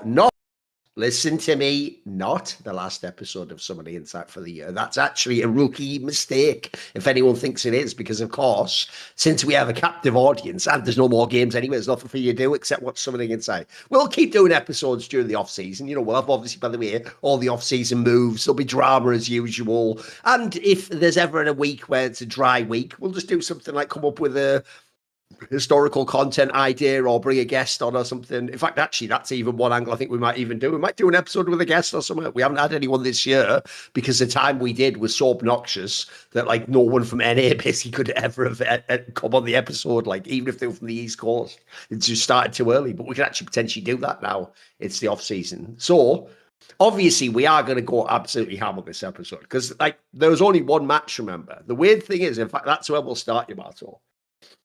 not, listen to me, not the last episode of Summer Insight for the year. That's actually a rookie mistake, if anyone thinks it is, because, of course, since we have a captive audience and there's no more games anyway, there's nothing for you to do except watch Summer Insight. We'll keep doing episodes during the off-season. You know, we'll have, obviously, by the way, all the off-season moves. There'll be drama as usual. And if there's ever a week where it's a dry week, we'll just do something like come up with a historical content idea or bring a guest on or something. In fact, actually, that's even one angle I think we might even do. We might do an episode with a guest or something. We haven't had anyone this year because the time we did was so obnoxious that like no one from NA basically could ever have come on the episode, like even if they were from the East Coast. It just started too early, but we can actually potentially do that now. It's the off season. So obviously, we are going to go absolutely ham on this episode because like there was only one match, remember. The weird thing is, in fact, that's where we'll start, Yamato.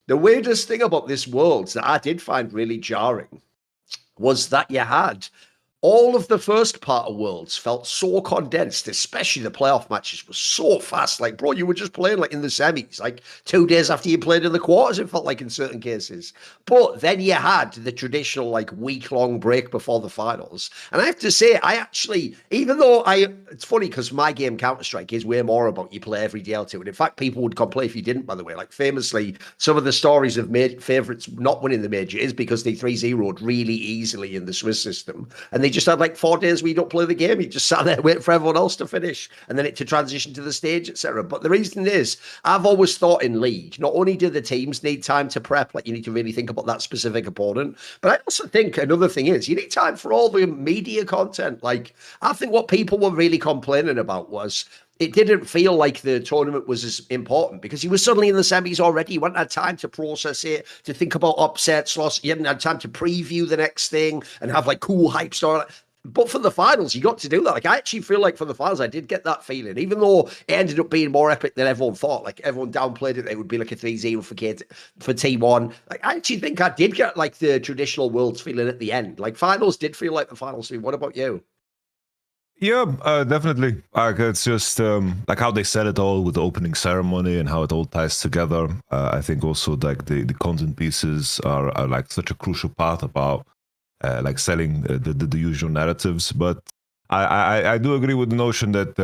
The weirdest thing about this Worlds that I did find really jarring was that you had all of the first part of Worlds felt so condensed, especially the playoff matches were so fast. Like, bro, you were just playing like in the semis, like 2 days after you played in the quarters, it felt like in certain cases. But then you had the traditional like week-long break before the finals. And I have to say, I actually, even though it's funny because my game Counter-Strike is way more about you play every DL2. And in fact, people would complain if you didn't, by the way. Like famously, some of the stories of favorites not winning the major is because they 3-0'd really easily in the Swiss system. And they just had like 4 days where you don't play the game. You just sat there waiting for everyone else to finish and then to transition to the stage, etc. But the reason is, I've always thought in League, not only do the teams need time to prep, like you need to really think about that specific opponent, but I also think another thing is you need time for all the media content. Like, I think what people were really complaining about was it didn't feel like the tournament was as important because he was suddenly in the semis already. You hadn't had time to process it, to think about upsets, loss. You hadn't had time to preview the next thing and have like cool hype story. But for the finals, you got to do that. Like, I actually feel like for the finals, I did get that feeling, even though it ended up being more epic than everyone thought. Like, everyone downplayed it. It would be like a 3-0 for T1. Like, I actually think I did get like the traditional Worlds feeling at the end. Like, finals did feel like the finals to me. What about you? Yeah, definitely. Like, it's just like how they set it all with the opening ceremony and how it all ties together. I think also like the content pieces are like such a crucial part about like selling the usual narratives. But I do agree with the notion that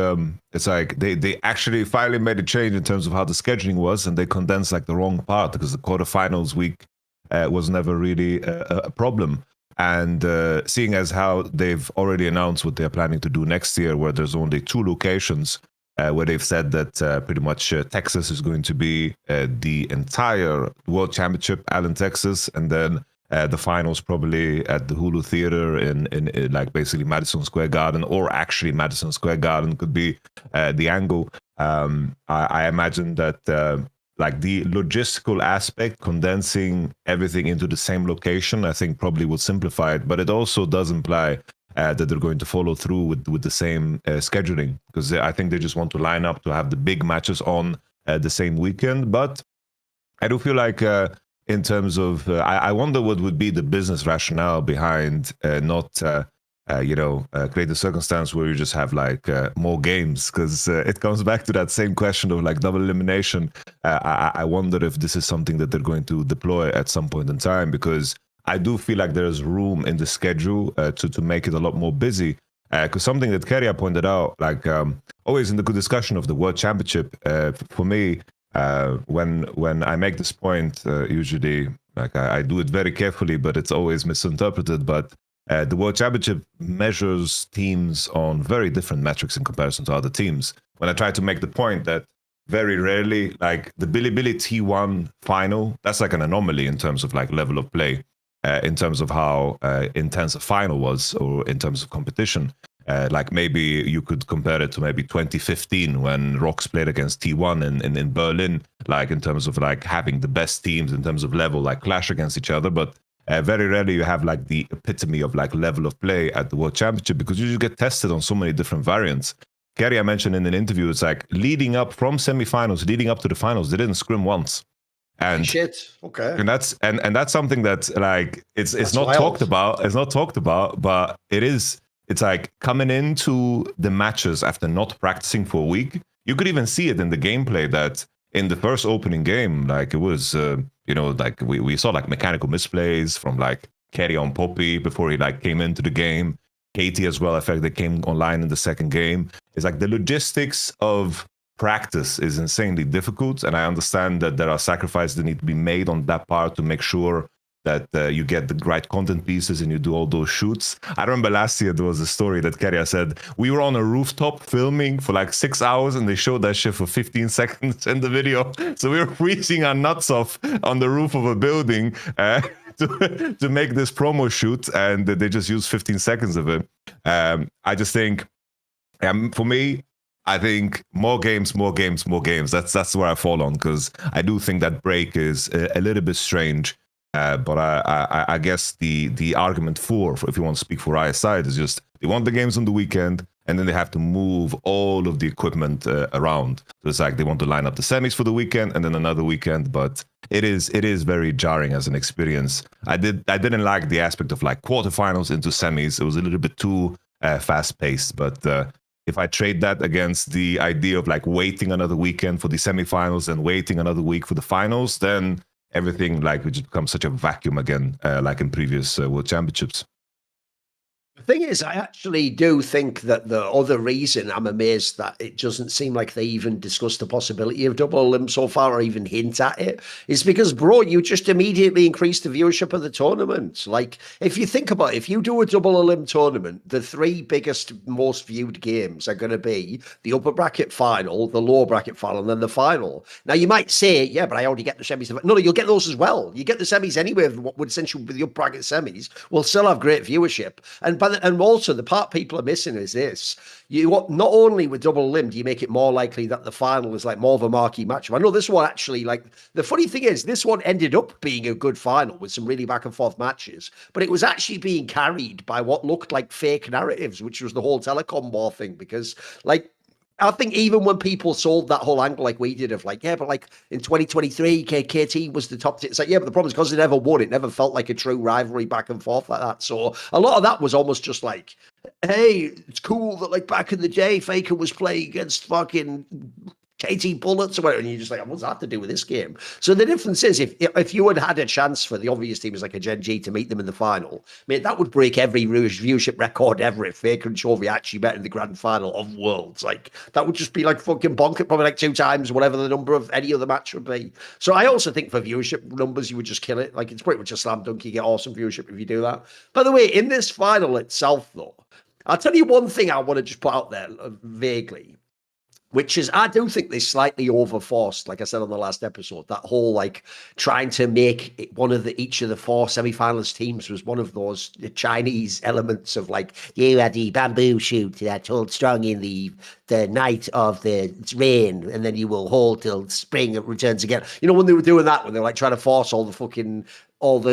it's like they actually finally made a change in terms of how the scheduling was, and they condensed like the wrong part because the quarterfinals week was never really a problem. And seeing as how they've already announced what they're planning to do next year, where there's only 2 locations, where they've said that pretty much Texas is going to be the entire World Championship, Allen, Texas, and then the finals probably at the Hulu Theater in like basically Madison Square Garden, or actually Madison Square Garden could be the angle. I imagine that like the logistical aspect, condensing everything into the same location, I think probably would simplify it, but it also does imply that they're going to follow through with the same scheduling, because I think they just want to line up to have the big matches on the same weekend. But I do feel like in terms of, I wonder what would be the business rationale behind not, create a circumstance where you just have like more games, because it comes back to that same question of like double elimination. I wonder if this is something that they're going to deploy at some point in time, because I do feel like there's room in the schedule to make it a lot more busy. Because something that Keria pointed out, like always in the good discussion of the World Championship, for me, when I make this point, usually like I do it very carefully, but it's always misinterpreted. But the World Championship measures teams on very different metrics in comparison to other teams. When I try to make the point that very rarely, like the Bilibili T1 final, that's like an anomaly in terms of like level of play, in terms of how intense a final was, or in terms of competition. Like maybe you could compare it to maybe 2015 when Rocks played against T1 in Berlin, like in terms of like having the best teams in terms of level, like clash against each other. But very rarely you have like the epitome of like level of play at the World Championship, because you just get tested on so many different variants. Keria mentioned in an interview, it's like leading up from semifinals, leading up to the finals, they didn't scrim once. And shit, okay. And that's something that's like it's not wild. talked about. It's not talked about, but it is. It's like coming into the matches after not practicing for a week. You could even see it in the gameplay that in the first opening game, like it was, like we saw like mechanical misplays from like Kerry on Poppy before he like came into the game. Katie as well, I felt they came online in the second game. It's like the logistics of practice is insanely difficult, and I understand that there are sacrifices that need to be made on that part to make sure that you get the right content pieces and you do all those shoots. I remember last year there was a story that Keria said, we were on a rooftop filming for like 6 hours and they showed that shit for 15 seconds in the video. So we were freezing our nuts off on the roof of a building to make this promo shoot, and they just used 15 seconds of it. I just think, for me, I think more games. That's where I fall on, because I do think that break is a little bit strange. But I guess the argument for, if you want to speak for IS side, is just they want the games on the weekend, and then they have to move all of the equipment around. So it's like they want to line up the semis for the weekend and then another weekend. But it is very jarring as an experience. I didn't like the aspect of like quarterfinals into semis. It was a little bit too fast paced. But if I trade that against the idea of like waiting another weekend for the semifinals and waiting another week for the finals, then everything like would just become such a vacuum again, like in previous World Championships. The thing is, I actually do think that the other reason I'm amazed that it doesn't seem like they even discussed the possibility of double elim so far or even hint at it is because, bro, you just immediately increase the viewership of the tournament. Like, if you think about it, if you do a double elim tournament, the three biggest, most viewed games are going to be the upper bracket final, the lower bracket final, and then the final. Now, you might say, yeah, but I already get the semis. No, you'll get those as well. You get the semis anyway, what would essentially be the upper bracket semis. Will still have great viewership. And also, the part people are missing is this. Not only with double elim do you make it more likely that the final is like more of a marquee match. I know this one actually, like, the funny thing is this one ended up being a good final with some really back and forth matches, but it was actually being carried by what looked like fake narratives, which was the whole telecom war thing, because like, I think even when people sold that whole angle like we did of like, yeah, but like in 2023, KT was the top. It's like, yeah, but the problem is because it never won. It never felt like a true rivalry back and forth like that. So a lot of that was almost just like, hey, it's cool that like back in the day, Faker was playing against fucking KT Bullets or whatever, and you're just like, what's that to do with this game? So the difference is, if you had a chance for the obvious teams like a Gen G to meet them in the final, mate, that would break every viewership record ever if Faker and Chovy actually met in the grand final of Worlds. Like, that would just be like fucking bonkers, probably like 2 times whatever the number of any other match would be. So I also think for viewership numbers, you would just kill it. Like, it's pretty much a slam dunk. You get awesome viewership if you do that. By the way, in this final itself, though, I'll tell you one thing I want to just put out there vaguely, which is I do think they slightly overforced, like I said on the last episode, that whole like trying to make it one of each of the 4 semi-finalist teams was one of those Chinese elements of like, you had the bamboo shoot that hold strong in the night of the rain, and then you will hold till spring it returns again. You know, when they were doing that, when they were like trying to force all the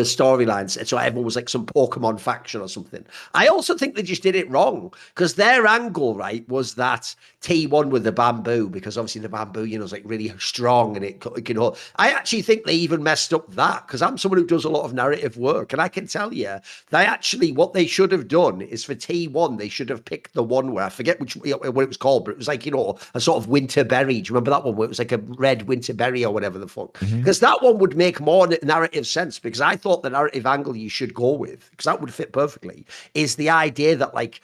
storylines, so everyone was like some Pokemon faction or something. I also think they just did it wrong, because their angle, right, was that T1 with the bamboo, because obviously the bamboo, you know, is like really strong and it can hold. I actually think they even messed up that, because I'm someone who does a lot of narrative work, and I can tell you, what they should have done is for T1, they should have picked the one where I forget what it was called, but it was like, you know, a sort of winter berry. Do you remember that one where it was like a red winter berry or whatever the fuck? Because that one would make more narrative sense, because I thought the narrative angle you should go with, because that would fit perfectly, is the idea that like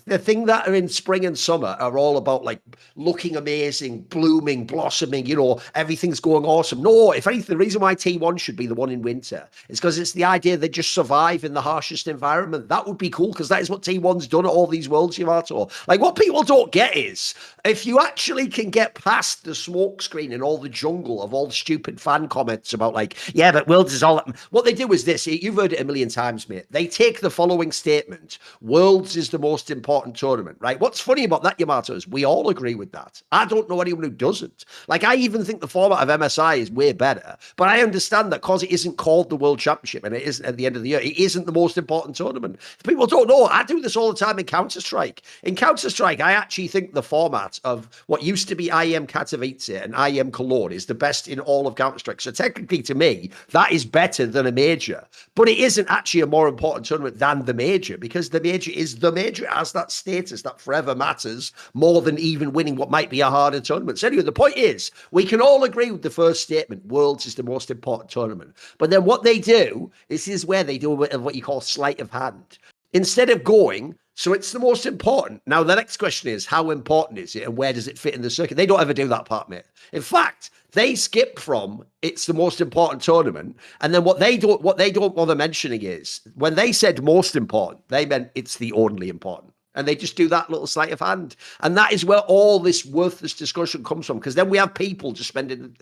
the thing that are in spring and summer are all about like looking amazing, blooming, blossoming, you know, everything's going awesome. No, if anything, the reason why T1 should be the one in winter is because it's the idea they just survive in the harshest environment. That would be cool, because that is what T1's done at all these Worlds, Yamato. Like, what people don't get is, if you actually can get past the smoke screen and all the jungle of all the stupid fan comments about like, yeah, but Worlds is all that. What they do is this, you've heard it a million times, mate. They take the following statement: Worlds is the most important tournament, right? What's funny about that, Yamato, is we all agree with that. I don't know anyone who doesn't. Like, I even think the format of MSI is way better, but I understand that because it isn't called the World Championship and it isn't at the end of the year, it isn't the most important tournament. If people don't know, I do this all the time in Counter-Strike. In Counter-Strike, I actually think the format of what used to be IEM Katowice and IEM Cologne is the best in all of Counter-Strike. So technically, to me, that is better than a major, but it isn't actually a more important tournament than the major, because the major is the major. It has has that status that forever matters more than even winning what might be a harder tournament. So anyway, the point is, we can all agree with the first statement, Worlds is the most important tournament. But then what they do, this is where they do a bit of what you call sleight of hand. Instead of going, so it's the most important. Now, the next question is, how important is it and where does it fit in the circuit? They don't ever do that part, mate. In fact, they skip from it's the most important tournament. And then what they don't bother mentioning is when they said most important, they meant it's the only important. And they just do that little sleight of hand. And that is where all this worthless discussion comes from. Because then we have people just spending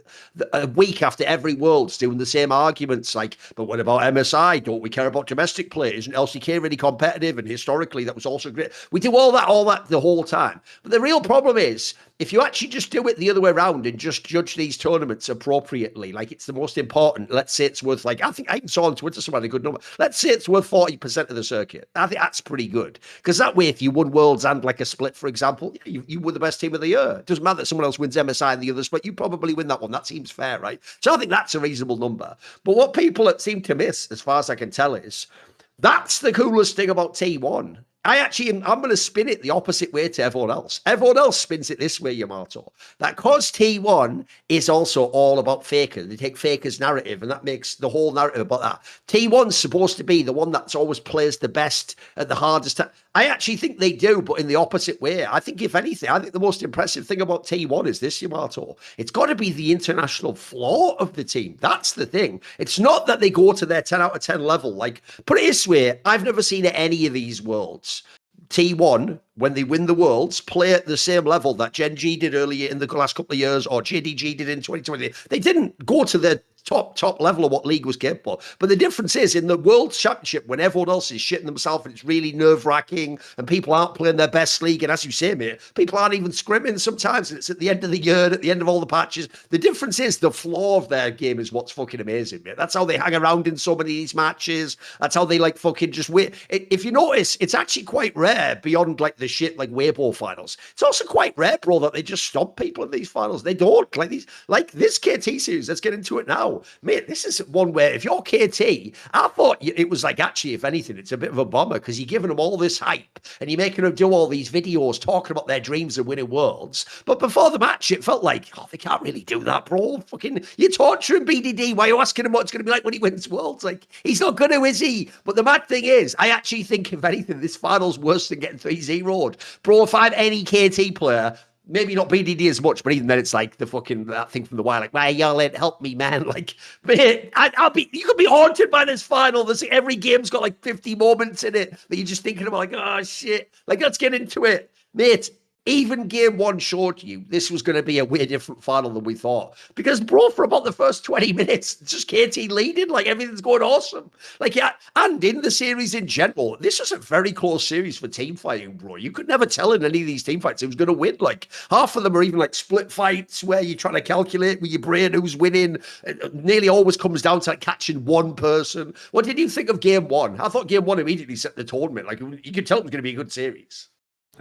a week after every Worlds doing the same arguments like, but what about MSI? Don't we care about domestic play? Isn't LCK really competitive? And historically, that was also great. We do all that the whole time. But the real problem is, if you actually just do it the other way around and just judge these tournaments appropriately, like it's the most important, let's say it's worth like, I think I saw on Twitter someone a good number. Let's say it's worth 40% of the circuit. I think that's pretty good. Because that way, if you won Worlds and like a split, for example, you were the best team of the year. It doesn't matter that someone else wins MSI and the other split, you probably win that one. That seems fair, right? So I think that's a reasonable number. But what people seem to miss, as far as I can tell, is that's the coolest thing about T1. I'm going to spin it the opposite way to everyone else. Everyone else spins it this way, Yamato. That because T1 is also all about Faker. They take Faker's narrative, and that makes the whole narrative about that. T1's supposed to be the one that's always plays the best at the hardest time. I actually think they do, but in the opposite way. I think, if anything, I think the most impressive thing about T1 is this, Yamato. It's got to be the international flaw of the team. That's the thing. It's not that they go to their 10 out of 10 level. Like, put it this way, I've never seen at any of these Worlds T1, when they win the Worlds, play at the same level that Gen G did earlier in the last couple of years or JDG did in 2020. They didn't go to the top level of what league was capable. But the difference is in the World Championship, when everyone else is shitting themselves and it's really nerve-wracking and people aren't playing their best league, and as you say, mate, people aren't even scrimming sometimes, and it's at the end of the year, at the end of all the patches. The difference is the flaw of their game is what's fucking amazing, mate. That's how they hang around in so many of these matches. That's how they like fucking just wait. If you notice, it's actually quite rare beyond like the shit like Weibo finals. It's also quite rare, bro, that they just stomp people in these finals. They don't. Like this KT series, let's get into it now. Mate, this is one where if you're KT, I thought it was like, actually, if anything, it's a bit of a bummer because you're giving them all this hype and you're making them do all these videos talking about their dreams of winning Worlds. But before the match, it felt like, oh, they can't really do that, bro. Fucking, you're torturing BDD. Why are you asking him what it's going to be like when he wins Worlds? Like, he's not going to, is he? But the mad thing is, I actually think, if anything, this final's worse than getting 3-0'd. Bro, if I'm any KT player, maybe not BDD as much, but even then it's like that thing from the wire, like, why y'all ain't help me, man? Like, man, you could be haunted by this final. Every game's got like 50 moments in it that you're just thinking about, like, oh shit. Like, let's get into it. Mate, even game one showed you this was going to be a way different final than we thought. Because, bro, for about the first 20 minutes, just KT leading, like everything's going awesome. Like, yeah, and in the series in general, this was a very close series for team fighting, bro. You could never tell in any of these team fights who's going to win. Like, half of them are even like split fights where you're trying to calculate with your brain who's winning. It nearly always comes down to like catching one person. What did you think of game one? I thought game one immediately set the tournament. Like, you could tell it was going to be a good series.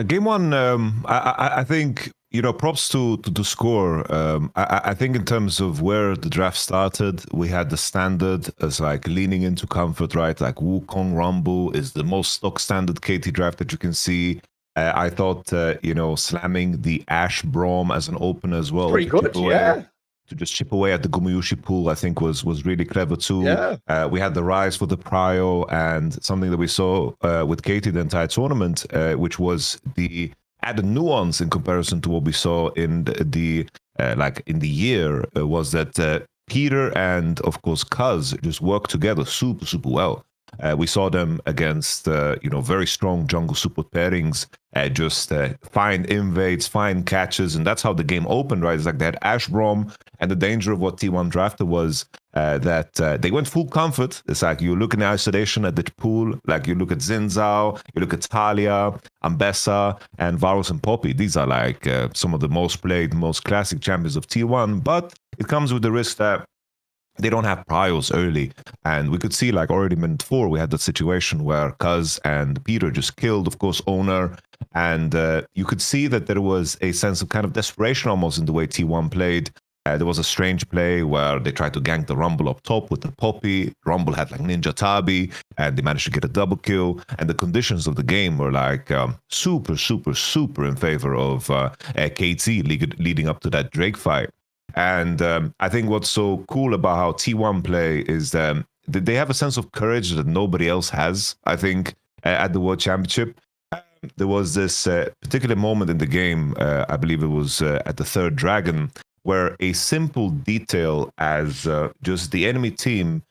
Game one, I think, props to the score. I think in terms of where the draft started, we had the standard as like leaning into comfort, right? Like Wukong Rumble is the most stock standard KT draft that you can see. I thought, slamming the Ash Braum as an opener as well. Pretty good, yeah. To just chip away at the Gumuyushi pool, I think was really clever too. Yeah. We had the rise for the Prio, and something that we saw with Katie the entire tournament, which was the added nuance in comparison to what we saw in the year, was that Peter and of course Cuz just worked together super well. We saw them against, very strong jungle support pairings, just find invades, find catches, and that's how the game opened, right? It's like they had Ash Braum, and the danger of what T1 drafted was that they went full comfort. It's like you look in isolation at the pool, like you look at Zinzao, you look at Talia, Ambessa, and Varus and Poppy. These are like some of the most played, most classic champions of T1, but it comes with the risk that they don't have priors early. And we could see, like, already minute 4, we had that situation where Cuz and Peter just killed, of course, Owner. And you could see that there was a sense of kind of desperation almost in the way T1 played. There was a strange play where they tried to gank the Rumble up top with the Poppy. Rumble had like Ninja Tabi, and they managed to get a double kill. And the conditions of the game were like super, super, super in favor of KT leading up to that Drake fight. And I think what's so cool about how T1 play is that they have a sense of courage that nobody else has, I think, at the World Championship. There was this particular moment in the game, I believe it was at the third Dragon, where a simple detail as just the enemy team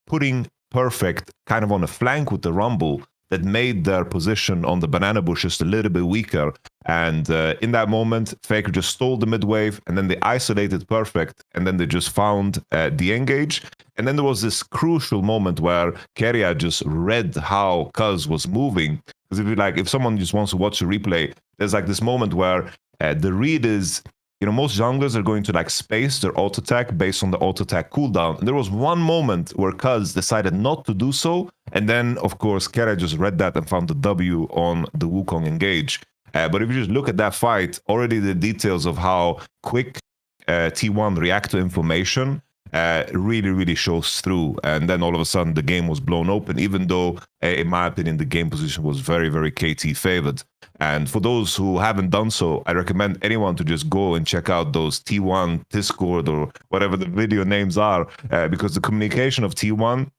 putting Perfect kind of on a flank with the Rumble that made their position on the banana bush just a little bit weaker. And in that moment, Faker just stole the mid wave, and then they isolated Perfect, and then they just found the engage. And then there was this crucial moment where Keria just read how Cuz was moving. Because if someone just wants to watch a replay, there's like this moment where the read is, most junglers are going to like space their auto attack based on the auto attack cooldown. And there was one moment where Cuz decided not to do so. And then, of course, Keria just read that and found the W on the Wukong engage. But if you just look at that fight, already the details of how quick T1 react to information really, really shows through. And then all of a sudden, the game was blown open, even though, in my opinion, the game position was very, very KT favored. And for those who haven't done so, I recommend anyone to just go and check out those T1 Discord or whatever the video names are, because the communication of T1,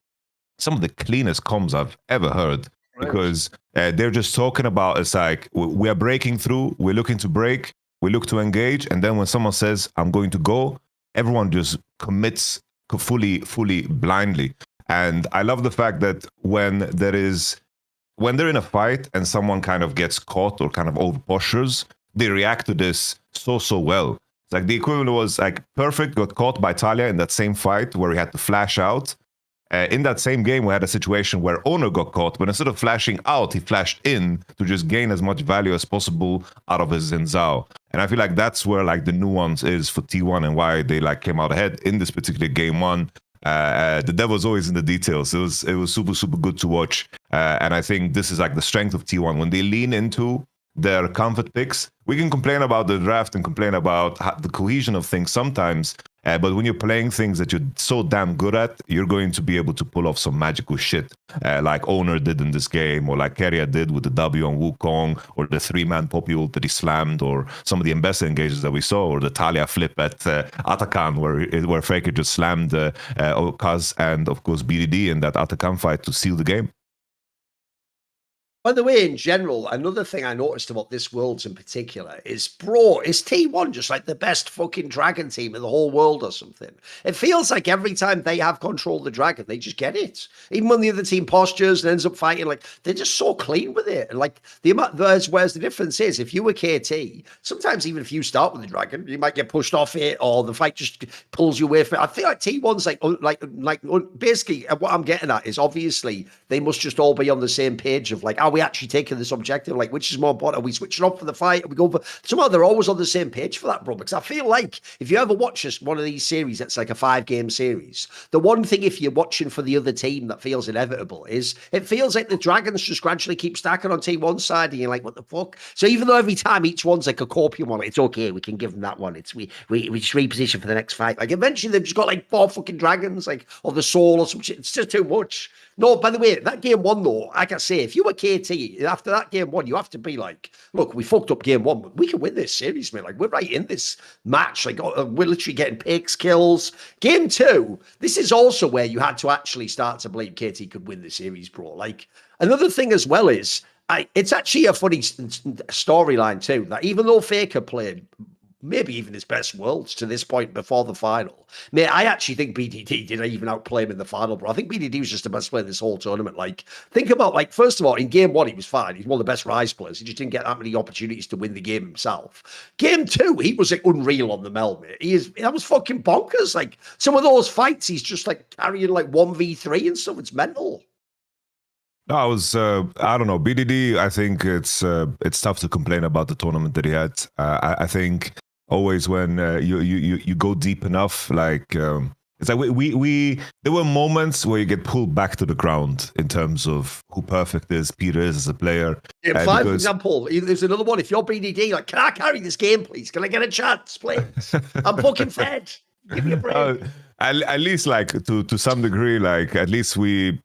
some of the cleanest comms I've ever heard. Right. Because they're just talking about, it's like, we are breaking through, we're looking to break, we look to engage, and then when someone says, I'm going to go, everyone just commits fully blindly. And I love the fact that when they're in a fight and someone kind of gets caught or kind of over postures, they react to this so well. It's like the equivalent was like Perfect got caught by Talia in that same fight where he had to flash out. In that same game, we had a situation where Owner got caught, but instead of flashing out, he flashed in to just gain as much value as possible out of his Xin Zhao. And I feel like that's where like the nuance is for T1 and why they like came out ahead in this particular game one. The devil's always in the details. It was super good to watch. And I think this is like the strength of T1. When they lean into their comfort picks, we can complain about the draft and complain about the cohesion of things sometimes. But when you're playing things that you're so damn good at, you're going to be able to pull off some magical shit, like Owner did in this game, or like Keria did with the W on Wukong, or the 3-man Poppy ult that he slammed, or some of the Mbessa engages that we saw, or the Talia flip at Atakan, where Faker just slammed Kaz and, of course, BDD in that Atakan fight to seal the game. By the way, in general, another thing I noticed about this Worlds in particular is, bro, is T1 just like the best fucking Dragon team in the whole world or something? It feels like every time they have control of the Dragon, they just get it. Even when the other team postures and ends up fighting, like, they're just so clean with it. And like, whereas the difference is, if you were KT, sometimes even if you start with the Dragon, you might get pushed off it, or the fight just pulls you away from it. I feel like T1's like basically what I'm getting at is, obviously, they must just all be on the same page of like, are we actually taking this objective? Like, which is more important? Are we switching off for the fight? Are we going for somehow? They're always on the same page for that, bro. Because I feel like if you ever watch one of these series that's like a 5-game series, the one thing if you're watching for the other team that feels inevitable is it feels like the Dragons just gradually keep stacking on T1's side, and you're like, what the fuck? So even though every time each one's like a Corpium one, it's okay, we can give them that one. It's we just reposition for the next fight. Like eventually they've just got like 4 fucking Dragons, like, or the Soul or some shit. It's just too much. No, by the way, that game one, though, like I say, if you were KT, after that game one, you have to be like, look, we fucked up game one, but we can win this series, man. Like, we're right in this match. Like, we're literally getting picks, kills. Game two, this is also where you had to actually start to believe KT could win the series, bro. Like, another thing as well is, it's actually a funny storyline, too, that even though Faker played maybe even his best Worlds to this point before the final. Mate, I actually think BDD did even outplay him in the final, bro. I think BDD was just the best player this whole tournament. Like, think about, like, first of all, in game one, he was fine. He's one of the best Rise players. He just didn't get that many opportunities to win the game himself. Game two, he was like unreal on the Mel, mate. That was fucking bonkers. Like, some of those fights, he's just like carrying like 1v3 and stuff. It's mental. No, I don't know. BDD, I think it's tough to complain about the tournament that he had. I think always when you go deep enough, like It's like there were moments where you get pulled back to the ground in terms of who Perfect is, Peter is as a player. In five, for example, there's another one. If you're BDD, like, can I carry this game, please? Can I get a chance, please? I'm fucking fed. Give me a break. At least, like, to some degree, like, at least we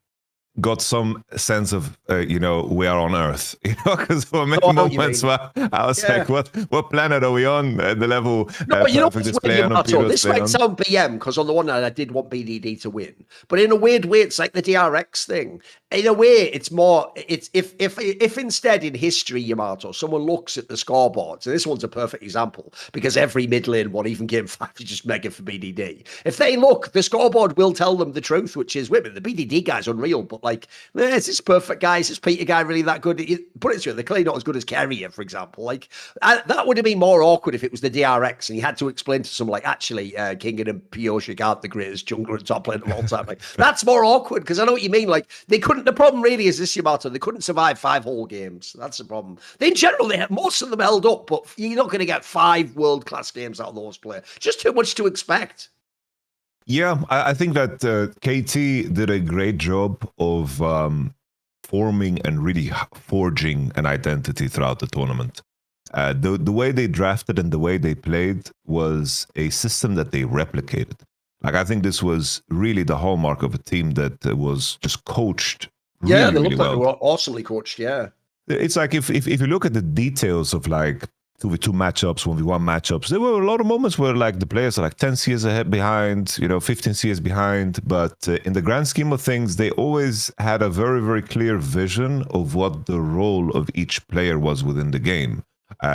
got some sense of we are on Earth, because for many moments where I was like, what planet are we on at the level? No, but you know what's weird, Yamato? This might sound BM, because on the one hand I did want BDD to win, but in a weird way it's like the DRX thing. In a way, it's more. It's if instead in history, Yamato, someone looks at the scoreboard. So this one's a perfect example, because every mid lane one, even game 5, is just mega for BDD. If they look, the scoreboard will tell them the truth, which is, wait a minute, the BDD guy's unreal, but like, is this perfect guy? Is this Peter guy really that good? Put it to you, they're clearly not as good as Carrier, for example. Like, that would have been more awkward if it was the DRX and you had to explain to someone like, actually, Kingen and Pioshik aren't the greatest jungler and top lane of all time. Like, that's more awkward, because I know what you mean. Like, they couldn't. The problem really is this, Yamato. They couldn't survive 5 whole games. That's the problem. In general, most of them held up, but you're not going to get 5 world-class games out of those players. Just too much to expect. Yeah, I think that KT did a great job of forming and really forging an identity throughout the tournament. The way they drafted and the way they played was a system that they replicated. Like, I think this was really the hallmark of a team that was just coached. Yeah, really, they looked really like well. they were awesomely coached. Yeah, it's like if you look at the details of like 2v2 matchups, 1v1 matchups, there were a lot of moments where like the players are like 10 CS ahead behind, 15 CS behind, but in the grand scheme of things, they always had a very, very clear vision of what the role of each player was within the game,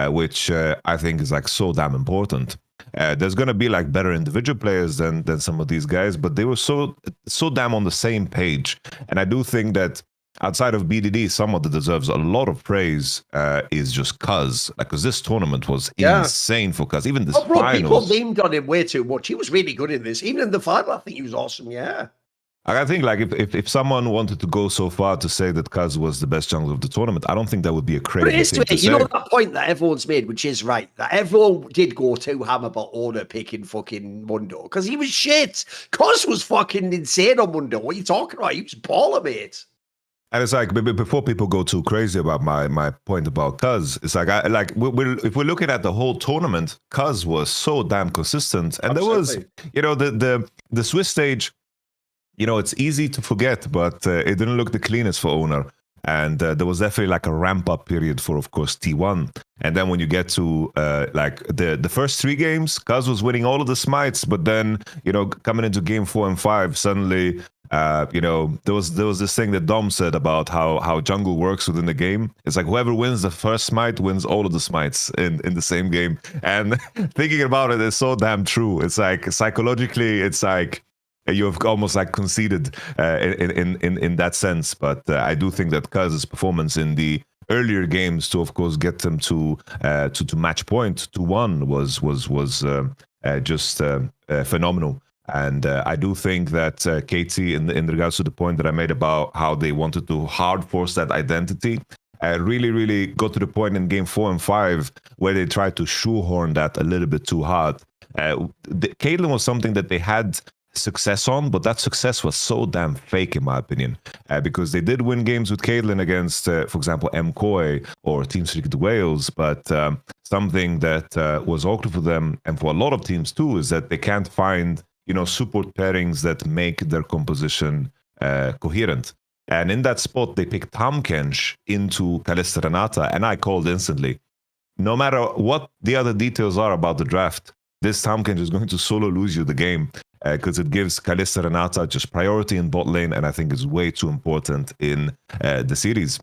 which I think is like so damn important. There's going to be like better individual players than some of these guys, but they were so damn on the same page. And I do think that outside of BDD, someone that deserves a lot of praise is just Cuz. Because this tournament was insane for Cuz. Even this finals. People named on him way too much. He was really good in this. Even in the final, I think he was awesome. Yeah. I think like if someone wanted to go so far to say that Cuz was the best jungler of the tournament, I don't think that would be a crazy thing to say. You know that point that everyone's made, which is right, that everyone did go too ham about Oda picking fucking Mundo, because he was shit. Cuz was fucking insane on Mundo. What are you talking about? He was baller, mate. And it's like, before people go too crazy about my point about Cuz, it's like, if we're looking at the whole tournament, Cuz was so damn consistent. And Absolutely. there was, the Swiss stage, it's easy to forget, but it didn't look the cleanest for Owner. And there was definitely like a ramp up period for, of course, T1. And then when you get to like the first 3 games, Cuz was winning all of the smites, but then, coming into game 4 and 5, suddenly, there was this thing that Dom said about how jungle works within the game. It's like whoever wins the first smite wins all of the smites in the same game. And thinking about it is so damn true. It's like psychologically, it's like you've almost like conceded in that sense. But I do think that Cuz's performance in the earlier games to, of course, get them to match point to 1 was just phenomenal. And I do think that KT, in regards to the point that I made about how they wanted to hard force that identity, really, really got to the point in game 4 and 5 where they tried to shoehorn that a little bit too hard. Caitlyn was something that they had success on, but that success was so damn fake, in my opinion, because they did win games with Caitlyn against, for example, MKOI or Team Secret Wales, but something that was awkward for them, and for a lot of teams too, is that they can't find support pairings that make their composition coherent. And in that spot, they picked Tamkench into Kalista Renata, and I called instantly. No matter what the other details are about the draft, this Tamkench is going to solo lose you the game, because it gives Kalista Renata just priority in bot lane, and I think is way too important in the series.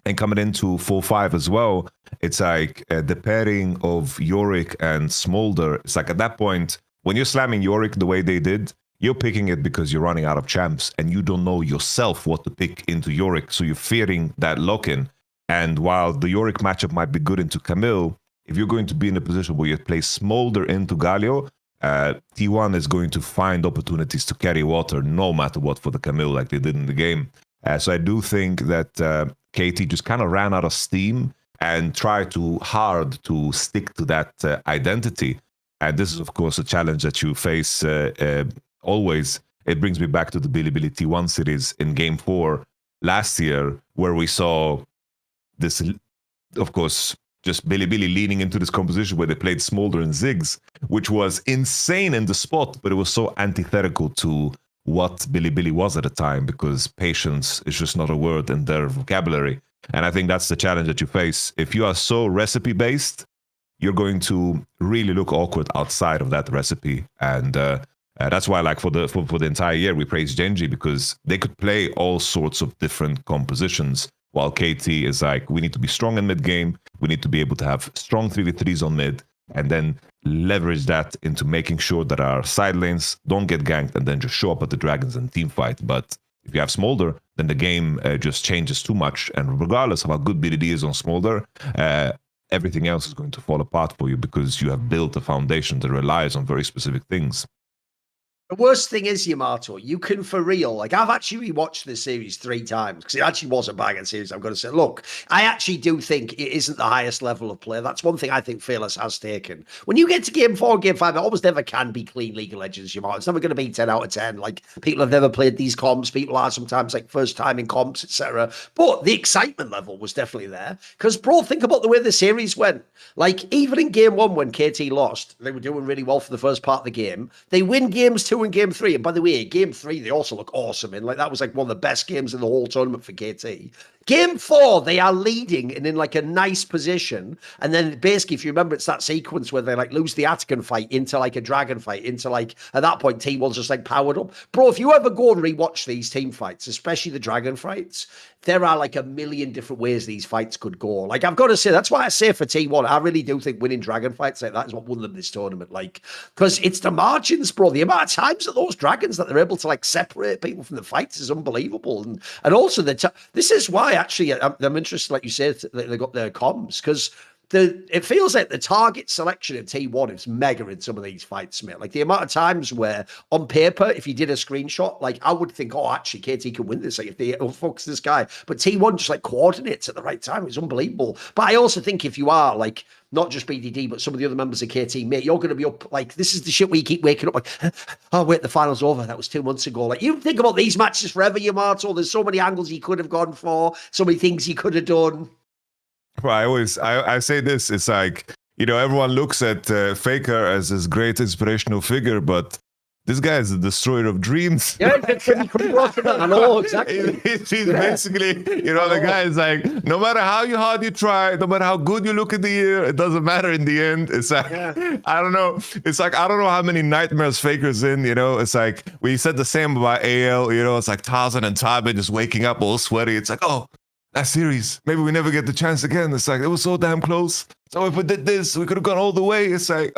And coming into 4-5 as well, it's like the pairing of Yorick and Smolder. It's like at that point, when you're slamming Yorick the way they did, you're picking it because you're running out of champs and you don't know yourself what to pick into Yorick. So you're fearing that lock-in. And while the Yorick matchup might be good into Camille, if you're going to be in a position where you play Smolder into Galio, T1 is going to find opportunities to carry water no matter what for the Camille like they did in the game. So I do think that KT just kind of ran out of steam and tried too hard to stick to that identity. And this is, of course, a challenge that you face always, it brings me back to the Bilibili T1 series in Game 4 last year, where we saw this, of course, just Bilibili leaning into this composition where they played Smolder and Ziggs, which was insane in the spot, but it was so antithetical to what Bilibili was at the time, because patience is just not a word in their vocabulary. And I think that's the challenge that you face. If you are so recipe-based, you're going to really look awkward outside of that recipe. And that's why, like, for the entire year, we praised Genji, because they could play all sorts of different compositions, while KT is like, we need to be strong in mid game, we need to be able to have strong 3v3s on mid, and then leverage that into making sure that our side lanes don't get ganked, and then just show up at the Dragons and team fight. But if you have Smolder, then the game just changes too much, and regardless of how good BDD is on Smolder, everything else is going to fall apart for you, because you have built a foundation that relies on very specific things. The worst thing is, Yamato, you can for real, like, I've actually rewatched this series 3 times because it actually was a banging series. I'm going to say, look, I actually do think it isn't the highest level of play. That's one thing I think Fearless has taken. When you get to Game 4 and Game 5, it almost never can be clean League of Legends, Yamato. It's never going to be 10 out of 10. Like, people have never played these comps. People are sometimes, like, first time in comps, etc. But the excitement level was definitely there. Because, bro, think about the way the series went. Like, even in Game 1 when KT lost, they were doing really well for the first part of the game. They win Games 2 and Game 3. And by the way, Game 3, they also look awesome in. Like, that was like one of the best games in the whole tournament for KT. Game 4, they are leading and in like a nice position. And then basically, if you remember, it's that sequence where they like lose the Atacon fight into like a dragon fight, into like, at that point, T1's just like powered up. Bro, if you ever go and rewatch these team fights, especially the dragon fights, there are like a million different ways these fights could go. Like, I've got to say, that's why I say for T1, I really do think winning dragon fights like that is what won them this tournament. Like, because it's the margins, bro. The amount of times that those dragons that they're able to like separate people from the fights is unbelievable. And also, this is why actually I'm interested, like you said, that they got their comms, because it feels like the target selection of T1 is mega in some of these fights, mate. Like, the amount of times where, on paper, if you did a screenshot, like, I would think, oh, actually, KT can win this, like, if they focus this guy. But T1 just, like, coordinates at the right time. It's unbelievable. But I also think if you are, like, not just BDD, but some of the other members of KT, mate, you're going to be up, like, this is the shit where you keep waking up, like, oh, wait, the final's over. That was 2 months ago. Like, you think about these matches forever, Yamato. There's so many angles you could have gone for, so many things you could have done. Well, I say this, it's like, you know, everyone looks at Faker as this great inspirational figure, but this guy is the destroyer of dreams. Yeah, I know, exactly. He's basically, you know, the guy is like, no matter how hard you try, no matter how good you look in the year, it doesn't matter in the end. It's like, I don't know. It's like, I don't know how many nightmares Faker's in, you know. It's like, we said the same about AL, you know, it's like Tarzan and Tabe just waking up all sweaty. It's like, oh, that series, maybe we never get the chance again. It's like, it was so damn close. So if we did this, we could have gone all the way. It's like,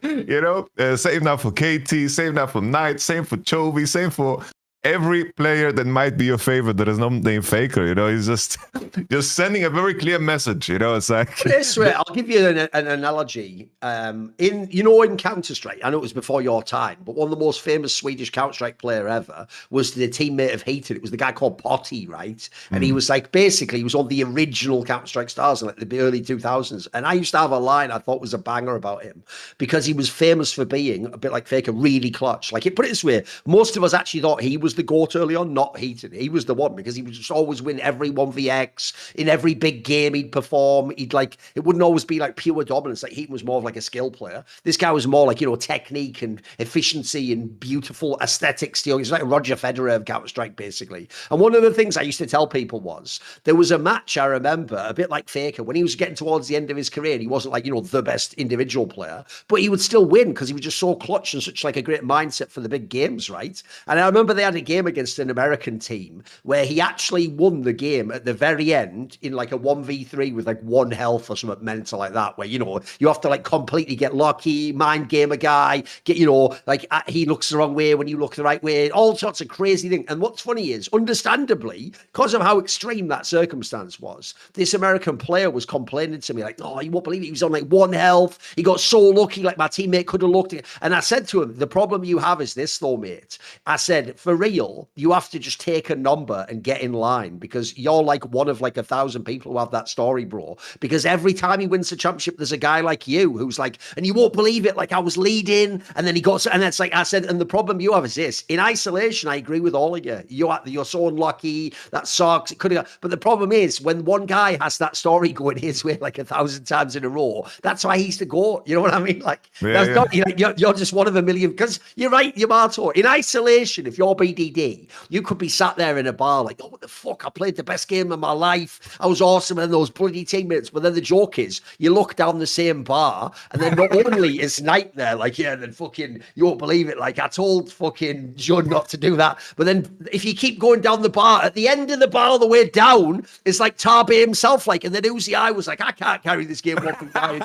you know, same now for KT, same now for Knight, same for Chovy, same for every player that might be your favorite that is not named Faker. You know, he's just sending a very clear message. You know, it's like this way. I'll give you an analogy. In Counter-Strike, I know it was before your time, but one of the most famous Swedish Counter-Strike player ever was the teammate of Heated. It was the guy called Potty, right? And he was like, basically, he was on the original Counter-Strike stars in like the early 2000s. And I used to have a line I thought was a banger about him because he was famous for being a bit like Faker, really clutch. Like, put it this way, most of us actually thought he was the GOAT early on, not Heated. He was the one because he would just always win every 1vx. In every big game he'd perform. He'd like, it wouldn't always be like pure dominance. Like, Heaton was more of like a skill player. This guy was more like, you know, technique and efficiency and beautiful aesthetics. You know, he's like Roger Federer of Counter-Strike, basically. And one of the things I used to tell people was there was a match I remember, a bit like Faker, when he was getting towards the end of his career. He wasn't like, you know, the best individual player, but he would still win because he was just so clutch and such like a great mindset for the big games, right? And I remember they had a game against an American team where he actually won the game at the very end in like a 1v3 with like 1 health or something mental like that, where, you know, you have to like completely get lucky, mind game a guy, get, you know, like he looks the wrong way when you look the right way, all sorts of crazy things. And what's funny is, understandably, because of how extreme that circumstance was, this American player was complaining to me like, oh, you won't believe it, he was on like 1 health, he got so lucky, like my teammate could have looked. And I said to him, the problem you have is this though, mate. I said, for real, real, you have to just take a number and get in line because you're like one of like 1,000 people who have that story, bro. Because every time he wins the championship, there's a guy like you who's like, and you won't believe it, like I was leading and then he got, and it's like I said, and the problem you have is this, in isolation, I agree with all of you. You're so unlucky, that sucks, it could have, but the problem is when one guy has that story going his way like 1,000 times in a row, that's why he's the GOAT. You know what I mean? Like, that's not, you're just one of a million, because you're right, Yamato. In isolation, if you're BDD, you could be sat there in a bar like, oh, what the fuck? I played the best game of my life. I was awesome in those bloody teammates. But then the joke is, you look down the same bar, and then not only is Knight there, like, yeah, then fucking, you won't believe it. Like, I told fucking Jun not to do that. But then if you keep going down the bar, at the end of the bar, the way down, it's like Tarby himself, like, and then Uzi I was like, I can't carry this game walking down.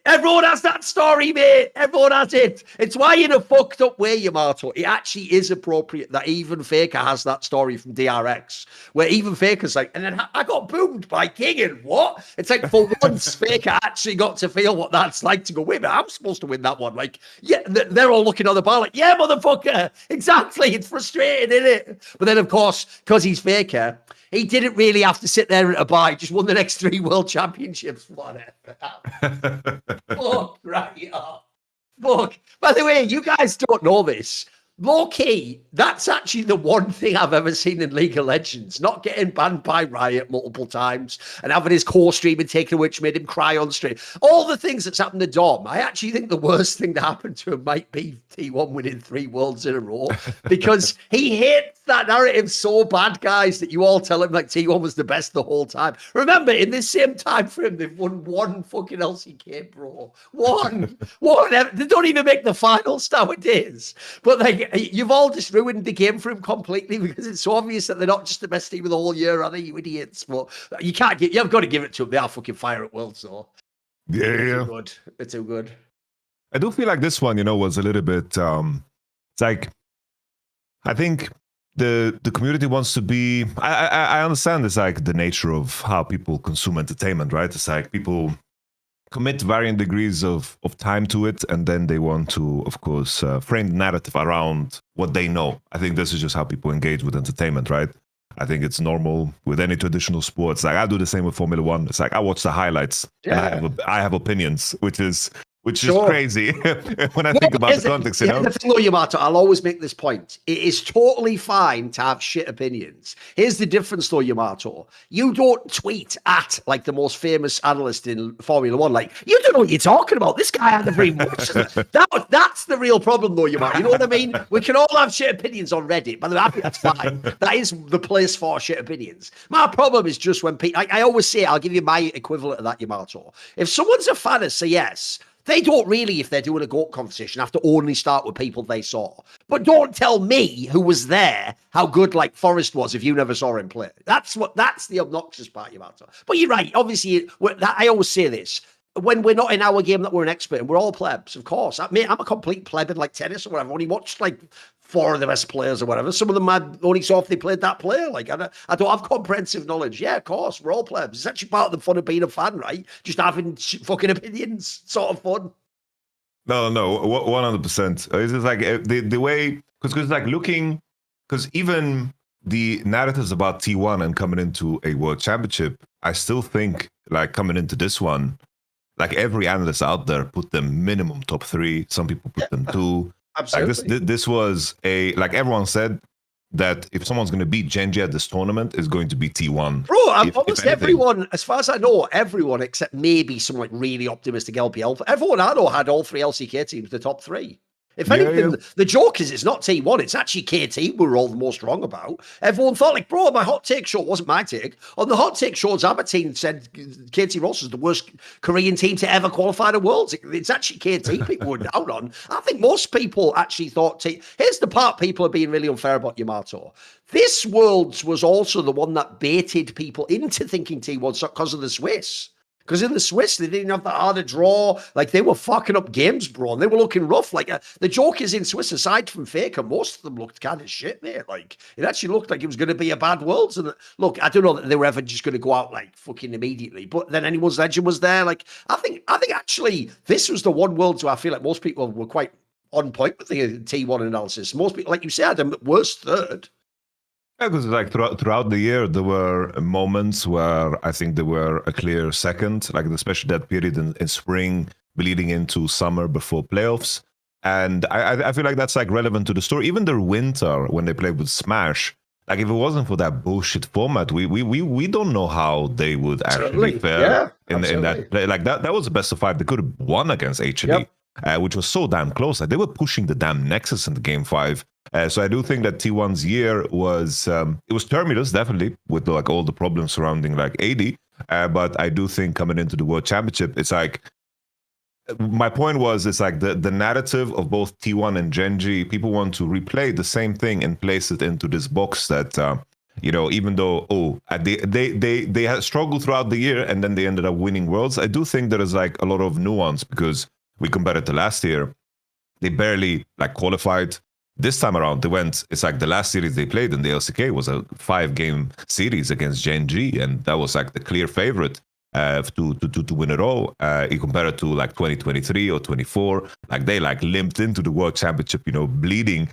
Everyone has that story, mate. Everyone has it. It's why in a fucked up way, Yamato, it actually is appropriate that even Faker has that story from DRX, where even Faker's like, and then I got boomed by King, and what? It's like for once Faker actually got to feel what that's like to go, wait a minute, I'm supposed to win that one. Like, yeah, they're all looking on the bar like, yeah, motherfucker. Exactly. It's frustrating, isn't it? But then, of course, because he's Faker, he didn't really have to sit there at a bar. He just won the next 3 world championships. Whatever. Fuck, right up. Fuck. By the way, you guys don't know this. Low key, that's actually the one thing I've ever seen in League of Legends. Not getting banned by Riot multiple times and having his core stream and taken away, which made him cry on stream. All the things that's happened to Dom, I actually think the worst thing that happened to him might be T1 winning 3 worlds in a row, because he hits that narrative so bad, guys, that you all tell him like T1 was the best the whole time. Remember, in this same time frame, they've won 1 fucking LCK, bro. One. They don't even make the finals nowadays. But like, you've all just ruined the game for him completely, because it's so obvious that they're not just the best team of the whole year, are they, you idiots? But you've got to give it to them. They are fucking fire at Worlds, though. Yeah. They're too good. I do feel like this one, was a little bit, it's like, I think the community wants to be, I understand it's like the nature of how people consume entertainment, right? It's like people commit varying degrees of time to it, and then they want to, of course, frame the narrative around what they know. I think this is just how people engage with entertainment, right? I think it's normal with any traditional sports. Like I do the same with Formula One. It's like I watch the highlights, and I have opinions, which is crazy when I think about the context. The thing, though, Yamato, I'll always make this point. It is totally fine to have shit opinions. Here's the difference, though, Yamato. You don't tweet at like the most famous analyst in Formula One. Like, you don't know what you're talking about. This guy had the very much. That's the real problem, though, Yamato. You know what I mean? We can all have shit opinions on Reddit, but I think that's fine. That is the place for shit opinions. My problem is just when people, I always say, I'll give you my equivalent of that, Yamato. If someone's a fan of CS, they don't really, if they're doing a GOAT conversation, have to only start with people they saw. But don't tell me, who was there, how good like Forrest was if you never saw him play. That's the obnoxious part about it. But you're right. Obviously, I always say this. When we're not in our game that we're an expert in, we're all plebs, of course. I'm a complete pleb in like tennis or whatever. I've only watched like 4 of the best players or whatever. Some of them I only saw if they played that player. Like I don't have comprehensive knowledge. Yeah, of course, we're all plebs. It's actually part of the fun of being a fan, right? Just having fucking opinions, sort of fun. No, 100%. It's just like the way, because like looking, because even the narratives about T1 and coming into a world championship, I still think like coming into this one, like every analyst out there put them minimum top 3. Some people put them 2. Absolutely. Like this was like everyone said that if someone's going to beat Genji at this tournament, it's going to be T1. Bro, almost everyone, as far as I know, everyone except maybe some like really optimistic LPL, everyone I know had all 3 LCK teams, the top 3. If anything, the joke is it's not T1, it's actually KT we were all the most wrong about. Everyone thought, like, bro, my hot take show wasn't my take. On the hot take show, Zabatin said KT Ross is the worst Korean team to ever qualify the Worlds. It's actually KT people were down on. I think most people actually thought here's the part people are being really unfair about Yamato. This Worlds was also the one that baited people into thinking T1 because of the Swiss. Because in the Swiss, they didn't have that harder draw. Like, they were fucking up games, bro. And they were looking rough. Like, the joke is in Swiss, aside from Faker, most of them looked kind of shit, mate. Like, it actually looked like it was going to be a bad Worlds. And look, I don't know that they were ever just going to go out, like, fucking immediately. But then anyone's legend was there. Like, I think actually, this was the one Worlds where I feel like most people were quite on point with the T1 analysis. Most people, like you said, had a worse third. Yeah, because like throughout the year, there were moments where I think they were a clear second, like especially that period in spring, bleeding into summer before playoffs. And I feel like that's like relevant to the story. Even the winter when they played with Smash, like if it wasn't for that bullshit format, we don't know how they would actually fare in that play. Like that was the best of 5. They could have won against H&E, which was so damn close. Like they were pushing the damn Nexus in the game 5. So I do think that T1's year was it was terminus, definitely, with like all the problems surrounding like AD. But I do think coming into the World Championship, it's like my point was, it's like the narrative of both T1 and Gen G, people want to replay the same thing and place it into this box that even though they had struggled throughout the year and then they ended up winning worlds. I do think there is like a lot of nuance because we compare it to last year. They barely like qualified. This time around, it's like the last series they played in the LCK was a 5-game series against Gen G, and that was like the clear favorite to win it all. You compare it to like 2023 or 24, like they like limped into the World Championship, bleeding,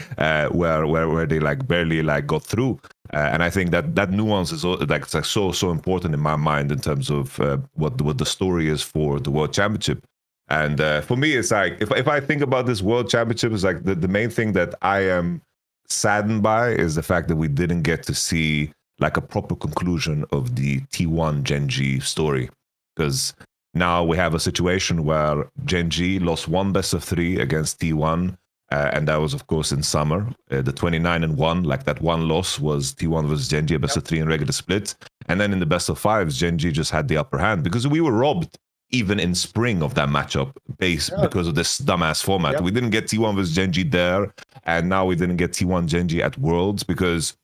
where they like barely like got through. And I think that nuance is like it's like so important in my mind in terms of what the story is for the World Championship. And for me, it's like if I think about this World Championship, it's like the main thing that I am saddened by is the fact that we didn't get to see like a proper conclusion of the T1 Gen G story. Because now we have a situation where Gen G lost one best of 3 against T1. And that was, of course, in summer. The 29-1, like that one loss was T1 versus Gen G, a best of 3 in regular split. And then in the best of 5s, Gen G just had the upper hand because we were robbed even in spring of that matchup because of this dumbass format. Yep. We didn't get T1 versus Gen G there, and now we didn't get T1 Gen G at Worlds because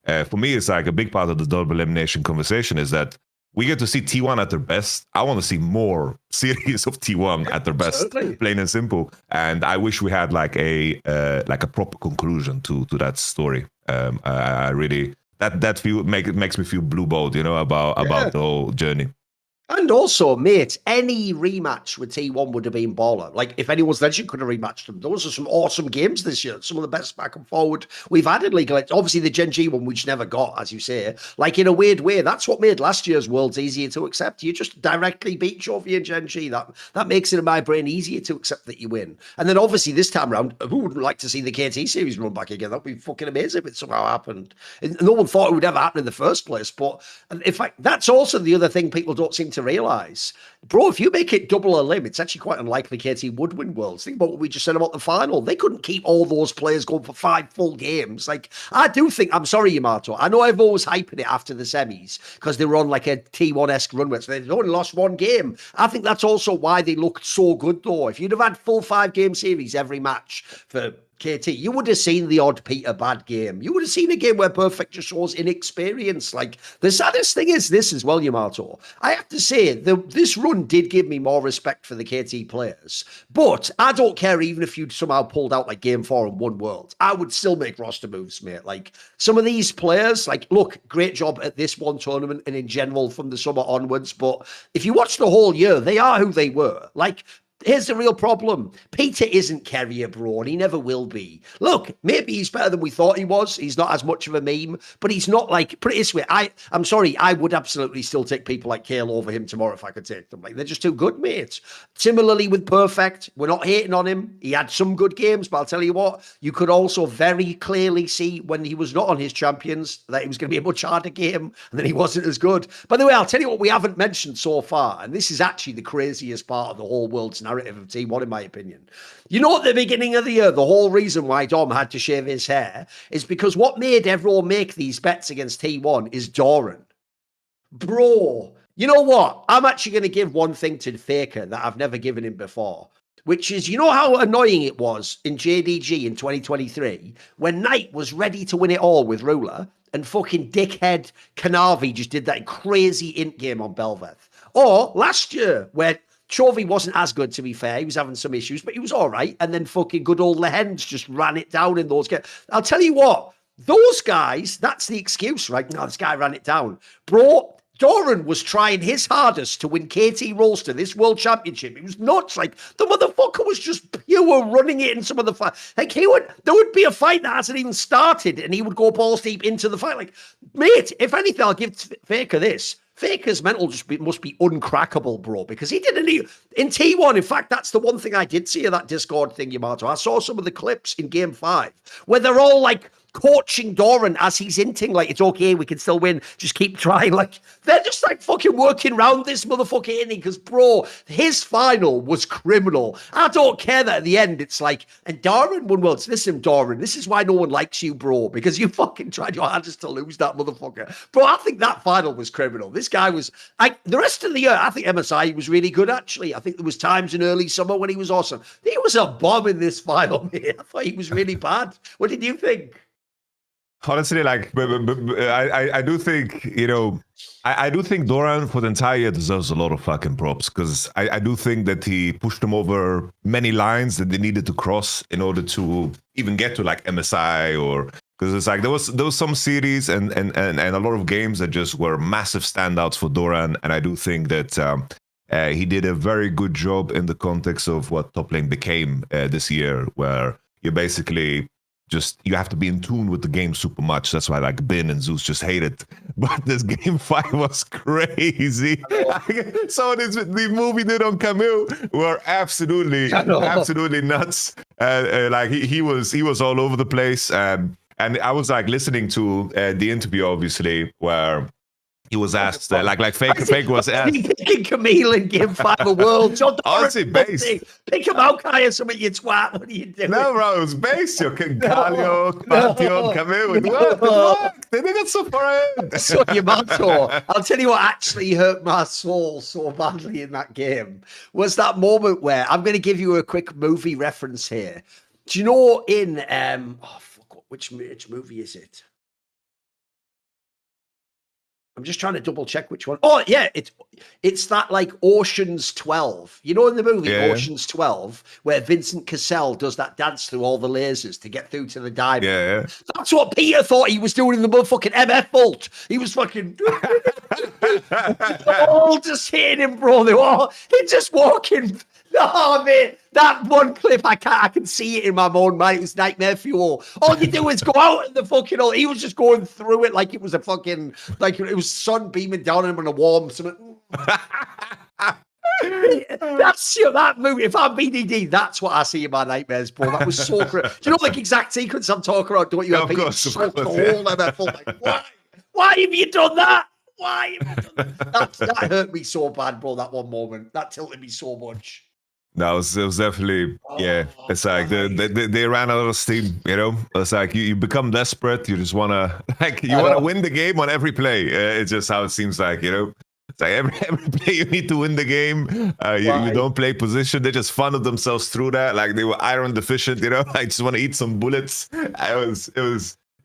for me, it's like a big part of the double elimination conversation is that we get to see T1 at their best. I want to see more series of T1 at their best, plain and simple. And I wish we had like a proper conclusion to that story. I really makes me feel blue balled, about the whole journey. And also, mate, any rematch with T1 would have been baller. Like, if anyone's legend could have rematched them. Those are some awesome games this year. Some of the best back and forward we've had in League of Legends. Obviously, the Gen G one, which never got, as you say. Like, in a weird way, that's what made last year's Worlds easier to accept. You just directly beat Chovy and Gen G. That makes it, in my brain, easier to accept that you win. And then, obviously, this time around, who wouldn't like to see the KT series run back again? That would be fucking amazing if it somehow happened. And no one thought it would ever happen in the first place. But, in fact, that's also the other thing people don't seem to realise. Bro, if you make it double a limb, it's actually quite unlikely KT would win Worlds. Think about what we just said about the final. They couldn't keep all those players going for 5 full games. Like, I do think, I'm sorry, Yamato, I know everyone was hyping it after the semis because they were on like a T1-esque runway, so they've only lost 1 game. I think that's also why they looked so good, though. If you'd have had full 5-game series every match for KT, you would have seen the odd Peter bad game. You would have seen a game where Perfect just shows inexperience. Like, the saddest thing is this as well, Yamato. I have to say, this run did give me more respect for the KT players. But I don't care even if you'd somehow pulled out like Game 4 and won Worlds. I would still make roster moves, mate. Like, some of these players, like, look, great job at this one tournament and in general from the summer onwards. But if you watch the whole year, they are who they were. Like, here's the real problem. Peter isn't Carrier, bro, and he never will be. Look, maybe he's better than we thought he was. He's not as much of a meme, but he's not like, put it this way, I'm sorry, I would absolutely still take people like Kale over him tomorrow if I could take them. Like, they're just too good, mate. Similarly with Perfect, we're not hating on him. He had some good games, but I'll tell you what, you could also very clearly see when he was not on his champions that it was going to be a much harder game and then he wasn't as good. By the way, I'll tell you what we haven't mentioned so far, and this is actually the craziest part of the whole world's narrative of T1, in my opinion. You know, at the beginning of the year, the whole reason why Dom had to shave his hair is because what made everyone make these bets against T1 is Thorin. Bro, you know what? I'm actually going to give one thing to Faker that I've never given him before, which is, you know how annoying it was in JDG in 2023 when Knight was ready to win it all with Ruler and fucking dickhead Kanavi just did that crazy int game on Belveth? Or last year where Chovy wasn't as good, to be fair. He was having some issues, but he was all right. And then fucking good old Lehens just ran it down in those games. I'll tell you what, those guys, that's the excuse, right? No, this guy ran it down. Bro, Thorin was trying his hardest to win KT Rolster this world championship. It was nuts. Like, the motherfucker was just pure running it in some of the fight. Like, there would be a fight that hasn't even started, and he would go balls deep into the fight. Like, mate, if anything, I'll give Faker this. Faker's mental must be uncrackable, bro, because he didn't in T1. In fact, that's the one thing I did see of that Discord thing, Yamato. I saw some of the clips in Game 5 where they're all like coaching Thorin as he's hinting, like, it's okay, we can still win, just keep trying. Like, they're just like fucking working around this motherfucker inning, because, bro, his final was criminal. I don't care that at the end it's like, and Thorin won worlds. Listen, Thorin, this is why no one likes you, bro, because you fucking tried your hardest to lose that motherfucker. Bro, I think that final was criminal. This guy was, like, the rest of the year, I think MSI was really good, actually. I think there was times in early summer when he was awesome. He was a bomb in this final, man. I thought he was really bad. What did you think? Honestly, like, I do think, you know, I do think Thorin for the entire year deserves a lot of fucking props, because I do think that he pushed them over many lines that they needed to cross in order to even get to like MSI, or because it's like there was some series and a lot of games that just were massive standouts for Thorin, and I do think that he did a very good job in the context of what top lane became this year, where you basically you have to be in tune with the game super much. That's why like Bin and Zeus just hate it. But this game 5 was crazy. So the movie did on Camille were absolutely nuts. Like he was all over the place. And I was like listening to the interview, obviously, where he was asked, like Fake was asked. Picking Camille in Game 5 of Worlds. Honestly, base. Pick him out, Kai, or something, you twat. What are you doing? No, bro, it was base. You're Calio, Pantheon, Camille. It worked. They did it so far ahead. So, Yamato, I'll tell you what actually hurt my soul so badly in that game was that moment where, I'm going to give you a quick movie reference here. Do you know in, which movie is it? I'm just trying to double check which one. Oh, yeah, it's that like Ocean's 12. You know, in the movie Ocean's 12, where Vincent Cassel does that dance through all the lasers to get through to the diamond. Yeah. That's what Peter thought he was doing in the motherfucking MF vault. He was fucking all just hitting him, bro. They were just walking. Oh, man, that one clip, I can see it in my own mind. It was nightmare fuel. All you do is go out in the fucking hole. He was just going through it like it was a fucking, like it was sun beaming down on him in a warm. That's that movie. If I'm BDD, that's what I see in my nightmares, bro. That was so great. Do you know like exact sequence I'm talking about? Don't you? Of course, Like, why have you done that? Why have you done that? That hurt me so bad, bro. That one moment. That tilted me so much. No, it was definitely, yeah. It's like they ran out of steam, you know. It's like you become desperate. You just wanna win the game on every play. It's just how it seems like, you know. It's like every play you need to win the game. You don't play position. They just funneled themselves through that. Like they were iron deficient, you know. I just want to eat some bullets. It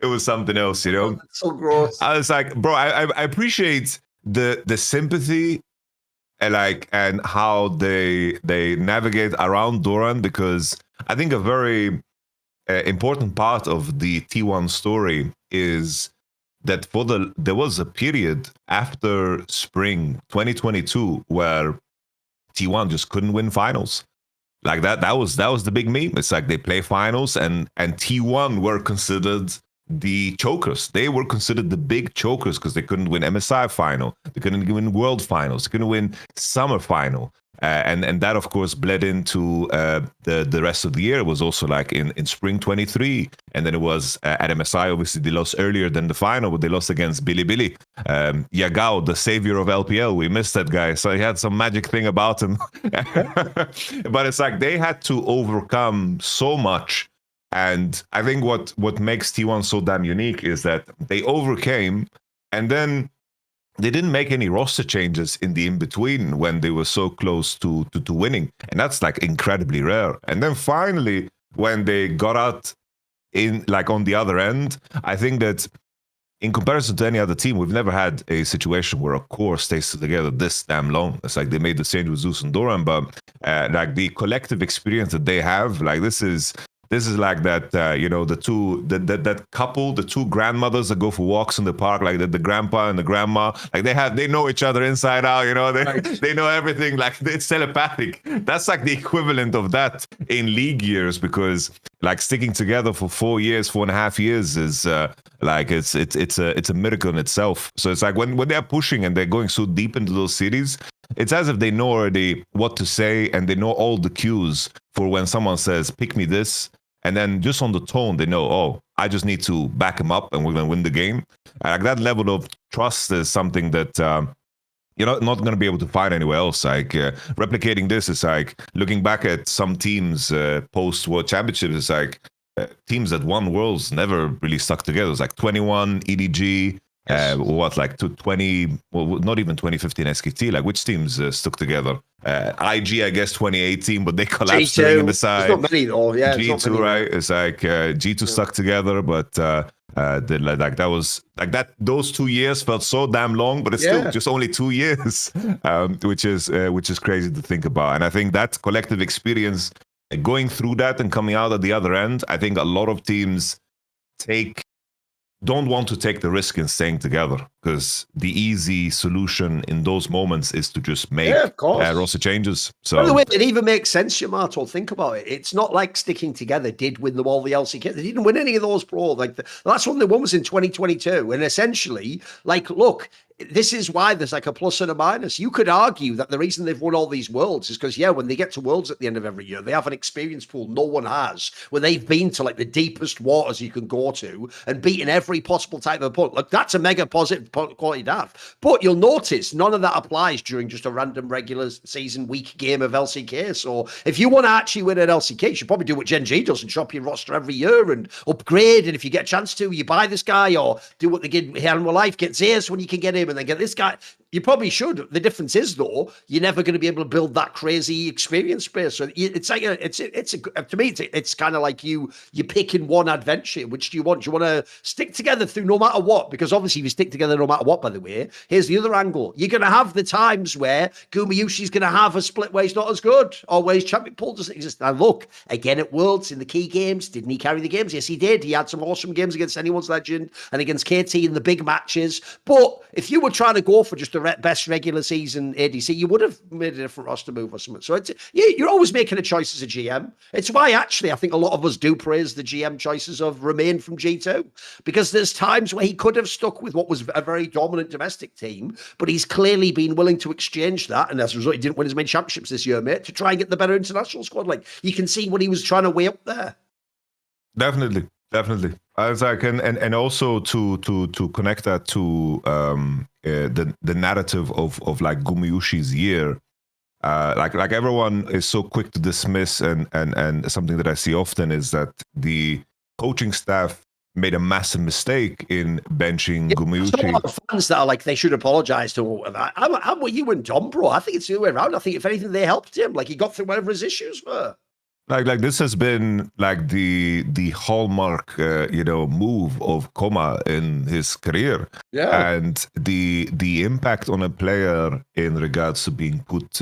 was something else, you know. That's so gross. I was like, bro, I appreciate the sympathy. And how they navigate around Thorin, because I think a very important part of the T1 story is that there was a period after spring 2022 where T1 just couldn't win finals. Like that was the big meme. It's like they play finals and T1 were considered the chokers. They were considered the big chokers because they couldn't win MSI final, they couldn't win world finals, they couldn't win summer final, and that of course bled into the rest of the year. It was also like in spring 23, and then it was at MSI. Obviously they lost earlier than the final, but they lost against Billy Yagao, the savior of LPL. We missed that guy, so he had some magic thing about him. But it's like they had to overcome so much. And I think what makes T1 so damn unique is that they overcame, and then they didn't make any roster changes in the in-between when they were so close to winning. And that's like incredibly rare. And then finally, when they got out in like on the other end, I think that in comparison to any other team, we've never had a situation where a core stays together this damn long. It's like they made the change with Zeus and Thorin, but like the collective experience that they have, like this is This is like that, that couple, the two grandmothers that go for walks in the park, like the grandpa and the grandma, like they know each other inside out, they know everything, like it's telepathic. That's like the equivalent of that in league years, because like sticking together for 4.5 years is like it's a miracle in itself. So it's like when they're pushing and they're going so deep into those cities, it's as if they know already what to say, and they know all the cues for when someone says, pick me this. And then just on the tone, they know, oh, I just need to back him up and we're going to win the game. Like that level of trust is something that you're not going to be able to find anywhere else. Like replicating this is like looking back at some teams post-World Championships. It's like teams that won Worlds never really stuck together. It's like 21, EDG, like 20, well, not even 2015 SKT, like which teams stuck together? IG, I guess 2018, but they collapsed during in the side. There's not many though, yeah. G2, right? It's like G2 stuck together, but that was like that. Those 2 years felt so damn long, but it's still just only 2 years, which is crazy to think about. And I think that collective experience, going through that and coming out at the other end, I think a lot of teams don't want to take the risk in staying together, because the easy solution in those moments is to just make roster changes. So, by the way, it even makes sense, Yamato. Think about it. It's not like sticking together did win them all the LCK. They didn't win any of those pro. Like the last one they won was in 2022, and essentially, like, look. This is why there's like a plus and a minus. You could argue that the reason they've won all these worlds is because, when they get to worlds at the end of every year, they have an experience pool no one has, where they've been to like the deepest waters you can go to and beaten every possible type of opponent. Like that's a mega positive quality to have. But you'll notice none of that applies during just a random regular season week game of LCK. So if you want to actually win an LCK, you should probably do what Gen G does and shop your roster every year and upgrade. And if you get a chance to, you buy this guy, or do what they did here in real life, get Zeus when you can get him, and then get this guy. You probably should. The difference is, though, you're never going to be able to build that crazy experience base. So it's like to me, it's kind of like you're picking one adventure. Which do you want? Do you want to stick together through no matter what? Because obviously, if you stick together no matter what, by the way, here's the other angle. You're going to have the times where Gumayushi's going to have a split where he's not as good, or where his champion pool doesn't exist. Now, look, again at Worlds, in the key games, didn't he carry the games? Yes, he did. He had some awesome games against Anyone's Legend and against KT in the big matches. But if you were trying to go for just the best regular season ADC, you would have made a different roster move or something. So you're always making a choice as a GM. It's why actually I think a lot of us do praise the GM choices of Remain from G2, because there's times where he could have stuck with what was a very dominant domestic team, but he's clearly been willing to exchange that, and as a result he didn't win as many championships this year, mate, to try and get the better international squad. Like, you can see what he was trying to weigh up there. Definitely. As I can, and also to connect that to the narrative of like Gumayushi's year, like everyone is so quick to dismiss, and something that I see often is that the coaching staff made a massive mistake in benching Gumayushi. There's a lot of fans that are like, they should apologize to all of that. I'm with you and Dom, bro. I think it's the other way around. I think if anything, they helped him. Like, he got through whatever his issues were. Like this has been like the hallmark, move of Koma in his career. Yeah. And the impact on a player in regards to being put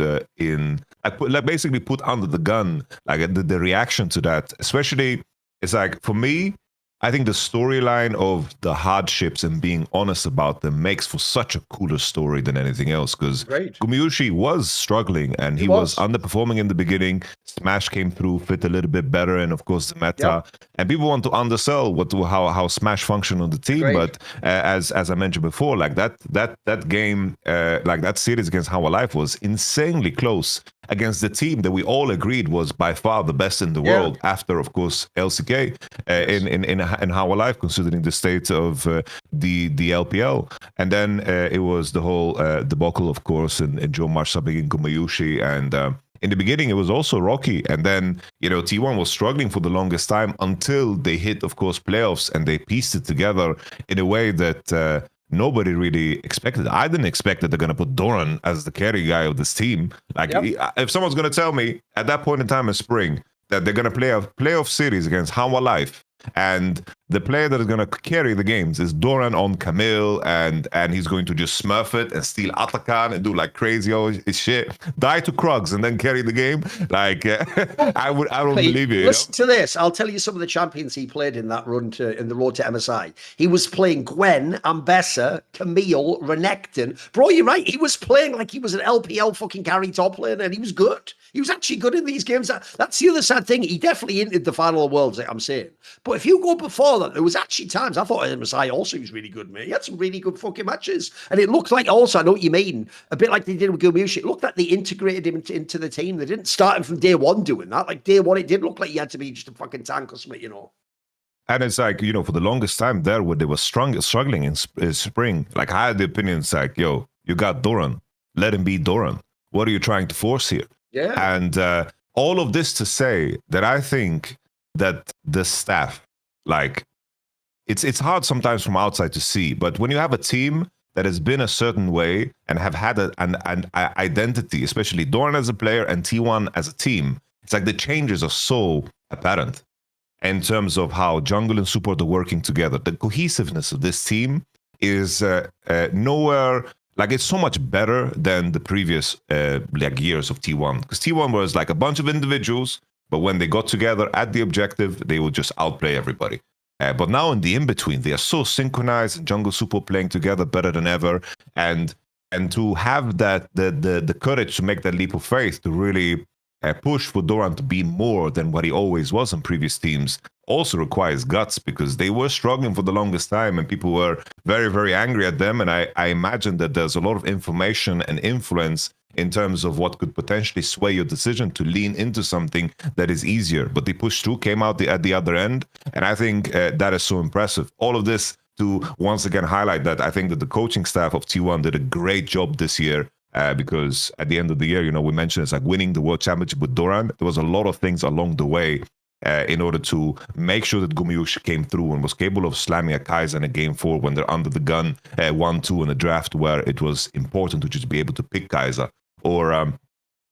basically put under the gun, like the reaction to that, especially, it's like, for me, I think the storyline of the hardships and being honest about them makes for such a cooler story than anything else, because Gumayushi was struggling and he was underperforming in the beginning. Smash came through, fit a little bit better, and of course the meta. And people want to undersell how Smash functioned on the team, but as I mentioned before, like that game, like that series against How Alive was insanely close against the team that we all agreed was by far the best in the world, after, of course, LCK in How Alive, considering the state of the LPL. And then it was the whole debacle, of course, in Joe Marsh subbing in Gumayushi, and in the beginning, it was also rocky. And then, T1 was struggling for the longest time until they hit, of course, playoffs, and they pieced it together in a way that nobody really expected. I didn't expect that they're going to put Thorin as the carry guy of this team. Like, if someone's going to tell me at that point in time in spring that they're going to play a playoff series against How Alive, and the player that is going to carry the games is Thorin on Camille, and he's going to just smurf it and steal Atakan and do like crazy shit, die to Krugs and then carry the game. Like I don't believe it. Listen to this. I'll tell you some of the champions he played in that run in the road to MSI. He was playing Gwen, Ambessa, Camille, Renekton. Bro, you're right. He was playing like he was an LPL fucking carry top laner, and he was good. He was actually good in these games. That's the other sad thing. He definitely entered the final of Worlds, like I'm saying. But if you go before that, there was actually times I thought MSI also was really good, mate. He had some really good fucking matches. And it looked like also, I know what you mean, a bit like they did with Gumushi. It looked like they integrated him into the team. They didn't start him from day one doing that. Like day one, it did look like he had to be just a fucking tank or something, you know. And it's like, for the longest time there, where they were struggling in spring, like I had the opinions like, yo, you got Thorin. Let him be Thorin. What are you trying to force here? Yeah. And all of this to say that I think that the staff, like, it's hard sometimes from outside to see, but when you have a team that has been a certain way and have had an identity, especially Thorin as a player and T1 as a team, it's like the changes are so apparent in terms of how jungle and support are working together. The cohesiveness of this team is nowhere. Like, it's so much better than the previous years of T1. Because T1 was like a bunch of individuals, but when they got together at the objective, they would just outplay everybody. But now in the in-between, they are so synchronized, jungle support playing together better than ever. And to have that the courage to make that leap of faith, to really push for Thorin to be more than what he always was in previous teams, also requires guts, because they were struggling for the longest time and people were very, very angry at them. And I imagine that there's a lot of information and influence in terms of what could potentially sway your decision to lean into something that is easier. But they pushed through, came out at the other end. And I think that is so impressive. All of this to once again highlight that I think that the coaching staff of T1 did a great job this year. Because at the end of the year, we mentioned it's like winning the World Championship with Thorin. There was a lot of things along the way in order to make sure that Gumayushi came through and was capable of slamming a Kaiser in a game 4 when they're under the gun 1-2 in a draft where it was important to just be able to pick Kaiser. Or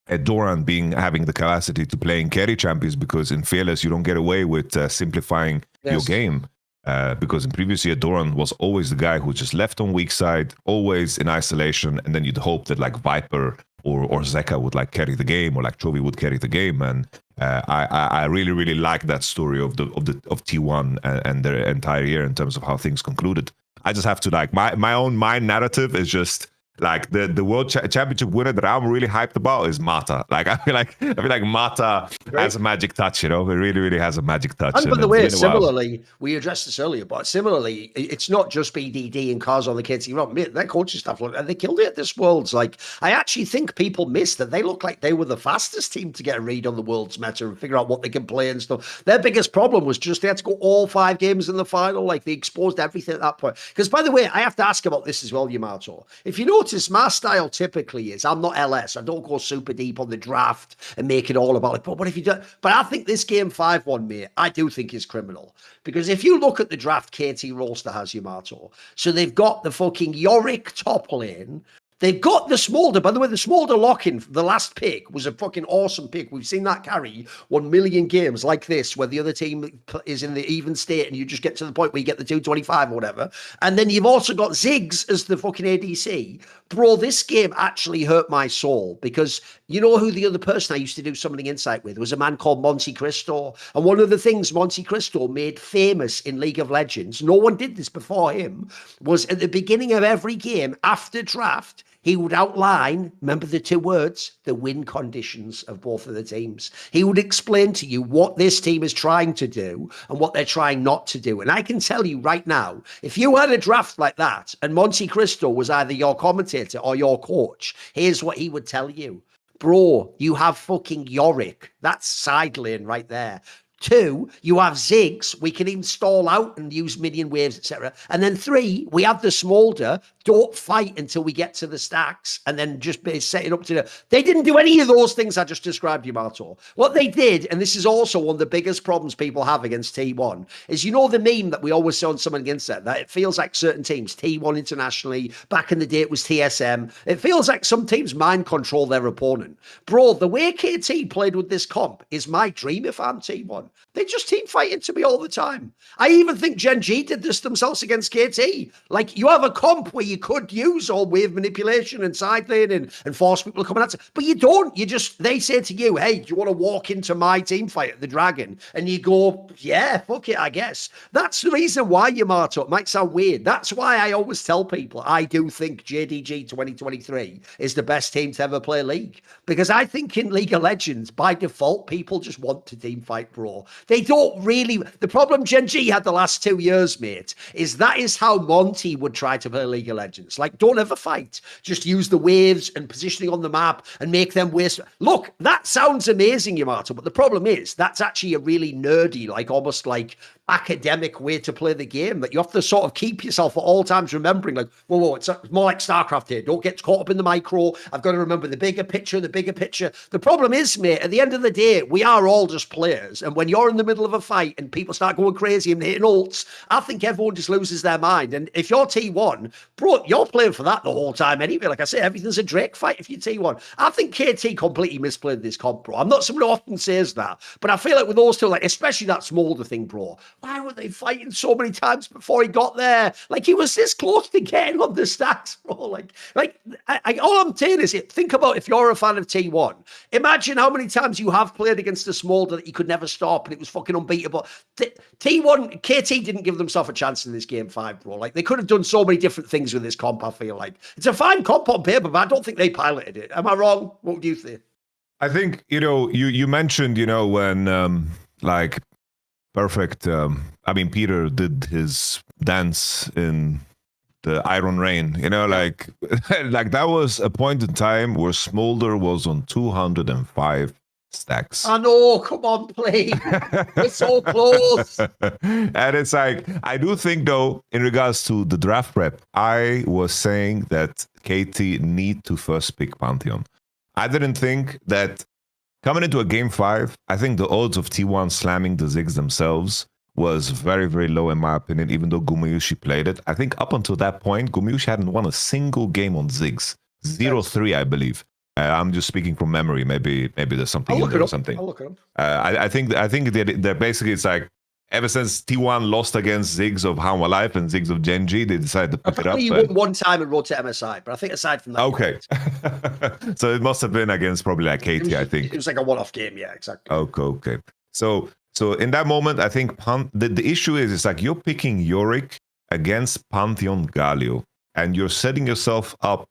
Thorin having the capacity to play in carry champions, because in Fearless you don't get away with simplifying your game. Because in previous year, Thorin was always the guy who just left on weak side, always in isolation, and then you'd hope that like Viper or Zeka would like carry the game, or like Chovy would carry the game. And I really, really like that story of T1 and their entire year in terms of how things concluded. I just have to like my narrative is just like the World Championship winner that I'm really hyped about is Mata. Like I feel like Mata has a magic touch, It really, really has a magic touch. And by the way, similarly, we addressed this earlier, but similarly, it's not just BDD and cars on the KT. Their coaching staff and they killed it at this Worlds. Like, I actually think people missed that they look like they were the fastest team to get a read on the Worlds meta and figure out what they can play and stuff. Their biggest problem was just they had to go all 5 games in the final. Like, they exposed everything at that point. Because, by the way, I have to ask about this as well, Yamato. If you notice, my style typically is I'm not LS. I don't go super deep on the draft and make it all about it. But what if you do? But I think this game 5-1, mate, I do think is criminal. Because if you look at the draft KT roster has Yamato, so they've got the fucking Yorick top lane. They've got the Smolder. By the way, the Smolder lock-in, the last pick, was a fucking awesome pick. We've seen that carry 1 million games like this, where the other team is in the even state and you just get to the point where you get the 225 or whatever. And then you've also got Ziggs as the fucking ADC. Bro, this game actually hurt my soul, because you know who the other person I used to do Summoning Insight with was a man called Monte Cristo. And one of the things Monte Cristo made famous in League of Legends, no one did this before him, was at the beginning of every game after draft, he would outline, remember the 2 words, the win conditions of both of the teams. He would explain to you what this team is trying to do and what they're trying not to do. And I can tell you right now, if you had a draft like that and Monte Cristo was either your commentator or your coach, here's what he would tell you. Bro, you have fucking Yorick. That's side lane right there. 2, you have Ziggs. We can even stall out and use minion waves, etc. And then 3, we have the Smolder. Don't fight until we get to the stacks, and then just be setting up to They didn't do any of those things I just described, Yamato. What they did, and this is also one of the biggest problems people have against T1, is the meme that we always say on Someone Against that it feels like certain teams, T1 internationally, back in the day it was TSM, it feels like some teams mind control their opponent. Bro, the way KT played with this comp is my dream if I'm T1. They just team fighting to me all the time. I even think Gen G did this themselves against KT. Like, you have a comp where you could use all wave manipulation and side lane and force people coming at you, but you don't. They say to you, hey, do you want to walk into my team fight at the Dragon? And you go, yeah, fuck it, I guess. That's the reason why, Yamato. It might sound weird. That's why I always tell people I do think JDG 2023 is the best team to ever play League. Because I think in League of Legends, by default, people just want to team fight, bro. They don't really. The problem Gen G had the last 2 years, mate, is that is how Monty would try to play League of Legends. Like, don't ever fight. Just use the waves and positioning on the map and make them waste. Look, that sounds amazing, Yamato, but the problem is that's actually a really nerdy, like almost like academic way to play the game that you have to sort of keep yourself at all times remembering, like, whoa, it's more like StarCraft here. Don't get caught up in the micro. I've got to remember the bigger picture. The problem is, mate, at the end of the day, we are all just players. And when you're in the middle of a fight and people start going crazy and hitting ults, I think everyone just loses their mind. And if you're T1, bro, you're playing for that the whole time anyway. Like I say, everything's a Drake fight if you're T1. I think KT completely misplayed this comp, bro. I'm not someone who often says that, but I feel like with those two, like, especially that Smolder thing, bro, why were they fighting so many times before he got there? Like, he was this close to getting on the stacks, bro. All I'm saying is, think about if you're a fan of T1, imagine how many times you have played against a Smolder that you could never stop and it was fucking unbeatable. T1, KT didn't give themselves a chance in this game 5, bro. Like, they could have done so many different things with this comp, I feel like. It's a fine comp on paper, but I don't think they piloted it. Am I wrong? What do you think? I think, you mentioned, when, perfect. Peter did his dance in the Iron Rain, like that was a point in time where Smolder was on 205 stacks. I know, come on, please. It's so close. And it's like, I do think, though, in regards to the draft prep, I was saying that KT need to first pick Pantheon. I didn't think that coming into a game 5, I think the odds of T1 slamming the Ziggs themselves was very, very low, in my opinion, even though Gumayushi played it. I think up until that point, Gumayushi hadn't won a single game on Ziggs. 0-3, I believe. I'm just speaking from memory. Maybe there's something in there or something. I'll look it up. I think that basically it's like, ever since T1 lost against Ziggs of Hanwha Life and Ziggs of Gen G, they decided to pick it up. You won one time and wrote to MSI, but I think aside from that... Okay. So it must have been against probably like KT, I think. It was like a one-off game, yeah, exactly. Okay. So in that moment, I think the issue is, it's like you're picking Yorick against Pantheon Galio, and you're setting yourself up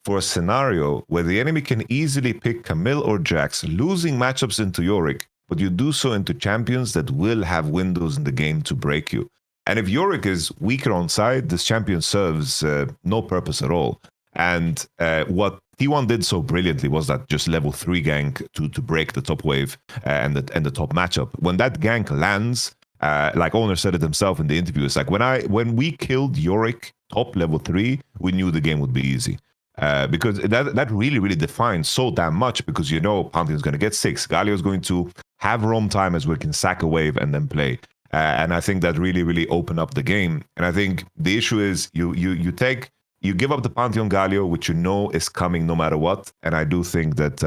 for a scenario where the enemy can easily pick Camille or Jax, losing matchups into Yorick, but you do so into champions that will have windows in the game to break you. And if Yorick is weaker on side, this champion serves no purpose at all. And what T1 did so brilliantly was that just level 3 gank to break the top wave and the top matchup. When that gank lands, like Owner said it himself in the interview, it's like when we killed Yorick top level 3, we knew the game would be easy. Because that really, really defines so damn much, because Pantheon's going to get 6. Galio's going to have roam time as we can sack a wave and then play. And I think that really, really opened up the game. And I think the issue is you give up the Pantheon Galio, which is coming no matter what. And I do think that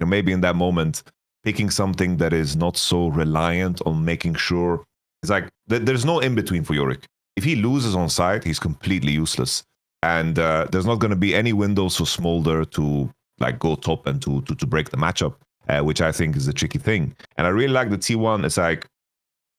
maybe in that moment, picking something that is not so reliant on making sure, it's like there's no in-between for Yorick. If he loses on side, he's completely useless. And there's not going to be any windows for Smolder to like go top and to break the matchup, which I think is a tricky thing. And I really like the T1. It's like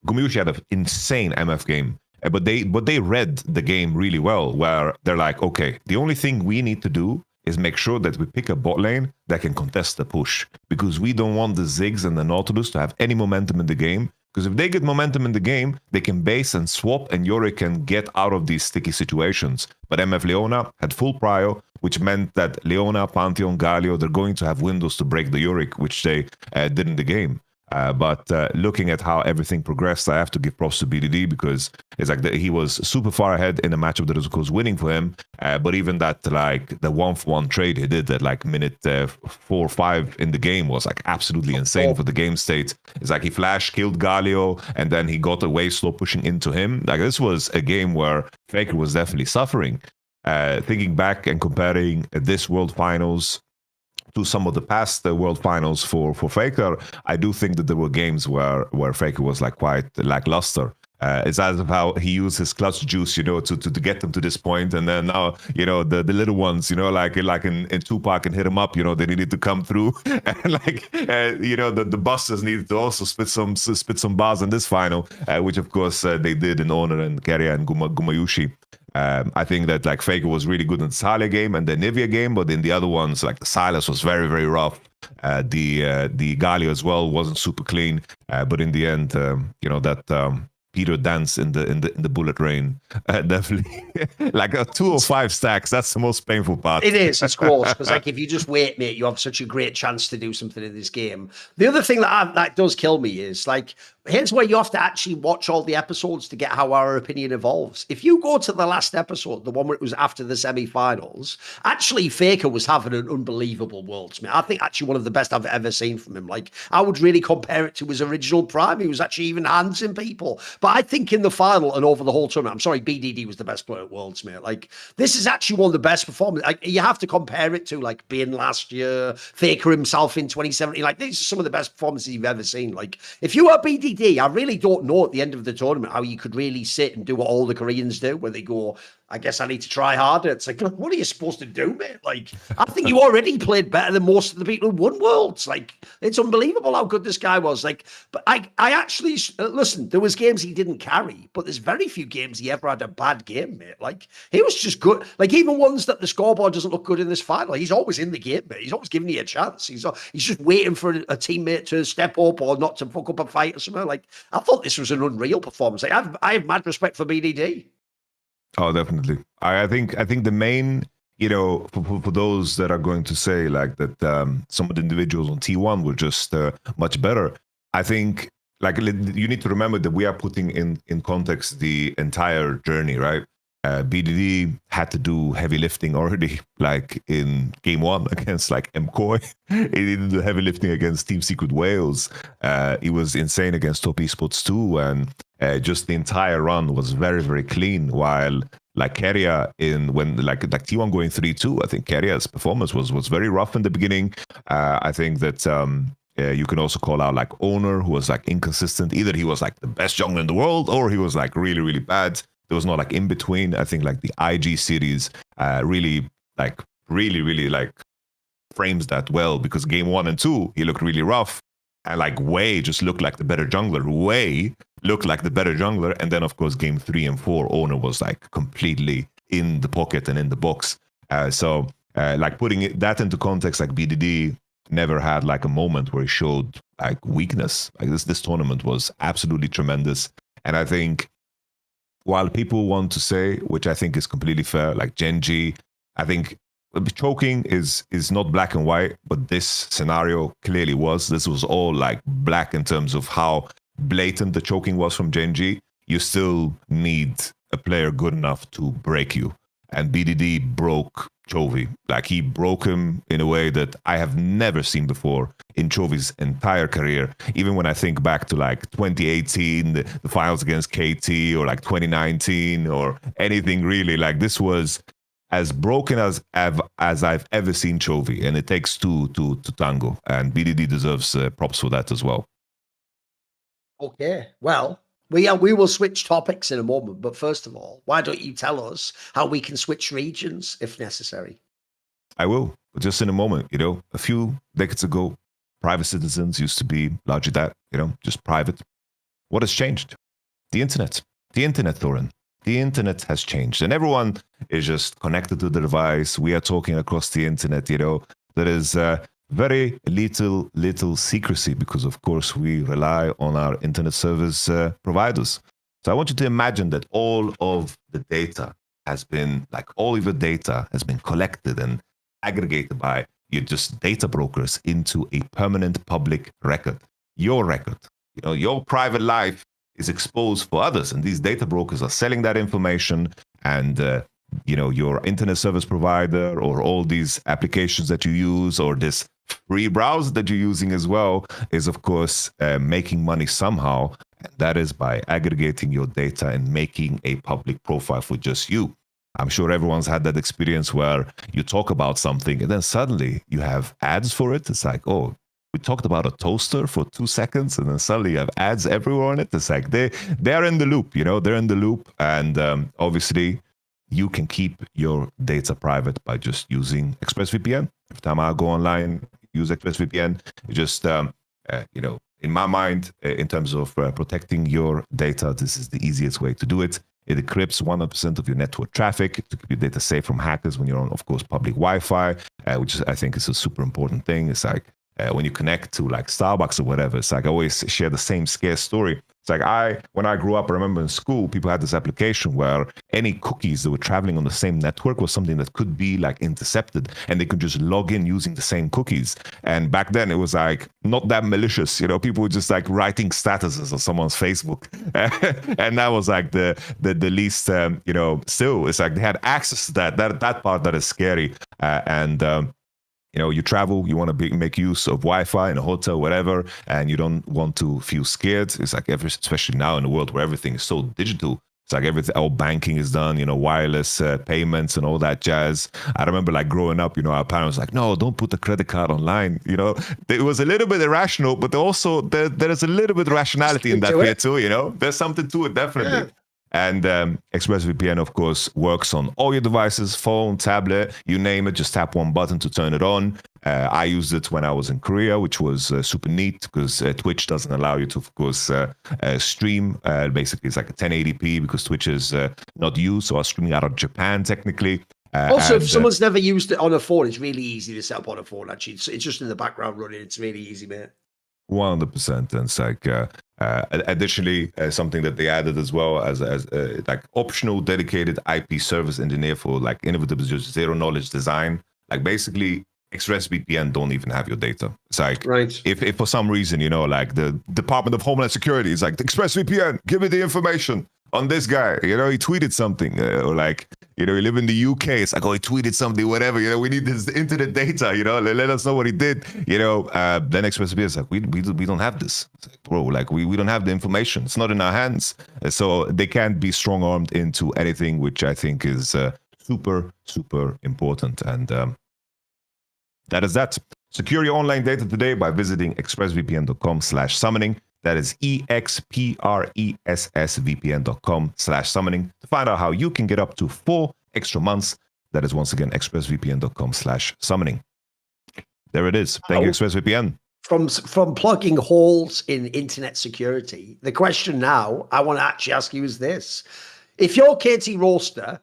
Gumayushi had an insane MF game, but they read the game really well, where they're like, okay, the only thing we need to do is make sure that we pick a bot lane that can contest the push, because we don't want the Ziggs and the Nautilus to have any momentum in the game. Because if they get momentum in the game, they can base and swap, and Yorick can get out of these sticky situations. But MF Leona had full prio, which meant that Leona, Pantheon, Galio, they're going to have windows to break the Yorick, which they did in the game. But looking at how everything progressed, I have to give props to BDD, because it's like he was super far ahead in a matchup that was, of course, winning for him. But even that, like the 1-for-1 trade he did at like minute 4 or 5 in the game was like absolutely insane for the game state. It's like he flash killed Galio, and then he got a wave slow pushing into him. Like, this was a game where Faker was definitely suffering. Thinking back and comparing this World Finals to some of the past World Finals for Faker, I do think that there were games where Faker was like quite lackluster. It's as of how he used his clutch juice, to get them to this point, and then now, the little ones, like in Tupac and hit him up, they needed to come through, and the busters needed to also spit some bars in this final, which of course they did in Honor and Keria and Gumayushi. I think that like Faker was really good in the Salia game and the Nivea game, but in the other ones, like the Silas was very, very rough. The Galio as well wasn't super clean, but in the end, that Peter dance in the bullet rain, definitely like a 205 stacks. That's the most painful part. It is, it's gross, because like if you just wait, mate, you have such a great chance to do something in this game. The other thing that does kill me is like, here's where you have to actually watch all the episodes to get how our opinion evolves. If you go to the last episode, the one where it was after the semi-finals, actually Faker was having an unbelievable Worlds, mate. I think actually one of the best I've ever seen from him. Like, I would really compare it to his original prime. He was actually even handsing people. But I think in the final and over the whole tournament, I'm sorry, BDD was the best player at Worlds, mate. Like, this is actually one of the best performances. Like, you have to compare it to like being last year, Faker himself in 2017. Like, these are some of the best performances you've ever seen. Like, if you are BDD, I really don't know at the end of the tournament how you could really sit and do what all the Koreans do, where they go, I guess I need to try harder. It's like, what are you supposed to do, mate? Like, I think you already played better than most of the people who won Worlds. Like, it's unbelievable how good this guy was. Like, but I actually, listen, there was games he didn't carry, but there's very few games he ever had a bad game, mate. Like, he was just good. Like, even ones that the scoreboard doesn't look good in this final, he's always in the game, mate. He's always giving you a chance. He's just waiting for a teammate to step up or not to fuck up a fight or something. Like, I thought this was an unreal performance. Like, I have mad respect for BDD. Oh, definitely. I think the main, for those that are going to say like that some of the individuals on T1 were just much better. I think like you need to remember that we are putting in context the entire journey, right? BDD had to do heavy lifting already, like in game 1 against like MCoy. He did the heavy lifting against Team Secret Wales. He was insane against Top Esports 2, and just the entire run was very, very clean. While like Keria when T1 going 3-2, I think Keria's performance was very rough in the beginning. I think that you can also call out like Owner, who was like inconsistent. Either he was like the best jungler in the world, or he was like really, really bad. There was not like in between. I think like the IG series really frames that well, because game 1 and 2 he looked really rough, and like Wei just looked like the better jungler. And then of course game 3 and 4, Owner was like completely in the pocket and in the box. So like putting that into context, like BDD never had like a moment where he showed like weakness. Like this tournament was absolutely tremendous, and I think, while people want to say, which I think is completely fair, like Genji, I think choking is not black and white, but this scenario clearly was. This was all like black in terms of how blatant the choking was from Genji. You still need a player good enough to break you. And BDD broke Chovy. Like, he broke him in a way that I have never seen before in Chovy's entire career. Even when I think back to like 2018, the finals against KT, or like 2019, or anything really, like this was as broken as I've ever seen Chovy. And it takes two to tango. And BDD deserves props for that as well. Okay, well, we will switch topics in a moment, but first of all, why don't you tell us how we can switch regions if necessary? I will, just in a moment. A few decades ago, private citizens used to be largely that, just private. What has changed? The internet, Thorin. The internet has changed, and everyone is just connected to the device. We are talking across the internet. There is very little secrecy, because of course we rely on our internet service providers. So I want you to imagine that all of the data has been collected and aggregated by your just data brokers into a permanent public record. Your record, your private life is exposed for others, and these data brokers are selling that information, and your internet service provider, or all these applications that you use, or this free browser that you're using as well, is of course making money somehow. And that is by aggregating your data and making a public profile for just you. I'm sure everyone's had that experience where you talk about something and then suddenly you have ads for it. It's like, oh, we talked about a toaster for 2 seconds and then suddenly you have ads everywhere on it. It's like they're in the loop, they're in the loop. And obviously you can keep your data private by just using ExpressVPN. Every time I go online, use ExpressVPN. It just, in my mind, in terms of protecting your data, this is the easiest way to do it. It encrypts 100% of your network traffic to keep your data safe from hackers when you're on, of course, public Wi-Fi, which I think is a super important thing. It's like when you connect to like Starbucks or whatever, it's like I always share the same scare story. It's like when I grew up, I remember in school, people had this application where any cookies that were traveling on the same network was something that could be like intercepted and they could just log in using the same cookies. And back then it was like not that malicious, people were just like writing statuses on someone's Facebook. And that was like the least, still it's like they had access to that part that is scary. You travel, you want to make use of Wi-Fi in a hotel, whatever, and you don't want to feel scared. It's like especially now in a world where everything is so digital. It's like everything, all banking is done, wireless payments and all that jazz. I remember like growing up, our parents were like, no, don't put the credit card online. It was a little bit irrational, but also there is a little bit of rationality in that way too, There's something to it, definitely. Yeah. And ExpressVPN, of course, works on all your devices, phone, tablet, you name it. Just tap one button to turn it on. I used it when I was in Korea, which was super neat because Twitch doesn't allow you to, of course, stream. Basically, it's like a 1080p because Twitch is not used. So I was streaming out of Japan, technically. Also, if someone's never used it on a phone, it's really easy to set up on a phone, actually. It's just in the background running. It's really easy, mate. 100%. And it's like, additionally, something that they added as well as like optional dedicated IP service engineer for like innovative just zero knowledge design. Like basically, ExpressVPN don't even have your data. It's like, right. If for some reason, like the Department of Homeland Security is like, ExpressVPN, give me the information on this guy, he tweeted something, or like, you live in the UK, it's like, oh, he tweeted something, whatever, we need this internet data, let us know what he did, then ExpressVPN is like, we don't have this. It's like, bro, like we don't have the information. It's not in our hands. So they can't be strong-armed into anything, which I think is super, super important. And that is that. Secure your online data today by visiting expressvpn.com/summoning. That is expressvpn.com/summoning to find out how you can get up to 4 extra months. That is once again expressvpn.com/summoning. There it is. Thank you, ExpressVPN. From plugging holes in internet security, the question now I want to actually ask you is this. If you're KT Roaster,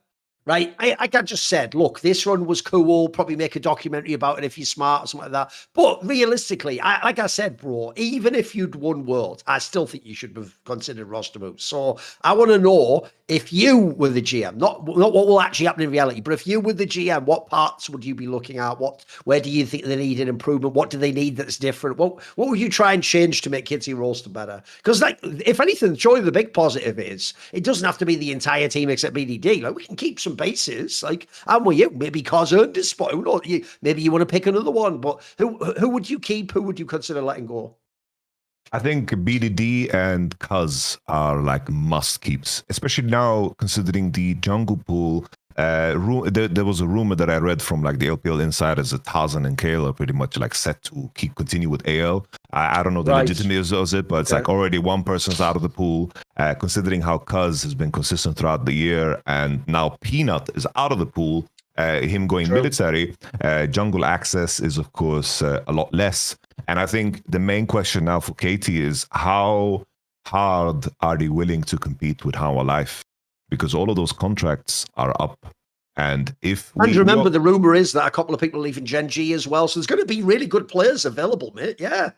right, I just said, look, this run was cool, probably make a documentary about it if you're smart or something like that. But realistically, like I said, bro, even if you'd won Worlds, I still think you should have considered roster moves. So I want to know, if you were the GM, not what will actually happen in reality, but if you were the GM, what parts would you be looking at? Where do you think they need an improvement? What do they need that's different? What would you try and change to make KT Roaster better? Because, like, if anything, surely the big positive is it doesn't have to be the entire team except BDD. Like, we can keep some bases. Like, I'm with you. Maybe Cos earned his spot. Maybe you want to pick another one. But who would you keep? Who would you consider letting go? I think BDD and Cuz are like must keeps, especially now considering the jungle pool. There was a rumor that I read from like the LPL insiders that Tarzan and Kale are pretty much like set to continue with AL. I don't know the legitimacy of it, but it's like already one person's out of the pool. Considering how Cuz has been consistent throughout the year, and now Peanut is out of the pool. Him going military, jungle access is of course a lot less. And I think the main question now for KT is how hard are they willing to compete with How Alive? Because all of those contracts are up. And remember, the rumor is that a couple of people are leaving Gen G as well. So there's going to be really good players available, mate. Yeah.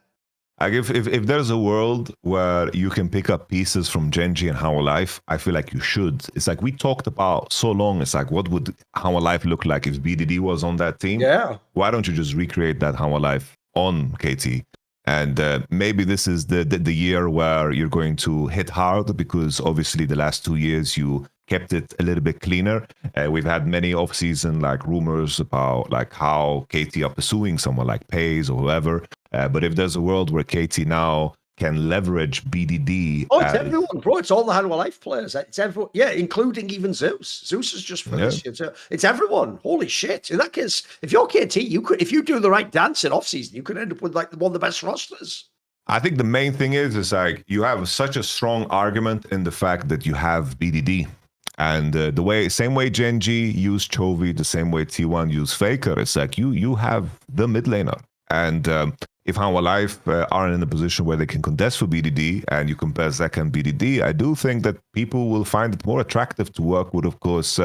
Like if there's a world where you can pick up pieces from Gen G and How Alive, I feel like you should. It's like we talked about so long. It's like, what would How Alive look like if BDD was on that team? Yeah. Why don't you just recreate that How Alive on KT? And maybe this is the year where you're going to hit hard, because obviously the last 2 years you kept it a little bit cleaner. We've had many off-season like rumors about like how KT are pursuing someone like Pays or whoever. But if there's a world where KT now can leverage BDD. Oh, it's everyone, bro. It's all the Hanwha Life players. It's everyone. Yeah, including even Zeus. Zeus is just for this year. So it's everyone. Holy shit. In that case, if you're KT, you could, if you do the right dance in off-season, you could end up with like one of the best rosters. I think the main thing is like you have such a strong argument in the fact that you have BDD. And same way Gen G used Chovy, the same way T1 used Faker, it's like you have the mid laner. And if Hanwha Life aren't in a position where they can contest for BDD, and you compare Zek and BDD, I do think that people will find it more attractive to work with, of course,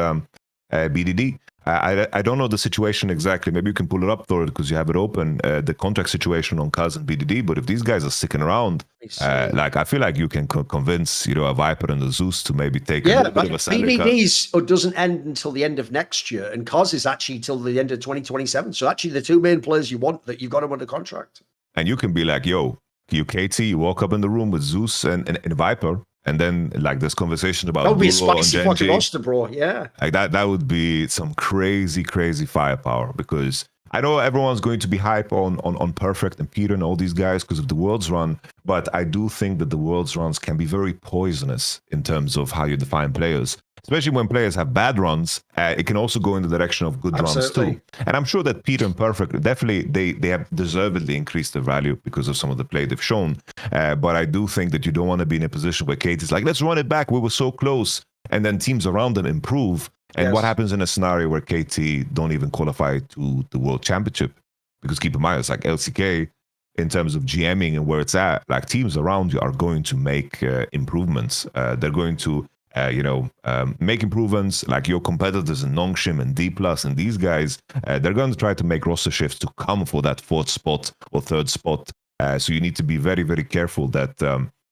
BDD. I don't know the situation exactly. Maybe you can pull it up, Thorin, because you have it open, the contract situation on Kaz and BDD. But if these guys are sticking around, like I feel like you can convince, a Viper and a Zeus to maybe take a little bit of a salary cut. BDD's doesn't end until the end of next year, and Kaz is actually till the end of 2027. So actually, the two main players you want that you've got them under contract. And you can be like, yo, you KT, you walk up in the room with Zeus and Viper. And then, like, this conversation about that would be a spicy fucking monster, bro. Yeah, like that would be some crazy firepower, because I know everyone's going to be hype on Perfect and Peter and all these guys because of the Worlds run, but I do think that the Worlds runs can be very poisonous in terms of how you define players. Especially when players have bad runs, it can also go in the direction of good runs too. And I'm sure that Peter and Perfect, definitely they have deservedly increased their value because of some of the play they've shown. But I do think that you don't want to be in a position where Kate is like, let's run it back, we were so close. And then teams around them improve. And what happens in a scenario where KT don't even qualify to the World Championship? Because keep in mind, it's like LCK, in terms of GMing and where it's at, like teams around you are going to make improvements. They're going to make improvements, like your competitors in Nongshim and D+, and these guys, they're going to try to make roster shifts to come for that fourth spot or third spot. So you need to be very, very careful that,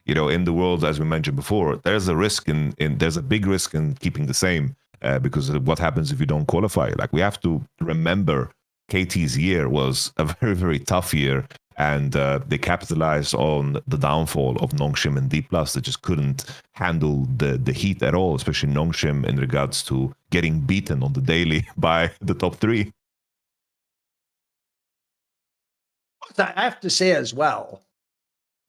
in the world, as we mentioned before, there's a risk there's a big risk in keeping the same because of what happens if you don't qualify. Like, we have to remember KT's year was a very, very tough year. And they capitalized on the downfall of Nongshim and D+. They just couldn't handle the heat at all, especially Nongshim in regards to getting beaten on the daily by the top three. I have to say as well,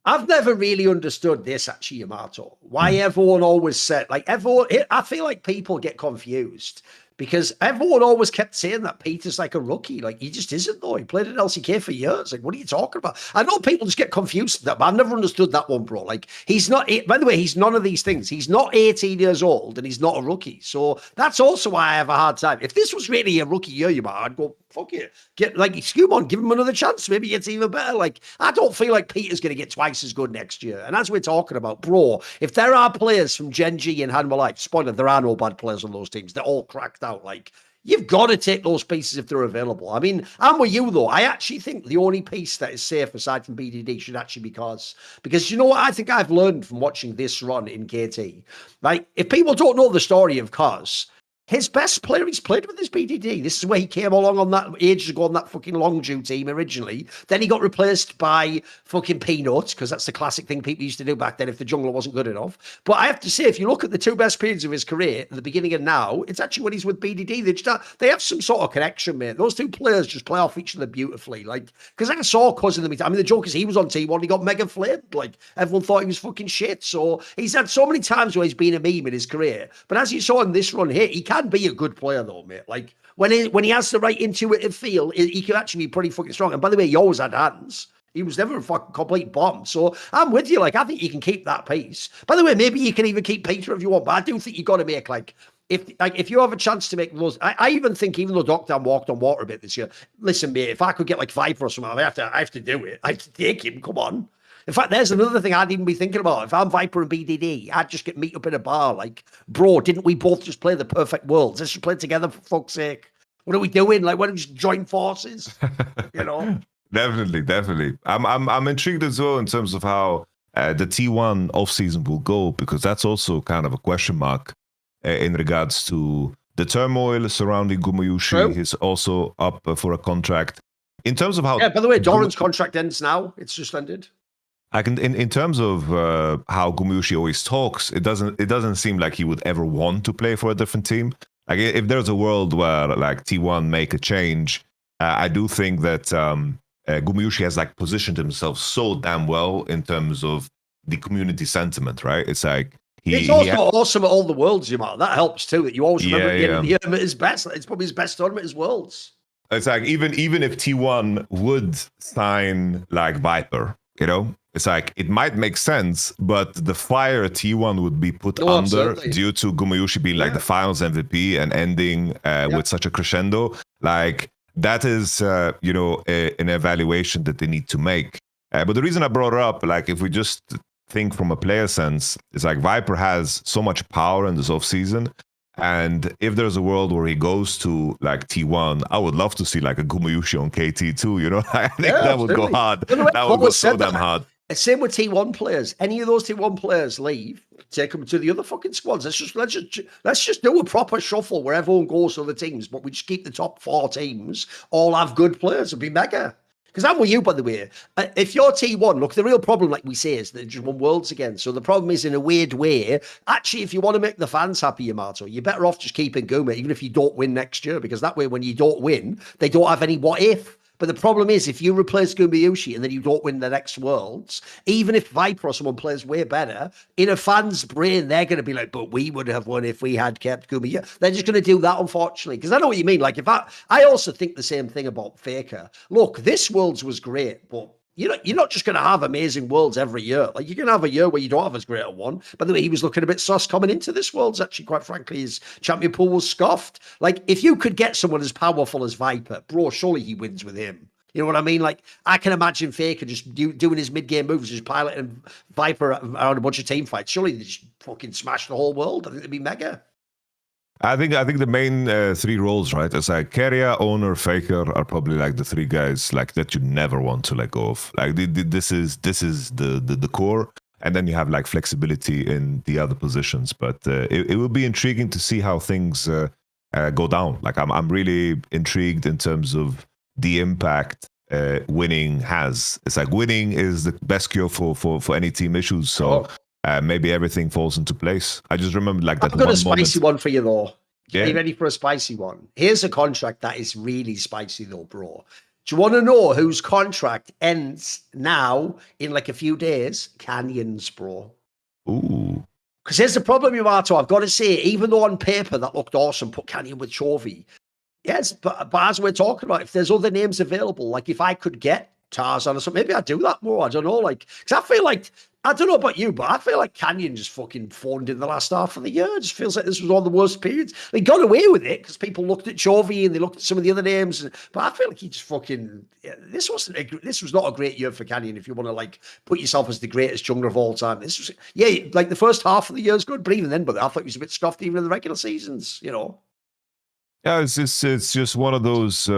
I've never really understood this, actually, Yamato. Why everyone always said, like, I feel like people get confused. Because everyone always kept saying that Peter's like a rookie. Like, he just isn't, though. He played at LCK for years. Like, what are you talking about? I know people just get confused with that, but I've never understood that one, bro. Like, he's not, by the way, he's none of these things. He's not 18 years old and he's not a rookie. So that's also why I have a hard time. If this was really a rookie year, I'd go, fuck it. Excuse me, give him another chance. Maybe it's even better. Like, I don't feel like Peter's going to get twice as good next year. And as we're talking about, bro, if there are players from Gen G and Hanwha Life, spoiler, there are no bad players on those teams. They're all cracked out. Like, you've got to take those pieces if they're available. I mean, I'm with you, though. I actually think the only piece that is safe aside from BDD should actually be Kaz. Because you know what I think I've learned from watching this run in KT? Like, if people don't know the story of Kaz, his best player he's played with is BDD. This is where he came along on that ages ago on that fucking Longdew team originally. Then he got replaced by fucking Peanut, because that's the classic thing people used to do back then if the jungler wasn't good enough. But I have to say, if you look at the two best periods of his career, at the beginning and now, it's actually when he's with BDD. They have some sort of connection, mate. Those two players just play off each other beautifully. Like, because I saw Cuz in the meantime. I mean, the joke is he was on T1, he got mega flamed. Like, everyone thought he was fucking shit. So he's had so many times where he's been a meme in his career. But as you saw in this run here, he can be a good player, though, mate. Like, when he has the right intuitive feel, he can actually be pretty fucking strong. And by the way, he always had hands. He was never a fucking complete bomb. So I'm with you. Like, I think you can keep that piece. By the way, maybe you can even keep Peter if you want. But I do think you got to make, like, if you have a chance to make those, I even think, even though Duncan walked on water a bit this year, listen, mate, if I could get like Viper or something, I have to do it. I have to take him. Come on. In fact, there's another thing I'd even be thinking about. If I'm Viper and BDD, I'd just get meet up in a bar. Like, bro, didn't we both just play the perfect worlds? Let's just play together, for fuck's sake. What are we doing? Like, why don't we just join forces? You know? Definitely. I'm intrigued as well in terms of how the T1 off-season will go, because that's also kind of a question mark in regards to the turmoil surrounding Gumayushi. True. He's also up for a contract. In terms of how... Yeah, by the way, Doran's contract ends now. It's just ended. In terms of how Gumayushi always talks, it doesn't seem like he would ever want to play for a different team. Like, if there's a world where like T1 make a change, I do think that Gumayushi has like positioned himself so damn well in terms of the community sentiment, right? It's like it's also awesome at all the worlds, Yamato. That helps too. That you always remember at the end of the year at his best. It's probably his best tournament as worlds. It's like even if T1 would sign like Viper, you know, it's like it might make sense, but the fire T1 would be put under absolutely. Due to Gumayushi being like the finals MVP and ending with such a crescendo. Like that is, you know, an evaluation that they need to make. But the reason I brought it up, like if we just think from a player sense, is like Viper has so much power in this offseason. And if there's a world where he goes to like T1, I would love to see like a Gumayushi on KT too, you know? I think that would go hard. That would go so damn hard. Same with T1 players. Any of those T1 players leave, take them to the other fucking squads. Let's just do a proper shuffle where everyone goes to the teams, but we just keep the top 4 teams all have good players. It'd be mega. Because I'm with you, by the way. If you're T1, look, the real problem, like we say, is that they just won Worlds again. So the problem is, in a weird way, actually, if you want to make the fans happy, Yamato, you're better off just keeping Guma, even if you don't win next year, because that way, when you don't win, they don't have any what if. But the problem is, if you replace Gumayushi and then you don't win the next Worlds, even if Viper or someone plays way better, in a fan's brain, they're going to be like, but we would have won if we had kept Gumayushi. They're just going to do that, unfortunately. Because I know what you mean. Like, if I also think the same thing about Faker. Look, this Worlds was great, but you're not just going to have amazing Worlds every year. Like, you're going to have a year where you don't have as great a one. By the way, he was looking a bit sus coming into this Worlds. Actually, quite frankly, his champion pool was scoffed. Like, if you could get someone as powerful as Viper, bro, surely he wins with him. You know what I mean? Like, I can imagine Faker just doing his mid-game moves, just piloting Viper around a bunch of team fights. Surely they just fucking smash the whole world. I think they'd be mega. I think the main 3 roles, right? It's like Carrier, Owner, Faker are probably like the 3 guys like that you never want to let go of. Like this is the core, and then you have like flexibility in the other positions. But it will be intriguing to see how things go down. Like I'm really intrigued in terms of the impact winning has. It's like winning is the best cure for any team issues. So. Maybe everything falls into place. I just remember like that. I've got a spicy one for you though. Yeah. Are you ready for a spicy one? Here's a contract that is really spicy though, bro. Do you want to know whose contract ends now in like a few days? Canyon's, bro. Ooh. Because here's the problem, Yamato. I've got to say, even though on paper that looked awesome, put Canyon with Chovy. Yes, but as we're talking about, if there's other names available, like if I could get Tarzan or something, maybe I'd do that more. I don't know. Like, because I feel like, I don't know about you, but I feel like Canyon just fucking phoned in the last half of the year. It just feels like this was one of the worst periods. They got away with it because people looked at Chovy and they looked at some of the other names. But I feel like he just fucking, this was not a great year for Canyon if you want to like put yourself as the greatest jungler of all time. This was, yeah, like the first half of the year is good, but even then, but I thought he was a bit scuffed even in the regular seasons, you know. Yeah, it's just one of those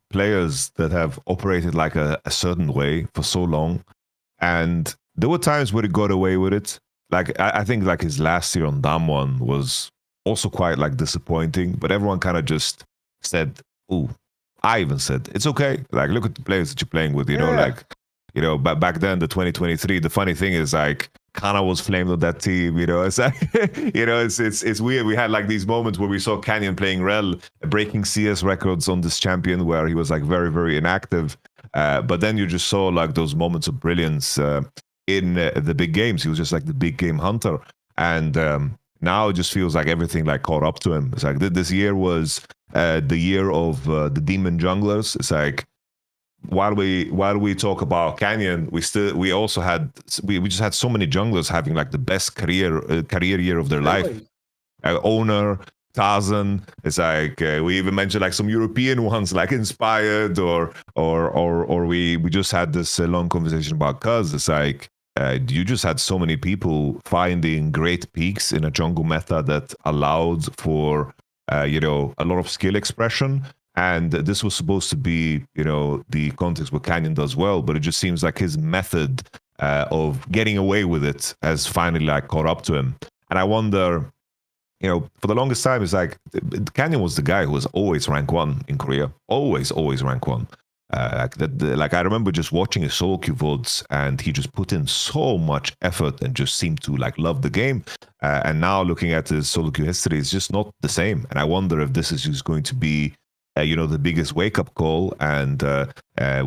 players that have operated like a certain way for so long. And there were times where he got away with it. Like, I think like his last year on Damwon was also quite like disappointing. But everyone kind of just said, ooh, I even said, it's okay. Like, look at the players that you're playing with, you know, like, you know, back then, the 2023, the funny thing is like, Kana was flamed on that team, you know. It's like, you know, it's weird. We had like these moments where we saw Canyon playing Rel, breaking CS records on this champion where he was like very, very inactive. But then you just saw like those moments of brilliance in the big games. He was just like the big game hunter. And now it just feels like everything like caught up to him. It's like this year was the year of the demon junglers. It's like, while we talk about Canyon, we just had so many junglers having like the best career year of their life. Owner, Tarzan. It's like we even mentioned like some European ones like Inspired or we just had this long conversation about Cuz. It's like you just had so many people finding great peaks in a jungle meta that allowed for you know, a lot of skill expression. And this was supposed to be, you know, the context where Canyon does well, but it just seems like his method of getting away with it has finally like caught up to him. And I wonder, you know, for the longest time, it's like Canyon was the guy who was always rank 1 in Korea, always rank 1. Like I remember just watching his solo queue VODs, and he just put in so much effort and just seemed to like love the game. And now looking at his solo queue history, it's just not the same. And I wonder if this is just going to be the biggest wake-up call, and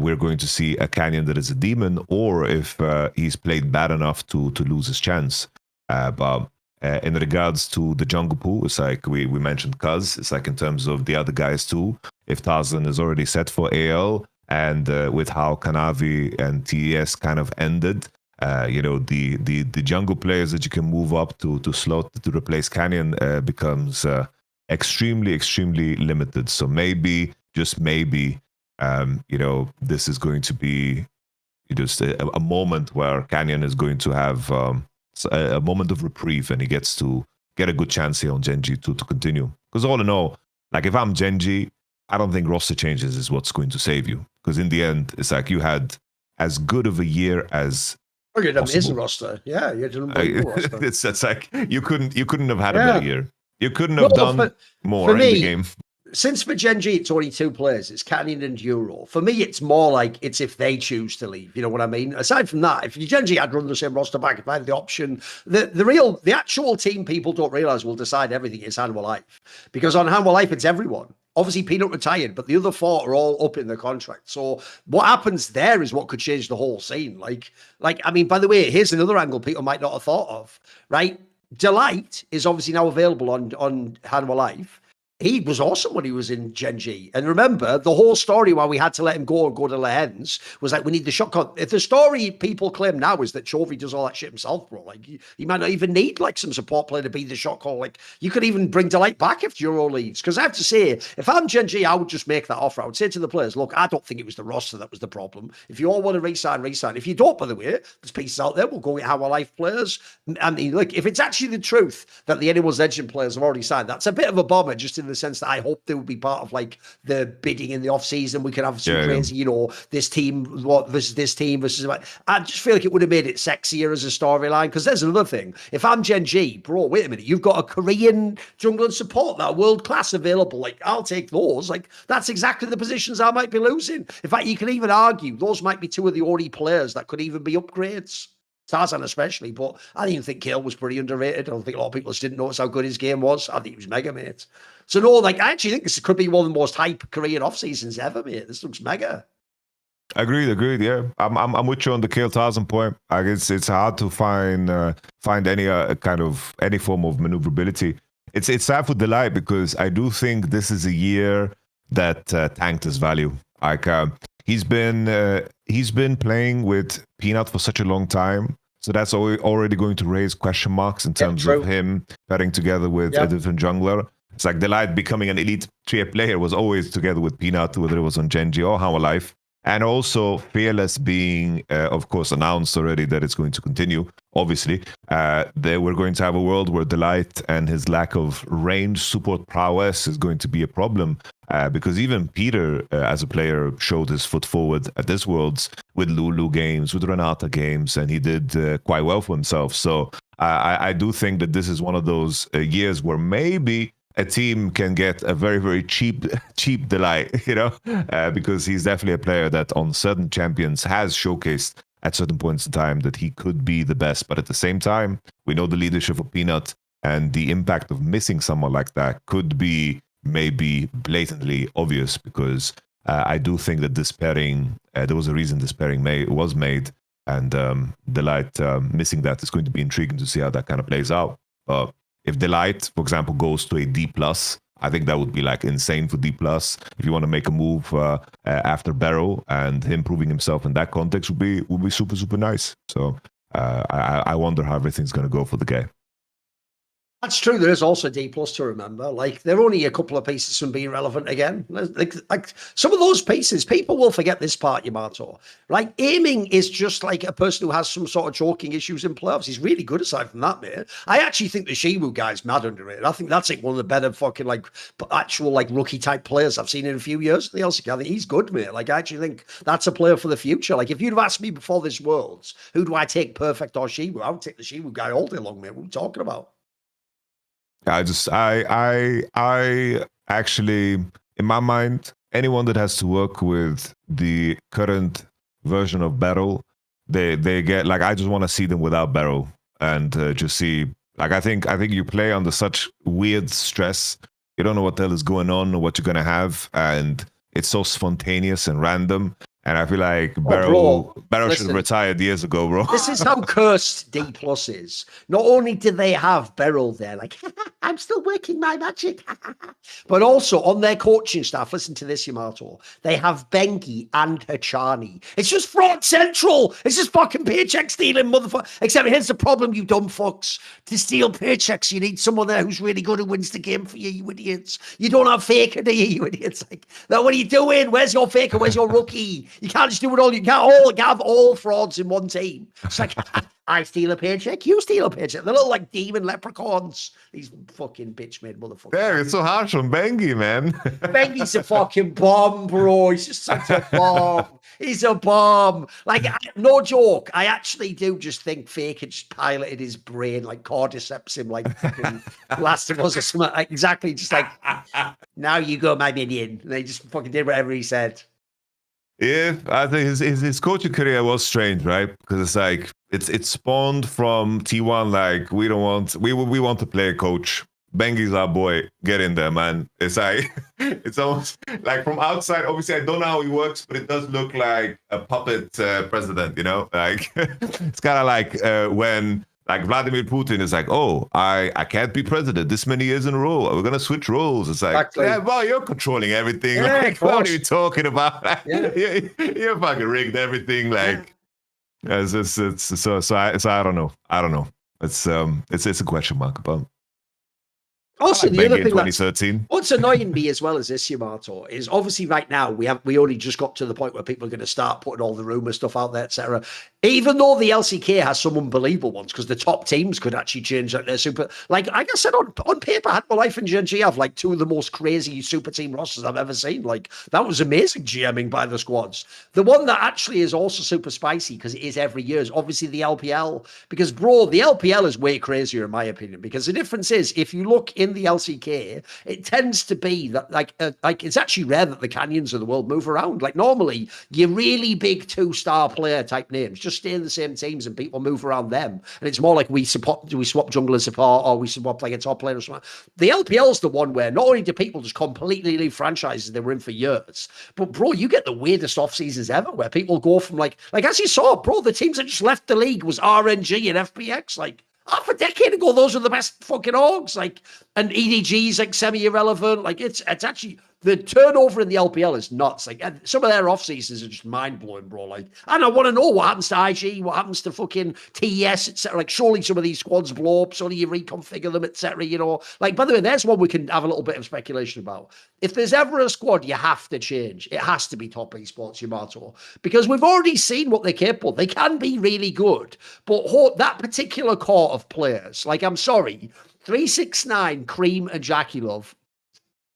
we're going to see a Canyon that is a demon, or if he's played bad enough to lose his chance. But in regards to the jungle pool, it's like we mentioned Cuz. It's like in terms of the other guys too. If Tarzan is already set for AL, and with how Kanavi and TES kind of ended, the jungle players that you can move up to slot to replace Canyon becomes extremely limited. So maybe, just maybe, this is going to be just a moment where Canyon is going to have a moment of reprieve, and he gets to get a good chance here on Genji to continue. Because all in all, like if I'm Genji, I don't think roster changes is what's going to save you. Because in the end, it's like you had as good of a year as you had an amazing roster. Yeah, you had an unbelievable roster. It's like you couldn't have had a better year. You couldn't have done more in the game. Since for Genji it's only 2 players, it's Canyon and Euro. For me, it's more like it's if they choose to leave. You know what I mean? Aside from that, if Genji had run the same roster back, if I had the option, the actual team people don't realize will decide everything is Hanwha Life. Because on Hanwha Life, it's everyone. Obviously, Peanut retired, but the other 4 are all up in the contract. So what happens there is what could change the whole scene. Like, I mean, by the way, here's another angle people might not have thought of, right? Delight is obviously now available on Hanwha Life. He was awesome when he was in Genji. And remember, the whole story why we had to let him go and go to Lehens was like, we need the shotgun. If the story people claim now is that Chovy does all that shit himself, bro, like he might not even need like some support player to be the shot call. Like you could even bring Delight back if Euro leaves. Because I have to say, if I'm Genji, I would just make that offer. I would say to the players, look, I don't think it was the roster that was the problem. If you all want to resign, resign. If you don't, by the way, there's pieces out there. We'll go get Hanwha Life players. I mean, look, if it's actually the truth that the Anyone's Legend players have already signed, that's a bit of a bomber, just in the sense that I hope they would be part of like the bidding in the off season. We could have some crazy, this team versus this team versus. I just feel like it would have made it sexier as a storyline. Because there's another thing. If I'm Gen G, bro, wait a minute, you've got a Korean jungle and support that are world class available. Like I'll take those. Like that's exactly the positions I might be losing. In fact, you can even argue those might be 2 of the only players that could even be upgrades. Tarzan especially, but I even think Kale was pretty underrated. I don't think a lot of people just didn't notice how good his game was. I think he was mega, mate. So no, like I actually think this could be one of the most hype Korean off seasons ever, mate. This looks mega. Agreed. Yeah, I'm with you on the Kale Tarzan point. Like it's hard to find any any form of maneuverability. It's sad for Delight because I do think this is a year that tanked his value. Like he's been playing with Peanut for such a long time, so that's already going to raise question marks in terms of him pairing together with a different jungler. It's like Delight becoming an elite tier player was always together with Peanut, whether it was on Genji or Hanwha Life. And also Fearless being, of course, announced already that it's going to continue. Obviously, we're going to have a world where Delight and his lack of range support prowess is going to be a problem. Because even Peter, as a player, showed his foot forward at this Worlds with Lulu games, with Renata games, and he did quite well for himself. So I do think that this is one of those years where maybe a team can get a very cheap Delight, because he's definitely a player that on certain champions has showcased at certain points in time that he could be the best. But at the same time, we know the leadership of Peanut and the impact of missing someone like that could be maybe blatantly obvious, because I do think that this pairing, there was a reason this pairing was made, and Delight missing that is going to be intriguing to see how that kind of plays out. If Delight, for example, goes to a D+, I think that would be like insane for D+. If you want to make a move after Barrow, and him proving himself in that context would be super nice. So I wonder how everything's going to go for the guy. That's true. There is also D+ to remember. Like, they're only a couple of pieces from being relevant again. Like some of those pieces, people will forget this part, Yamato. Like, aiming is just like a person who has some sort of choking issues in playoffs. He's really good aside from that, mate. I actually think the Shiwu guy's mad underrated. I think that's like one of the better fucking like actual like rookie type players I've seen in a few years. I think he's good, mate. Like, I actually think that's a player for the future. Like, if you'd have asked me before this Worlds, who do I take, Perfect or Shiwu? I would take the Shiwu guy all day long, mate. What are we talking about? I actually, in my mind, anyone that has to work with the current version of Battle, they get like, I just want to see them without Battle and just see, like, I think you play under such weird stress You don't know what the hell is going on or what you're gonna have, and it's so spontaneous and random. And I feel like Barrow should have retired years ago, bro. This is how cursed D Plus is. Not only did they have Beryl there, like, I'm still working my magic, but also on their coaching staff, listen to this, Yamato, they have Bengi and Hachani. It's just fraud central. It's just fucking paycheck stealing, motherfucker. Except here's the problem, you dumb fucks. To steal paychecks, you need someone there who's really good who wins the game for you, you idiots. You don't have Faker, do you idiots? Like, what are you doing? Where's your Faker? Where's your rookie? You can't just do it all. You can't have all frauds in one team. It's like, I steal a paycheck, you steal a paycheck. They're little like demon leprechauns. These fucking bitch-made motherfuckers. Yeah, it's so harsh on Bengi, man. Bengi's a fucking bomb, bro. He's just such a bomb. He's a bomb. Like, no joke. I actually do just think Faker just piloted his brain, like cordyceps him, like fucking Last of Us or something. Like, exactly, just like, now you go, my minion. And they just fucking did whatever he said. Yeah, I think his coaching career was strange, right? Because it's like it spawned from T1, like we want to play a coach. Bengi's our boy, get in there, man. It's like it's almost like from outside. Obviously, I don't know how he works, but it does look like a puppet president. You know, like it's kind of like when. Like Vladimir Putin is like, oh, I can't be president this many years in a row. We're gonna switch roles. It's like, exactly. Yeah, well, you're controlling everything. Yeah, like, what are you talking about? Yeah. you fucking rigged everything. Like, yeah. So I don't know. It's a question mark, but. Also, the other thing 2013. What's annoying me as well as this, Yamato, is obviously right now we only just got to the point where people are going to start putting all the rumor stuff out there, etc. Even though the LCK has some unbelievable ones, because the top teams could actually change like their super. Like I said, on paper, Life and GNG have like two of the most crazy super team rosters I've ever seen. Like that was amazing GMing by the squads. The one that actually is also super spicy because it is every year is obviously the LPL. Because bro, the LPL is way crazier in my opinion. Because the difference is if you look in the LCK, it tends to be that like it's actually rare that the canyons of the world move around. Like normally, your really big 2-star player type names just stay in the same teams and people move around them. And it's more like we swap jungle and support, or we swap like a top player or something. The LPL is the one where not only do people just completely leave franchises they were in for years, but bro, you get the weirdest off seasons ever where people go from like as you saw, bro, the teams that just left the league was RNG and FPX. Like half a decade ago, those were the best fucking orgs. Like, and EDG's like semi-irrelevant. Like, it's actually the turnover in the LPL is nuts. Like, some of their off seasons are just mind blowing, bro. Like, and I want to know what happens to IG, what happens to fucking TES, etc. Like, surely some of these squads blow up, so you reconfigure them, etc. You know, like, by the way, there's one we can have a little bit of speculation about. If there's ever a squad you have to change, it has to be Top Esports, Yamato, because we've already seen what they're capable. They can be really good, but that particular core of players, like, I'm sorry, 369, Cream, and Jackie Love.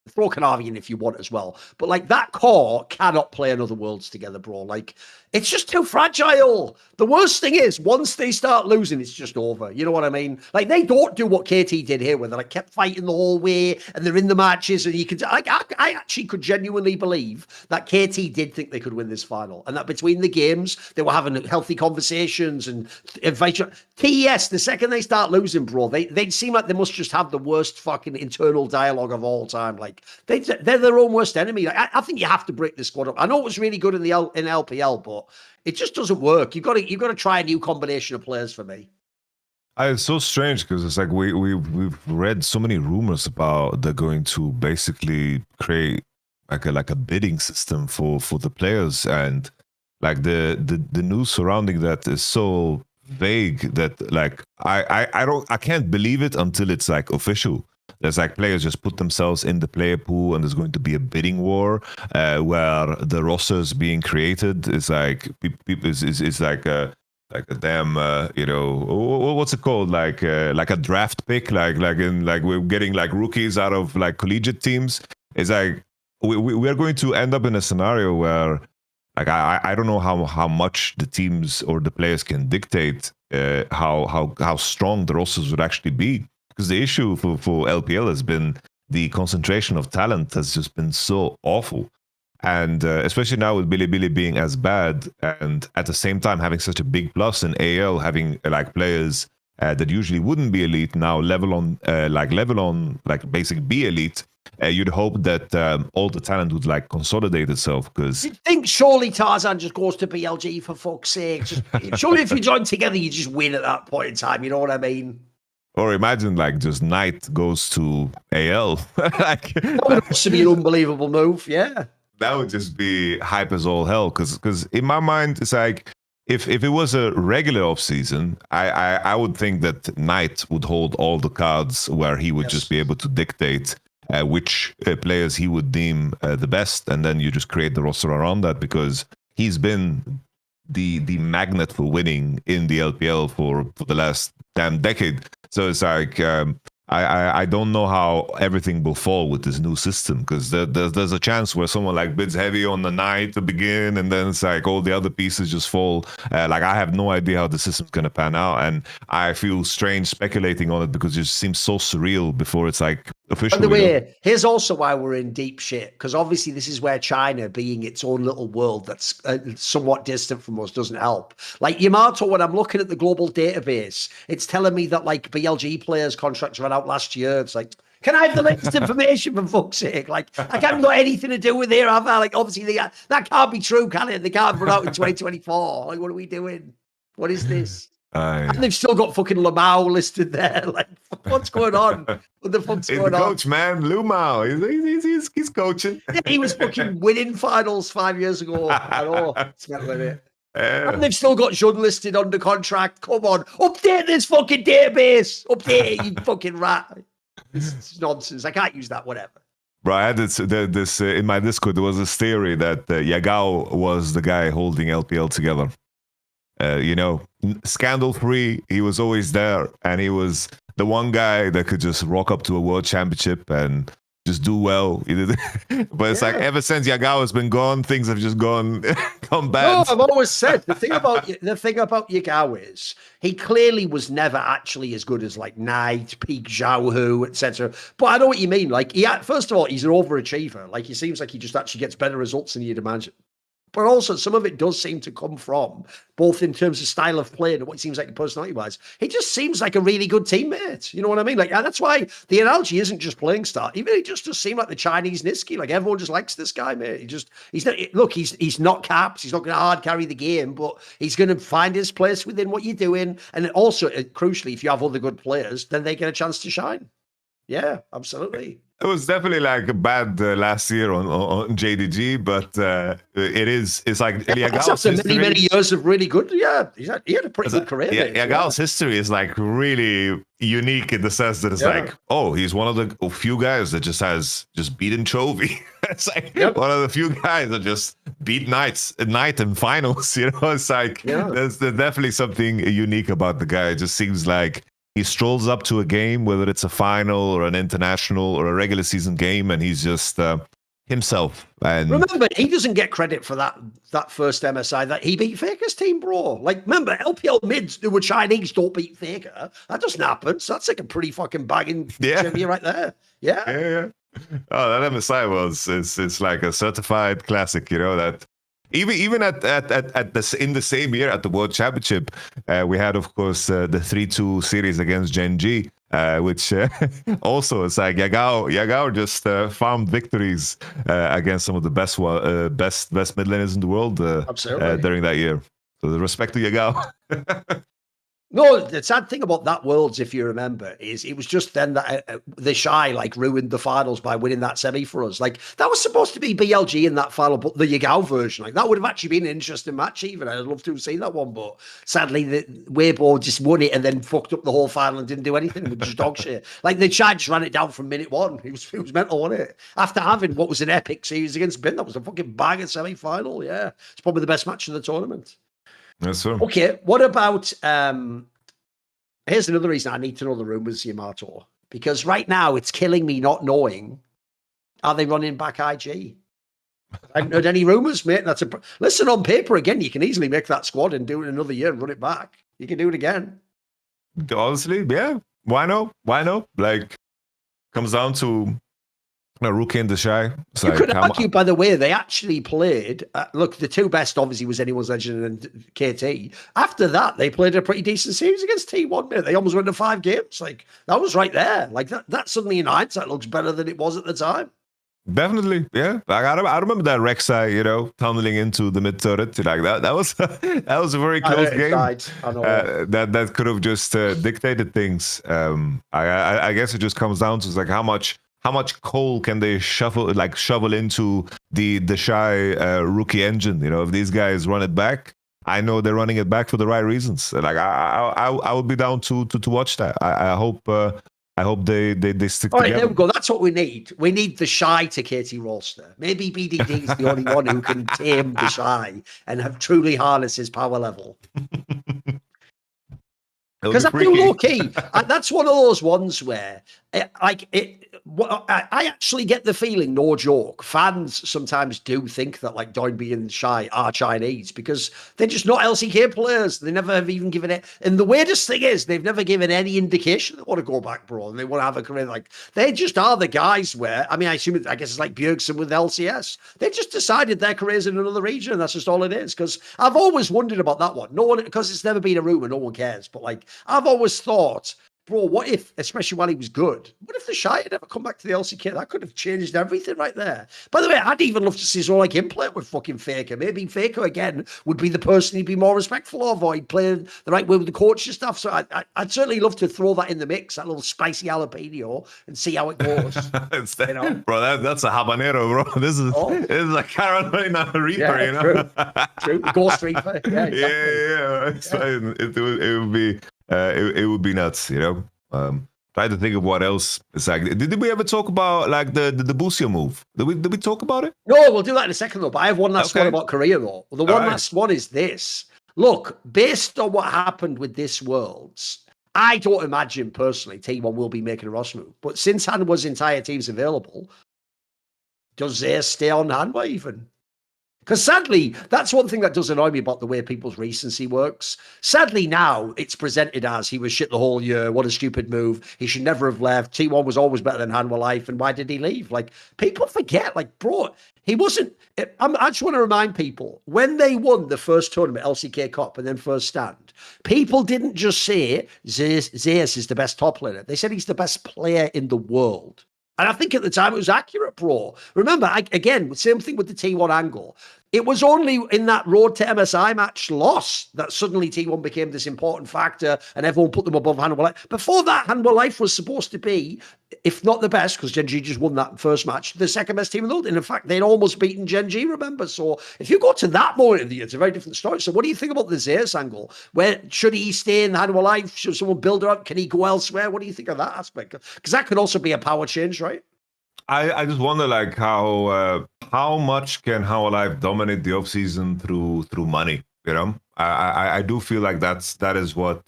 Throw Canavian if you want as well. But like that core cannot play another Worlds together, bro. Like it's just too fragile. The worst thing is once they start losing, it's just over. You know what I mean? Like they don't do what KT did here, where they like kept fighting the whole way and they're in the matches. And you could, I actually could genuinely believe that KT did think they could win this final, and that between the games they were having healthy conversations and invite. TES, the second they start losing, bro, they seem like they must just have the worst fucking internal dialogue of all time. Like they're their own worst enemy. Like, I think you have to break this squad up. I know it was really good in LPL, but it just doesn't work. You've got to try a new combination of players for me. It's so strange because it's like we've read so many rumors about they're going to basically create like a bidding system for the players, and like the news surrounding that is so vague that like I can't believe it until it's like official. There's like players just put themselves in the player pool, and there's going to be a bidding war where the rosters being created is like is like a damn what's it called, like a draft pick, like we're getting like rookies out of like collegiate teams. It's like we are going to end up in a scenario where like I don't know how much the teams or the players can dictate how strong the rosters would actually be. Because the issue for LPL has been the concentration of talent has just been so awful. And especially now with Bilibili being as bad, and at the same time having such a big plus in AL, having like players that usually wouldn't be elite now level on basic be elite. You'd hope that all the talent would like consolidate itself, because You'd think surely Tarzan just goes to BLG for fuck's sake. Surely if you join together, you just win at that point in time. You know what I mean? or imagine like just Knight goes to AL. Like That would also be an unbelievable move. Yeah. that would just be hype as all hell. Because in my mind, it's like if it was a regular off season, I would think that Knight would hold all the cards where he would just be able to dictate which players he would deem the best, and then you just create the roster around that, because he's been the magnet for winning in the LPL for the last damn decade. So it's like I don't know how everything will fall with this new system, because there's a chance where someone like bids heavy on the Knight to begin, and then it's like all the other pieces just fall. Like I have no idea how the system's going to pan out, and I feel strange speculating on it because it just seems so surreal before it's like official. By the way, here's also why we're in deep shit, because obviously this is where China, being its own little world that's somewhat distant from us, doesn't help. Like Yamato, when I'm looking at the global database, it's telling me that like BLG players' contracts ran out last year. It's like, can I have the latest information for fuck's sake? Like, I haven't got anything to do with it, have I? Like, obviously, that can't be true, can it? They can't run out in 2024. Like, what are we doing? What is this? And they've still got fucking Lamau listed there. Like, what's going on? What the fuck's going on? He's the coach, man. Lumau. He's coaching. Yeah, he was fucking winning finals 5 years ago. I know. With it. And they've still got Jun listed under contract. Come on. Update this fucking database. Update it, you fucking rat. It's nonsense. I can't use that, whatever. Bro, I had this in my Discord. There was this theory that Yagao was the guy holding LPL together. Scandal-free, he was always there, and he was the one guy that could just rock up to a world championship and just do well. But it's like ever since Yagao has been gone, things have just gone bad. No, I've always said the thing about Yagao is he clearly was never actually as good as like Knight, Peak Zhao, etc. But I know what you mean. Like, first of all, he's an overachiever. Like, he seems like he just actually gets better results than you'd imagine. But also, some of it does seem to come from both in terms of style of play and what it seems like personality-wise. He just seems like a really good teammate. You know what I mean? Like, and that's why the analogy isn't just playing style. Even he just does seem like the Chinese Niski. Like, everyone just likes this guy, mate. He's not caps. He's not going to hard carry the game, but he's going to find his place within what you're doing. And also, crucially, if you have other good players, then they get a chance to shine. Yeah, absolutely. It was definitely like a bad last year on JDG, but it's like Yagao's history. Many years of really good. Yeah, he had a pretty good career. Yagao's history is like really unique in the sense that it's like, oh, he's one of the few guys that has beaten Chovy. It's like one of the few guys that just beat Knight in finals. It's like there's definitely something unique about the guy. It just seems like he strolls up to a game, whether it's a final or an international or a regular season game, and he's just himself. And remember, he doesn't get credit for that first MSI that he beat Faker's team, bro. Like, remember, LPL mids who were Chinese don't beat Faker. That doesn't happen. So that's like a pretty fucking bagging trivia right there. Yeah. Oh, that MSI it's like a certified classic. That. Even at this in the same year at the World Championship, we had of course the 3-2 series against Genji, which also it's like Yagao just farmed victories against some of the best mid laners in the world during that year. So the respect to Yagao. No, the sad thing about that Worlds, if you remember, is it was just then that the Shy ruined the finals by winning that semi for us. Like, that was supposed to be BLG in that final, but the Yagao version, like, that would have actually been an interesting match even. I'd love to have seen that one, but sadly, the Weibo just won it and then fucked up the whole final and didn't do anything. It was just dog shit. Like, the Shy just ran it down from minute one. It was mental, wasn't it? After having what was an epic series against Bin, that was a fucking banger semi-final, yeah. It's probably the best match of the tournament. Yes, sir. Okay, what about here's another reason I need to know the rumors, Yamato, because right now it's killing me not knowing, are they running back IG? I haven't heard any rumors, mate. Listen, on paper again, you can easily make that squad and do it another year and run it back. You can do it again. Honestly, yeah. Why not? Like, comes down to No, Rookie and the Shy. It's You like, could argue, by the way, they actually played. Look, the two best obviously was Anyone's Legend and KT. After that, they played a pretty decent series against T1. Mate. They almost went to 5 games. Like that was right there. Like that suddenly in hindsight looks better than it was at the time. definitely, yeah. Like I remember that Rek'Sai, tunneling into the mid turret. Like that was that was a very close game. I know. That could have just dictated things. I guess it just comes down to like how much coal can they shovel into the Shy Rookie engine? If these guys run it back, I know they're running it back for the right reasons. Like I would be down to watch that. I hope they stick All right, together. there we go. That's what we need. We need the Shy to KT roster. Maybe BDD is the only one who can tame the Shy and have truly harness his power level. Because I feel low key. That's one of those ones where, I actually get the feeling, no joke, fans sometimes do think that like Doinby and Shy are Chinese because they're just not LCK players. They never have even given it. And the weirdest thing is, they've never given any indication they want to go back, bro, and they want to have a career. Like they just are the guys where, I mean, I guess it's like Bjergsen with LCS. They just decided their careers in another region, and that's just all it is. Because I've always wondered about that one. No one, because it's never been a rumor, no one cares. But like, I've always thought, bro, what if, especially while he was good, what if the Shy had ever come back to the LCK? That could have changed everything right there. By the way, I'd even love to see someone like him play with fucking Faker. Maybe Faker, again, would be the person he'd be more respectful of, or he'd play the right way with the coaching stuff. So I'd certainly love to throw that in the mix, that little spicy jalapeno, and see how it goes. Bro, that's a habanero, bro. This is a Carolina Reaper, True. Ghost Reaper. Yeah, exactly. It would be... it would be nuts, Try to think of what else. It's like, did we ever talk about like the Busia move? Did we talk about it? No, we'll do that in a second though. But I have one last one about Korea though. The last one is this. Look, based on what happened with this Worlds, I don't imagine personally T1 will be making a roster move. But since Hanwha's entire team's available, does they stay on Hanwha even? Because sadly, that's one thing that does annoy me about the way people's recency works. Sadly, now it's presented as he was shit the whole year. What a stupid move. He should never have left. T1 was always better than Hanwha Life. And why did he leave? Like, people forget, like, bro, he wasn't. I just want to remind people, when they won the first tournament, LCK Cup, and then first stand, people didn't just say Zeus is the best top laner. They said he's the best player in the world. And I think at the time it was accurate, bro. Remember, again, same thing with the T1 angle. It was only in that road to MSI match loss that suddenly T1 became this important factor and everyone put them above Hanwha Life. Before that, Hanwha Life was supposed to be, if not the best, because Gen G just won that first match, the second best team in the world. And in fact, they'd almost beaten Gen G, remember? So if you go to that moment of the year, it's a very different story. So what do you think about the Zeus angle? Where should he stay in Hanwha Life? Should someone build her up? Can he go elsewhere? What do you think of that aspect? Because that could also be a power change, right? I just wonder like how much can Hanwha Life dominate the offseason through money, I do feel like that is what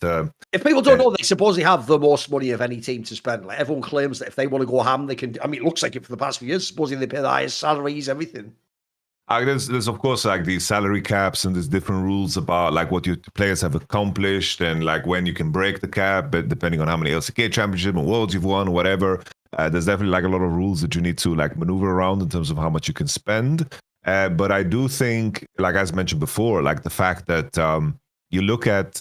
if people don't know, they supposedly have the most money of any team to spend. Like everyone claims that if they want to go ham, they can. I mean, it looks like it for the past few years. Supposedly they pay the highest salaries, everything. There's of course like these salary caps and there's different rules about like what your players have accomplished and like when you can break the cap, but depending on how many LCK championship and worlds you've won or whatever. There's definitely like a lot of rules that you need to like maneuver around in terms of how much you can spend. But I do think, like as mentioned before, like the fact that you look at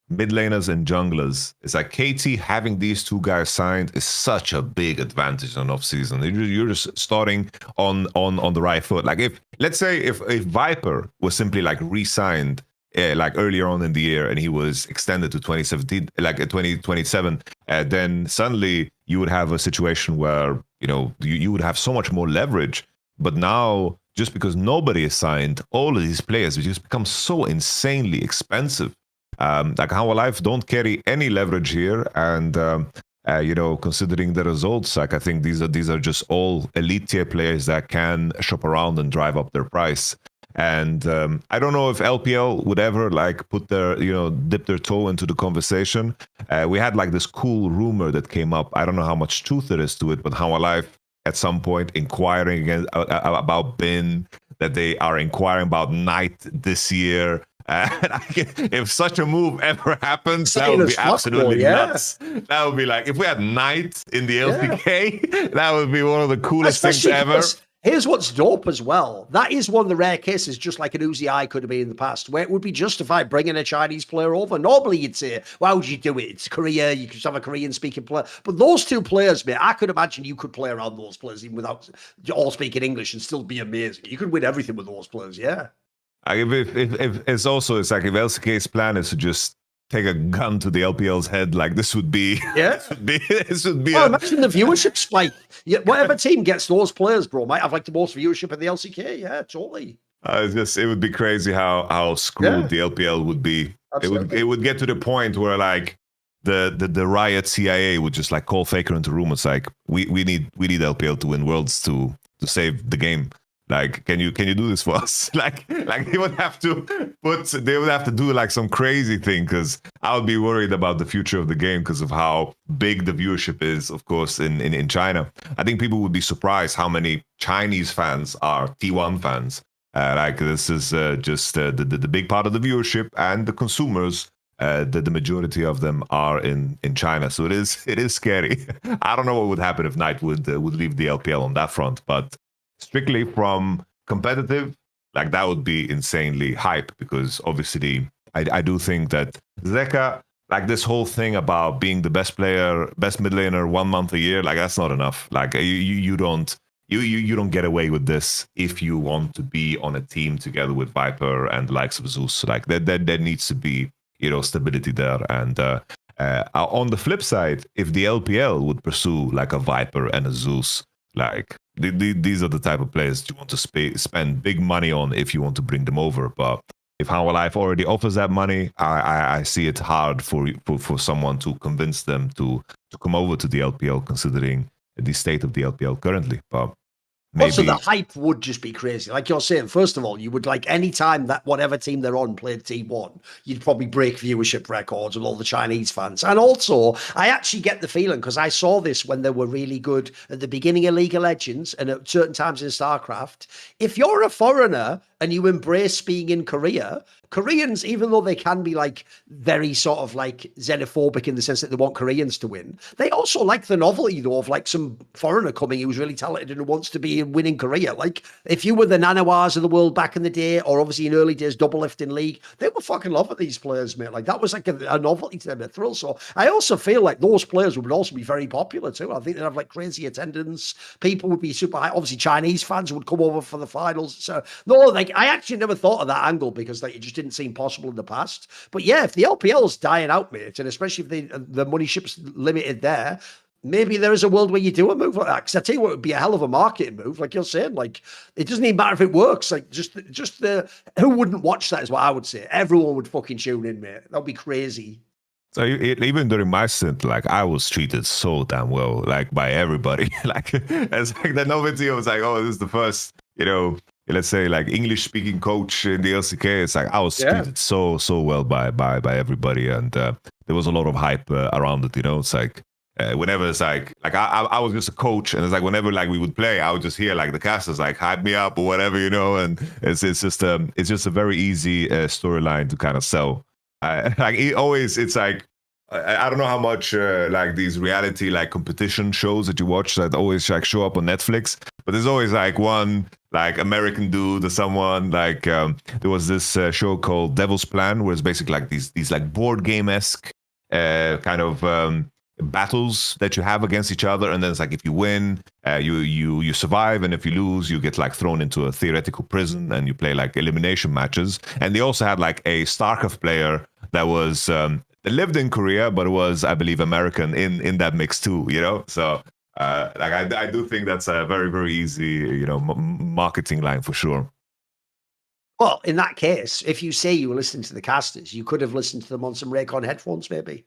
mid laners and junglers, it's like KT having these two guys signed is such a big advantage on off season. You're just starting on the right foot. Like if let's say if Viper was simply like re-signed like earlier on in the year and he was extended to 2017, like 2027, then suddenly you would have a situation where you would have so much more leverage. But now, just because nobody is signed, all of these players just become so insanely expensive. Like Hanwha Life don't carry any leverage here, and considering the results, like I think these are just all elite tier players that can shop around and drive up their price. And I don't know if LPL would ever like put their, dip their toe into the conversation. We had like this cool rumor that came up. I don't know how much truth there is to it, but Hanwha Life at some point inquiring again about Bin, that they are inquiring about Knight this year. If such a move ever happens, that Insane would as be fuck, absolutely boy, yeah. nuts. That would be like if we had Knight in the LPK, that would be one of the coolest things Especially ever. because here's what's dope as well. That is one of the rare cases, just like an Uzi I could have been in the past, where it would be justified bringing a Chinese player over. Normally, you'd say, why would you do it? It's Korea. You could just have a Korean-speaking player. But those two players, mate, I could imagine you could play around those players even without all speaking English and still be amazing. You could win everything with those players, yeah. If it's also, it's like if LCK's plan is to just take a gun to the LPL's head, like this would be, Yeah. this would be. Imagine the viewership spike. Yeah, whatever team gets those players, bro, might have like the most viewership in the LCK. Yeah, totally. It would be crazy how screwed the LPL would be. Absolutely. It would get to the point where like the riot CIA would just like call Faker into room. It's like we need LPL to win worlds to save the game. Like, can you do this for us? like they would have to do like some crazy thing, because I would be worried about the future of the game because of how big the viewership is, of course, in China. I think people would be surprised how many Chinese fans are T1 fans. Like this is just the big part of the viewership, and the consumers. The majority of them are in China, so it is scary. I don't know what would happen if Knight would leave the LPL on that front, but strictly from competitive, like that would be insanely hype, because obviously I do think that Zeka, like this whole thing about being the best player, best mid laner 1 month a year, like that's not enough. Like you don't get away with this if you want to be on a team together with Viper and the likes of Zeus. Like there needs to be, you know, stability there. And on the flip side, if the LPL would pursue like a Viper and a Zeus, like these are the type of players you want to spend big money on if you want to bring them over. But if How Life already offers that money, I see it hard for someone to convince them to come over to the LPL, considering the state of the LPL currently. But maybe. Also, the hype would just be crazy. Like you're saying, first of all, you would like any time that whatever team they're on played T1, you'd probably break viewership records with all the Chinese fans. And also, I actually get the feeling, because I saw this when they were really good at the beginning of League of Legends and at certain times in StarCraft. If you're a foreigner and you embrace being in Korea, Koreans, even though they can be like very sort of like xenophobic in the sense that they want Koreans to win, they also like the novelty though of like some foreigner coming who's really talented and who wants to be in winning Korea. Like if you were the Nanawars of the world back in the day, or obviously in early days Double Lift in League, they were fucking love at these players, mate. Like that was like a novelty to them, a thrill. So I also feel like those players would also be very popular too. I think they'd have like crazy attendance. People would be super high. Obviously Chinese fans would come over for the finals. So no, like I actually never thought of that angle, because like it just didn't seem possible in the past. But yeah, if the LPL's dying out, mate, and especially if the money ship's limited there, maybe there is a world where you do a move like that. Because I tell you what, it would be a hell of a marketing move, like you're saying. Like it doesn't even matter if it works. Like just the who wouldn't watch that is what I would say. Everyone would fucking tune in, mate. That would be crazy. So even during my stint, like I was treated so damn well, like by everybody. Like it's like the novelty was like, oh, this is the first, you know, let's say like English speaking coach in the LCK. It's like I was treated so well by everybody, and there was a lot of hype around it. You know, it's like whenever it's like I was just a coach, and it's like whenever like we would play, I would just hear like the casters like hype me up or whatever, you know, and it's just a very easy storyline to kind of sell. It's like I don't know how much like these reality like competition shows that you watch that always like show up on Netflix, but there's always like one like American dude or someone like there was this show called Devil's Plan, where it's basically like these like board game-esque kind of battles that you have against each other, and then it's like if you win, you survive, and if you lose, you get like thrown into a theoretical prison, and you play like elimination matches. And they also had like a StarCraft player that was that lived in Korea, but was, I believe, American in that mix too, you know. So like I do think that's a very, very easy, you know, marketing line for sure. Well, in that case, if you say you were listening to the casters, you could have listened to them on some Raycon headphones, maybe.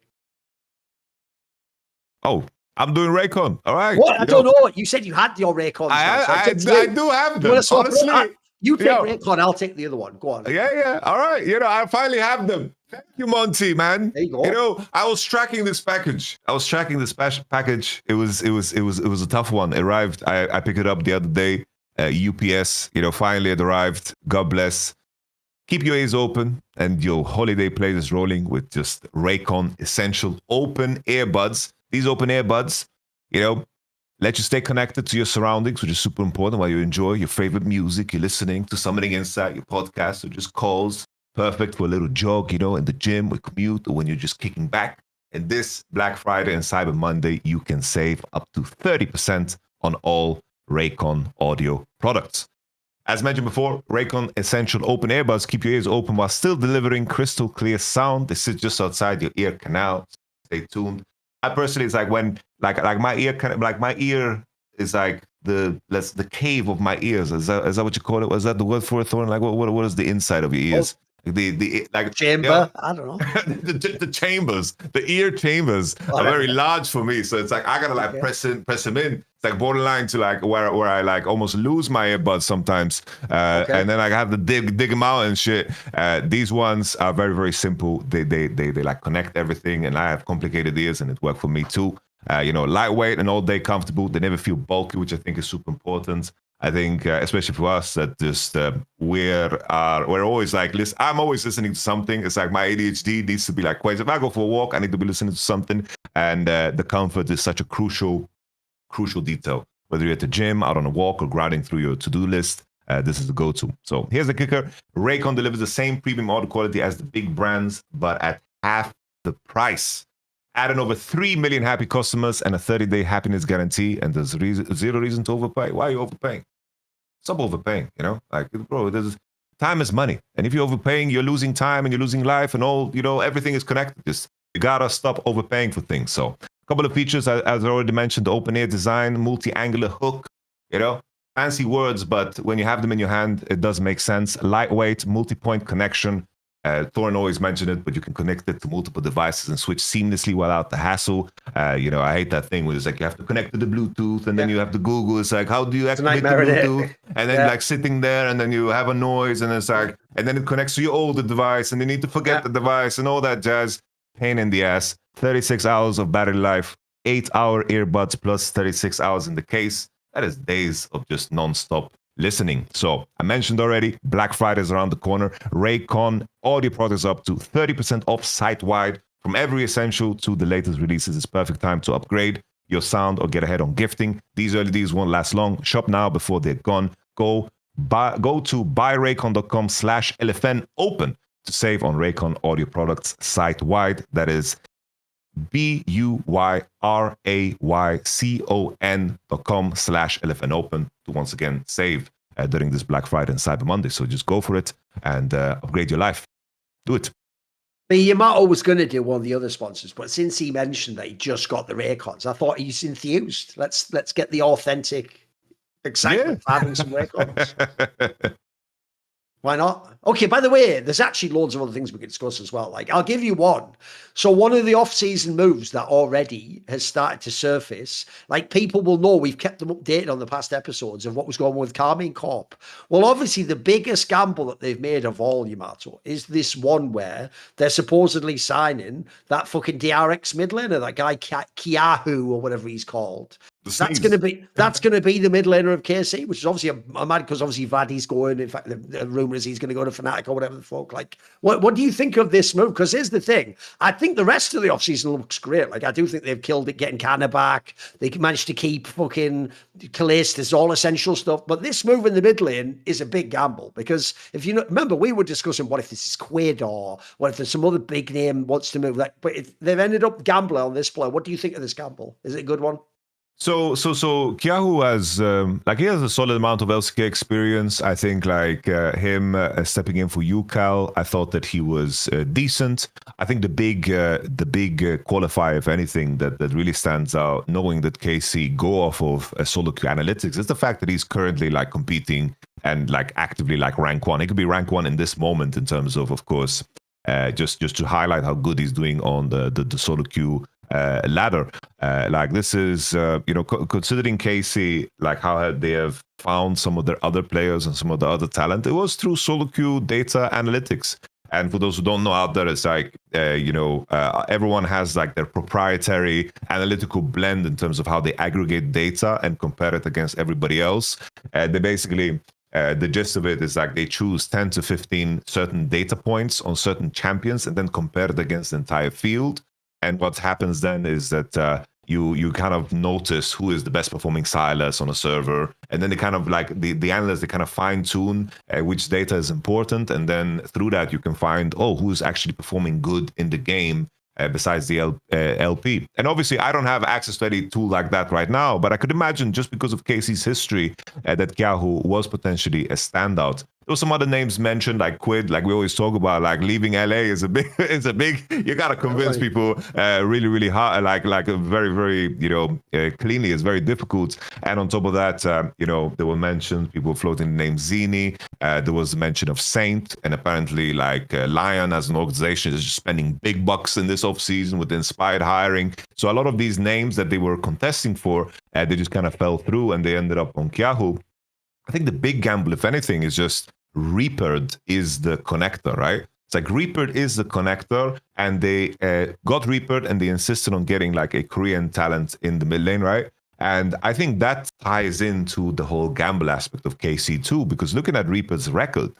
Oh, I'm doing Raycon. All right. What? I don't know. You said you had your Raycons. I do have them. Honestly, you take Raycon, I'll take the other one. Go on. Yeah. All right. You know, I finally have them. Thank you, Monty, man. There you go. You know, I was tracking this package. Package. It was a tough one. It arrived. I picked it up the other day. UPS. You know, finally it arrived. God bless. keep your ears open and your holiday playlist rolling with just Raycon Essential Open Earbuds. These open earbuds, let you stay connected to your surroundings, which is super important while you enjoy your favorite music. You're listening to something inside your podcast or just calls. Perfect for a little jog, in the gym or commute or when you're just kicking back. And this Black Friday and Cyber Monday, you can save up to 30% on all Raycon audio products. As mentioned before, Raycon Essential Open Earbuds keep your ears open while still delivering crystal clear sound. They sit just outside your ear canal. Stay tuned. I personally, it's like when my ear is like the cave of my ears. Is that what you call it? Was that the word for it, Thorin? Like what is the inside of your ears? The chamber. I don't know. the chambers, the ear chambers are very large for me. So it's like I gotta press them in. It's like borderline to like where I like almost lose my earbuds sometimes, and then I have to dig them out and shit. These ones are very, very simple. They like connect everything, and I have complicated ears, and it worked for me too. Lightweight and all day comfortable. They never feel bulky, which I think is super important. I think, especially for us, that just we're always like, listen, I'm always listening to something. It's like my ADHD needs to be like quiet. If I go for a walk, I need to be listening to something. And the comfort is such a crucial detail. Whether you're at the gym, out on a walk, or grinding through your to-do list, this is the go-to. So here's the kicker. Raycon delivers the same premium audio quality as the big brands, but at half the price. Add in over 3 million happy customers and a 30-day happiness guarantee, and there's zero reason to overpay. Why are you overpaying? Stop overpaying, Like, bro, time is money. And if you're overpaying, you're losing time and you're losing life and all, everything is connected. You gotta stop overpaying for things. So a couple of features, as I already mentioned, the open ear design, multi-angular hook, fancy words, but when you have them in your hand, it does make sense. Lightweight, multi-point connection. Thorin always mentioned it, but you can connect it to multiple devices and switch seamlessly without the hassle. I hate that thing where it's like you have to connect to the Bluetooth and then you have to Google. It's like, how do you activate the Bluetooth? And then like sitting there and then you have a noise and it's like, and then it connects to your older device and you need to forget the device and all that jazz. Pain in the ass. 36 hours of battery life, 8-hour earbuds plus 36 hours in the case. That is days of just non-stop listening. So I mentioned already, Black Friday is around the corner. Raycon audio products up to 30% off site-wide. From every essential to the latest releases, it's perfect time to upgrade your sound or get ahead on gifting. These early deals won't last long. Shop now before they're gone. Go to buyraycon.com/LFN open to save on Raycon audio products site-wide. That is buyraycon.com/LFN open to once again save during this Black Friday and Cyber Monday. So just go for it and upgrade your life. Do it. But Yamato was going to do one of the other sponsors, but since he mentioned that he just got the Raycons, I thought he's enthused. Let's get the authentic excitement of having some Raycons. Why not? Okay, by the way, there's actually loads of other things we could discuss as well. Like, I'll give you one. So one of the off-season moves that already has started to surface, like people will know, we've kept them updated on the past episodes of what was going on with Carmine Corp. Well, obviously, the biggest gamble that they've made of all, Yamato, is this one where they're supposedly signing that fucking DRX mid laner, that guy Kiahu or whatever he's called. That's going to be the mid laner of KC, which is obviously a mad, because obviously Vadi's going. In fact, the rumor is he's going to go to Fnatic or whatever the fuck. Like, what do you think of this move? Because here's the thing: I think the rest of the offseason looks great. Like, I do think they've killed it getting Kana back. They managed to keep fucking Callistus, all essential stuff. But this move in the mid lane is a big gamble, because if you remember, we were discussing what if this is Quid, or what if there's some other big name wants to move. Like, but if they've ended up gambling on this player, what do you think of this gamble? Is it a good one? So Kiahu has he has a solid amount of LCK experience. I think him stepping in for UCal, I thought that he was decent. I think the big qualifier, if anything, that really stands out, knowing that KC go off of solo queue analytics, is the fact that he's currently competing and actively rank 1. He could be rank 1 in this moment in terms of course, just to highlight how good he's doing on the solo queue ladder. This is considering KC, how they have found some of their other players and some of the other talent, it was through solo queue data analytics. And for those who don't know out there, it's everyone has their proprietary analytical blend in terms of how they aggregate data and compare it against everybody else. They basically The gist of it is like they choose 10 to 15 certain data points on certain champions and then compare it against the entire field. And what happens then is that you kind of notice who is the best performing Silas on a server, and then they kind of like the analysts, they kind of fine tune which data is important, and then through that you can find who's actually performing good in the game. Besides the LP. And obviously, I don't have access to any tool like that right now, but I could imagine just because of KC's history that Kyahu was potentially a standout. There were some other names mentioned, like Quid, like we always talk about, like leaving LA is a big, you got to convince people really, really hard, like a very, very, cleanly. It's very difficult. And on top of that, there were mentioned, people floating the name Zini. There was mention of Saint, and apparently like Lion as an organization is just spending big bucks in this offseason with inspired hiring. So a lot of these names that they were contesting for, they just kind of fell through and they ended up on Kyahu. I think the big gamble, if anything, is just Reapered is the connector, right? It's like Reapered is the connector, and they got Reapered and they insisted on getting like a Korean talent in the mid lane, right? And I think that ties into the whole gamble aspect of KC too, because looking at Reapered's record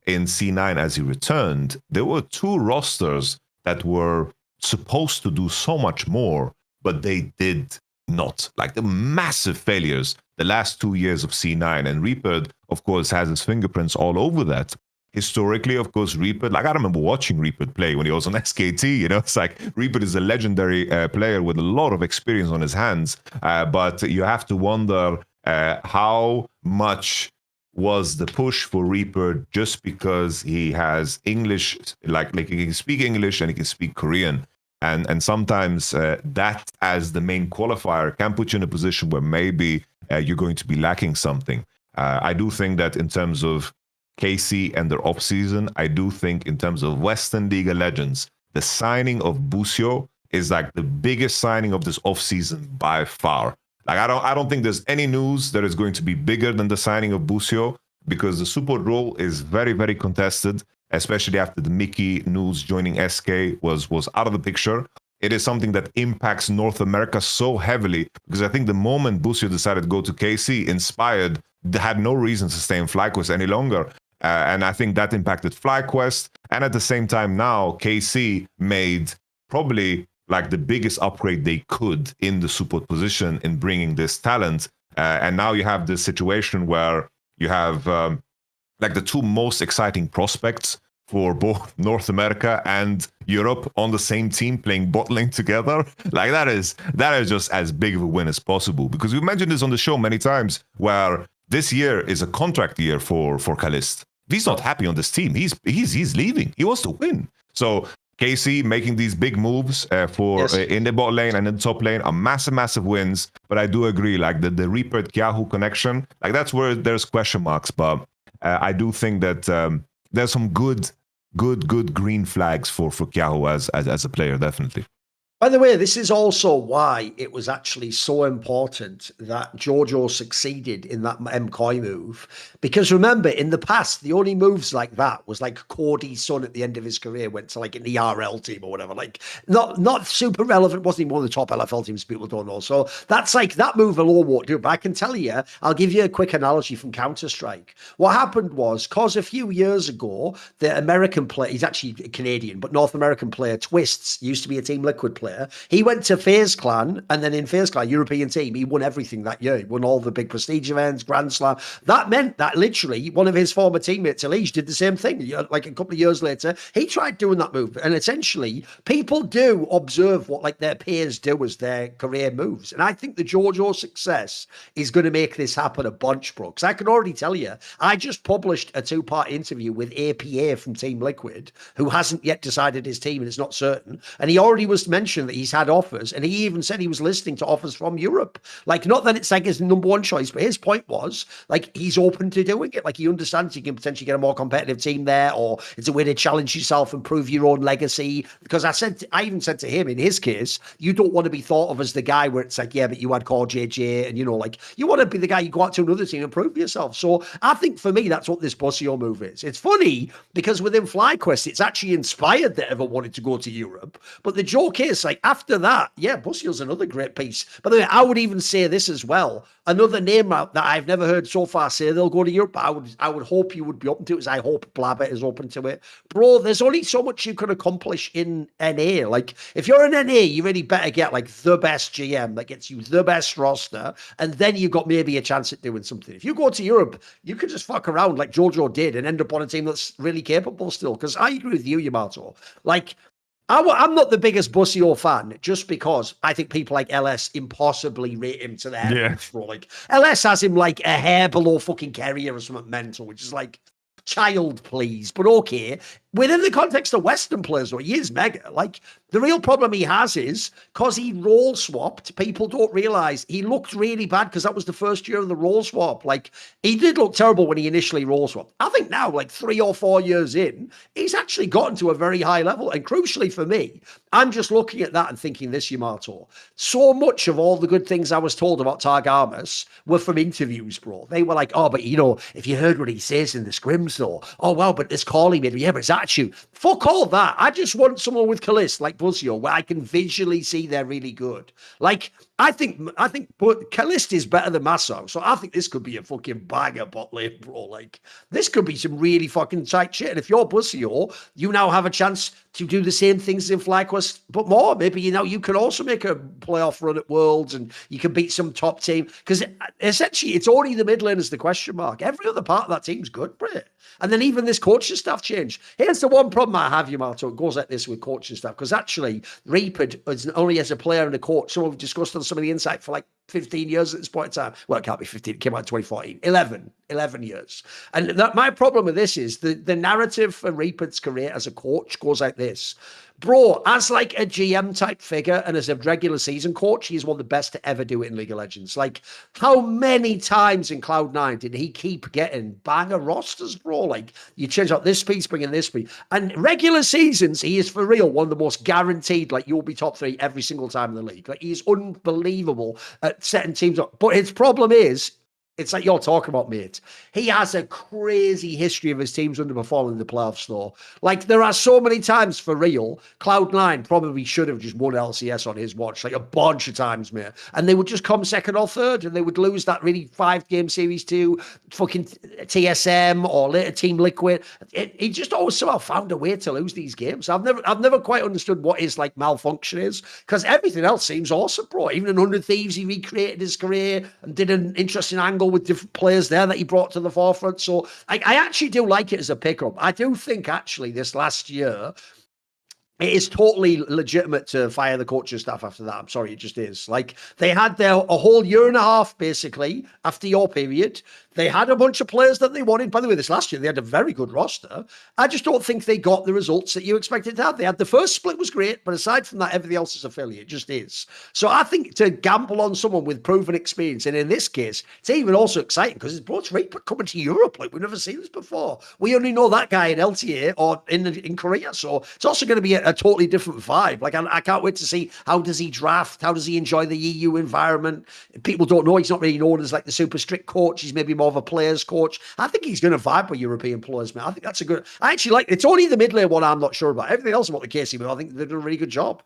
in C9 as he returned, there were 2 rosters that were supposed to do so much more, but they did not. Like the massive failures the last 2 years of C9, and Reapered, of course, has his fingerprints all over that. Historically, of course, Reapered, like I remember watching Reapered play when he was on SKT, it's like Reapered is a legendary player with a lot of experience on his hands, but you have to wonder how much was the push for Reapered just because he has English, like he can speak English and he can speak Korean. And sometimes that as the main qualifier can put you in a position where maybe you're going to be lacking something. I do think that in terms of KC and their offseason, I do think in terms of Western League of Legends, the signing of Busio is like the biggest signing of this offseason by far. Like I don't think there's any news that is going to be bigger than the signing of Busio, because the support role is very, very contested, especially after the Mickey news joining SK was out of the picture. It is something that impacts North America so heavily, because I think the moment Busio decided to go to KC, Inspired had no reason to stay in FlyQuest any longer. And I think that impacted FlyQuest. And at the same time now, KC made probably like the biggest upgrade they could in the support position in bringing this talent. And now you have this situation where you have like the 2 most exciting prospects for both North America and Europe on the same team playing bot lane together. Like that is just as big of a win as possible, because we've mentioned this on the show many times, where this year is a contract year for Kalist. If he's not happy on this team, he's leaving. He wants to win. So KC making these big moves in the bot lane and in the top lane are massive wins. But I do agree, like the Reapered Kyahu connection, like that's where there's question marks. But I do think that there's some good green flags for Kyahu as a player, definitely. By the way, this is also why it was actually so important that Jojo succeeded in that MCOY move. Because remember, in the past, the only moves like that was like Cody's son at the end of his career went to like an ERL team or whatever. Like not super relevant, wasn't even one of the top LFL teams people don't know. So that's like that move alone won't do it. But I can tell you, I'll give you a quick analogy from Counter-Strike. What happened was, cause a few years ago, the American player, he's actually Canadian, but North American player, Twists, used to be a Team Liquid player. He went to FaZe Clan, and then in FaZe Clan, European team, he won everything that year. He won all the big prestige events, Grand Slam. That meant that literally one of his former teammates, Elige, did the same thing. Like a couple of years later, he tried doing that move. And essentially, people do observe what like their peers do as their career moves. And I think the JoJo success is going to make this happen a bunch, bro. Because I can already tell you, I just published a 2-part interview with APA from Team Liquid, who hasn't yet decided his team and it's not certain. And he already was mentioned that he's had offers, and he even said he was listening to offers from Europe. Like, not that it's like his number one choice, but his point was like he's open to doing it. Like, he understands you can potentially get a more competitive team there, or it's a way to challenge yourself and prove your own legacy. Because I even said to him, in his case, you don't want to be thought of as the guy where it's like, yeah, but you had Core JJ, and like you want to be the guy you go out to another team and prove yourself. So I think for me, that's what this Busio move is. It's funny because within FlyQuest, it's actually Inspired that ever wanted to go to Europe, but the joke is it's like after that, yeah, Bussio's another great piece. By the way, I would even say this as well. Another name that I've never heard so far say they'll go to Europe, but I would hope you would be open to it, as I hope Blabber is open to it. Bro, there's only so much you can accomplish in NA. Like, if you're in NA, you really better get like the best GM that gets you the best roster, and then you've got maybe a chance at doing something. If you go to Europe, you could just fuck around like Jojo did and end up on a team that's really capable still. Because I agree with you, Yamato. Like, I'm not the biggest Bussio fan, just because I think people like LS impossibly rate him to their heavens, bro. Like, LS has him like a hair below fucking Carrier or something mental, which is like, child please. But okay, within the context of Western players, though, he is mega. Like, the real problem he has is because he role swapped, people don't realize he looked really bad because that was the first year of the role swap. Like, he did look terrible when he initially role swapped. I think now, like 3 or 4 years in, he's actually gotten to a very high level. And crucially for me, I'm just looking at that and thinking this, Yamato. So much of all the good things I was told about Targamas were from interviews, bro. They were like, oh, but you know, if you heard what he says in the scrims, though, oh, wow, but this call he made, yeah, but his attitude. Fuck all that. I just want someone with Calist like Buzzio, where I can visually see they're really good. Like, I think Calist is better than Masso, so I think this could be a fucking banger bot lane, bro. Like, this could be some really fucking tight shit. And if you're Buzzio, you now have a chance to do the same things in FlyQuest, but more. Maybe, you know, you can also make a playoff run at Worlds and you can beat some top team. Because essentially, it's only the mid lane is the question mark. Every other part of that team's good, Brit. And then even this coaching staff change. Here's the one problem I have, Yamato. It goes like this with coaching staff, because actually, Reaper is only as a player and a coach. So we've discussed on some of the insight for like 15 years at this point in time. Well, it can't be 15. It came out in 2014. 11 years. And that, my problem with this is the narrative for Reaper's career as a coach goes like this. Bro, as like a GM type figure and as a regular season coach, he's one of the best to ever do it in League of Legends. Like, how many times in Cloud9 did he keep getting banger rosters, bro? Like, you change out this piece, bring in this piece. And regular seasons, he is for real one of the most guaranteed, like, you'll be top 3 every single time in the league. Like, he's unbelievable at setting teams up. But his problem is, it's like you're talking about, mate. He has a crazy history of his teams underperforming in the playoffs, though. Like, there are so many times, for real, Cloud9 probably should have just won LCS on his watch, like a bunch of times, mate. And they would just come second or third, and they would lose that really 5-game series to fucking TSM or later Team Liquid. He just always somehow found a way to lose these games. I've never quite understood what his like malfunction is, because everything else seems awesome, bro. Even in 100 Thieves, he recreated his career and did an interesting angle with different players there that he brought to the forefront. So I actually do like it as a pickup. I do think actually this last year, it is totally legitimate to fire the coaching staff after that. I'm sorry, it just is. Like, they had a whole year and a half, basically, after your period. They had a bunch of players that they wanted. By the way, this last year, they had a very good roster. I just don't think they got the results that you expected to have. They had the first split was great, but aside from that, everything else is a failure. It just is. So I think to gamble on someone with proven experience, and in this case, it's even also exciting because it's Reaper coming to Europe. Like, we've never seen this before. We only know that guy in LTA or in Korea. So it's also going to be a totally different vibe. Like, I can't wait to see how does he draft? How does he enjoy the EU environment? People don't know. He's not really known as like the super strict coach. He's maybe more of a players coach. I think he's going to vibe with European players, man. I think that's a good. I actually like. It's only the mid lane one I'm not sure about. Everything else about the KC, but I think they did a really good job.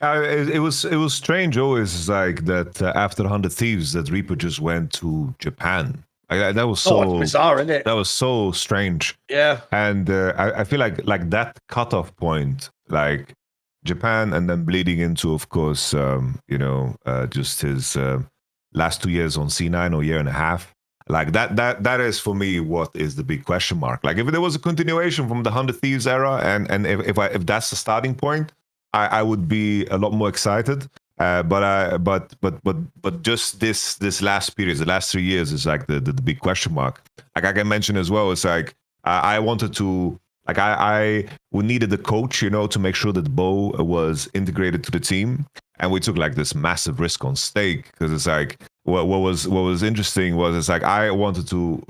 It was strange always, like that after 100 Thieves, that Reaper just went to Japan. That was so bizarre, isn't it? That was so strange. Yeah. And I feel like that cutoff point, like Japan, and then bleeding into, of course, just his last 2 years on C9 or year and a half. Like that is for me what is the big question mark. Like, if there was a continuation from the 100 Thieves era, and if that's the starting point, I would be a lot more excited. But just this last period, the last 3 years, is like the big question mark. Like I can mention as well, it's like I wanted to, like I we needed the coach, to make sure that Bo was integrated to the team, and we took like this massive risk on stake, because it's like what was interesting was, it's like I wanted to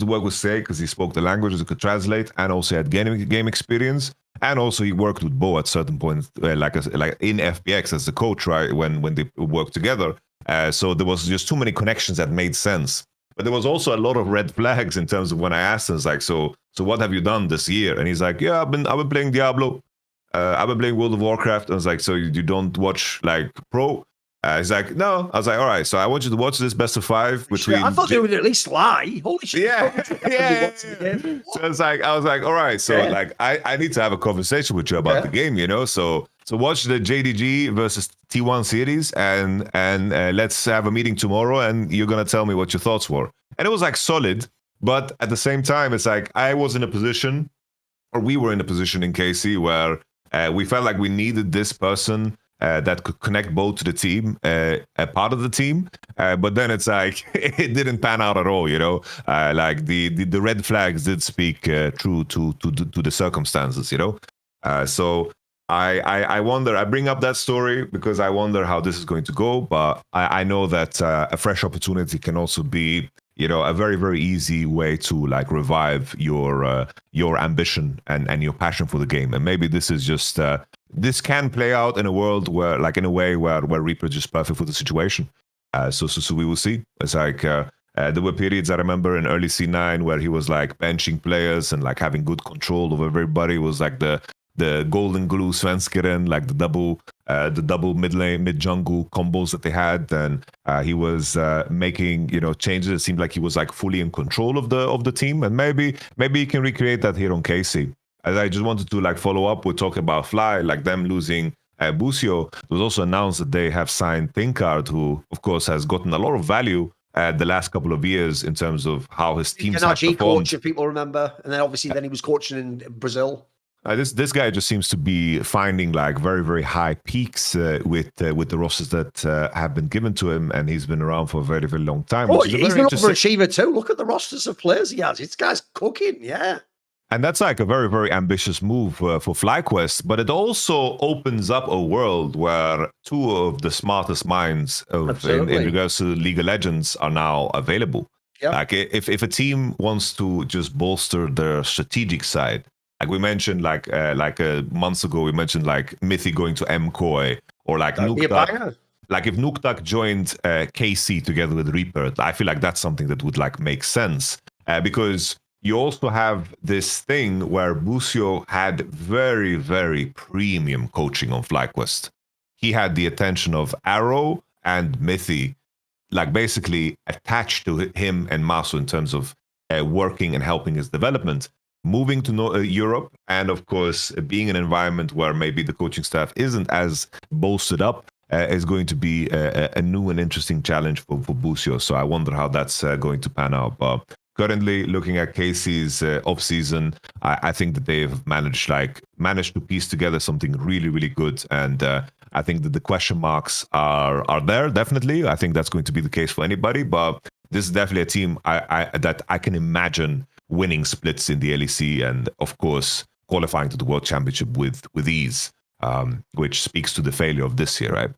work with Stake because he spoke the languages, he could translate, and also had game experience. And also he worked with Bo at certain points, like in FPX as the coach, right, when they worked together. So there was just too many connections that made sense. But there was also a lot of red flags in terms of when I asked him, like, so what have you done this year? And he's like, yeah, I've been playing Diablo. I've been playing World of Warcraft. I was like, so you don't watch like pro? He's like, no. I was like, all right. So I want you to watch this best of 5 between. I thought they would at least lie. Holy shit! Yeah. So I was like, all right. So like, I need to have a conversation with you about the game, you know. So watch the JDG versus T1 series, and let's have a meeting tomorrow, and you're gonna tell me what your thoughts were. And it was like solid, but at the same time, it's like I was in a position, or we were in a position in KC where we felt like we needed this person that could connect both to the team, a part of the team. But then it's like it didn't pan out at all, you know. Like the red flags did speak true to the circumstances, you know. So I wonder. I bring up that story because I wonder how this is going to go. But I know that a fresh opportunity can also be, you know, a very, very easy way to like revive your ambition and your passion for the game. And maybe this is just this can play out in a world where, like, in a way where Reaper is just perfect for the situation. So we will see. It's like there were periods I remember in early C9 where he was like benching players and like having good control of everybody. It was like the golden glue Svenskeren, like the double mid lane, mid jungle combos that they had, and he was making, you know, changes. It seemed like he was like fully in control of the team, and maybe he can recreate that here on KC. As I just wanted to like follow up, we're talking about Fly, like them losing Busio. It was also announced that they have signed Thinkard, who of course has gotten a lot of value the last couple of years in terms of how his teams have performed. coach, if people remember, and then obviously then he was coaching in Brazil. This guy just seems to be finding like very, very high peaks with the rosters that have been given to him, and he's been around for a very, very long time. Oh, he's an overachiever too. Look at the rosters of players he has. This guy's cooking, yeah. And that's like a very, very ambitious move for FlyQuest, but it also opens up a world where two of the smartest minds in regards to League of Legends are now available. Yep. Like if a team wants to just bolster their strategic side, like we mentioned, like months ago, we mentioned like Mythy going to MKOI, or like Nuktak. Like if Nuktak joined KC together with Reaper, I feel like that's something that would like make sense because you also have this thing where Busio had very, very premium coaching on FlyQuest. He had the attention of Arrow and Mythy, like basically attached to him and Maso in terms of working and helping his development. Moving to Europe, and of course, being in an environment where maybe the coaching staff isn't as bolstered up, is going to be a new and interesting challenge for Busio. So I wonder how that's going to pan out. But currently, looking at KC's off-season, I think that they've managed to piece together something really, really good. And I think that the question marks are there, definitely. I think that's going to be the case for anybody. But this is definitely a team that I can imagine winning splits in the LEC, and of course qualifying to the World Championship with ease, which speaks to the failure of this year, right?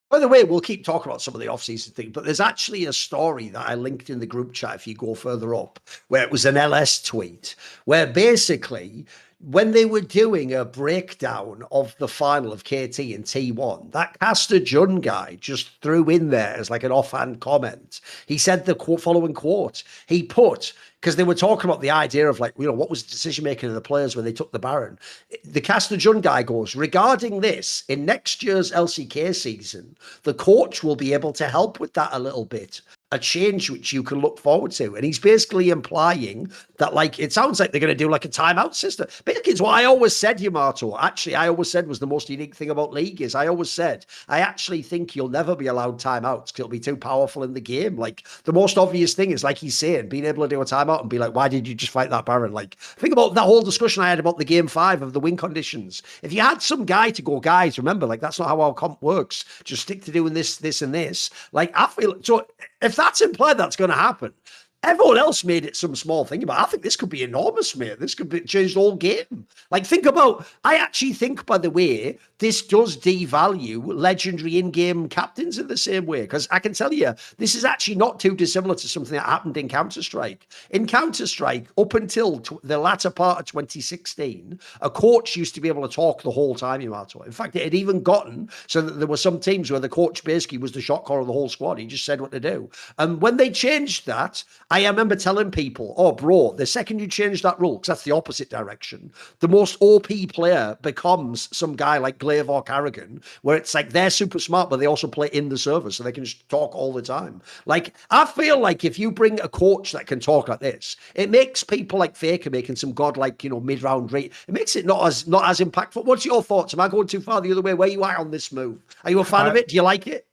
By the way, we'll keep talking about some of the off-season things, but there's actually a story that I linked in the group chat if you go further up, where it was an LS tweet, where basically when they were doing a breakdown of the final of KT and T1, that Caster Jun guy just threw in there as like an offhand comment. He said the following quote. He put, because they were talking about the idea of like, you know, what was the decision making of the players when they took the Baron. The Caster Jun guy goes, regarding this, in next year's LCK season, the coach will be able to help with that a little bit. A change which you can look forward to. And he's basically implying that, like, it sounds like they're going to do like a timeout system. Basically, it's what I always said, Yamato. Actually, I always said was the most unique thing about League is I always said, I actually think you'll never be allowed timeouts because it'll be too powerful in the game. Like, the most obvious thing is, like he's saying, being able to do a timeout and be like, why did you just fight that Baron? Like, think about that whole discussion I had about the game 5 of the win conditions. If you had some guy to go, guys, remember, like, that's not how our comp works. Just stick to doing this, this, and this. Like, I feel so. If that's implied that's going to happen, everyone else made it some small thing about. I think this could be enormous, mate. This could be change the whole game. Like, think about. I actually think, by the way, this does devalue legendary in-game captains in the same way. Because I can tell you, this is actually not too dissimilar to something that happened in Counter-Strike. In Counter-Strike, up until the latter part of 2016, a coach used to be able to talk the whole time, Yamato. In fact, it had even gotten so that there were some teams where the coach basically was the shot caller of the whole squad. He just said what to do. And when they changed that, I remember telling people, oh, bro, the second you change that rule, because that's the opposite direction, the most OP player becomes some guy like Glaive or Carrigan, where it's like they're super smart, but they also play in the server, so they can just talk all the time. Like, I feel like if you bring a coach that can talk like this, it makes people like Faker making some godlike, mid-round rate. It makes it not as impactful. What's your thoughts? Am I going too far the other way? Where you at on this move? Are you a fan of it? Do you like it?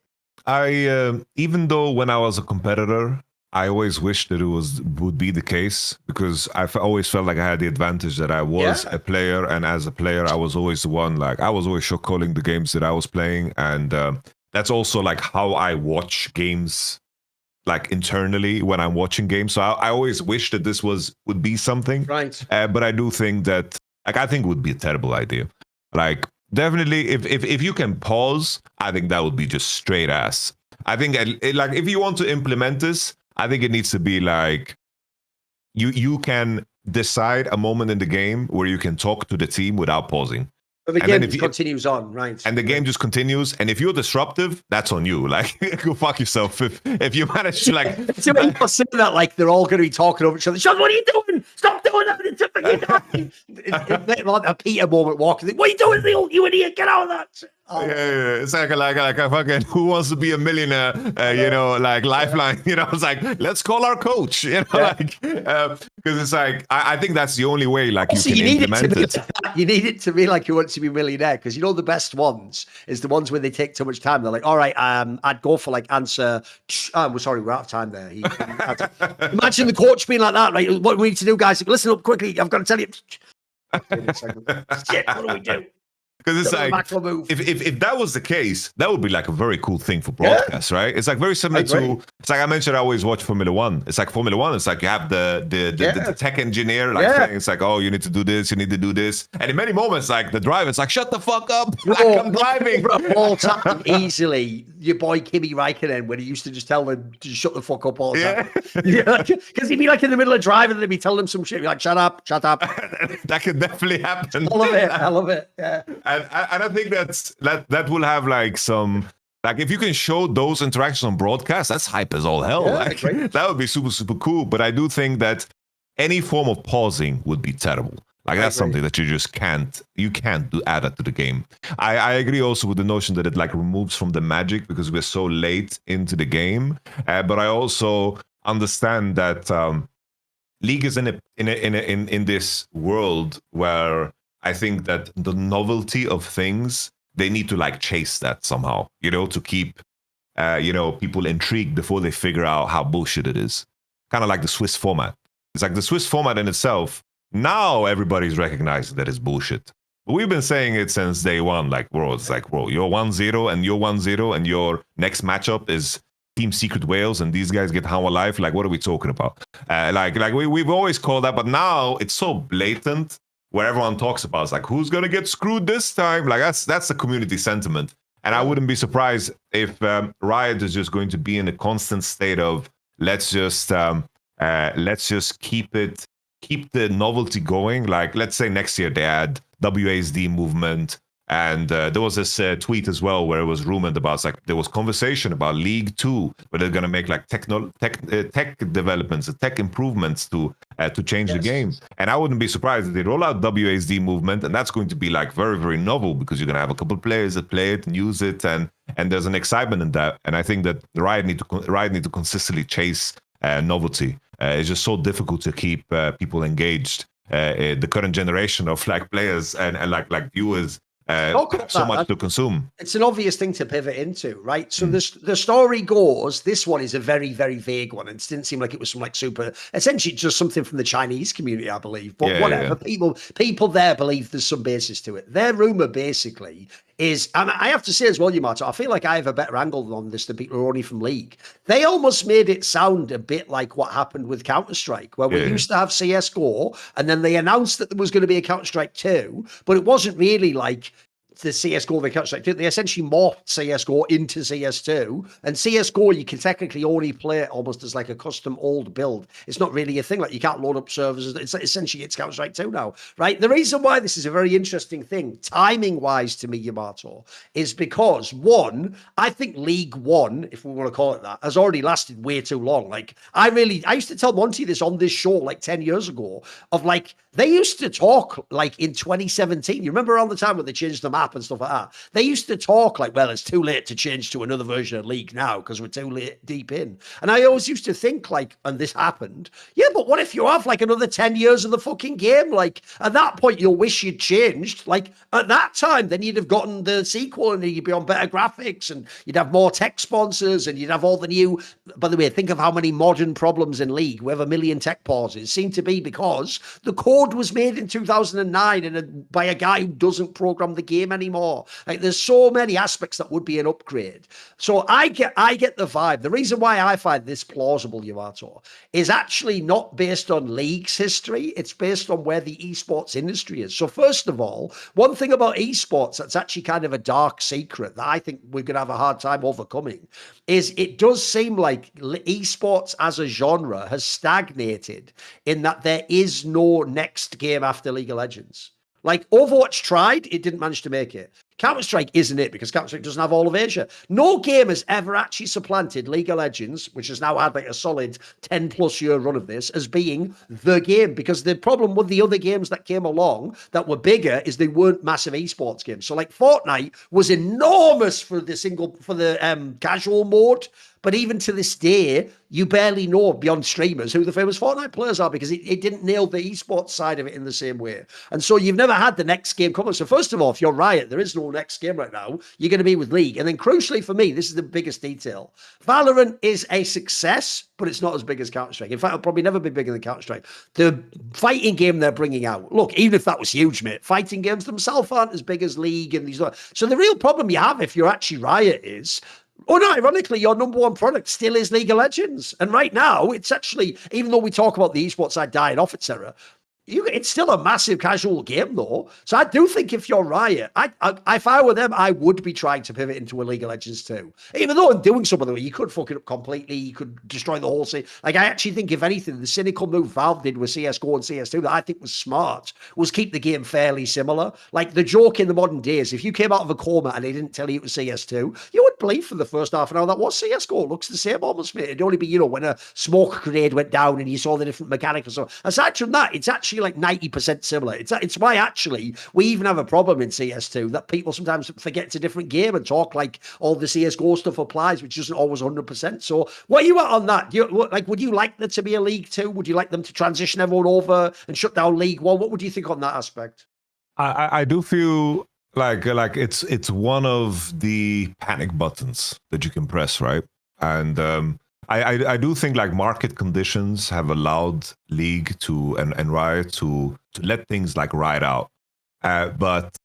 Even though when I was a competitor, I always wished that would be the case, because always felt like I had the advantage that I was a player, and as a player, I was always the one, like, I was always shot calling the games that I was playing, and that's also like how I watch games, like internally when I'm watching games. So I always wish that this would be something, right? But I do think that, like, I think it would be a terrible idea. Like, definitely, if you can pause, I think that would be just straight ass. I think, like, if you want to implement this, I think it needs to be like, you can decide a moment in the game where you can talk to the team without pausing. But the game just continues on, right? And the game just continues. And if you're disruptive, that's on you. Like, go fuck yourself. If you manage to, like... So people saying that, like, they're all going to be talking over each other. Sean, what are you doing? Stop doing that. It's like a Peter moment walking. What are you doing, you idiot? Get out of that. Oh. Yeah. It's like a fucking Who Wants to Be a Millionaire, like Lifeline. It's like, let's call our coach. Like, because it's like, I think that's the only way, like, you can implement it. You need it to be like Who Wants to Be a Millionaire, because the best ones is the ones where they take too much time. They're like, all right, I'd go for like answer. We're sorry, we're out of time there. Imagine the coach being like that, right? What we need to do, guys? Listen up quickly. I've got to tell you. Shit, what do we do? Because it's like, if that was the case, that would be like a very cool thing for broadcast, right? It's like very similar to, it's like I mentioned, I always watch Formula One. It's like Formula One, it's like you have the tech engineer, like saying, it's like, oh, you need to do this, you need to do this. And in many moments, like the driver's like, shut the fuck up, like, I'm driving. All time, easily, your boy Kimi Räikkönen, when he used to just tell them to shut the fuck up all the time. Because he'd be like in the middle of driving and they'd be telling him some shit, be like, shut up. That could definitely happen. I love it, yeah. And I think that will have like some, like, if you can show those interactions on broadcast, that's hype as all hell. Like, that would be super, super cool. But I do think that any form of pausing would be terrible. Like, that's something that you just can't add that to the game. I agree also with the notion that it like removes from the magic because we're so late into the game. But I also understand that League is in this world where I think that the novelty of things, they need to like chase that somehow, to keep, people intrigued before they figure out how bullshit it is. Kind of like the Swiss format. It's like the Swiss format in itself. Now everybody's recognizing that it's bullshit. But we've been saying it since day one. Like, bro, it's like, bro, you're 1-0 and you're 1-0 and your next matchup is Team Secret Wales and these guys get How Alive. Like, what are we talking about? We've always called that, but now it's so blatant. Where everyone talks about, it's like, who's gonna get screwed this time? Like, that's the community sentiment, and I wouldn't be surprised if Riot is just going to be in a constant state of let's just keep the novelty going. Like, let's say next year they add WASD movement, and there was this tweet as well where it was rumored about, it's like there was conversation about League 2, where they're gonna make like tech developments, tech improvements to change the game. And I wouldn't be surprised if they roll out WASD movement, and that's going to be like very, very novel because you're gonna have a couple of players that play it and use it, and there's an excitement in that. And I think that Riot need to consistently chase novelty. It's just so difficult to keep people engaged. The current generation of like players and like viewers. So much to consume. It's an obvious thing to pivot into, right? So the story goes, this one is a very, very vague one. It didn't seem like it was some like super, essentially just something from the Chinese community, I believe. But whatever, people there believe there's some basis to it. Their rumor basically is, and I have to say as well, Yamato, I feel like I have a better angle on this than people who are only from League. They almost made it sound a bit like what happened with Counter-Strike, where we used to have CSGO, and then they announced that there was going to be a Counter-Strike 2, but it wasn't really like, the CSGO they Counter-Strike 2. They essentially morphed CSGO into CS2. And CSGO, you can technically only play it almost as like a custom old build. It's not really a thing. Like, you can't load up servers. It's essentially it's Counter-Strike 2 now, right? The reason why this is a very interesting thing, timing-wise to me, Yamato, is because, one, I think League One, if we want to call it that, has already lasted way too long. Like, I used to tell Monty this on this show like 10 years ago, of like, they used to talk like in 2017. You remember around the time when they changed the map and stuff like that? They used to talk like, well, it's too late to change to another version of League now because we're too late deep in. And I always used to think like, and this happened, yeah, but what if you have like another 10 years of the fucking game? Like, at that point, you'll wish you'd changed. Like, at that time, then you'd have gotten the sequel and you'd be on better graphics and you'd have more tech sponsors and you'd have all the new, by the way, think of how many modern problems in League. We have a million tech pauses. Seem to be because the code was made in 2009 and by a guy who doesn't program the game anymore. Like, there's so many aspects that would be an upgrade. So I get the vibe. The reason why I find this plausible, Yamato, is actually not based on League's history. It's based on where the esports industry is. So first of all, one thing about esports that's actually kind of a dark secret that I think we're going to have a hard time overcoming is it does seem like esports as a genre has stagnated in that there is no next game after League of Legends. Like, Overwatch tried, it didn't manage to make it. Counter-Strike isn't it because Counter-Strike doesn't have all of Asia. No game has ever actually supplanted League of Legends, which has now had like a solid 10 plus year run of this, as being the game. Because the problem with the other games that came along that were bigger is they weren't massive esports games. So like Fortnite was enormous for the casual mode. But even to this day, you barely know beyond streamers who the famous Fortnite players are because it didn't nail the esports side of it in the same way. And so you've never had the next game coming. So first of all, if you're Riot, there is no next game right now. You're going to be with League. And then crucially for me, this is the biggest detail. Valorant is a success, but it's not as big as Counter-Strike. In fact, it'll probably never be bigger than Counter-Strike. The fighting game they're bringing out, look, even if that was huge, mate, fighting games themselves aren't as big as League and these other. So the real problem you have if you're actually Riot is, oh no, ironically, your number one product still is League of Legends. And right now, it's actually, even though we talk about the esports side dying off, etc., it's still a massive casual game, though. So I do think if you're Riot, if I were them, I would be trying to pivot into a League of Legends too. Even though in doing some of the way, you could fuck it up completely, you could destroy the whole scene. Like, I actually think, if anything, the cynical move Valve did with CSGO and CS2 that I think was smart was keep the game fairly similar. Like, the joke in the modern days, if you came out of a coma and they didn't tell you it was CS2, you would believe for the first half an hour that was CSGO. It looks the same almost, mate. It'd only be, when a smoke grenade went down and you saw the different mechanics or so. Aside from that, it's actually like 90% similar. It's why actually we even have a problem in CS2 that people sometimes forget it's a different game and talk like all the CSGO stuff applies, which isn't always 100%. So what are you at on that? Would you like there to be a League 2? Would you like them to transition everyone over and shut down League 1? What would you think on that aspect? I do feel like it's one of the panic buttons that you can press, right? And I do think like market conditions have allowed League to and Riot to let things like ride out. But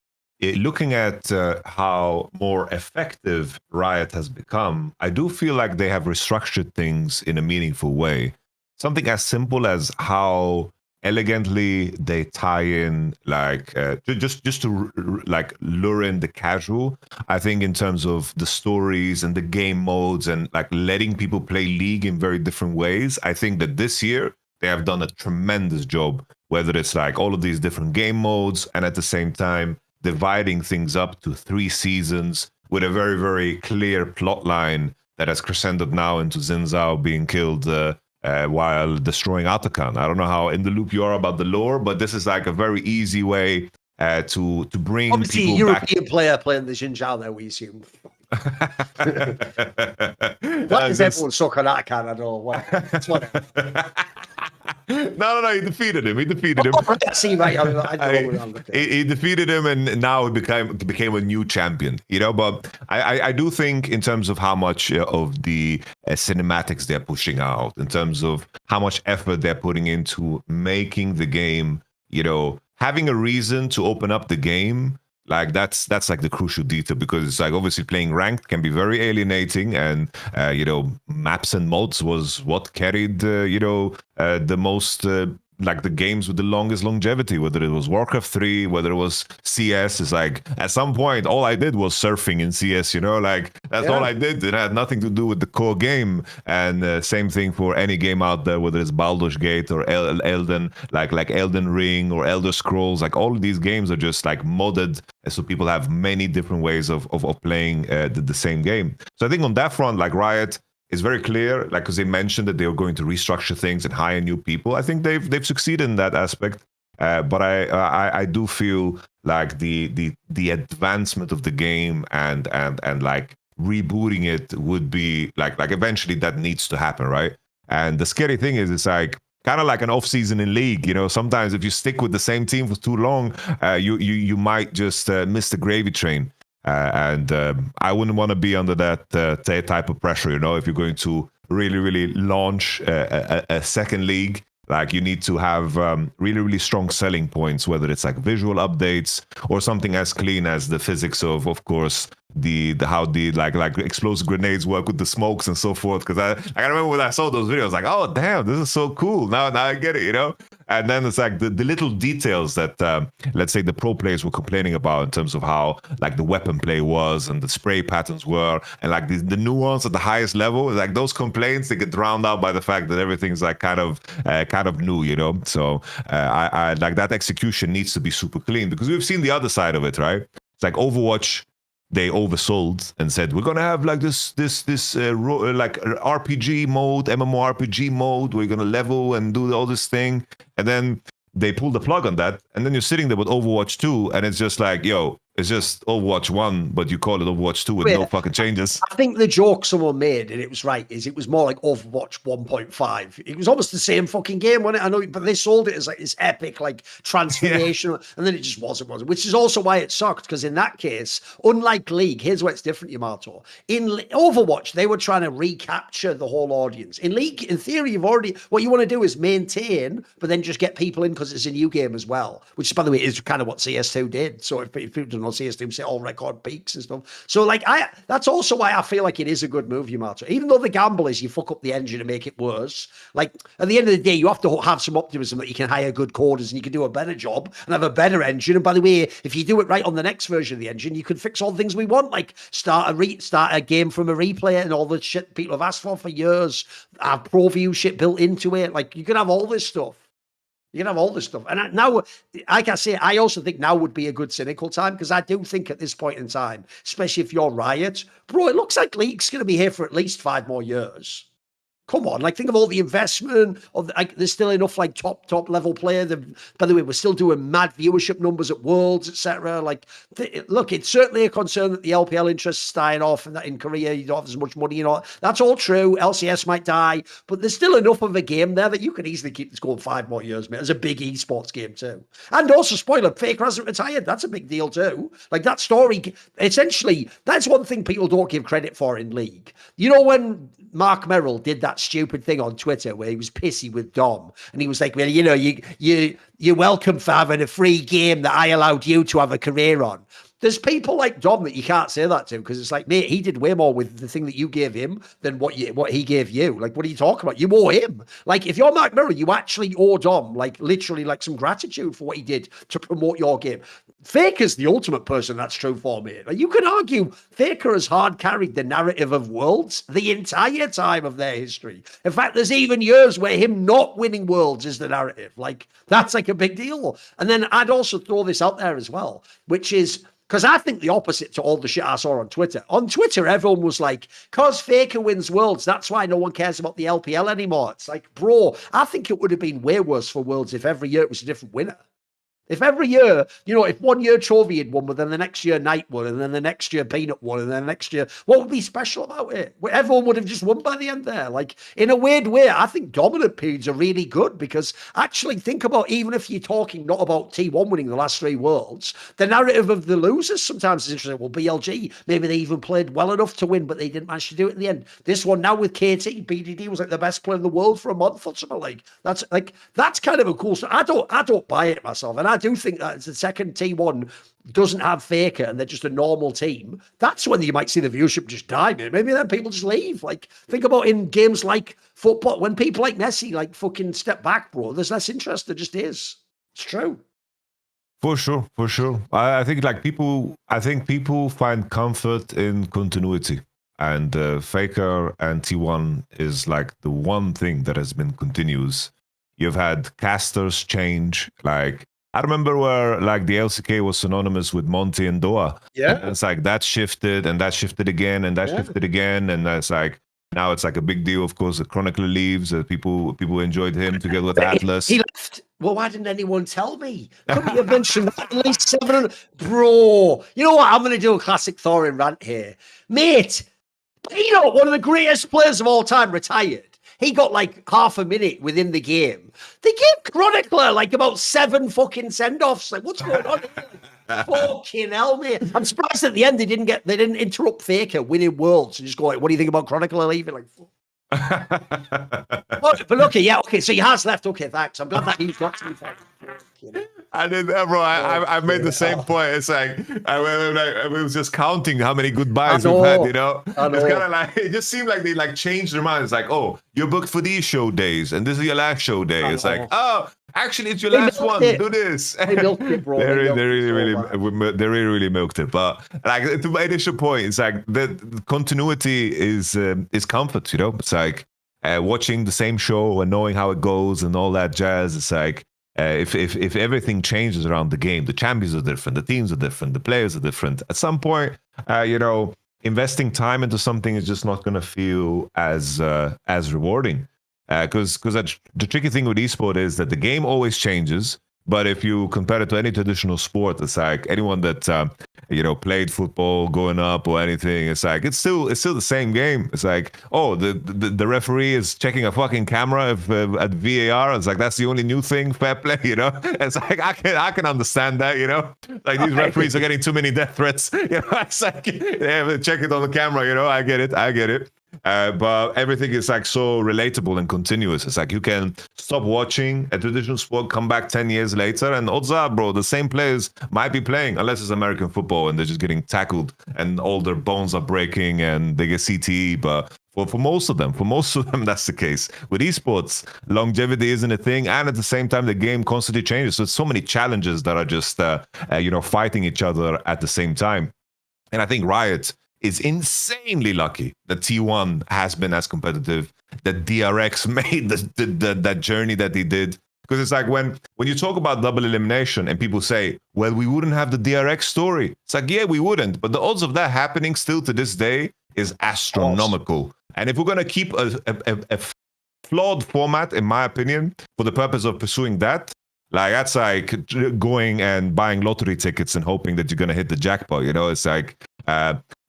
looking at how more effective Riot has become, I do feel like they have restructured things in a meaningful way. Something as simple as how elegantly they tie in like just to like lure in the casual. I think in terms of the stories and the game modes and like letting people play League in very different ways, I think that this year they have done a tremendous job, whether it's like all of these different game modes and at the same time dividing things up to 3 seasons with a very, very clear plot line that has crescended now into Xin Zhao being killed while destroying Atakan. I don't know how in the loop you are about the lore, but this is like a very easy way to bring obviously people a European back. player playing the Xin Zhao there, we assume. What does everyone suck on Atakan? I don't know. What? No, he defeated him. He defeated him. See, right, he defeated him, and now it became a new champion. But I do think in terms of how much of the cinematics they're pushing out, in terms of how much effort they're putting into making the game, having a reason to open up the game. Like that's like the crucial detail, because it's like obviously playing ranked can be very alienating, and maps and mods was what carried the most like the games with the longest longevity, whether it was Warcraft 3, whether it was CS. It's like at some point all I did was surfing in CS, you know, like that's all I did. It had nothing to do with the core game. And same thing for any game out there, whether it's Baldur's Gate or Elden, like Elden Ring or Elder Scrolls. Like all of these games are just like modded, so people have many different ways of playing the same game. So I think on that front, like Riot, it's very clear, like, because they mentioned that they were going to restructure things and hire new people. I think they've succeeded in that aspect. But I do feel like the advancement of the game and like rebooting it would be like eventually that needs to happen, right? And the scary thing is, it's like kind of like an off season in League. You know, sometimes if you stick with the same team for too long, you might just miss the gravy train. And I wouldn't want to be under that type of pressure, you know, if you're going to really launch a second league. Like you need to have really strong selling points, whether it's like visual updates or something as clean as the physics of course, the how the like explosive grenades work with the smokes and so forth. Because I remember when I saw those videos, like, oh damn, this is so cool. Now I get it, you know. And then it's like the little details that let's say the pro players were complaining about in terms of how like the weapon play was and the spray patterns were, and like the nuance at the highest level. Like those complaints, they get drowned out by the fact that everything's like kind of new, you know. So I like that execution needs to be super clean, because we've seen the other side of it, right? It's like Overwatch. They oversold and said, we're gonna have like this like RPG mode, MMORPG mode. We're gonna level and do all this thing, and then they pulled the plug on that. And then you're sitting there with Overwatch 2, and it's just like, yo, it's just Overwatch 1, but you call it Overwatch 2 with no fucking changes. I think the joke someone made, and it was right, is it was more like Overwatch 1.5. It was almost the same fucking game, wasn't it? I know, but they sold it as like this epic, like transformation, and then it just wasn't. Which is also why it sucked, because in that case, unlike League, here's where it's different, Yamato. In Overwatch, they were trying to recapture the whole audience. In League, in theory, what you want to do is maintain, but then just get people in because it's a new game as well, which, by the way, is kind of what CS2 did. So if people don't know, CS2 set all record peaks and stuff. So like that's also why I feel like it is a good move, Yamato. Even though the gamble is you fuck up the engine and make it worse. Like at the end of the day, you have to have some optimism that you can hire good coders and you can do a better job and have a better engine. And by the way, if you do it right on the next version of the engine, you can fix all the things we want, like start a game from a replay and all the shit people have asked for years. Have pro view shit built into it. Like you can have all this stuff. You can have all this stuff. And now, like I say, I also think now would be a good cynical time, because I do think at this point in time, especially if you're Riot, bro, it looks like League's going to be here for at least 5 more years. Come on, like think of all the investment. Like there's still enough like top level player. By the way, we're still doing mad viewership numbers at Worlds, etc. Like, look, it's certainly a concern that the LPL interest is dying off, and that in Korea you don't have as much money. You know, that's all true. LCS might die, but there's still enough of a game there that you could easily keep this going 5 more years, mate. It's a big esports game too. And also, spoiler, Faker hasn't retired. That's a big deal too. Like that story, essentially, that's one thing people don't give credit for in League. You know, when Mark Merrill did that stupid thing on Twitter where he was pissy with Dom, and he was like, well, you know, you're welcome for having a free game that I allowed you to have a career on. There's people like Dom that you can't say that to, because it's like, mate, he did way more with the thing that you gave him than what he gave you. Like, what are you talking about? You owe him. Like, if you're Mark Merrill, you actually owe Dom, like, literally, like, some gratitude for what he did to promote your game. Faker's the ultimate person that's true for, mate. Like, you can argue Faker has hard carried the narrative of Worlds the entire time of their history. In fact, there's even years where him not winning Worlds is the narrative. Like, that's like a big deal. And then I'd also throw this out there as well, which is, because I think the opposite to all the shit I saw on Twitter. On Twitter, everyone was like, because Faker wins Worlds, that's why no one cares about the LPL anymore. It's like, bro, I think it would have been way worse for Worlds if every year it was a different winner. If every year, you know, if one year Chovy had won, but then the next year Knight won, and then the next year Peanut won, and then the next year, what would be special about it? Everyone would have just won by the end there. Like, in a weird way, I think dominant periods are really good, because actually think about, even if you're talking not about T1 winning the last 3 Worlds, the narrative of the losers sometimes is interesting. Well, BLG, maybe they even played well enough to win, but they didn't manage to do it in the end. This one now with KT, BDD was like the best player in the world for a month or something. Like, that's kind of a cool story. I don't buy it myself, and I do think that the second T1 doesn't have Faker and they're just a normal team, that's when you might see the viewership just die, man. Maybe then people just leave. Like, think about in games like football, when people like Messi, like, fucking step back, bro, there's less interest. There just is. It's true. For sure, for sure. I think people find comfort in continuity. And Faker and T1 is like the one thing that has been continuous. You've had casters change. Like, I remember where like the LCK was synonymous with Monty and Doa. Yeah. And it's like that shifted and that shifted again and that shifted again. And that's like, now it's like a big deal. Of course, the Chronicler leaves. People enjoyed him together with Atlas. He left. Well, why didn't anyone tell me? Couldn't you have mentioned that at least 700? Bro, you know what? I'm going to do a classic Thorin rant here. Mate, Pino, one of the greatest players of all time, retired. He got like half a minute within the game. They gave Chronicler like about 7 fucking send-offs. Like, what's going on here? Fucking hell, mate. I'm surprised at the end they didn't interrupt Faker winning Worlds and just go like, what do you think about Chronicler leaving? Like, but okay, yeah, okay, so he has left. Okay, thanks. I'm glad that he's got to be fair. I did that, bro. I made the same point. It's like I was just counting how many goodbyes we've had. You know, it's kind of like it just seemed like they like changed their mind. It's like, oh, you're booked for these show days, and this is your last show day. It's like, oh, actually, it's your last one. Do this. They milked it, bro. They really milked it. But like to my initial point, it's like the continuity is comfort. You know, it's like watching the same show and knowing how it goes and all that jazz. It's like. If everything changes around the game, the champions are different, the teams are different, the players are different. At some point, investing time into something is just not going to feel as rewarding. Because the tricky thing with esport is that the game always changes. But if you compare it to any traditional sport, it's like anyone that played football growing up or anything, it's like it's still the same game. It's like, oh, the referee is checking a fucking camera at VAR. It's like that's the only new thing. Fair play, you know. It's like I can understand that, you know. Like these referees are getting too many death threats. You know, it's like check it on the camera. You know, I get it. But everything is like so relatable and continuous. It's like you can stop watching a traditional sport, come back 10 years later, and odds are, bro, the same players might be playing, unless it's American football and they're just getting tackled and all their bones are breaking and they get CTE. But for most of them, that's the case. With esports, longevity isn't a thing, and at the same time, the game constantly changes. So it's so many challenges that are just fighting each other at the same time. And I think Riot is insanely lucky that T1 has been as competitive, that DRX made that journey that he did. Because it's like when you talk about double elimination and people say, well, we wouldn't have the DRX story. It's like, yeah, we wouldn't. But the odds of that happening still to this day is astronomical. And if we're going to keep a flawed format, in my opinion, for the purpose of pursuing that, like that's like going and buying lottery tickets and hoping that you're going to hit the jackpot. You know, it's like...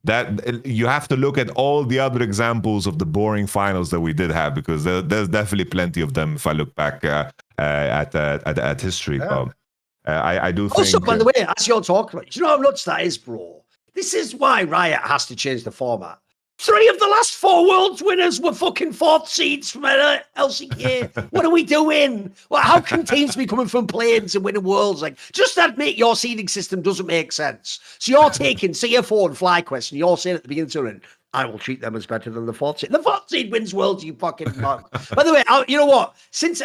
that you have to look at all the other examples of the boring finals that we did have, because there's definitely plenty of them if I look back at history. Yeah. I do think... Also, by the way, as you're talking about, do you know how nuts that is, bro? This is why Riot has to change the format. 3 of the last 4 Worlds winners were fucking 4th seeds from LCK. What are we doing? Well, how can teams be coming from planes and winning Worlds? Like, just admit your seeding system doesn't make sense. So you're taking CF4 and FlyQuest, and you're saying at the beginning of the tournament, I will treat them as better than the 4th seed. The 4th seed wins Worlds, you fucking mug. By the way, you know what? Since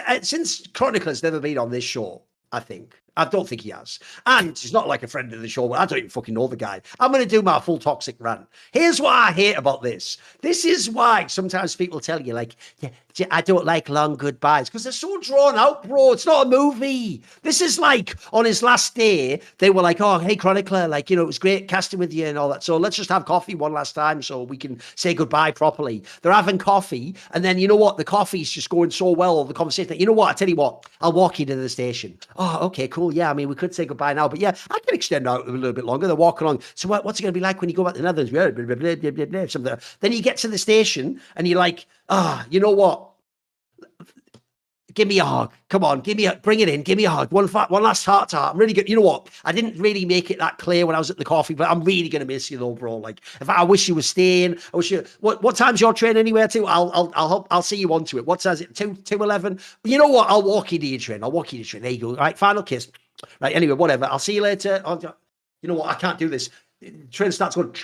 Chronicler's never been on this show, I think. I don't think he has. And he's not like a friend of the show, but I don't even fucking know the guy. I'm going to do my full toxic rant. Here's what I hate about this. This is why sometimes people tell you, like, yeah, I don't like long goodbyes, because they're so drawn out, bro. It's not a movie. This is like, on his last day, they were like, oh, hey, Chronicler, like, you know, it was great casting with you and all that. So let's just have coffee one last time so we can say goodbye properly. They're having coffee, and then, you know what? The coffee's just going so well, the conversation, that, you know what? I tell you what, I'll walk you to the station. Oh, okay, cool. Yeah, I mean, we could say goodbye now, but yeah, I can extend out a little bit longer. They're walking along. So what's it going to be like when you go back to the Netherlands? Blah, blah, blah, blah, blah, blah, something. Then you get to the station and you're like, you know what? Give me a hug. Come on, bring it in. Give me a hug. One last heart to heart. I'm really good. You know what? I didn't really make it that clear when I was at the coffee, but I'm really going to miss you though, bro. Like, I wish you were staying. I wish you. What time's your train anywhere to? I'll see you onto it. What time is it? 2:11. You know what? I'll walk you to your train. There you go. All right, final kiss. Right, anyway, whatever. I'll see you later. You know what? I can't do this. Train starts going.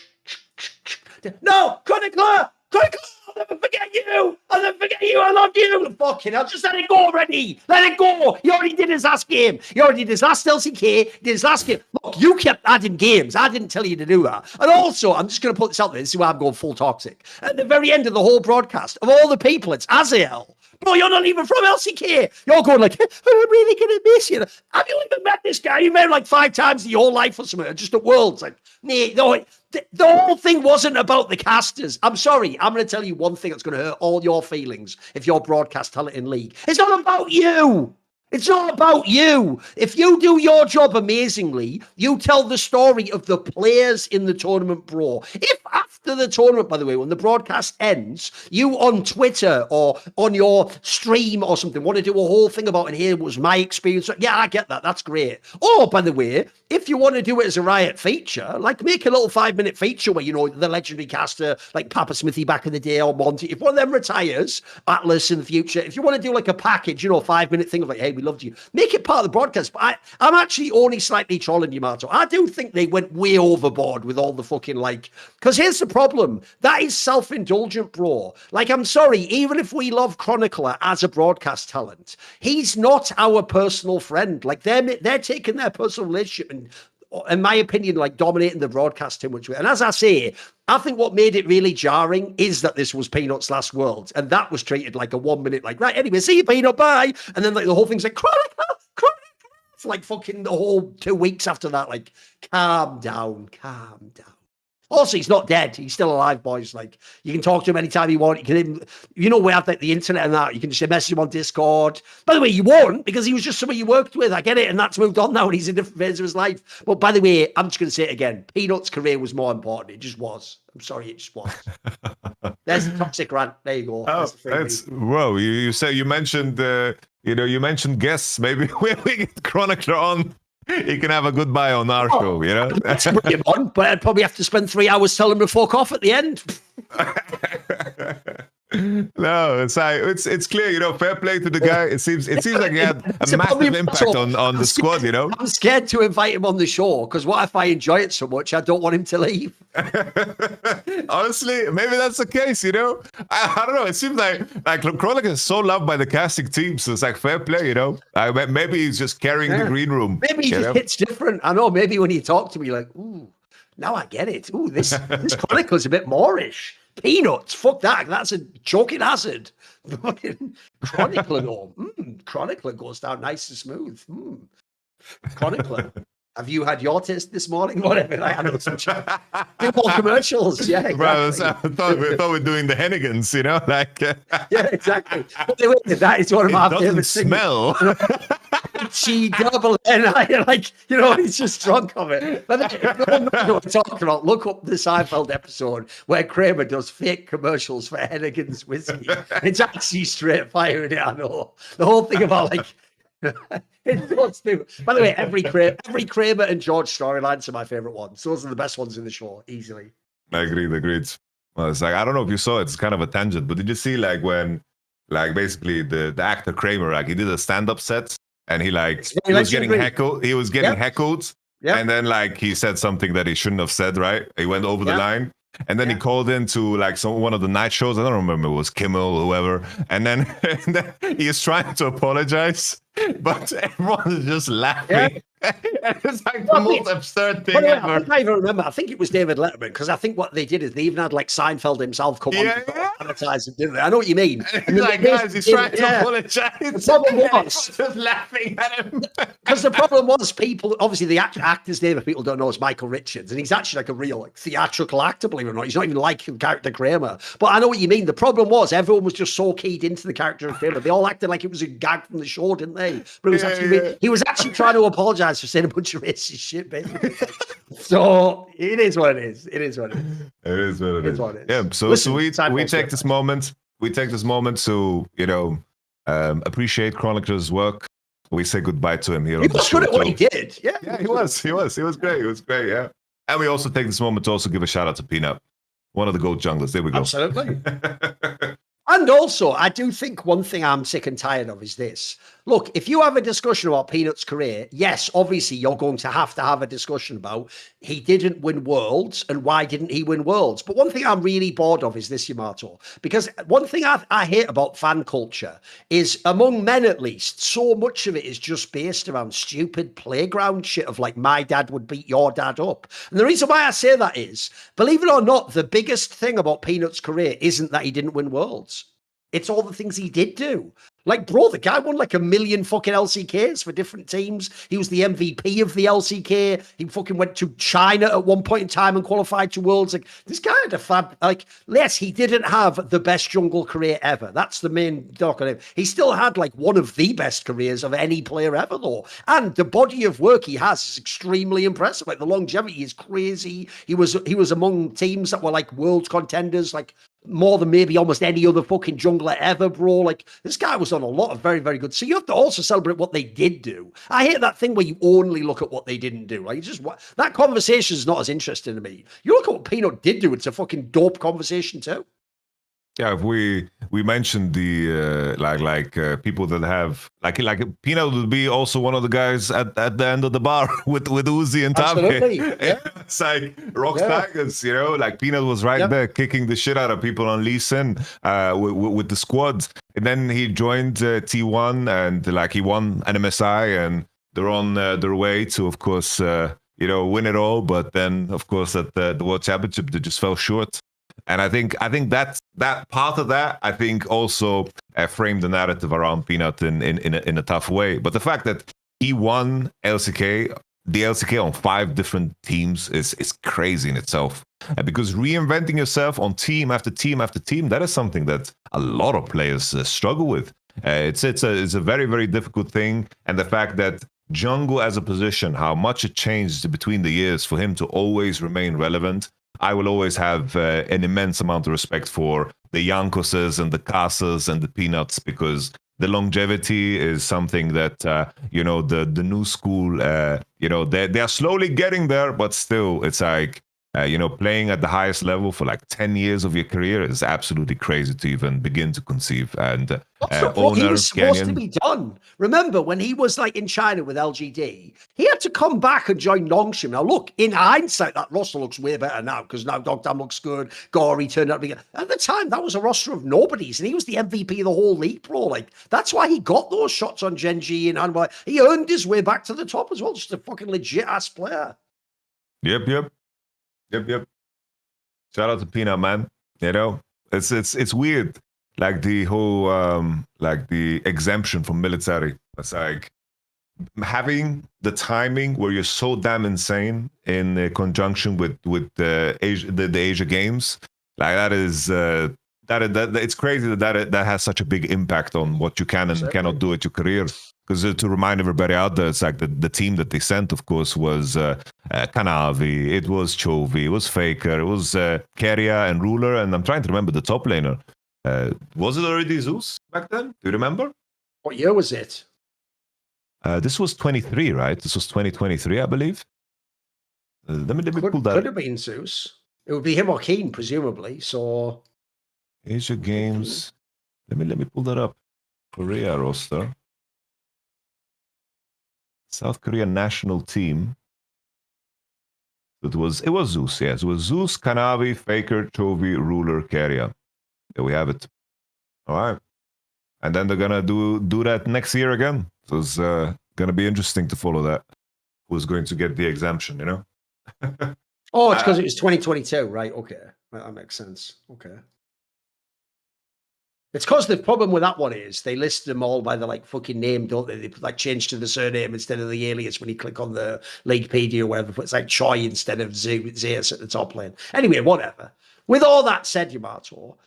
No, Chronicler! Chronicler! I'll never forget you! I'll never forget you! I love you! Fucking hell, just let it go already! Let it go! He already did his last game. He already did his last LCK, did his last game. Look, you kept adding games. I didn't tell you to do that. And also, I'm just going to put this out there. This is why I'm going full toxic. At the very end of the whole broadcast, of all the people, it's Azael. Bro, you're not even from LCK. You're going like, I'm really going to miss you. Have you even met this guy? You met him like 5 times in your whole life or something. Just at Worlds. Like, no, the whole thing wasn't about the casters. I'm sorry. I'm going to tell you one thing that's going to hurt all your feelings if you're broadcast talent in League. It's not about you. It's not about you. If you do your job amazingly, you tell the story of the players in the tournament, bro. If after the tournament, by the way, when the broadcast ends, you on Twitter or on your stream or something want to do a whole thing about, and here was my experience. Yeah, I get that. That's great. Or, by the way, if you want to do it as a Riot feature, like make a little 5-minute feature where, you know, the legendary caster, like Papa Smithy back in the day or Monty, if one of them retires, Atlas in the future, if you want to do like a package, you know, 5-minute thing of like, hey, we loved you, make it part of the broadcast. But I'm actually only slightly trolling Yamato. I do think they went way overboard with all the fucking like, because here's the problem. That is self-indulgent, bro. Like, I'm sorry, even if we love Chronicler as a broadcast talent, he's not our personal friend. Like, they're taking their personal relationship and, in my opinion, like dominating the broadcast in which way. And as I say, I think what made it really jarring is that this was Peanut's last World, and that was treated like a 1 minute, like, right, anyway, see you, Peanut, bye. And then like the whole thing's like, Chronicle, for like fucking the whole 2 weeks after that. Like, calm down, calm down. Also, he's not dead. He's still alive, boys. Like, you can talk to him anytime you want. You can even, you know, we have like the internet and that. You can just message him on Discord. By the way, you won't, because he was just somebody you worked with. I get it. And that's moved on now, and he's in different phase of his life. But by the way, I'm just going to say it again. Peanut's career was more important. It just was. I'm sorry, it just was. There's the toxic rant. There you go. Oh, that's, whoa. You said, you mentioned, you mentioned guests. Maybe when we get Chronicler on, he can have a goodbye on our show, you know? That's bring him on, but I'd probably have to spend 3 hours telling him to fuck off at the end. No, it's clear, you know, fair play to the guy. It seems like he had a massive impact on the squad, you know? I'm scared to invite him on the show, because what if I enjoy it so much, I don't want him to leave. Honestly, maybe that's the case, you know? I don't know. It seems like Chronicler is so loved by the casting team, so it's like fair play, you know? Maybe he's just carrying the green room. Maybe he just hits different. I know, maybe when you talk to me, like, ooh, now I get it. Ooh, this Chronicler's a bit Moorish. Peanuts, fuck that. That's a choking hazard. Fucking Chronicler though. Chronicler goes down nice and smooth. Chronicler. Have you had your taste this morning? Whatever. I know some more commercials. Yeah, exactly. Bro, I thought we were doing the Hennigans, you know, like. Yeah, exactly. But that is one of my favorite smell. She double N-I, like, you know, he's just drunk of it. But we're talking about, look up the Seinfeld episode where Kramer does fake commercials for Hennigan's whiskey. It's actually straight firing it, I know. The whole thing about like, it's so stupid. By the way, every Kramer and George storylines are my favorite ones. Those are the best ones in the show, easily. Agreed. Well, it's like, I don't know if you saw it, it's kind of a tangent, but did you see like when, like basically the actor Kramer, like he did a stand-up set and he was getting heckled. He was getting heckled. Yeah. And then like he said something that he shouldn't have said, right? He went over the line. And then he called into like one of the night shows. I don't remember, it was Kimmel or whoever. And then he is trying to apologize, but everyone is just laughing. Yeah. It's like the most absurd thing ever. I can't even remember. I think it was David Letterman, because I think what they did is they even had like Seinfeld himself come on to advertise it, didn't they? I know what you mean. And like, guys, he's trying to apologize. The problem was just laughing at him. Because the problem was, people, obviously the actor's name, if people don't know, is Michael Richards, and he's actually like a real like theatrical actor, believe it or not. He's not even like the character Kramer. But I know what you mean. The problem was everyone was just so keyed into the character of Kramer. They all acted like it was a gag from the show, didn't they? But it was he was actually trying to apologize for saying a bunch of racist shit, basically. So it is what it is. It is what it is. Yeah. So listen, we take this moment. We take this moment to, you know, appreciate Chronicler's work. We say goodbye to him here. He was good at what he did. Yeah, he was great. He was great. Yeah. And we also take this moment to also give a shout out to Peanut, one of the GOAT junglers. There we go. Absolutely. And also, I do think one thing I'm sick and tired of is this. Look, if you have a discussion about Peanut's career, yes, obviously you're going to have a discussion about he didn't win Worlds and why didn't he win Worlds. But one thing I'm really bored of is this, Yamato, because one thing I hate about fan culture is, among men at least, so much of it is just based around stupid playground shit of like, my dad would beat your dad up. And the reason why I say that is, believe it or not, the biggest thing about Peanut's career isn't that he didn't win Worlds. It's all the things he did do. Like, bro, the guy won like 1 million fucking LCKs for different teams. He was the MVP of the LCK. He fucking went to China at one point in time and qualified to Worlds. Like, this guy had a fab, like, yes, he didn't have the best jungle career ever. That's the main doc on him. He still had like one of the best careers of any player ever, though. And the body of work he has is extremely impressive. Like, the longevity is crazy. He was among teams that were like world contenders, like, more than maybe almost any other fucking jungler ever, bro. Like, this guy was on a lot of very, very good. So you have to also celebrate what they did do. I hate that thing where you only look at what they didn't do. Like, that conversation is not as interesting to me. You look at what Peanut did do, it's a fucking dope conversation too. Yeah, if we mentioned the people that have like Peanut would be also one of the guys at the end of the bar with Uzi and Absolutely. Tamke. Yeah. It's like Rock's Tigers, you know, like Peanut was right there kicking the shit out of people on Lee Sin with the squad. And then he joined T1 and like he won an MSI and they're on their way to, of course, win it all. But then, of course, at the World Championship, they just fell short. And I think that part of that, I think also framed the narrative around Peanut in a tough way. But the fact that he won the LCK on 5 different teams is crazy in itself. Because reinventing yourself on team after team after team, that is something that a lot of players struggle with. It's a very, very difficult thing. And the fact that jungle as a position, how much it changed between the years for him to always remain relevant. I will always have an immense amount of respect for the Yankoses and the Casas and the Peanuts, because the longevity is something that, the new school, they are slowly getting there, but still it's like, playing at the highest level for like 10 years of your career is absolutely crazy to even begin to conceive. And he was supposed to be done. Remember when he was like in China with LGD, he had to come back and join Nongshim. Now look, in hindsight, that roster looks way better now because now Dogdam looks good. Gory turned out to be good. At the time, that was a roster of nobodies, and he was the MVP of the whole league, bro. Like, that's why he got those shots on Genji and Hanwha. He earned his way back to the top as well. Just a fucking legit ass player. Yep. Shout out to Peanut, man. You know, it's weird. Like the whole the exemption from military. It's like having the timing where you're so damn insane in conjunction with the Asia Games. Like that is that it's crazy that has such a big impact on what you can and cannot do at your career. Because to remind everybody out there, it's like the team that they sent, of course, was Kanavi, it was Chovy, it was Faker, it was Keria and Ruler, and I'm trying to remember the top laner. Was it already Zeus back then? Do you remember? What year was it? This was 23, right? This was 2023, I believe. Let me pull that. Could have been Zeus. It would be him or Keen, presumably. So Asia Games. Let me pull that up. Korea roster. South Korea national team. It was Zeus, yes. It was Zeus, Kanavi, Faker, Chovy, Ruler, Keria. There we have it. All right. And then they're gonna do that next year again. So it's gonna be interesting to follow that. Who's going to get the exemption, you know? Oh, it's because it was 2022, right? Okay. That makes sense. Okay. It's because the problem with that one is they list them all by the like fucking name, don't they? They like change to the surname instead of the alias when you click on the Leaguepedia or whatever. It's like Choi instead of Zeus at the top lane. Anyway, whatever. With all that said, Yamato,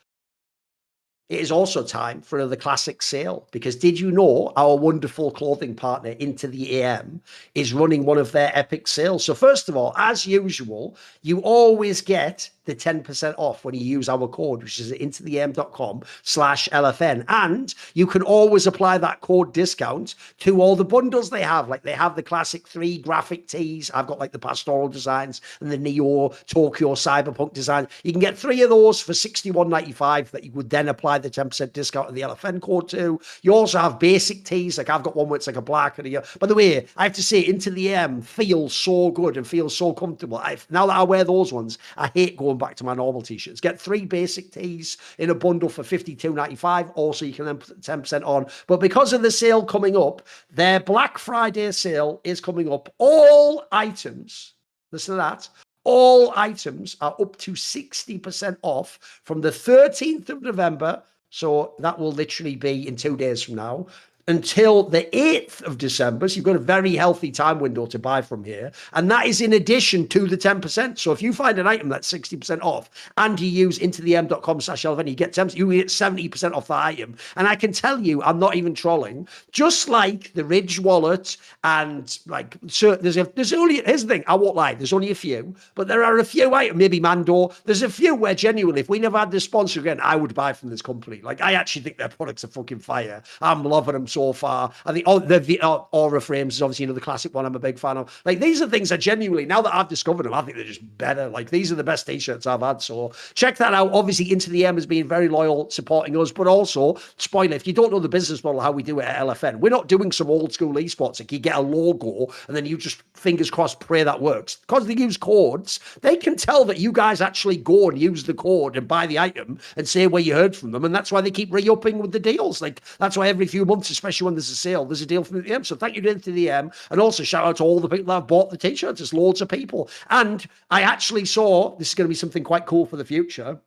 it is also time for another classic sale, because did you know our wonderful clothing partner Into the AM is running one of their epic sales? So first of all, as usual, you always get the 10% off when you use our code, which is intotheam.com/LFN. And you can always apply that code discount to all the bundles they have. Like they have the classic 3 graphic tees. I've got like the pastoral designs and the Neo Tokyo Cyberpunk design. You can get 3 of those for $61.95 that you would then apply the 10% discount of the LFN code to. You also have basic tees. Like I've got one where it's like a black and a... By the way, I have to say, Into the M feels so good and feels so comfortable. Now that I wear those ones, I hate going back to my normal t-shirts. Get 3 basic tees in a bundle for $52.95. Also, you can then put 10% on. But because of the sale coming up, their Black Friday sale is coming up. All items, listen to that, all items are up to 60% off from the 13th of November. So that will literally be in 2 days from now, until the 8th of December. So you've got a very healthy time window to buy from here. And that is in addition to the 10%. So if you find an item that's 60% off and you use intotheM.com/LFN, you get 10%, you get 70% off that item. And I can tell you, I'm not even trolling, just like the Ridge wallet and like, so there's only, here's the thing, I won't lie, there's only a few, but there are a few items, maybe Mando, there's a few where genuinely, if we never had this sponsor again, I would buy from this company. Like, I actually think their products are fucking fire. I'm loving them so far. I think the Aura frames is obviously another classic one I'm a big fan of. Like, these are things that genuinely, now that I've discovered them, I think they're just better. Like, these are the best t-shirts I've had. So check that out. Obviously, Into the M has been very loyal, supporting us, but also, spoiler, if you don't know the business model, how we do it at LFN, we're not doing some old school esports. Like, you get a logo and then you just, fingers crossed, pray that works. Because they use codes, they can tell that you guys actually go and use the code and buy the item and say where you heard from them. And that's why they keep re-upping with the deals. Like, that's why every few months, especially when there's a sale, there's a deal from the M. So thank you to Into the M, and also shout out to all the people that have bought the t-shirts. There's loads of people. And I actually saw, this is going to be something quite cool for the future,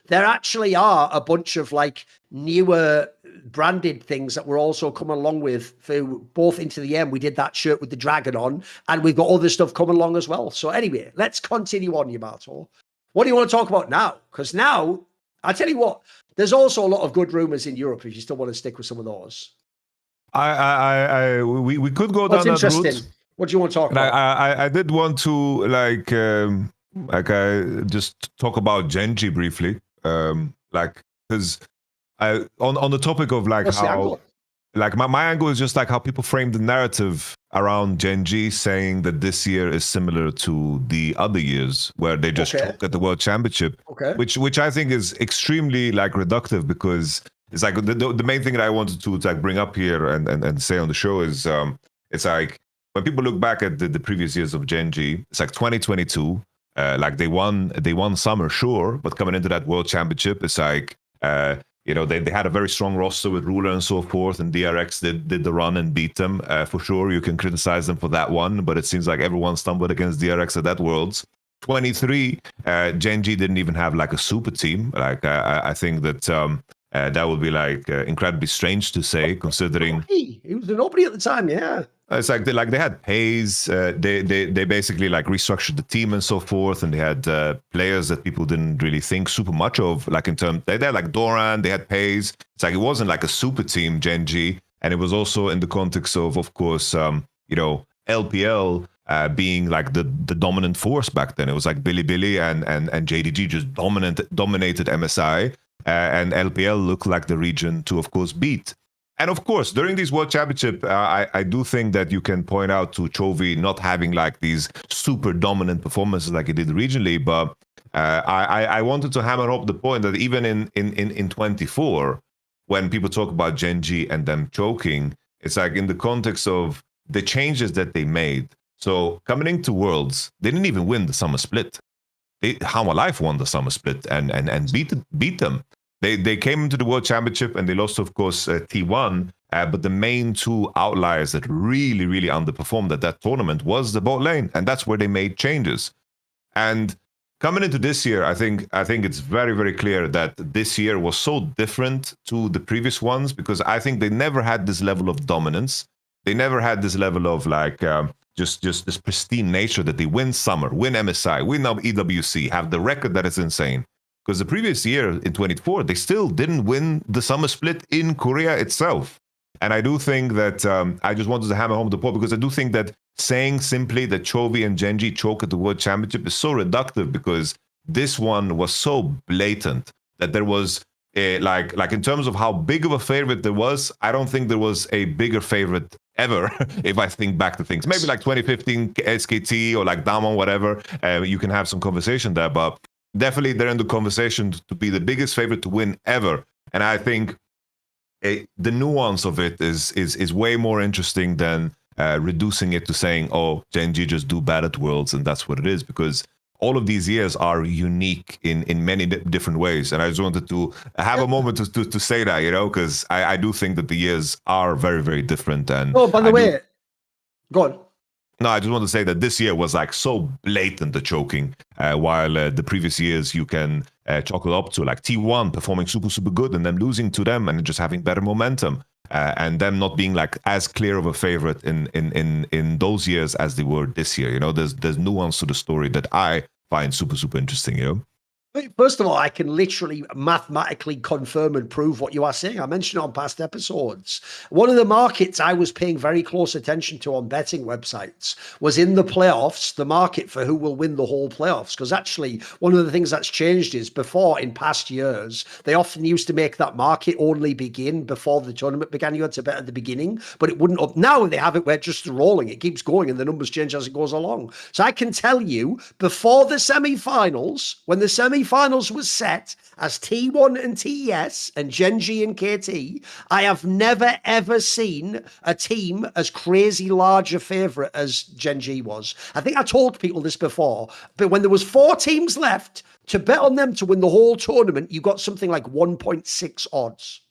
there actually are a bunch of like newer branded things that we're also coming along with for both Into the M. We did that shirt with the dragon on, and we've got other stuff coming along as well. So anyway, let's continue on, Yamato. What do you want to talk about now? Because now, I'll tell you what, there's also a lot of good rumors in Europe if you still want to stick with some of those. We could go down that route. What do you want to talk about? I did want to just talk about Genji briefly, because on the topic of like What's how, like my angle is just like how people frame the narrative around Genji, saying that this year is similar to the other years where they just choked at the World Championship, which I think is extremely like reductive, because it's like the main thing that I wanted to like bring up here and say on the show is it's like when people look back at the previous years of Genji, it's like 2022, like they won summer, sure, but coming into that World Championship, it's like you know, they had a very strong roster with Ruler and so forth, and DRX did the run and beat them. For sure, you can criticize them for that one, but it seems like everyone stumbled against DRX at that Worlds. 23, Genji didn't even have like a super team. Like I think that that would be like incredibly strange to say, considering he was a nobody at the time. Yeah, it's like they had pays. They basically like restructured the team and so forth, and they had players that people didn't really think super much of. Like in terms, they had like Thorin, they had pays. It's like it wasn't like a super team Genji, and it was also in the context of course, you know, LPL. Being like the dominant force back then. It was like Billy and JDG just dominated MSI, and LPL looked like the region to, of course, beat. And of course, during these World Championship, I do think that you can point out to Chovy not having like these super dominant performances like he did regionally, but I wanted to hammer up the point that even in 24, when people talk about Genji and them choking, it's like in the context of the changes that they made. So coming into Worlds, they didn't even win the summer split. How Alive won the summer split and beat them. They came into the World Championship and they lost, of course, T1. But the main two outliers that really, really underperformed at that tournament was the bot lane, and that's where they made changes. And coming into this year, I think it's very, very clear that this year was so different to the previous ones, because I think they never had this level of dominance. They never had this level of like just this pristine nature that they win summer, win MSI, win EWC, have the record that is insane. Because the previous year in 24, they still didn't win the summer split in Korea itself. And I do think that I just wanted to hammer home the point, because I do think that saying simply that Chovy and Genji choke at the World Championship is so reductive, because this one was so blatant that there was like in terms of how big of a favorite there was, I don't think there was a bigger favorite ever. If I think back to things, maybe like 2015 SKT or like Damon, whatever, you can have some conversation there, but definitely they're in the conversation to be the biggest favorite to win ever. And I think the nuance of it is way more interesting than reducing it to saying, oh, Gen G just do bad at Worlds and that's what it is, because all of these years are unique in many different ways. And I just wanted to have a moment to say that, because I do think that the years are very, very different. And oh, by the way, go on. No, I just want to say that this year was like so blatant, the choking, while the previous years you can chalk it up to like T1 performing super, super good and then losing to them and just having better momentum. And them not being like as clear of a favorite in those years as they were this year. There's nuance to the story that I find super, super interesting, First of all, I can literally mathematically confirm and prove what you are saying. I mentioned it on past episodes. One of the markets I was paying very close attention to on betting websites was in the playoffs, the market for who will win the whole playoffs. Because actually, one of the things that's changed is before, in past years, they often used to make that market only begin before the tournament began. You had to bet at the beginning, but it wouldn't up. Now they have it where it's just rolling. It keeps going and the numbers change as it goes along. So I can tell you, before the semi-finals, when the semi-finals was set as T1 and TES and Gen G and KT, I have never ever seen a team as crazy large a favourite as Gen G was. I think I told people this before, but when there was 4 teams left to bet on them to win the whole tournament, you got something like 1.6 odds.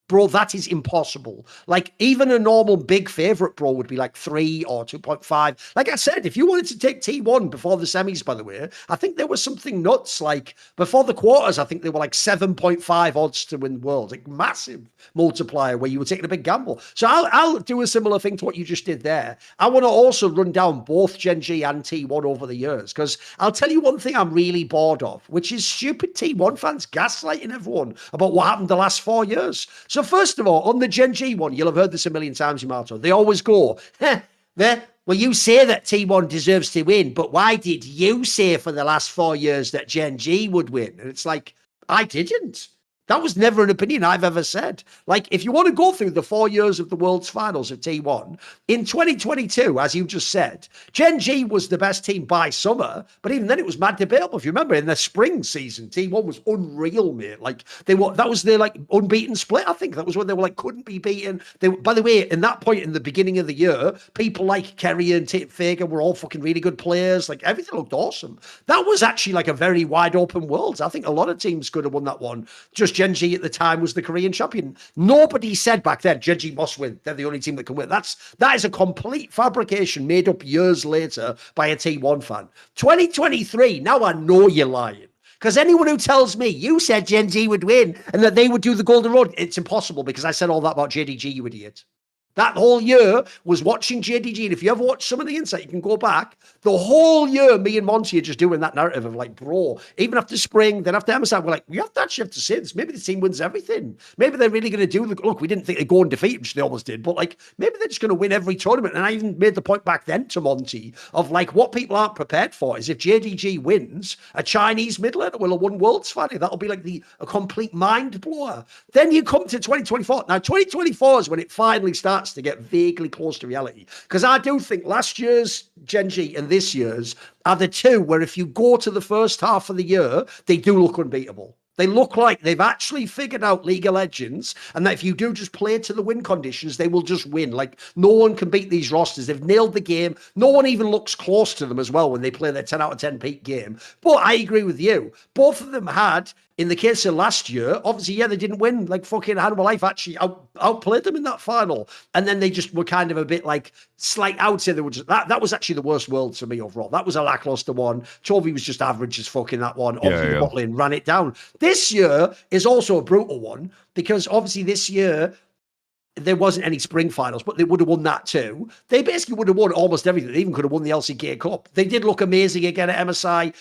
Bro, that is impossible. Like, even a normal big favorite, bro, would be like 3 or 2.5. Like I said, if you wanted to take T1 before the semis, by the way, I think there was something nuts. Like, before the quarters, I think they were like 7.5 odds to win Worlds. Like, massive multiplier where you were taking a big gamble. So I'll do a similar thing to what you just did there. I want to also run down both Gen G and T1 over the years, because I'll tell you one thing I'm really bored of, which is stupid T1 fans gaslighting everyone about what happened the last 4 years. So first of all, on the Gen G one, you'll have heard this a million times, Yamato. They always go, well, you say that T1 deserves to win, but why did you say for the last 4 years that Gen G would win? And it's like, I didn't. That was never an opinion I've ever said. Like, if you want to go through the 4 years of the World's Finals of T1, in 2022, as you just said, Gen G was the best team by summer, but even then it was mad debatable. If you remember, in the spring season, T1 was unreal, mate. Like, that was their, like, unbeaten split, I think. That was when they were, like, couldn't be beaten. By the way, in that point in the beginning of the year, people like Kerry and Fager were all fucking really good players. Like, everything looked awesome. That was actually, like, a very wide open world. I think a lot of teams could have won that one. Just Gen G at the time was the Korean champion. Nobody said back then, Gen G must win. They're the only team that can win. That is a complete fabrication made up years later by a T1 fan. 2023, now I know you're lying. Because anyone who tells me you said Gen G would win and that they would do the Golden Road, it's impossible, because I said all that about JDG, you idiot. That whole year was watching JDG. And if you ever watch some of the insight, you can go back. The whole year, me and Monty are just doing that narrative of like, bro, even after spring, then after MSI, we're like, we have to say this. Maybe the team wins everything. Maybe they're really going to do look, we didn't think they'd go and defeat, which they almost did, but like, maybe they're just going to win every tournament. And I even made the point back then to Monty of like, what people aren't prepared for is if JDG wins, a Chinese mid laner will have won Worlds Finally. That'll be like a complete mind blower. Then you come to 2024. Now, 2024 is when it finally starts to get vaguely close to reality, because I do think last year's Gen G and this year's are the two where if you go to the first half of the year, they do look unbeatable. They look like they've actually figured out League of Legends, and that if you do just play to the win conditions, they will just win. Like, no one can beat these rosters. They've nailed the game. No one even looks close to them as well when they play their 10 out of 10 peak game. But I agree with you. Both of them had, in the case of last year, obviously, yeah, they didn't win. Like, fucking Hannibal Life actually outplayed them in that final. And then they just were kind of a bit like slight out. They were just, that was actually the worst Worlds for me overall. That was a lackluster one. Chovy was just average as fucking that one. Obviously, Botlane ran it down. This year is also a brutal one, because obviously this year there wasn't any spring finals, but they would have won that too. They basically would have won almost everything. They even could have won the LCK Cup. They did look amazing again at MSI.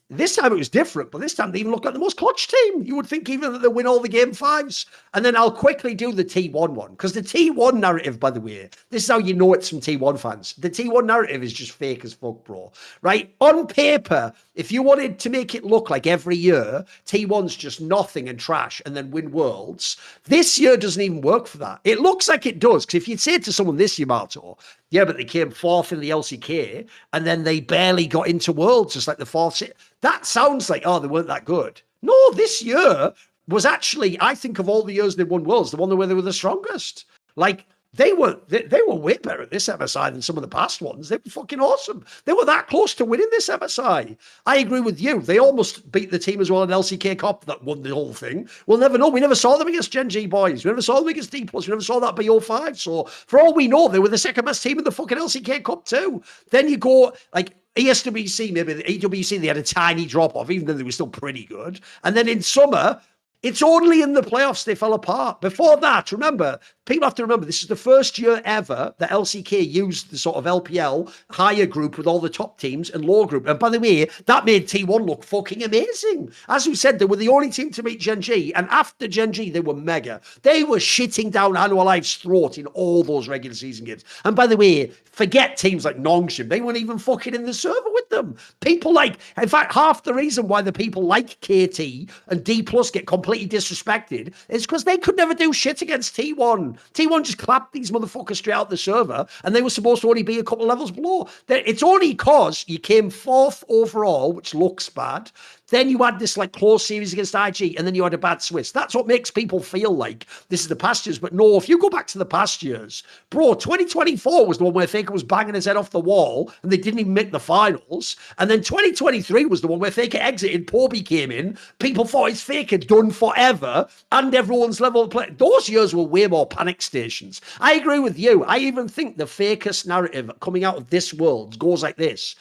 This time it was different, but this time they even look like the most clutch team. You would think even that they win all the game 5s. And then I'll quickly do the T1 one, because the T1 narrative, by the way, this is how you know it's from T1 fans. The T1 narrative is just fake as fuck, bro. Right? On paper, if you wanted to make it look like every year, T1's just nothing and trash and then win worlds, this year doesn't even work for that. It looks like it does, because if you'd say to someone this year, Yamato, yeah, but they came 4th in the LCK and then they barely got into worlds, just like the 4th. That sounds like, oh, they weren't that good. No, this year was actually, I think of all the years they won worlds, the one where they were the strongest. Like, they were way better at this MSI than some of the past ones. They were fucking awesome. They were that close to winning this MSI. I agree with you. They almost beat the team as well in LCK Cup that won the whole thing. We'll never know. We never saw them against Gen G boys. We never saw them against D+. We never saw that BO5. So for all we know, they were the second best team in the fucking LCK Cup too. Then you go like ESWC, maybe the AWC, they had a tiny drop off, even though they were still pretty good. And then in summer, it's only in the playoffs they fell apart. Before that, remember, people have to remember, this is the first year ever that LCK used the sort of LPL higher group with all the top teams and lower group. And by the way, that made T1 look fucking amazing. As we said, they were the only team to beat Gen G. And after Gen G, they were mega. They were shitting down Alive's throat in all those regular season games. And by the way, forget teams like Nongshim. They weren't even fucking in the server with them. People like, in fact, half the reason why the people like KT and D+ get completely disrespected is because they could never do shit against T1. T1 just clapped these motherfuckers straight out the server, and they were supposed to only be a couple of levels below. It's only because you came 4th overall, which looks bad. Then you had this like close series against IG, and then you had a bad Swiss. That's what makes people feel like this is the past years. But no, if you go back to the past years, bro, 2024 was the one where Faker was banging his head off the wall, and they didn't even make the finals. And then 2023 was the one where Faker exited, Poby came in, people thought it's Faker done forever, and everyone's level of play. Those years were way more panic stations. I agree with you. I even think the Faker's narrative coming out of this world goes like this.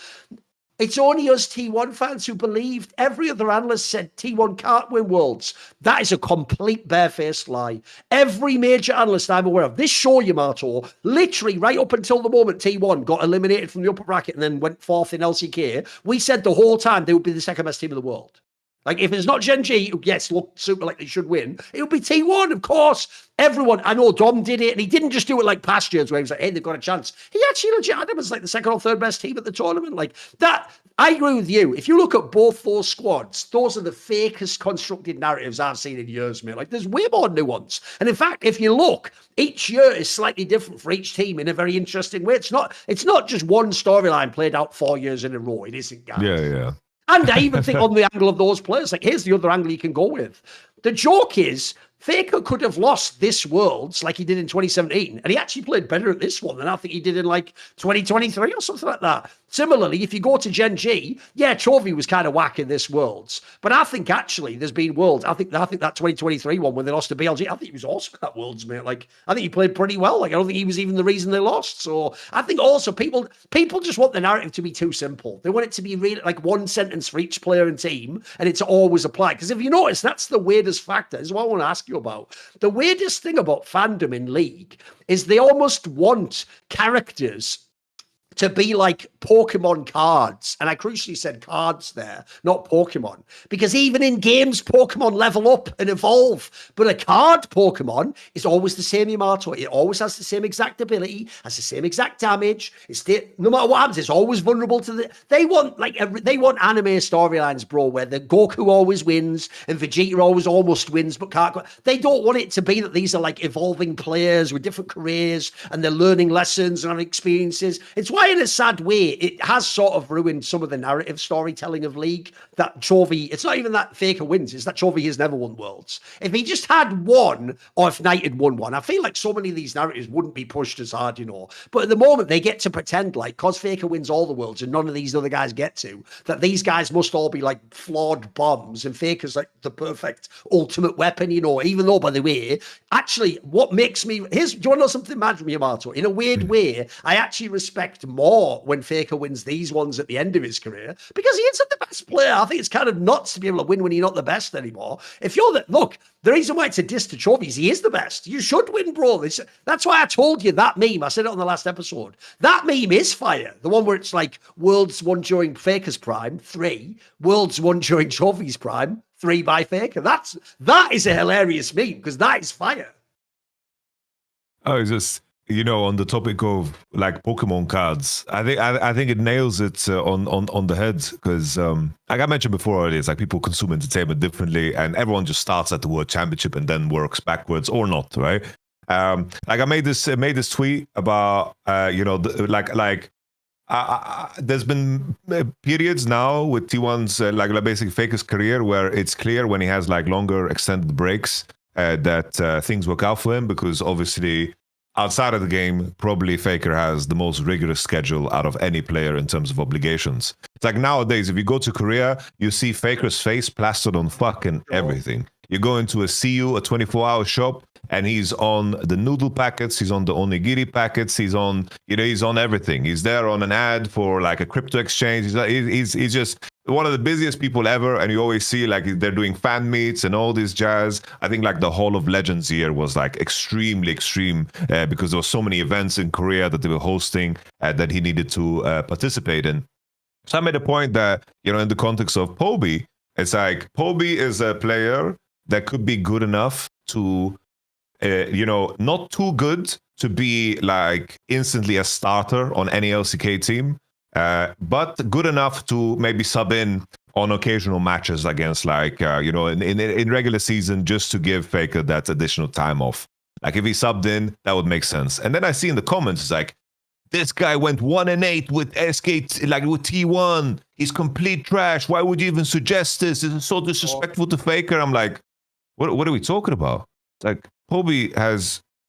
It's only us T1 fans who believed. Every other analyst said T1 can't win worlds. That is a complete barefaced lie. Every major analyst I'm aware of, this show, Yamato, literally right up until the moment T1 got eliminated from the upper bracket and then went 4th in LCK, we said the whole time they would be the second best team in the world. Like, if it's not Gen G, who, yes, look super like they should win, it would be T1, of course. Everyone, I know Dom did it, and he didn't just do it like past years where he was like, hey, they've got a chance. He actually legit had them as like the second or third best team at the tournament. Like, that, I agree with you. If you look at both those squads, those are the fakest constructed narratives I've seen in years, mate. Like, there's way more nuance. And in fact, if you look, each year is slightly different for each team in a very interesting way. It's not just one storyline played out 4 years in a row. It isn't, guys. Yeah. And I even think on the angle of those players, like, here's the other angle you can go with. The joke is, Faker could have lost this Worlds like he did in 2017, and he actually played better at this one than I think he did in like 2023 or something like that. Similarly, if you go to Gen G, yeah, Chovy was kind of whack in this Worlds, but I think actually there's been Worlds. I think that 2023 one when they lost to BLG, I think he was awesome at that Worlds, mate. Like, I think he played pretty well. Like, I don't think he was even the reason they lost. So I think also people just want the narrative to be too simple. They want it to be really like one sentence for each player and team, and it's always applied. Because if you notice, that's the weirdest factor. This is what I want to ask you about. The weirdest thing about fandom in League is they almost want characters to be like Pokemon cards. And I crucially said cards there, not Pokemon. Because even in games, Pokemon level up and evolve. But a card Pokemon is always the same Yamato. It always has the same exact ability, has the same exact damage. No matter what happens, it's always vulnerable to the... They want anime storylines, bro, where the Goku always wins and Vegeta always almost wins but can't go. They don't want it to be that these are like evolving players with different careers and they're learning lessons and having experiences. It's why in a sad way, it has sort of ruined some of the narrative storytelling of League. That Chovy, it's not even that Faker wins, it's that Chovy has never won Worlds. If he just had one, or if Knight had won one, I feel like so many of these narratives wouldn't be pushed as hard, you know. But at the moment, they get to pretend like, because Faker wins all the Worlds and none of these other guys get to, that these guys must all be like flawed bombs and Faker's like the perfect ultimate weapon, you know. Even though, by the way, actually, what makes me... do you want to know something mad from Yamato? In a weird way, I actually respect more when Faker wins these ones at the end of his career because he isn't the best player. I think it's kind of nuts to be able to win when you're not the best anymore. If you're the reason why it's a diss to trophies, he is the best. You should win, bro. That's why I told you that meme. I said it on the last episode. That meme is fire. The one where it's like worlds won during Faker's prime, 3. Worlds won during trophies prime, 3 by Faker. That is a hilarious meme because that is fire. Oh, it's just, on the topic of like Pokemon cards, I think it nails it on the head because, like I mentioned before already, it's like people consume entertainment differently, and everyone just starts at the World Championship and then works backwards or not, right? Like I made this tweet about, there's been periods now with T1's like basically Faker's career where it's clear when he has like longer extended breaks that things work out for him because obviously outside of the game, probably Faker has the most rigorous schedule out of any player in terms of obligations. It's like nowadays, if you go to Korea, you see Faker's face plastered on fucking everything. You go into a CU, a 24-hour shop, and he's on the noodle packets, he's on the onigiri packets, he's on everything. He's there on an ad for like a crypto exchange. He's just one of the busiest people ever, and you always see like they're doing fan meets and all this jazz. I think like the Hall of Legends year was like extremely extreme because there were so many events in Korea that they were hosting that he needed to participate in. So I made a point that, in the context of Poby, it's like Poby is a player that could be good enough to, not too good to be like instantly a starter on any LCK team, but good enough to maybe sub in on occasional matches against like, in regular season just to give Faker that additional time off. Like if he subbed in, that would make sense. And then I see in the comments, it's like, this guy went 1-8 with SK, like with T1. He's complete trash. Why would you even suggest this? This is so disrespectful to Faker. I'm like, what are we talking about? Like Poby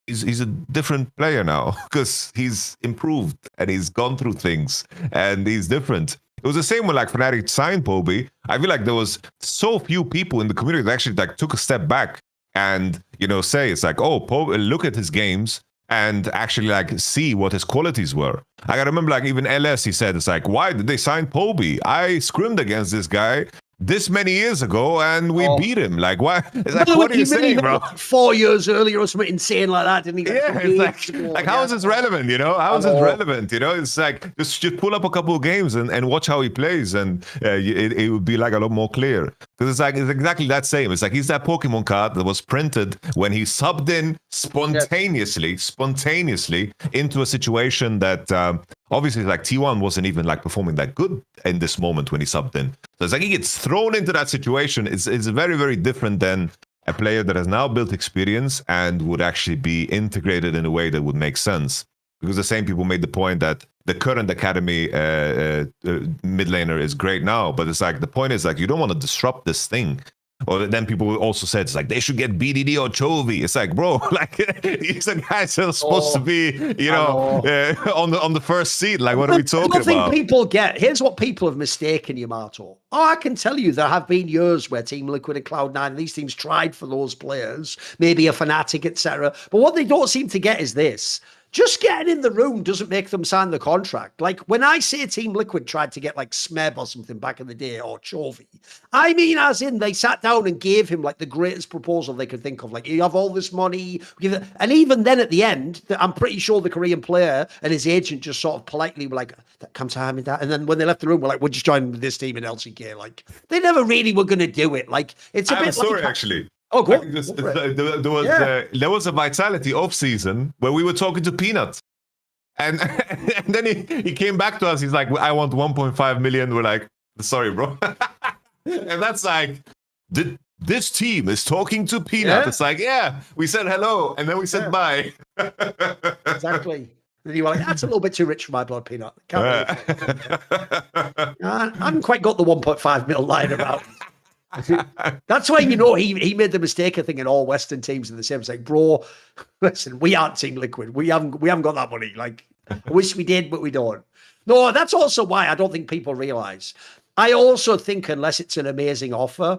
he's a different player now because he's improved and he's gone through things and he's different. It was the same when like Fnatic signed Poby. I feel like there was so few people in the community that actually like took a step back and say it's like, oh, Poby, look at his games and actually like see what his qualities were. I remember like even LS, he said, it's like, why did they sign Poby? I scrimmed against this guy this many years ago and we beat him. Like, why? It's like, what are you saying, bro? 4 years earlier or something insane like that, didn't he? Yeah, it's like how is this relevant, How is this relevant, It's like, just pull up a couple of games and watch how he plays and it would be like a lot more clear. Because it's exactly that same. It's like he's that Pokemon card that was printed when he subbed in spontaneously into a situation that obviously like T1 wasn't even like performing that good in this moment when he subbed in. So it's like he gets thrown into that situation. It's very, very different than a player that has now built experience and would actually be integrated in a way that would make sense. Because the same people made the point that the current academy mid laner is great now, but it's like the point is like you don't want to disrupt this thing. Or then people also said it's like they should get BDD or Chovy. It's like, bro, like these are guys that are supposed to be, on the first seat. Like, what are we talking about? I think people get. Here's what people have mistaken, Yamato. Oh, I can tell you there have been years where Team Liquid and Cloud9, these teams tried for those players, maybe a Fnatic, etc. But what they don't seem to get is this. Just getting in the room doesn't make them sign the contract. Like when I say Team Liquid tried to get like Smeb or something back in the day or Chovy, I mean as in they sat down and gave him like the greatest proposal they could think of. Like, you have all this money. And even then at the end, I'm pretty sure the Korean player and his agent just sort of politely were like, that comes to hand me that. And then when they left the room, we're like, we're just joining this team in LCK. Like they never really were going to do it. Like it's a bit sorry, actually. Oh, go on. There was a Vitality off season where we were talking to Peanut, and then he came back to us. He's like, "I want 1.5 million." We're like, "Sorry, bro," and that's like, this team is talking to Peanut. Yeah. It's like, yeah, we said hello, and then we said bye. Exactly. And you were like, that's a little bit too rich for my blood, Peanut. I haven't quite got the 1.5 mil line about. That's why he made the mistake of thinking all Western teams are the same. It's like, bro, listen, we aren't Team Liquid. We haven't got that money. Like, I wish we did, but we don't. No, that's also why I don't think people realize. I also think unless it's an amazing offer,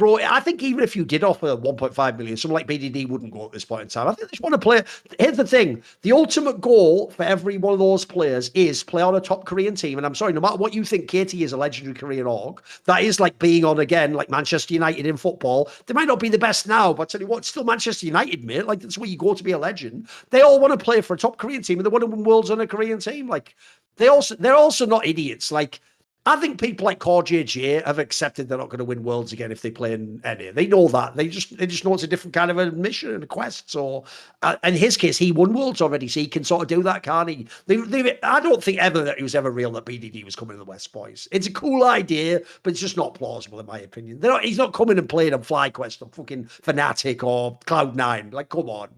bro, I think even if you did offer 1.5 million, someone like BDD wouldn't go at this point in time. I think they just want to play. Here's the thing. The ultimate goal for every one of those players is play on a top Korean team. And I'm sorry, no matter what you think, KT is a legendary Korean org. That is like being on, again, like Manchester United in football. They might not be the best now, but I tell you what, it's still Manchester United, mate. Like, that's where you go to be a legend. They all want to play for a top Korean team, and they want to win worlds on a Korean team. Like, they're also not idiots. Like, I think people like Core JJ have accepted they're not going to win worlds again if they play in NA. They know that. They just know it's a different kind of a mission and a quest. So, in his case, he won worlds already, so he can sort of do that, can't he? I don't think ever that it was ever real that BDD was coming to the West, boys. It's a cool idea, but it's just not plausible in my opinion. He's not coming and playing on FlyQuest or fucking Fnatic or Cloud9. Like, come on.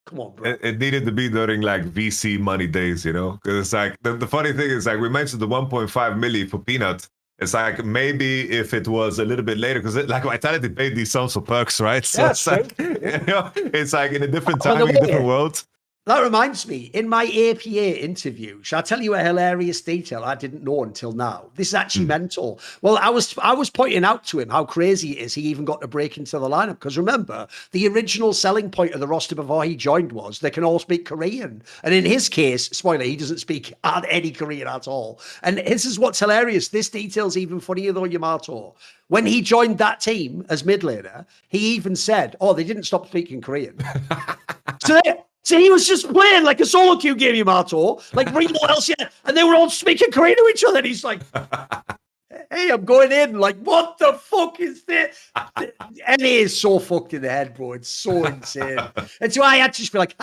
Come on, bro. It needed to be during like VC money days, you know? Because it's like, the funny thing is like, we mentioned the 1.5 milli for Peanut. It's like, maybe if it was a little bit later, because like Vitality paid these sums for perks, right? So it's like, you know, it's like in a different time, in a different world. That reminds me, in my APA interview, shall I tell you a hilarious detail I didn't know until now? This is actually mental. Well, I was pointing out to him how crazy it is he even got to break into the lineup. Because remember, the original selling point of the roster before he joined was they can all speak Korean. And in his case, spoiler, he doesn't speak any Korean at all. And this is what's hilarious. This detail's even funnier though, Yamato. When he joined that team as mid laner, he even said, oh, they didn't stop speaking Korean. So he was just playing like a solo queue game, Yamato, like real else yet, and they were all speaking Korean to each other. And he's like, "Hey, I'm going in." Like, what the fuck is this? And he is so fucked in the head, bro. It's so insane. And so I had to just be like,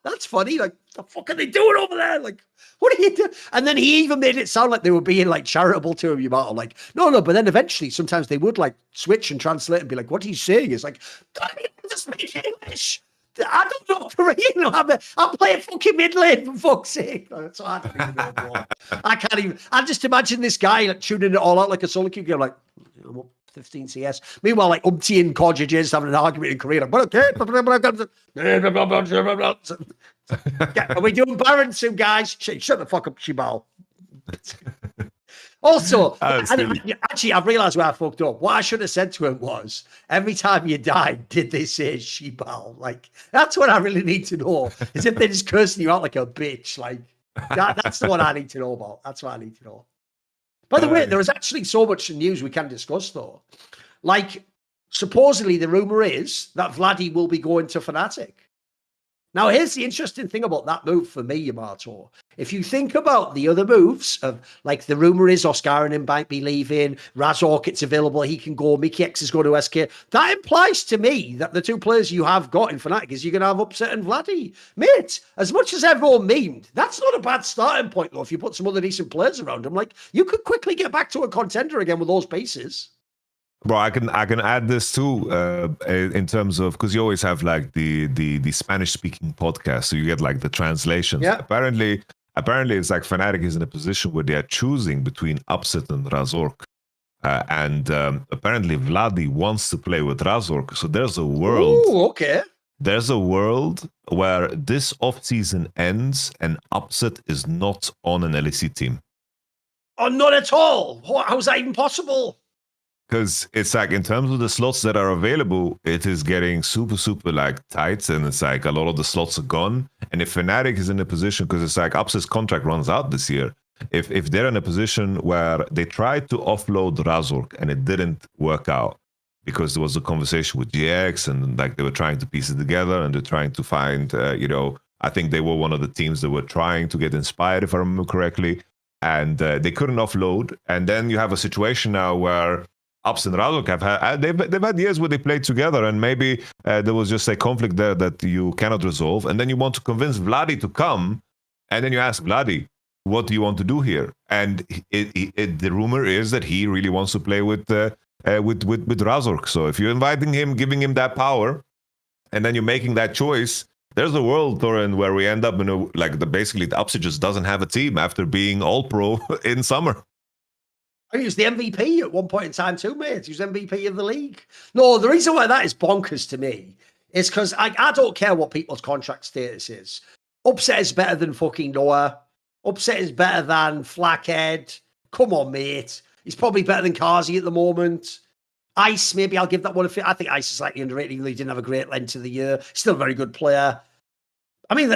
"That's funny." Like, what the fuck are they doing over there? Like, what are you doing? And then he even made it sound like they were being like charitable to him, Yamato. Like, no. But then eventually, sometimes they would like switch and translate and be like, "What are you saying?" It's like, "I don't even speak English. I don't know Korean. I'm playing fucking mid lane for fuck's sake." So I don't even know, bro. I can't even. I just imagine this guy like tuning it all out like a solo queue game, like 15 CS. Meanwhile, like umpteen Core JJ's having an argument in Korean. But okay. Are we doing Baron soon, guys? Shut the fuck up, Shibal. Also, actually, I've realised where I fucked up. What I should have said to him was, every time you died, did they say Shibal? Like, that's what I really need to know. Is if they're just cursing you out like a bitch. Like, that's the one I need to know about. That's what I need to know. By the way, there is actually so much news we can discuss, though. Like, supposedly the rumour is that Vladdy will be going to Fnatic. Now, here's the interesting thing about that move for me, Yamato. If you think about the other moves of, like, the rumor is Oscar and him might be leaving, Razork, it's available, he can go, Mickey X is going to SK. That implies to me that the two players you have got in Fnatic is you're going to have Upset and Vladdy. Mate, as much as everyone memed, that's not a bad starting point, though, if you put some other decent players around him. Like, you could quickly get back to a contender again with those pieces. Bro, I can add this too in terms of, because you always have like the Spanish speaking podcast, so you get like the translations. Yeah. Apparently it's like Fnatic is in a position where they are choosing between Upset and Razork, and apparently Vladdy wants to play with Razork. So there's a world. Ooh, okay. There's a world where this off season ends and Upset is not on an LEC team. Oh, not at all. How is that even possible? Because it's like, in terms of the slots that are available, it is getting super like tight, and it's like a lot of the slots are gone. And if Fnatic is in a position, because it's like Upset's contract runs out this year, if they're in a position where they tried to offload Razork and it didn't work out because there was a conversation with GX and like they were trying to piece it together and they're trying to find, I think they were one of the teams that were trying to get inspired, if I remember correctly, and they couldn't offload. And then you have a situation now where Ups and Razork have had, they've had years where they played together, and maybe there was just a conflict there that you cannot resolve. And then you want to convince Vladdy to come, and then you ask Vladdy, what do you want to do here? And the rumor is that he really wants to play with Razork. So if you're inviting him, giving him that power, and then you're making that choice, there's a world, Thorin, where we end up in basically the Upset just doesn't have a team after being all pro in summer. He was the MVP at one point in time too, mate. He was MVP of the league. No, the reason why that is bonkers to me is because I don't care what people's contract status is. Upset is better than fucking Noah. Upset is better than Flackhead. Come on, mate. He's probably better than Kazi at the moment. Ice, maybe I'll give that one a fit. I think Ice is slightly underrated, even though he didn't have a great end to the year. Still a very good player. I mean,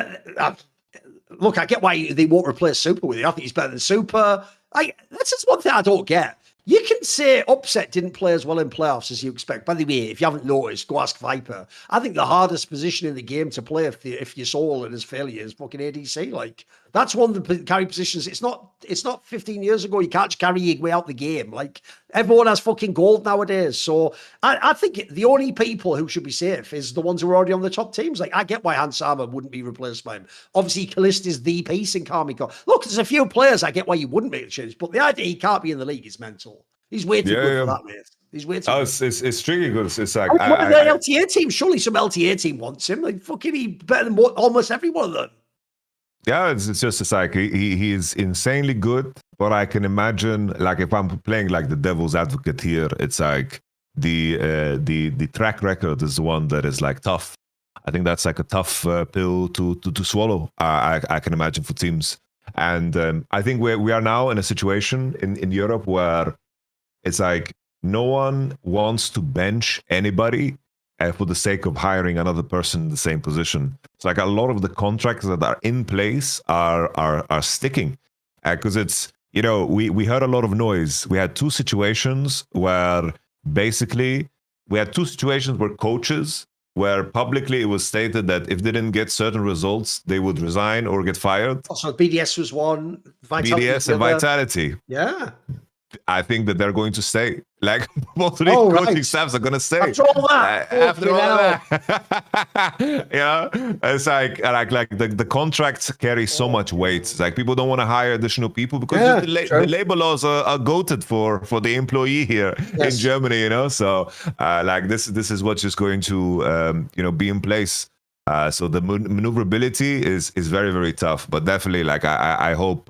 look, I get why they won't replace Super with you. I think he's better than Super. That's just one thing I don't get. You can say Upset didn't play as well in playoffs as you expect. By the way, if you haven't noticed, go ask Viper. I think the hardest position in the game to play if your soul and his failure is fucking ADC. Like, that's one of the carry positions. It's not 15 years ago. You can't just carry your way out the game. Like, everyone has fucking gold nowadays. So I think the only people who should be safe is the ones who are already on the top teams. Like, I get why Hansama wouldn't be replaced by him. Obviously, Kalist is the piece in Karmiko. Look, there's a few players I get why you wouldn't make the change, but the idea he can't be in the league is mental. He's way too good for that, mate. He's way too good. It's tricky because it's like... one of the LTA teams, surely some LTA team wants him. Like, fucking, he's better than almost every one of them. Yeah, it's like he is insanely good, but I can imagine, like, if I'm playing like the devil's advocate here, it's like the track record is the one that is like tough. I think that's like a tough pill to swallow. I can imagine for teams, and I think we are now in a situation in Europe where it's like no one wants to bench anybody for the sake of hiring another person in the same position. It's like a lot of the contracts that are in place are sticking because it's, you know, we heard a lot of noise. We had two situations where coaches where publicly it was stated that if they didn't get certain results, they would resign or get fired. Also, BDS was one. Vitality BDS and Vitality. Yeah. I think that they're going to stay. Like, both of these coaching staffs are going to stay. After all that. Yeah. It's like the contracts carry so much weight. It's like people don't want to hire additional people because the labor laws are goated for the employee here in Germany, you know? So, like, this is what's just going to, be in place. So the maneuverability is very, very tough. But definitely, like, I hope...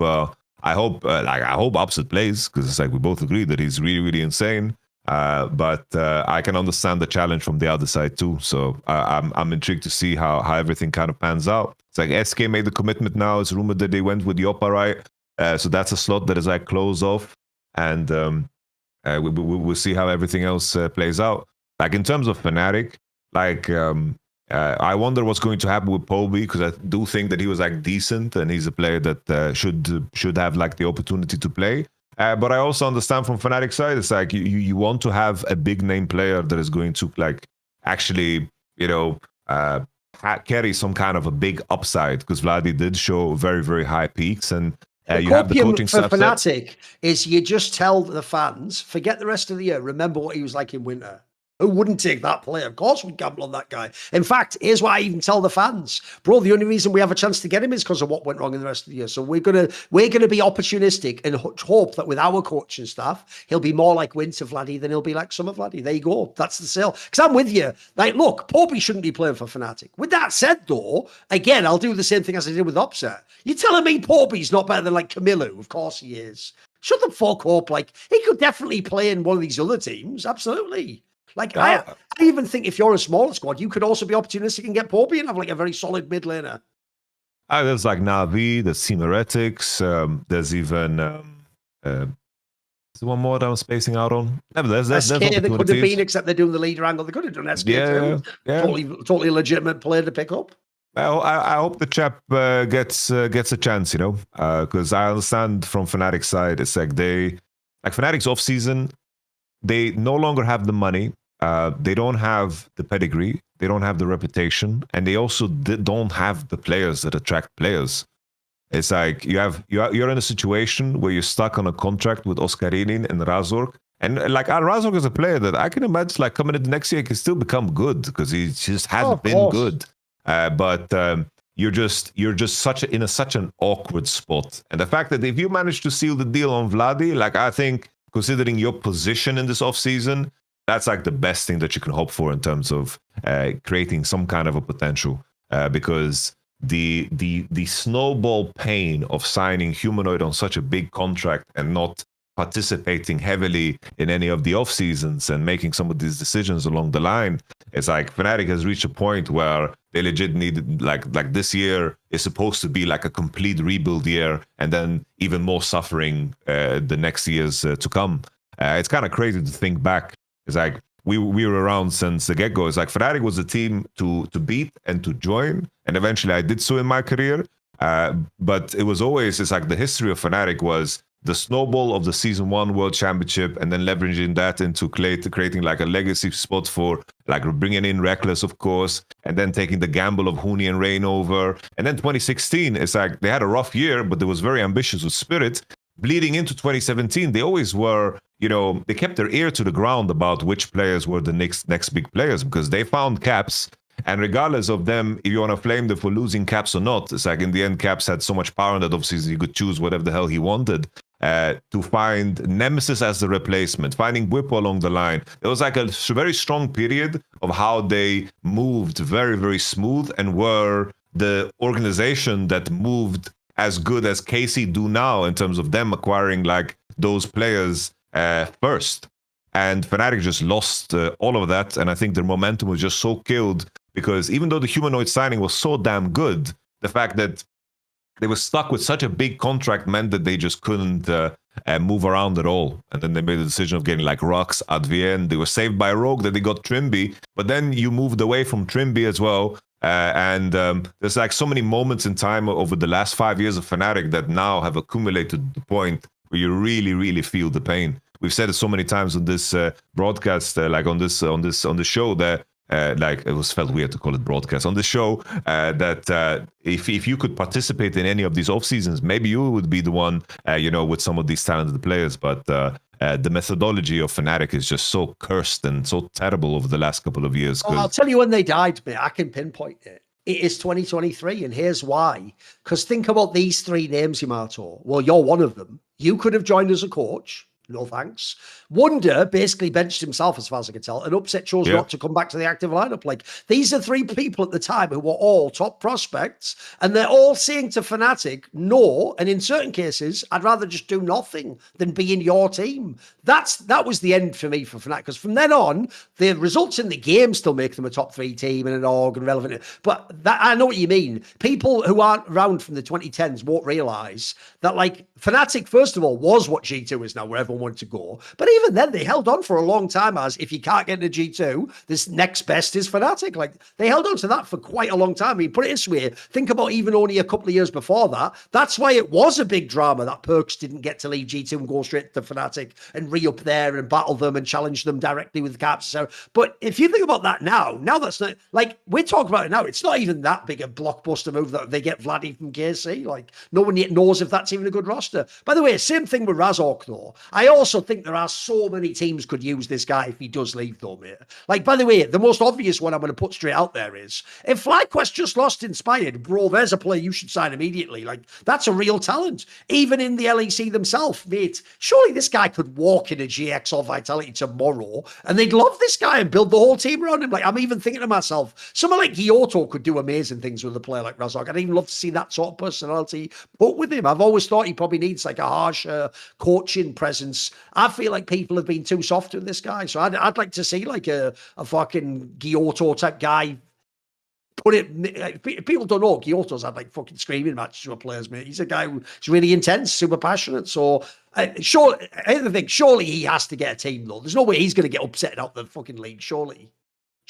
I hope Upset plays because it's like we both agree that he's really, really insane. But I can understand the challenge from the other side too. So I'm intrigued to see how everything kind of pans out. It's like SK made the commitment now. It's rumored that they went with Yopa, right? So that's a slot that is like closed off, and we'll see how everything else plays out. Like in terms of Fnatic, like. I wonder what's going to happen with Poby because I do think that he was like decent and he's a player that should have like the opportunity to play. But I also understand from Fnatic side, it's like you want to have a big name player that is going to like actually carry some kind of a big upside because Vladi did show very, very high peaks and. You have the coaching for Fnatic is you just tell the fans forget the rest of the year. Remember what he was like in winter. Who wouldn't take that player? Of course we'd gamble on that guy. In fact, here's what I even tell the fans. Bro, the only reason we have a chance to get him is because of what went wrong in the rest of the year. So we're gonna be opportunistic and hope that with our coaching staff, he'll be more like Winter Vladdy than he'll be like Summer Vladdy. There you go. That's the sale. Because I'm with you. Like, look, Popey shouldn't be playing for Fnatic. With that said, though, again, I'll do the same thing as I did with Upset. You're telling me Popey's not better than like Camilo? Of course he is. Shut the fuck up. Like, he could definitely play in one of these other teams. Absolutely. Like, I even think if you're a smaller squad, you could also be opportunistic and get Popey and have like a very solid mid laner. There's like Navi, there's Team Heretics, there's even there's one more that I'm spacing out on. There's SK that could have been, except they're doing the leader angle. They could have done SK too. Yeah. Totally legitimate player to pick up. Well, I hope the chap gets a chance, you know, because I understand from Fnatic's side, it's like Fnatic's off season, they no longer have the money. They don't have the pedigree, they don't have the reputation, and they also don't have the players that attract players. It's like you're in a situation where you're stuck on a contract with Oscarinin and Razork, and like Razork is a player that I can imagine like coming into next year he can still become good because he just hasn't been good. But you're just in such an awkward spot, and the fact that if you manage to seal the deal on Vladi, like I think considering your position in this off season. That's like the best thing that you can hope for in terms of creating some kind of a potential, because the snowball pain of signing Humanoid on such a big contract and not participating heavily in any of the off seasons and making some of these decisions along the line, it's like Fnatic has reached a point where they legit need like this year is supposed to be like a complete rebuild year, and then even more suffering the next years to come. It's kind of crazy to think back. It's like we were around since the get-go. It's like Fnatic was a team to beat and to join, and eventually I did so in my career. But it was always, it's like the history of Fnatic was the snowball of the Season 1 World Championship and then leveraging that into creating like a legacy spot for like bringing in Reckless, of course, and then taking the gamble of Huni and Rain over. And then 2016, it's like they had a rough year, but they was very ambitious with Spirit. Bleeding into 2017, they always were, they kept their ear to the ground about which players were the next big players, because they found Caps. And regardless of them, if you want to flame them for losing Caps or not, it's like in the end, Caps had so much power in that offseason he could choose whatever the hell he wanted. To find Nemesis as the replacement, finding Whippo along the line. It was like a very strong period of how they moved very, very smooth and were the organization that moved as good as KC do now in terms of them acquiring like those players first. And Fnatic just lost all of that. And I think their momentum was just so killed because even though the Humanoid signing was so damn good, the fact that they were stuck with such a big contract meant that they just couldn't move around at all. And then they made the decision of getting like Rux, Advien. They were saved by Rogue, that they got Trimby. But then you moved away from Trimby as well. And there's like so many moments in time over the last 5 years of Fnatic that now have accumulated to the point where you really, really feel the pain. We've said it so many times on this broadcast, like on the show that like it was felt weird to call it broadcast on the show that if you could participate in any of these off seasons, maybe you would be the one, with some of these talented players. But the methodology of Fnatic is just so cursed and so terrible over the last couple of years. I'll tell you when they died, mate. I can pinpoint it. It is 2023, and here's why. Because think about these three names, Yamato. Well, you're one of them. You could have joined as a coach. No thanks. Wonder basically benched himself, as far as I can tell, and Upset chose not to come back to the active lineup. Like, these are three people at the time who were all top prospects, and they're all saying to Fnatic, no, and in certain cases, I'd rather just do nothing than be in your team. That was the end for me for Fnatic, because from then on, the results in the game still make them a top 3 team and an org and relevant. But that, I know what you mean. People who aren't around from the 2010s won't realise that, like, Fnatic, first of all, was what G2 is now, where everyone wanted to go. But even then, they held on for a long time as, if you can't get into G2, this next best is Fnatic. Like, they held on to that for quite a long time. I mean, put it this way, think about even only a couple of years before that. That's why it was a big drama that Perks didn't get to leave G2 and go straight to Fnatic and re-up there and battle them and challenge them directly with Caps. So, but if you think about that now that's not, like, we're talking about it now, it's not even that big a blockbuster move that they get Vladdy from KC. Like, no one yet knows if that's even a good roster. By the way, same thing with Razork, though. I also think there are so many teams could use this guy if he does leave, though, mate. Like, by the way, the most obvious one I'm going to put straight out there is, if FlyQuest just lost Inspired, bro, there's a player you should sign immediately. Like, that's a real talent. Even in the LEC themselves, mate, surely this guy could walk in a GX or Vitality tomorrow, and they'd love this guy and build the whole team around him. Like, I'm even thinking to myself, someone like Gyoto could do amazing things with a player like Razork. I'd even love to see that sort of personality put with him. I've always thought he probably needs like a harsher coaching presence. I feel like people have been too soft with this guy, so I'd like to see like a fucking Gyoto type guy. Put it, people don't know Gyoto's had like fucking screaming matches with players, mate. He's a guy who's really intense, super passionate. So surely he has to get a team, though. There's no way he's going to get upset out the fucking league. Surely.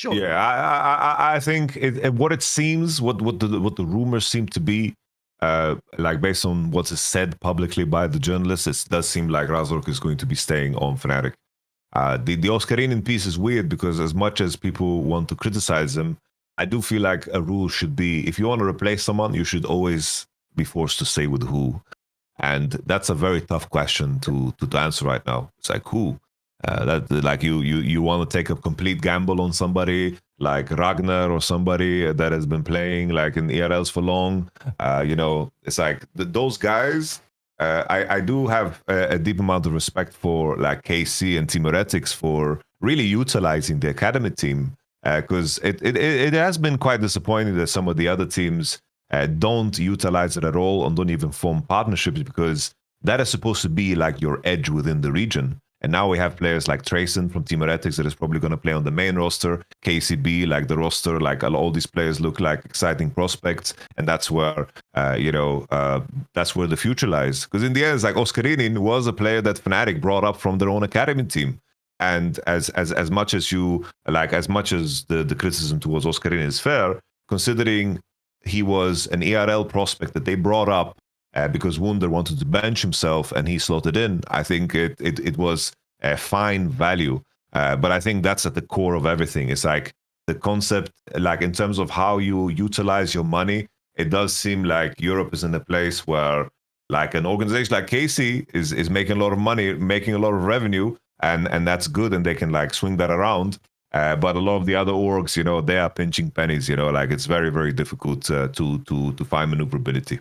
Yeah, I think what it seems, what the rumors seem to be, like based on what's said publicly by the journalists, it does seem like Razork is going to be staying on Fnatic. The Oscarinian piece is weird because as much as people want to criticize him, I do feel like a rule should be, if you want to replace someone, you should always be forced to say with who. And that's a very tough question to answer right now. It's like, who? That like you want to take a complete gamble on somebody like Ragnar or somebody that has been playing like in ERLs for long. It's like those guys. I do have a deep amount of respect for like KC and Team Heretics for really utilizing the academy team. Because it has been quite disappointing that some of the other teams don't utilize it at all and don't even form partnerships, because that is supposed to be like your edge within the region. And now we have players like Trayson from Team Heretics that is probably going to play on the main roster. KCB, like the roster, like all these players look like exciting prospects. And that's where, that's where the future lies. Because in the end, it's like Oscarinin was a player that Fnatic brought up from their own academy team. and as much as you like, as much as the criticism towards Oscarin is fair, considering he was an ERL prospect that they brought up because Wunder wanted to bench himself and he slotted in. I think it was a fine value. But I think that's at the core of everything. It's like the concept, like in terms of how you utilize your money, it does seem like Europe is in a place where like an organization like KC is making a lot of money, making a lot of revenue, and that's good, and they can like swing that around. But a lot of the other orgs, you know, they are pinching pennies, you know, like it's very, very difficult to find maneuverability.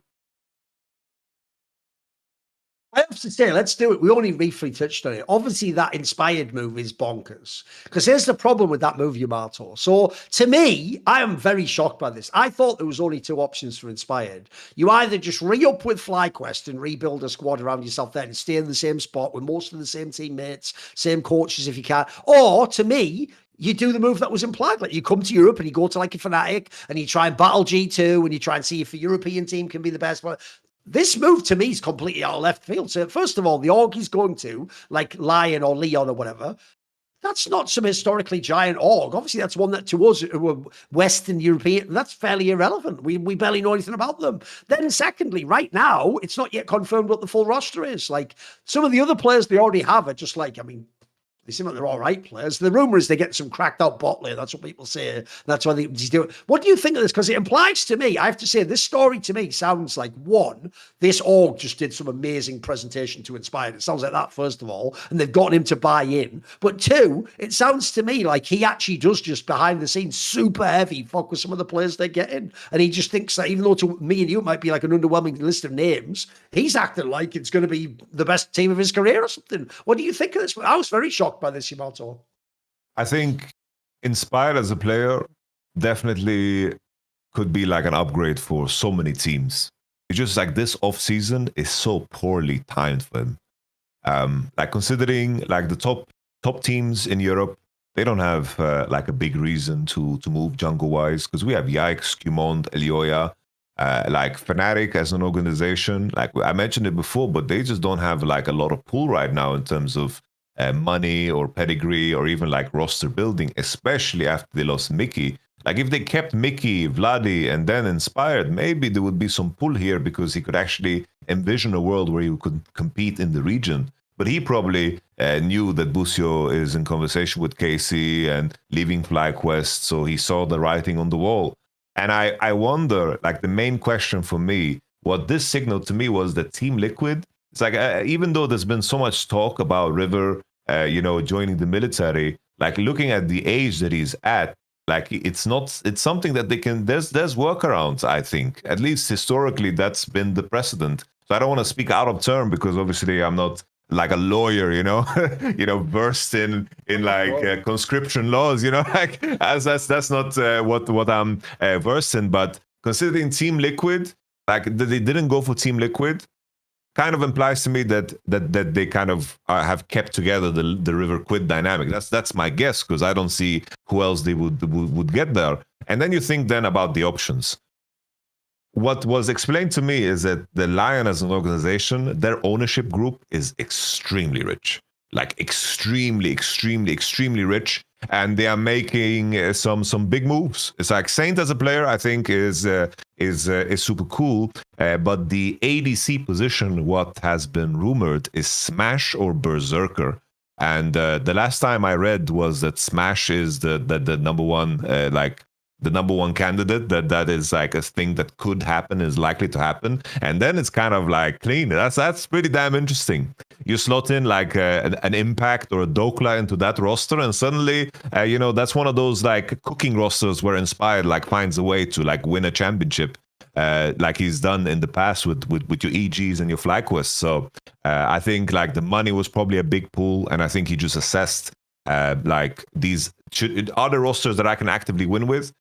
I have to say, let's do it. We only briefly touched on it. Obviously, that inspired move is bonkers. Because here's the problem with that move, Yamato. So, to me, I am very shocked by this. I thought there was only two options for inspired. You either just re-up with FlyQuest and rebuild a squad around yourself there and stay in the same spot with most of the same teammates, same coaches if you can. Or, to me, you do the move that was implied. Like you come to Europe and you go to like a Fnatic and you try and battle G2 and you try and see if the European team can be the best one. This move to me is completely out of left field. So first of all, the org he's going to, like Lion or Leon or whatever, that's not some historically giant org. Obviously, that's one that to us who are Western European, that's fairly irrelevant. We barely know anything about them. Then secondly, right now, it's not yet confirmed what the full roster is. Like some of the other players they already have are just like, I mean, they seem like they're all right players. The rumor is they get some cracked out bot lane. That's what people say. That's why he's doing. What do you think of this? Because it implies to me, I have to say, this story to me sounds like one, this org just did some amazing presentation to Inspired. It sounds like that, first of all, and they've gotten him to buy in. But two, it sounds to me like he actually does just behind the scenes super heavy fuck with some of the players they're getting. And he just thinks that even though to me and you it might be like an underwhelming list of names, he's acting like it's going to be the best team of his career or something. What do you think of this? I was very shocked by this, Yamato. I think Inspired as a player definitely could be like an upgrade for so many teams. It's just like this off season is so poorly timed for him. Like considering like the top teams in Europe, they don't have like a big reason to move jungle wise because we have Yikes, Cumont, Elioya, like Fnatic as an organization. Like I mentioned it before, but they just don't have like a lot of pull right now in terms of money or pedigree or even like roster building, especially after they lost Mickey. Like if they kept Mickey, Vladi, and then Inspired, maybe there would be some pull here because he could actually envision a world where he could compete in the region. But he probably knew that Busio is in conversation with KC and leaving FlyQuest, so he saw the writing on the wall. And I wonder, like the main question for me, what this signaled to me was that Team Liquid, it's like, even though there's been so much talk about River, joining the military, like looking at the age that he's at, like it's something that they can, there's workarounds, I think. At least historically, that's been the precedent. So I don't want to speak out of turn because obviously I'm not like a lawyer, versed in like conscription laws, like as that's not what I'm versed in. But considering Team Liquid, like they didn't go for Team Liquid, kind of implies to me that they kind of have kept together the River Quid dynamic. That's my guess because I don't see who else they would get there. And then you think then about the options. What was explained to me is that the Lion as an organization, their ownership group is extremely rich, like extremely rich, and they are making some big moves. It's like Saint as a player, I think is super cool, but the ADC position, what has been rumored, is Smash or Berserker. And the last time I read was that Smash is the number one, the number one candidate, that is like a thing that could happen, is likely to happen. And then it's kind of like clean. That's pretty damn interesting. You slot in like an Impact or a Dokla into that roster, and suddenly, that's one of those like cooking rosters where Inspired like finds a way to like win a championship, like he's done in the past with your EGs and your FlyQuest. So I think like the money was probably a big pool, and I think he just assessed like these are the rosters that I can actively win with.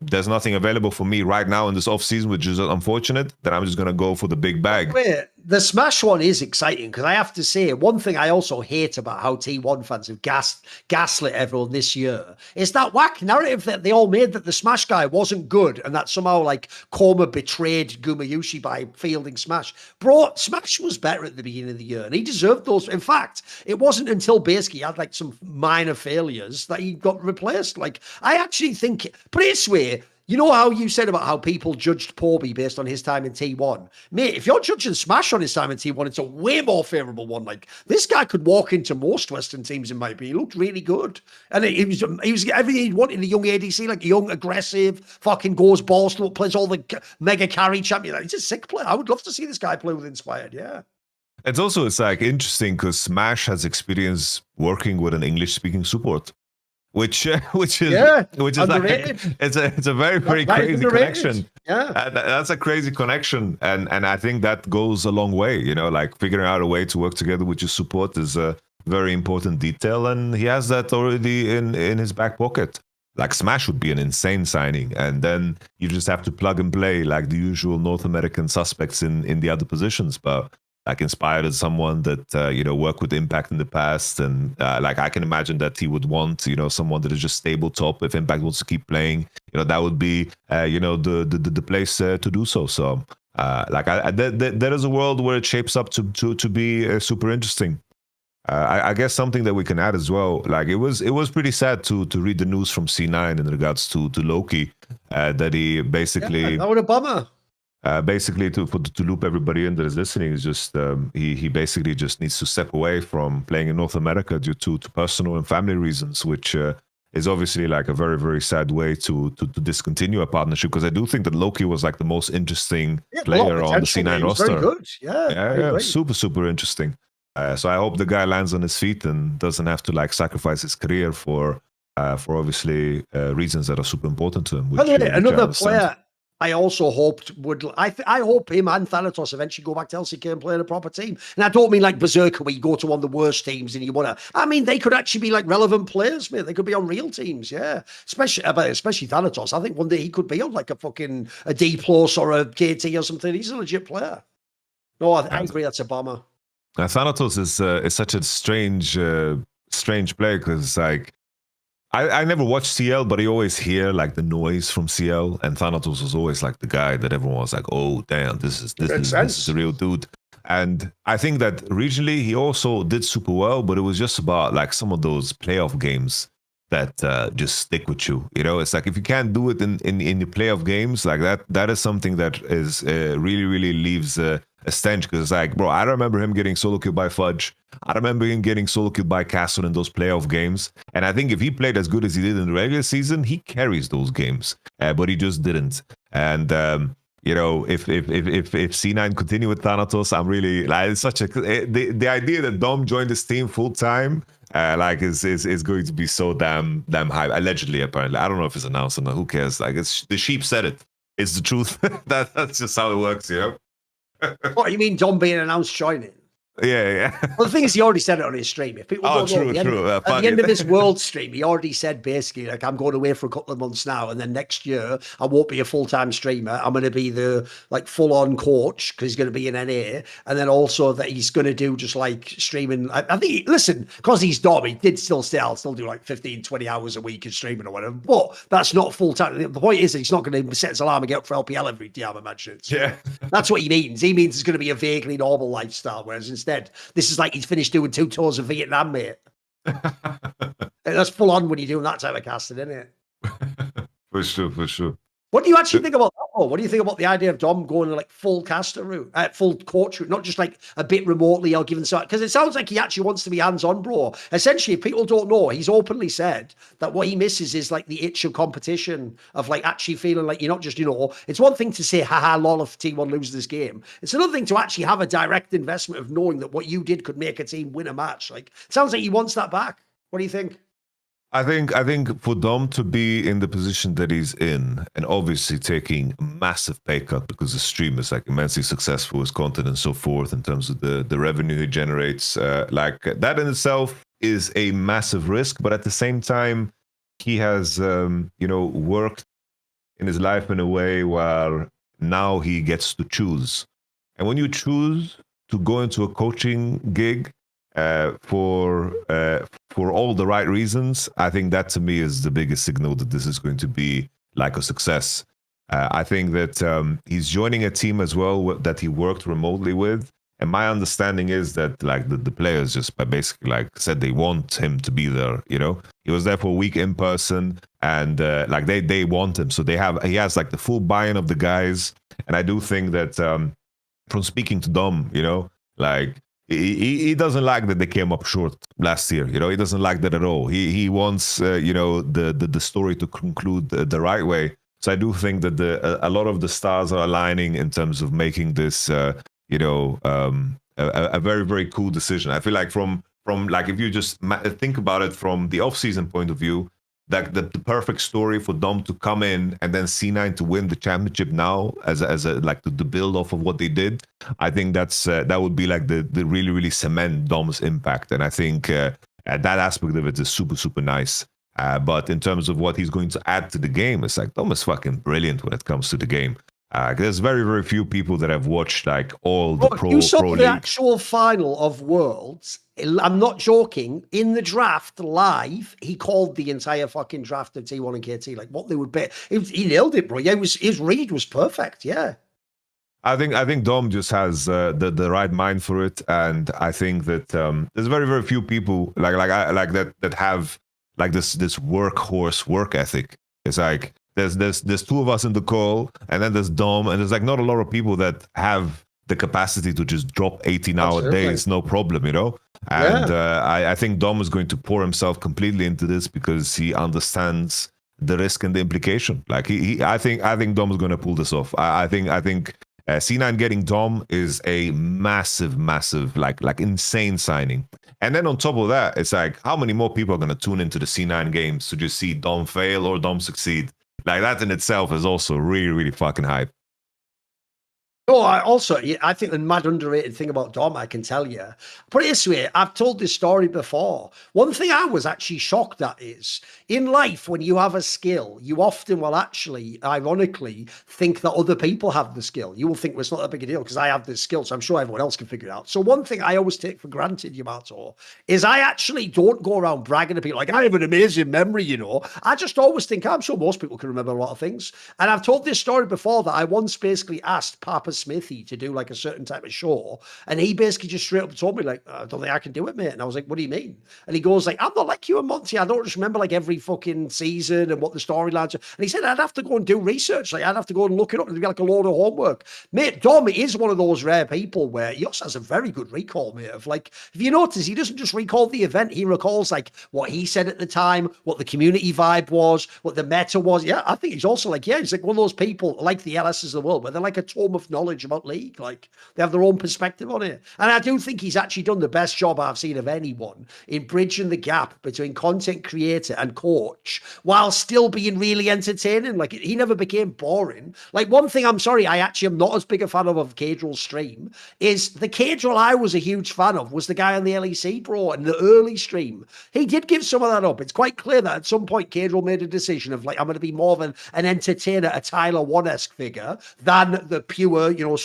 There's nothing available for me right now in this off season, which is unfortunate. That I'm just gonna go for the big bag. Wait, The Smash one is exciting because I have to say, one thing I also hate about how T1 fans have gaslit everyone this year is that whack narrative that they all made that the Smash guy wasn't good and that somehow like Koma betrayed Gumayushi by fielding Smash. Bro, Smash was better at the beginning of the year and he deserved those. In fact, it wasn't until basically he had like some minor failures that he got replaced. Like, I actually think, put it this way, you know how you said about how people judged Porby based on his time in T1? Mate, if you're judging Smash on his time in T1, it's a way more favourable one. Like, this guy could walk into most Western teams, in my opinion. He looked really good. And he was everything he wanted in a young ADC, like young, aggressive, fucking goes balls to plays all the mega carry champion. He's a sick player. I would love to see this guy play with Inspired, yeah. It's like interesting because Smash has experience working with an English-speaking support. Which is underrated. Like it's a very crazy connection. Yeah, that's a crazy connection, and I think that goes a long way. You know, like figuring out a way to work together with your support is a very important detail, and he has that already in his back pocket. Like Smash would be an insane signing, and then you just have to plug and play like the usual North American suspects in the other positions, but. Like Inspired as someone that worked with Impact in the past, and like I can imagine that he would want someone that is just stable top. If Impact wants to keep playing, that would be the place to do so. So there is a world where it shapes up to be super interesting. I guess something that we can add as well. Like it was pretty sad to read the news from C9 in regards to Loki that he basically that was a bummer. Basically, to loop everybody in that is listening, is just he basically just needs to step away from playing in North America due to personal and family reasons, which is obviously like a very, very sad way to discontinue a partnership. Because I do think that Loki was like the most interesting player on the C9 roster. Very good, yeah, super interesting. So I hope the guy lands on his feet and doesn't have to like sacrifice his career for obviously reasons that are super important to him. Another player. I also hoped would. I hope him and Thanatos eventually go back to LCK and play in a proper team. And I don't mean like Berserker where you go to one of the worst teams and you want to. I mean they could actually be like relevant players, mate. They could be on real teams, yeah. Especially Thanatos. I think one day he could be on like a D plus or a KT or something. He's a legit player. No, I agree. That's a bummer. Thanatos is such a strange player because it's like. I never watched CL, but I always hear like the noise from CL, and Thanatos was always like the guy that everyone was like, "Oh, damn, this is the real dude." And I think that regionally he also did super well, but it was just about like some of those playoff games that just stick with you. It's like if you can't do it in the playoff games, like that is something that is really leaves a stench. Because it's like, bro, I remember him getting solo killed by Fudge. I remember him getting solo killed by Castle in those playoff games. And I think if he played as good as he did in the regular season, he carries those games. But he just didn't. And if C9 continue with Thanatos, I'm really like it's such a the idea that Dom joined this team full time. Is going to be so damn hype. Allegedly, apparently, I don't know if it's announced or not. Who cares? Like, it's the sheep said it. It's the truth. That's just how it works, What you mean, Dom being announced joining? Yeah. Well, the thing is, he already said it on his stream. If people don't know, at the end of his world stream, he already said basically, like, I'm going away for a couple of months now, and then next year I won't be a full-time streamer. I'm going to be the like full-on coach because he's going to be in NA, and then also that he's going to do just like streaming. I think, listen, because he's Dom, he did still say I'll still do like 15, 20 hours a week of streaming or whatever. But that's not full-time. The point is that he's not going to set his alarm and get up for LPL every day. I'm imagining. Yeah, that's what he means. He means it's going to be a vaguely normal lifestyle, whereas instead, this is like he's finished doing 2 tours of Vietnam, mate. That's full on when you're doing that type of casting, isn't it? For sure. What do you actually think about that? Oh, what do you think about the idea of Dom going like full caster route, full coach route, not just like a bit remotely or given some? Because it sounds like he actually wants to be hands-on, bro. Essentially, if people don't know, he's openly said that what he misses is like the itch of competition, of like actually feeling like you're not just, it's one thing to say, haha, lol, if T1 loses this game. It's another thing to actually have a direct investment of knowing that what you did could make a team win a match. Like, it sounds like he wants that back. What do you think? I think for Dom to be in the position that he's in, and obviously taking a massive pay cut because the stream is like immensely successful, his content and so forth, in terms of the revenue he generates, like that in itself is a massive risk. But at the same time, he has worked in his life in a way where now he gets to choose. And when you choose, to go into a coaching gig for all the right reasons, I think that to me is the biggest signal that this is going to be like a success. I think that he's joining a team as well that he worked remotely with. And my understanding is that like the players just basically like said they want him to be there. You know, he was there for a week in person, and like they want him, so he has like the full buy-in of the guys. And I do think that from speaking to Dom, you know, like he doesn't like that they came up short last year. You know, he doesn't like that at all. He wants you know the story to conclude the right way. So I do think that a lot of the stars are aligning in terms of making this. You know, a very, very cool decision. I feel like from like if you just think about it from the off-season point of view, that the perfect story for Dom to come in and then C9 to win the championship now as a like the build off of what they did. I think that would be like the really, really cement Dom's impact. And I think that aspect of it is super, super nice. But in terms of what he's going to add to the game, it's like Dom is fucking brilliant when it comes to the game. There's very, very few people that have watched like all the pro the league. Actual final of Worlds. I'm not joking. In the draft live, he called the entire fucking draft of T1 and KT. Like what they would bet. He nailed it, bro. Yeah, his read was perfect. Yeah. I think Dom just has the right mind for it, and I think that there's very, very few people like that have like this workhorse work ethic. It's like. There's two of us in the call, and then there's Dom, and there's like not a lot of people that have the capacity to just drop 18-hour days, no problem, you know. And I think Dom is going to pour himself completely into this because he understands the risk and the implication. Like I think Dom is going to pull this off. I think C9 getting Dom is a massive, like insane signing. And then on top of that, it's like how many more people are going to tune into the C9 games to just see Dom fail or Dom succeed? Like that in itself is also really, really fucking hype. No, I think the mad underrated thing about Dom, I can tell you. Put it this way, I've told this story before. One thing I was actually shocked at is, in life, when you have a skill, you often will actually, ironically, think that other people have the skill. You will think, well, it's not that big a deal because I have this skill, so I'm sure everyone else can figure it out. So one thing I always take for granted, Yamato, is I actually don't go around bragging to people like, I have an amazing memory, you know. I just always think, I'm sure most people can remember a lot of things. And I've told this story before that I once basically asked Papa Smithy to do like a certain type of show, and he basically just straight up told me like, I don't think I can do it, mate. And I was like, what do you mean? And he goes like, I'm not like you and Monty. I don't just remember like every fucking season and what the storylines are. And he said I'd have to go and do research. Like I'd have to go and look it up and be like a load of homework. Mate, Dom is one of those rare people where he also has a very good recall, mate. Of like, if you notice, he doesn't just recall the event, he recalls like what he said at the time, what the community vibe was, what the meta was. Yeah, I think he's also like, yeah, he's like one of those people like the LSs of the world where they're like a tome of knowledge about league. Like they have their own perspective on it. And I do think he's actually done the best job I've seen of anyone in bridging the gap between content creator and coach while still being really entertaining. Like he never became boring. Like one thing I'm sorry, I actually am not as big a fan of Cadrill's stream is the Cadrill I was a huge fan of was the guy on the LEC bro in the early stream. He did give some of that up. It's quite clear that at some point Cadrill made a decision of like, I'm going to be more of an entertainer, a Tyler One-esque figure than the pure, you know,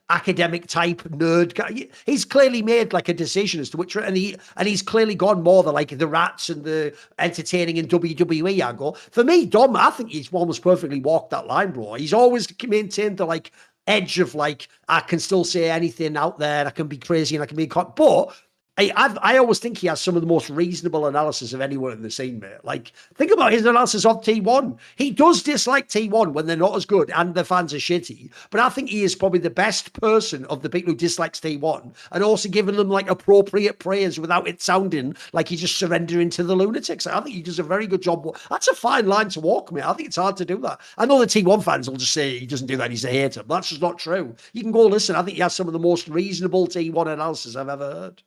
academic type nerd guy. He's clearly made like a decision as to which, and he's clearly gone more the like the rats and the entertaining in WWE angle. For me, Dom, I think he's almost perfectly walked that line, bro. He's always maintained the like edge of like, I can still say anything out there, and I can be crazy and I can be but I always think he has some of the most reasonable analysis of anyone in the scene, mate. Like, think about his analysis of T1. He does dislike T1 when they're not as good and the fans are shitty, but I think he is probably the best person of the people who dislikes T1 and also giving them, like, appropriate praise without it sounding like he's just surrendering to the lunatics. I think he does a very good job. That's a fine line to walk, mate. I think it's hard to do that. I know the T1 fans will just say he doesn't do that, he's a hater, but that's just not true. You can go listen. I think he has some of the most reasonable T1 analysis I've ever heard.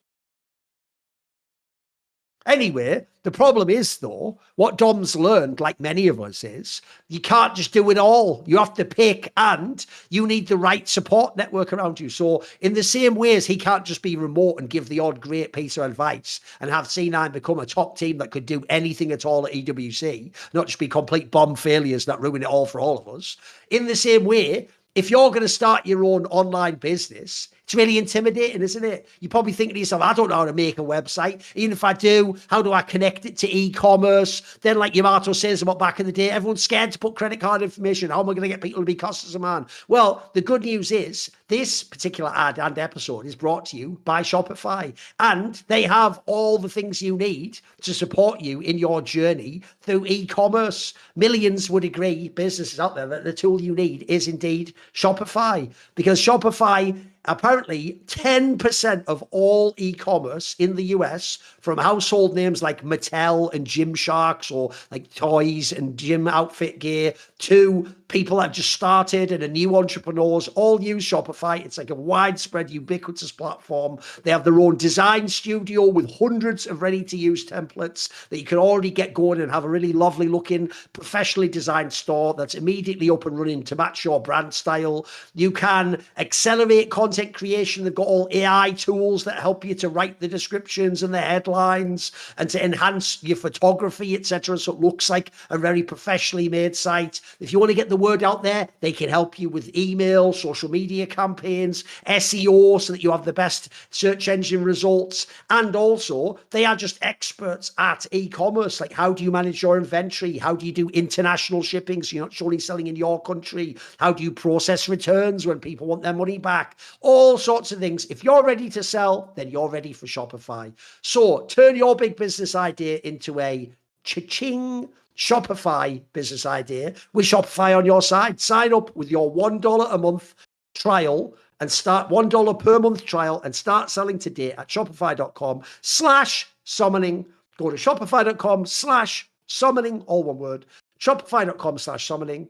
Anyway, the problem is, though, what Dom's learned, like many of us, is you can't just do it all. You have to pick, and you need the right support network around you. So in the same way as he can't just be remote and give the odd great piece of advice and have C9 become a top team that could do anything at all at EWC, not just be complete bomb failures that ruin it all for all of us. In the same way, if you're going to start your own online business, It's really intimidating, isn't it? You're probably thinking to yourself, I don't know how to make a website. Even if I do, how do I connect it to e-commerce? Then, like Yamato says about back in the day, everyone's scared to put credit card information. How am I going to get people to be customers of mine? Well, the good news is this particular ad and episode is brought to you by Shopify. And they have all the things you need to support you in your journey through e-commerce. Millions would agree, businesses out there, that the tool you need is indeed Shopify, because Shopify, apparently 10% of all e-commerce in the US, from household names like Mattel and Gymshark, or like toys and gym outfit gear, to people that just started and are new entrepreneurs, all use Shopify. It's like a widespread, ubiquitous platform. They have their own design studio with hundreds of ready-to-use templates that you can already get going and have a really lovely looking, professionally designed store that's immediately up and running to match your brand style. You can accelerate content creation. They've got all AI tools that help you to write the descriptions and the headlines and to enhance your photography, etc. So it looks like a very professionally made site. If you want to get the word out there, they can help you with email, social media campaigns, SEO, so that you have the best search engine results. And also, they are just experts at e-commerce. Like, how do you manage your inventory? How do you do international shipping so you're not only selling in your country? How do you process returns when people want their money back? All sorts of things. If you're ready to sell, then you're ready for Shopify. So turn your big business idea into a cha-ching Shopify business idea with Shopify on your side. Sign up with your $1 a month trial and start $1 per month trial and start selling today at shopify.com/summoning. Go to shopify.com/summoning, all one word, shopify.com/summoning.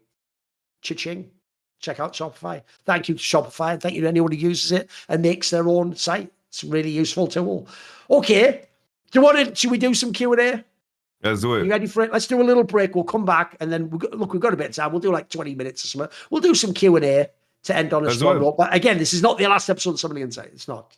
Cha-ching. Check out Shopify. Thank you to Shopify, and thank you to anyone who uses it and makes their own site. It's a really useful tool. Okay. Should we do some Q&A? Let's do it. You ready for it? Let's do a little break. We'll come back, and then we've got a bit of time. We'll do like 20 minutes or something. We'll do some Q&A to end on a strong note. But again, this is not the last episode of Summoning Insight. It's not.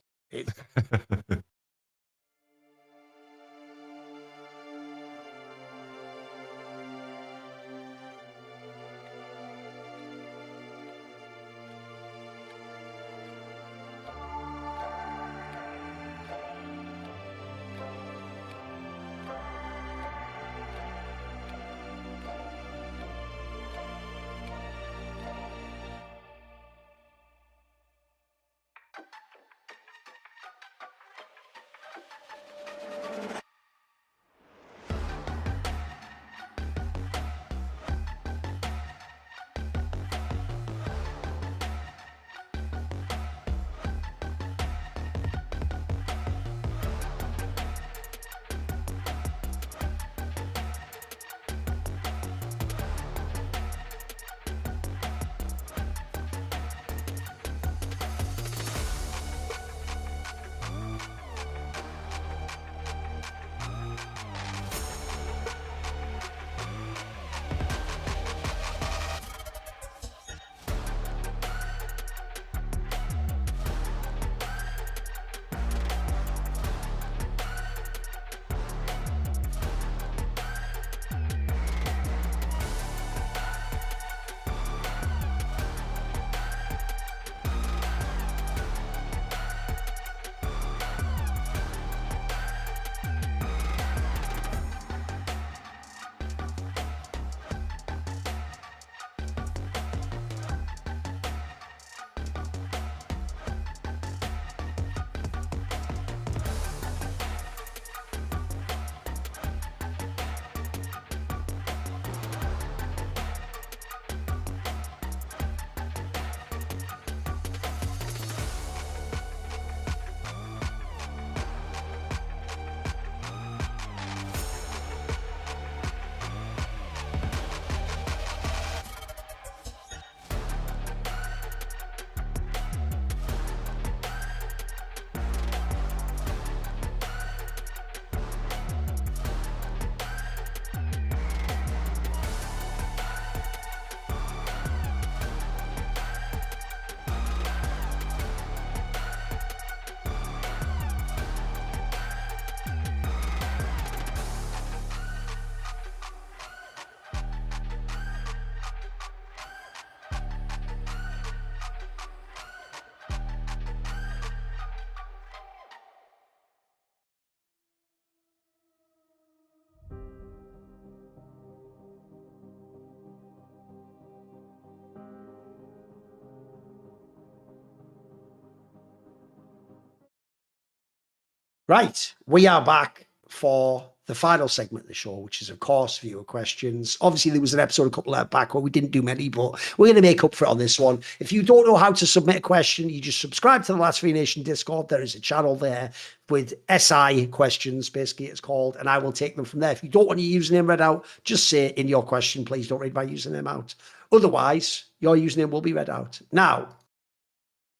Right, we are back for the final segment of the show, which is, of course, viewer questions. Obviously, there was an episode a couple of back where we didn't do many, but we're going to make up for it on this one. If you don't know how to submit a question, you just subscribe to the Last Free Nation Discord. There is a channel there with SI questions, basically it's called, and I will take them from there. If you don't want your username read out, just say in your question, please don't read my username out. Otherwise, your username will be read out. Now,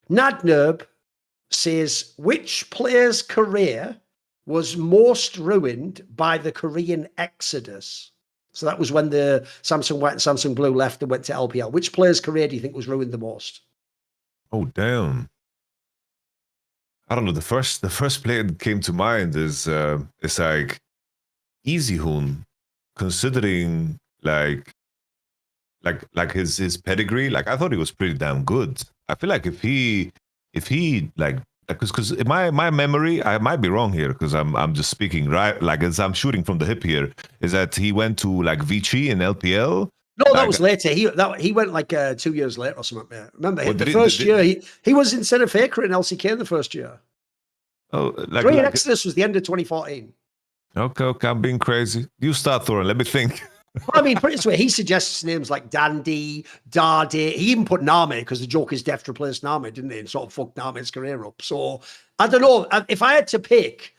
Nadnerb says, which player's career was most ruined by the Korean exodus? So that was when the Samsung White and Samsung Blue left and went to LPL. Which player's career do you think was ruined the most? Oh, damn. I don't know. The first player that came to mind is like Easyhoon, considering like his pedigree. Like, I thought he was pretty damn good. I feel like if he like, because in my memory, I might be wrong here because I'm just speaking right, like as I'm shooting from the hip here, is that he went to like Vichy in LPL. No, that was later. He went like 2 years later or something. Man. Remember, the first year he was instead of Faker in LCK in the first year. Oh, Korean Exodus was the end of 2014. Okay, I'm being crazy. You start, Thorin. Let me think. I mean, pretty sweet. He suggests names like Dandy, Dade. He even put Name because the joke is Deft replaced Name, didn't they? And sort of fucked Name's career up. So I don't know. If I had to pick,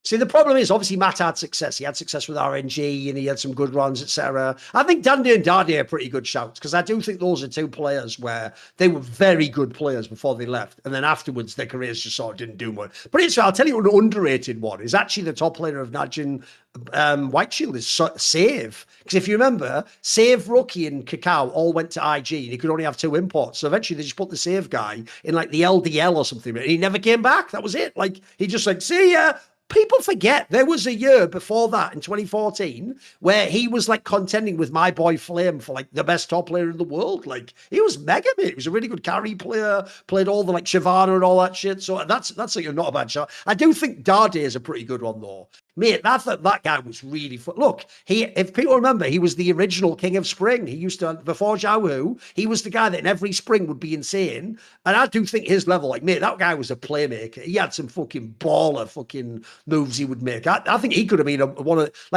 see, the problem is obviously Matt had success. He had success with RNG and he had some good runs, etc. I think Dandy and Dade are pretty good shouts because I do think those are two players where they were very good players before they left. And then afterwards, their careers just sort of didn't do much. But I'll tell you an underrated one is actually the top player of Najin White Shield is Save. Because if you remember, Save, Rookie, and Kakao all went to IG and he could only have 2 imports. So eventually they just put the Save guy in like the LDL or something. And he never came back. That was it. Like he just like, see ya. People forget there was a year before that in 2014 where he was like contending with my boy Flame for like the best top player in the world. Like he was mega, mate. He was a really good carry player, played all the like Shyvana and all that shit. So that's like not a bad shot. I do think Dade is a pretty good one though. Mate, that guy was really fun. Look, if people remember, he was the original King of Spring. He used to, before Xiaohu, he was the guy that in every spring would be insane. And I do think his level, like, mate, that guy was a playmaker. He had some fucking baller fucking moves he would make. I think he could have been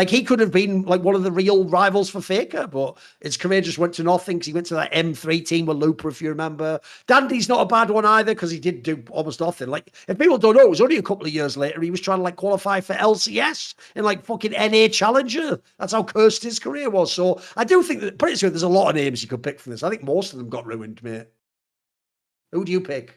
he could have been like one of the real rivals for Faker, but his career just went to nothing because he went to that M3 team with Looper, if you remember. Dandy's not a bad one either because he did do almost nothing. Like, if people don't know, it was only a couple of years later he was trying to like qualify for LCS in like fucking NA Challenger. That's how cursed his career was. So I do think that pretty soon there's a lot of names you could pick from this. I think most of them got ruined, mate. Who do you pick?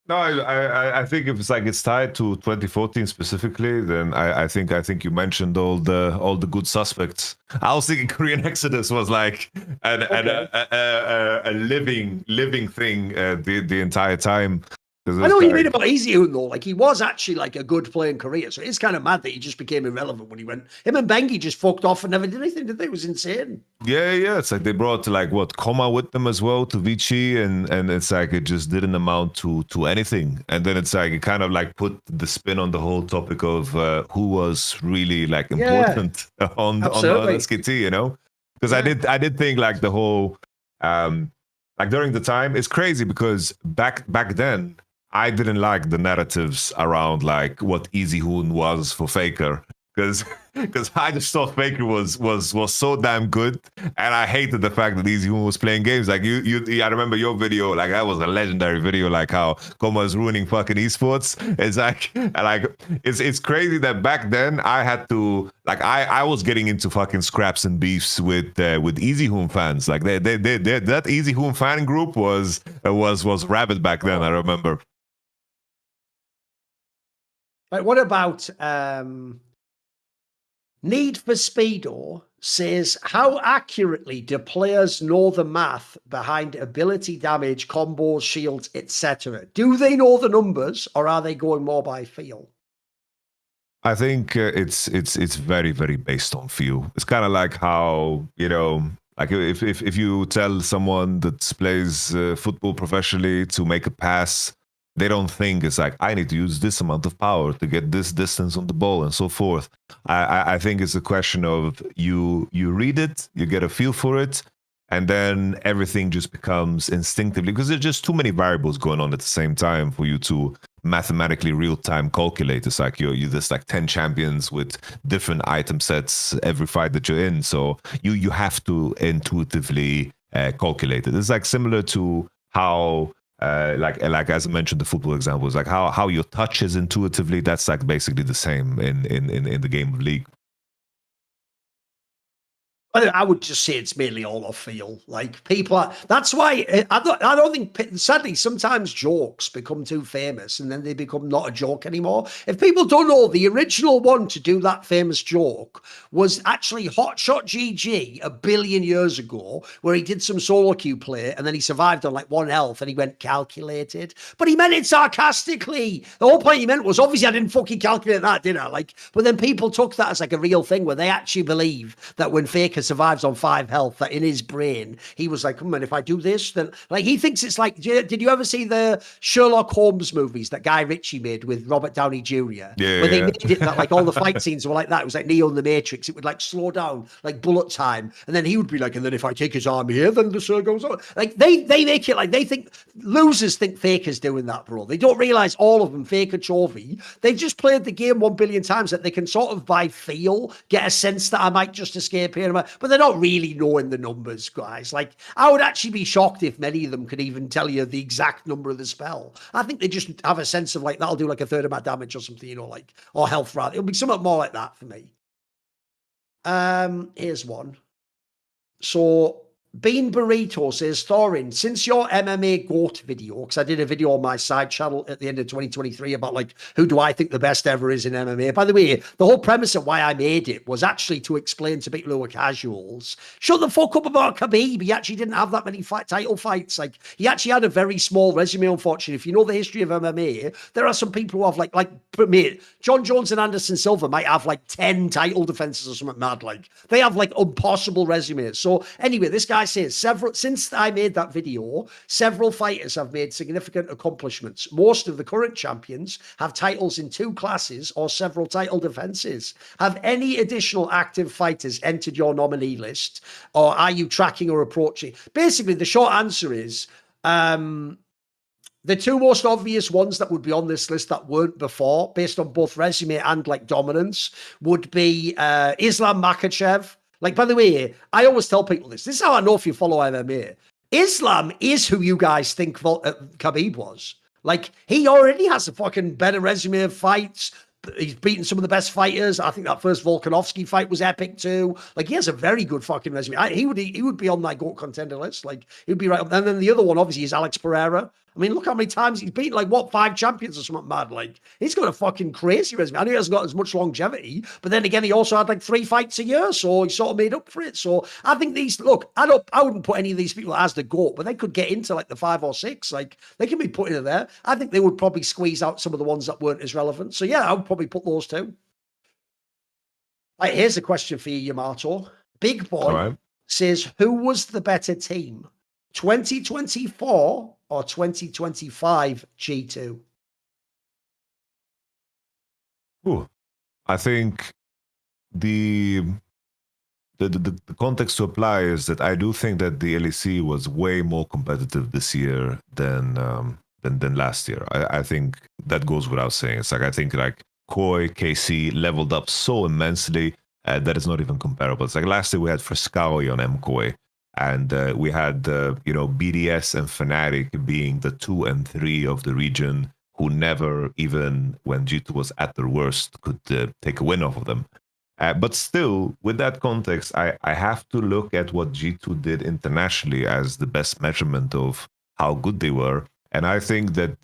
No, I think if it's tied to 2014 specifically, then I think you mentioned all the good suspects. I was thinking Korean Exodus was like a living thing the entire time. I know you read about Easyhoon though. Like he was actually like a good player in Korea, so it's kind of mad that he just became irrelevant when he went. Him and Bengi just fucked off and never did anything, did they? It was insane. Yeah. It's like they brought like Koma with them as well to Vichy, and it's like it just didn't amount to anything. And then it's like it kind of like put the spin on the whole topic of who was really like important on the SKT, you know? Because I did think like the whole like during the time, it's crazy because back then. I didn't like the narratives around like what Easyhoon was for Faker because I just thought Faker was so damn good, and I hated the fact that Easyhoon was playing games. Like I remember your video, like that was a legendary video, like how Koma is ruining fucking esports. It's like it's crazy that back then I had to like I was getting into fucking scraps and beefs with Easyhoon fans. Like that Easyhoon fan group was rabid back then. I remember. Right, what about Need for Speedo says, how accurately do players know the math behind ability damage, combos, shields, etc.? Do they know the numbers or are they going more by feel? I think it's very, very based on feel. It's kind of like how, you know, like if you tell someone that plays football professionally to make a pass, they don't think it's like, I need to use this amount of power to get this distance on the ball and so forth. I think it's a question of you read it, you get a feel for it, and then everything just becomes instinctively, because there's just too many variables going on at the same time for you to mathematically real-time calculators. Like there's like 10 champions with different item sets every fight that you're in. So you have to intuitively calculate it. It's like similar to how like as I mentioned, the football example is like how your touch is intuitively. That's like basically the same in the game of League. I would just say it's mainly all off feel. Like people are. That's why I don't think. Sadly, sometimes jokes become too famous, and then they become not a joke anymore. If people don't know, the original one to do that famous joke was actually Hotshot GG 1 billion years ago, where he did some solo queue play, and then he survived on like 1 health, and he went calculated. But he meant it sarcastically. The whole point he meant was obviously I didn't fucking calculate that, did I? Like, but then people took that as like a real thing, where they actually believe that when Faker survives on 5 health, that in his brain he was like, "Come on, if I do this, then like he thinks it's like." Did you ever see the Sherlock Holmes movies that Guy Ritchie made with Robert Downey Jr.? Yeah, where they made it that like all the fight scenes were like that. It was like Neo in the Matrix. It would like slow down, like bullet time, and then he would be like, "And then if I take his arm here, then the sir goes on." Like they make it like they think losers think Faker's doing that, bro. They don't realize all of them Faker Chovy. They've just played the game 1 billion times that they can sort of by feel get a sense that I might just escape here, but they're not really knowing the numbers, guys. Like, I would actually be shocked if many of them could even tell you the exact number of the spell. I think they just have a sense of like, that'll do like 1/3 of my damage or something, you know, like, or health rather. It'll be something more like that for me. Here's one. So Bean Burrito says, Thorin, since your MMA GOAT video, because I did a video on my side channel at the end of 2023 about like, who do I think the best ever is in MMA? By the way, the whole premise of why I made it was actually to explain to people who are casuals, shut the fuck up about Khabib. He actually didn't have that many title fights. Like, he actually had a very small resume, unfortunately. If you know the history of MMA, there are some people who have like mate, John Jones and Anderson Silva might have like 10 title defenses or something mad. Like, they have like impossible resumes. So anyway, this guy says, since I made that video, several fighters have made significant accomplishments. Most of the current champions have titles in 2 classes or several title defenses. Have any additional active fighters entered your nominee list, or are you tracking or approaching? Basically, the short answer is the 2 most obvious ones that would be on this list that weren't before, based on both resume and like dominance, would be Islam Makhachev. Like, by the way, I always tell people this. This is how I know if you follow MMA. Islam is who you guys think Khabib was. Like, he already has a fucking better resume of fights. He's beaten some of the best fighters. I think that first Volkanovski fight was epic too. Like, he has a very good fucking resume. He would be on my GOAT contender list. Like, he'd be right up. And then the other one, obviously, is Alex Pereira. I mean, look how many times he's beaten, like, what, 5 champions or something mad. Like, he's got a fucking crazy resume. I know he hasn't got as much longevity, but then again, he also had like 3 fights a year, so he sort of made up for it. So I think I wouldn't put any of these people as the GOAT, but they could get into like the 5 or 6. Like, they can be put in there. I think they would probably squeeze out some of the ones that weren't as relevant. So yeah, I would probably put those 2. Right, here's a question for you, Yamato. Big Boy says, who was the better team, 2024 or 2025 G2? Ooh, I think the context to apply is that I do think that the LEC was way more competitive this year than last year. I think that goes without saying. It's like, I think like Koi, KC leveled up so immensely that it's not even comparable. It's like last year we had Frescawi on MKoi, and we had BDS and Fnatic being the 2 and 3 of the region, who never, even when G2 was at their worst, could take a win off of them. But still, with that context, I have to look at what G2 did internationally as the best measurement of how good they were. And I think that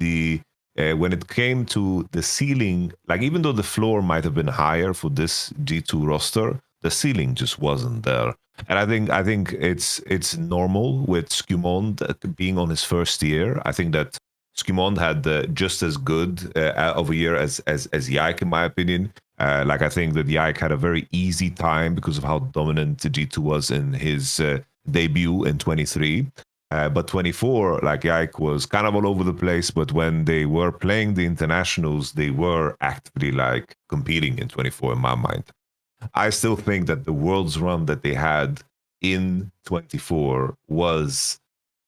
when it came to the ceiling, like, even though the floor might have been higher for this G2 roster, the ceiling just wasn't there. And I think it's normal with Skumond being on his first year. I think that Skumond had just as good of a year as Yike, in my opinion. Like, I think that Yike had a very easy time because of how dominant G2 was in his debut in 23. But 24, like, Yike was kind of all over the place. But when they were playing the internationals, they were actively like competing in 24, in my mind. I still think that the Worlds run that they had in 24 was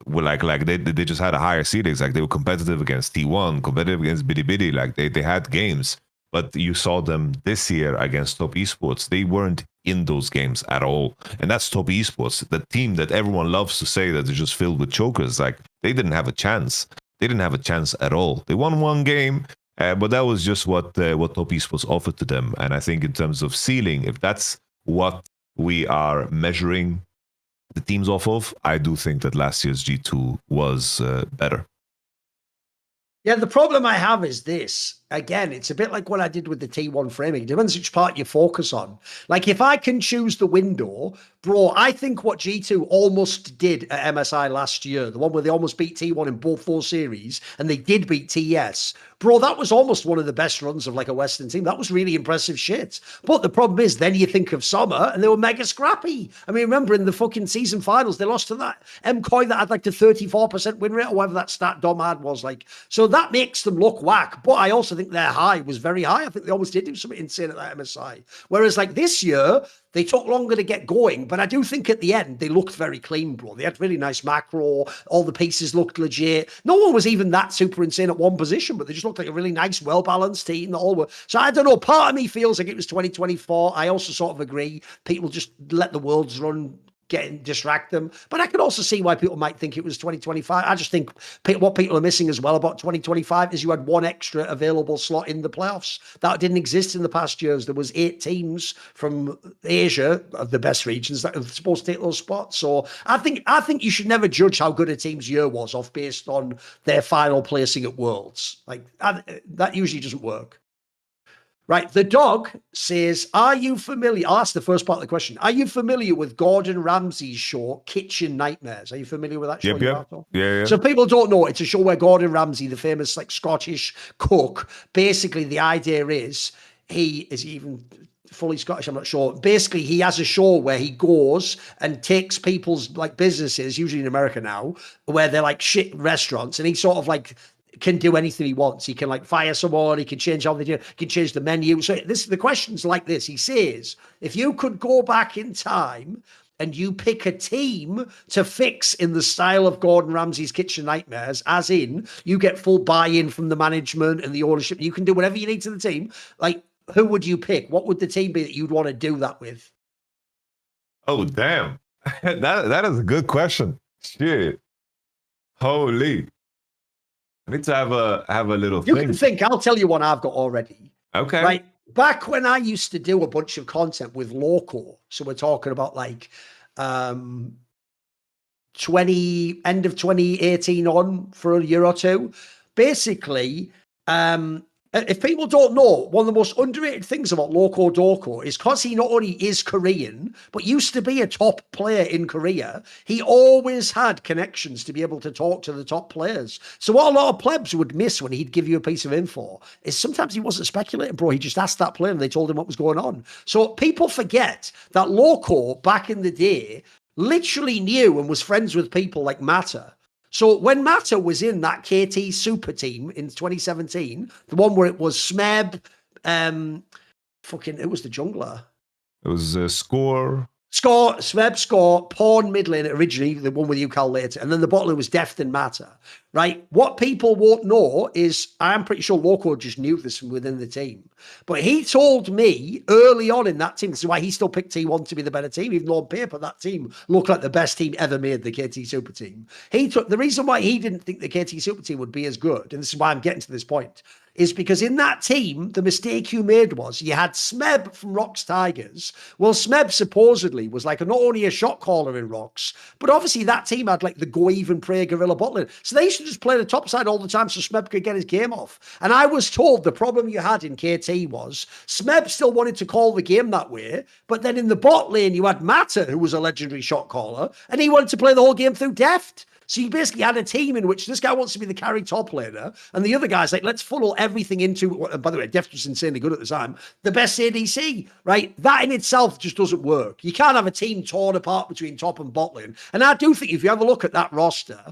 were like they just had a higher ceilings. Like they were competitive against T1, competitive against Bidi Bidi. Like they had games, but you saw them this year against top esports. They weren't in those games at all, and that's top esports, the team that everyone loves to say that is just filled with chokers. Like they didn't have a chance. They didn't have a chance at all. They won one game, but that was just what top esports offered to them. And I think in terms of ceiling, if that's what we are measuring the teams off of, I do think that last year's G2 was better. Yeah, the problem I have is this. Again, it's a bit like what I did with the T1 framing. It depends which part you focus on. Like, if I can choose the window, bro, I think what G2 almost did at MSI last year, the one where they almost beat T1 in both 4 series, and they did beat TS, bro, that was almost one of the best runs of like a Western team. That was really impressive shit. But the problem is, then you think of Summer, and they were mega scrappy. I mean, remember in the fucking season finals, they lost to that MCOY that had like the 34% win rate, or whatever that stat Dom had was like. So that makes them look whack. But I also think their high was very high. I think they almost did do something insane at that MSI. Whereas like this year, they took longer to get going, but I do think at the end, they looked very clean, bro. They had really nice macro. All the pieces looked legit. No one was even that super insane at one position, but they just looked like a really nice, well-balanced team that all were. So I don't know. Part of me feels like it was 2024. I also sort of agree. People just let the worlds run, distract them. But I can also see why people might think it was 2025. I just think what people are missing as well about 2025 is you had one extra available slot in the playoffs. That didn't exist in the past years. There was 8 teams from Asia, of the best regions, that were supposed to take those spots. So I think you should never judge how good a team's year was off based on their final placing at Worlds. Like that usually doesn't work. Right, the dog says, are you familiar? I'll ask the first part of the question. Are you familiar with Gordon Ramsay's show, Kitchen Nightmares? Are you familiar with that show? Yep. Yeah. So people don't know, it's a show where Gordon Ramsay, the famous like Scottish cook, basically the idea is, he even fully Scottish, I'm not sure. Basically, he has a show where he goes and takes people's like businesses, usually in America now, where they're like shit restaurants, and he sort of like can do anything he wants. He can like fire someone, he can change how they do, he can change the menu. So the question's like this. He says, if you could go back in time and you pick a team to fix in the style of Gordon Ramsay's Kitchen Nightmares, as in you get full buy-in from the management and the ownership, you can do whatever you need to the team, like who would you pick? What would the team be that you'd want to do that with? Oh, damn. that is a good question. Shit. Holy. I need to have a little You thing. can think. I'll tell you one I've got already. Okay. Right. Back when I used to do a bunch of content with Loco, so we're talking about like end of 2018 on for a year or two. Basically, if people don't know, one of the most underrated things about Loco Doko is because he not only is Korean, but used to be a top player in Korea, he always had connections to be able to talk to the top players. So what a lot of plebs would miss when he'd give you a piece of info is sometimes he wasn't speculating, bro. He just asked that player and they told him what was going on. So people forget that Loco, back in the day, literally knew and was friends with people like Mata. So when Mata was in that KT super team in 2017, the one where it was Smeb, it was the jungler. It was Score, Smeb, Score, Pawn, mid lane originally, the one with Ukal later, and then the bot lane was Deft and Mata, right? What people won't know is, I'm pretty sure Loco just knew this from within the team, but he told me early on in that team, this is why he still picked T1 to be the better team, even though on paper that team looked like the best team ever made, the KT Super Team. The reason why he didn't think the KT Super Team would be as good, and this is why I'm getting to this point, is because in that team, the mistake you made was you had Smeb from Rocks Tigers. Well, Smeb supposedly was like not only a shot caller in Rocks, but obviously that team had like the go even pray gorilla bottling. So they should just play the top side all the time so Smeb could get his game off. And I was told the problem you had in KT was Smeb still wanted to call the game that way, but then in the bot lane you had Mata, who was a legendary shot caller, and he wanted to play the whole game through Deft. So you basically had a team in which this guy wants to be the carry top laner, and the other guy's like, let's funnel everything into, by the way, Deft was insanely good at the time, the best ADC, right? That in itself just doesn't work. You can't have a team torn apart between top and bot lane. And I do think if you have a look at that roster,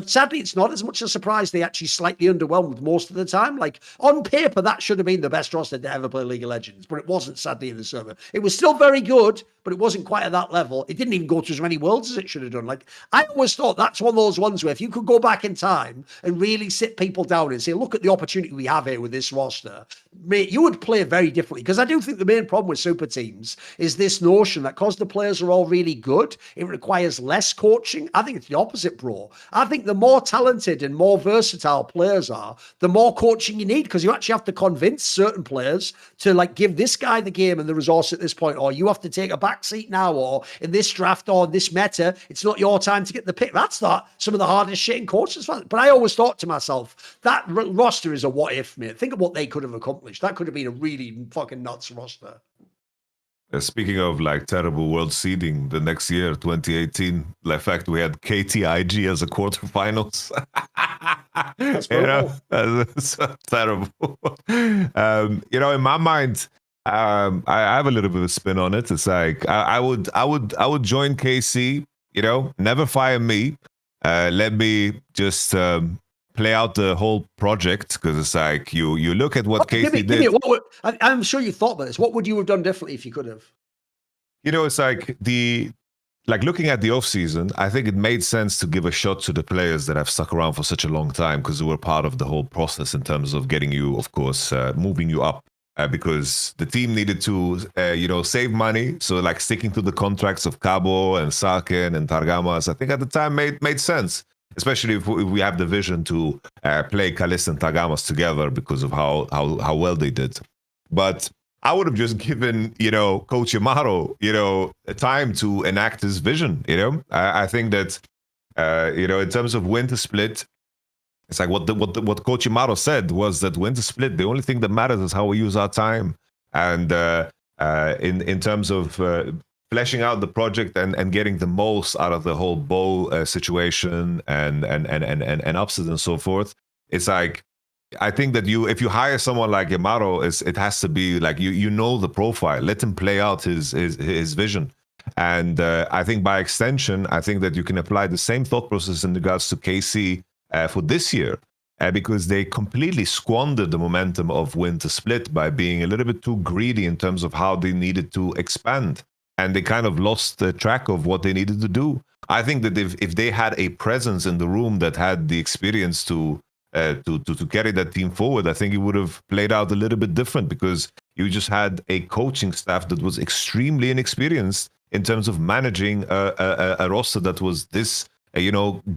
sadly, it's not as much a surprise they actually slightly underwhelmed most of the time. Like, on paper, that should have been the best roster to ever play League of Legends, but it wasn't, sadly, in the server. It was still very good, but it wasn't quite at that level. It didn't even go to as many worlds as it should have done. Like, I always thought that's one of those ones where if you could go back in time and really sit people down and say, look at the opportunity we have here with this roster, mate, you would play very differently. Because I do think the main problem with super teams is this notion that because the players are all really good, it requires less coaching. I think it's the opposite, bro. I think the more talented and more versatile players are, the more coaching you need, because you actually have to convince certain players to like give this guy the game and the resource at this point, or you have to take a back seat now, or in this draft or this meta, it's not your time to get the pick. That's not some of the hardest shit in coaches. But I always thought to myself, that roster is a what if, mate. Think of what they could have accomplished. That could have been a really fucking nuts roster. Speaking of like terrible world seeding, the next year, 2018, in fact, we had KTIG as a quarterfinals. That's brutal. That's terrible. In my mind, I have a little bit of a spin on it. It's like I would join KC. Never fire me. Let me just play out the whole project, because it's like you look at what KC did. I'm sure you thought about this. What would you have done differently if you could have? It's like looking at the offseason, I think it made sense to give a shot to the players that have stuck around for such a long time, because they were part of the whole process in terms of getting you, of course, moving you up. Because the team needed to, save money. So like sticking to the contracts of Cabo and Saken and Targamas, I think at the time made sense. Especially if we have the vision to play Kalis and Targamas together because of how well they did. But I would have just given, Coach Yamato, time to enact his vision. I think that, in terms of Winter Split, it's like what Coach Yamato said was that Winter Split, the only thing that matters is how we use our time. And in terms of fleshing out the project and getting the most out of the whole bow situation and upsets and so forth, it's like, I think that if you hire someone like Yamato, it has to be like you know the profile. Let him play out his vision. And I think by extension, I think that you can apply the same thought process in regards to KC for this year, because they completely squandered the momentum of Winter Split by being a little bit too greedy in terms of how they needed to expand. And they kind of lost the track of what they needed to do. I think that if they had a presence in the room that had the experience to carry that team forward, I think it would have played out a little bit different, because you just had a coaching staff that was extremely inexperienced in terms of managing a roster that was this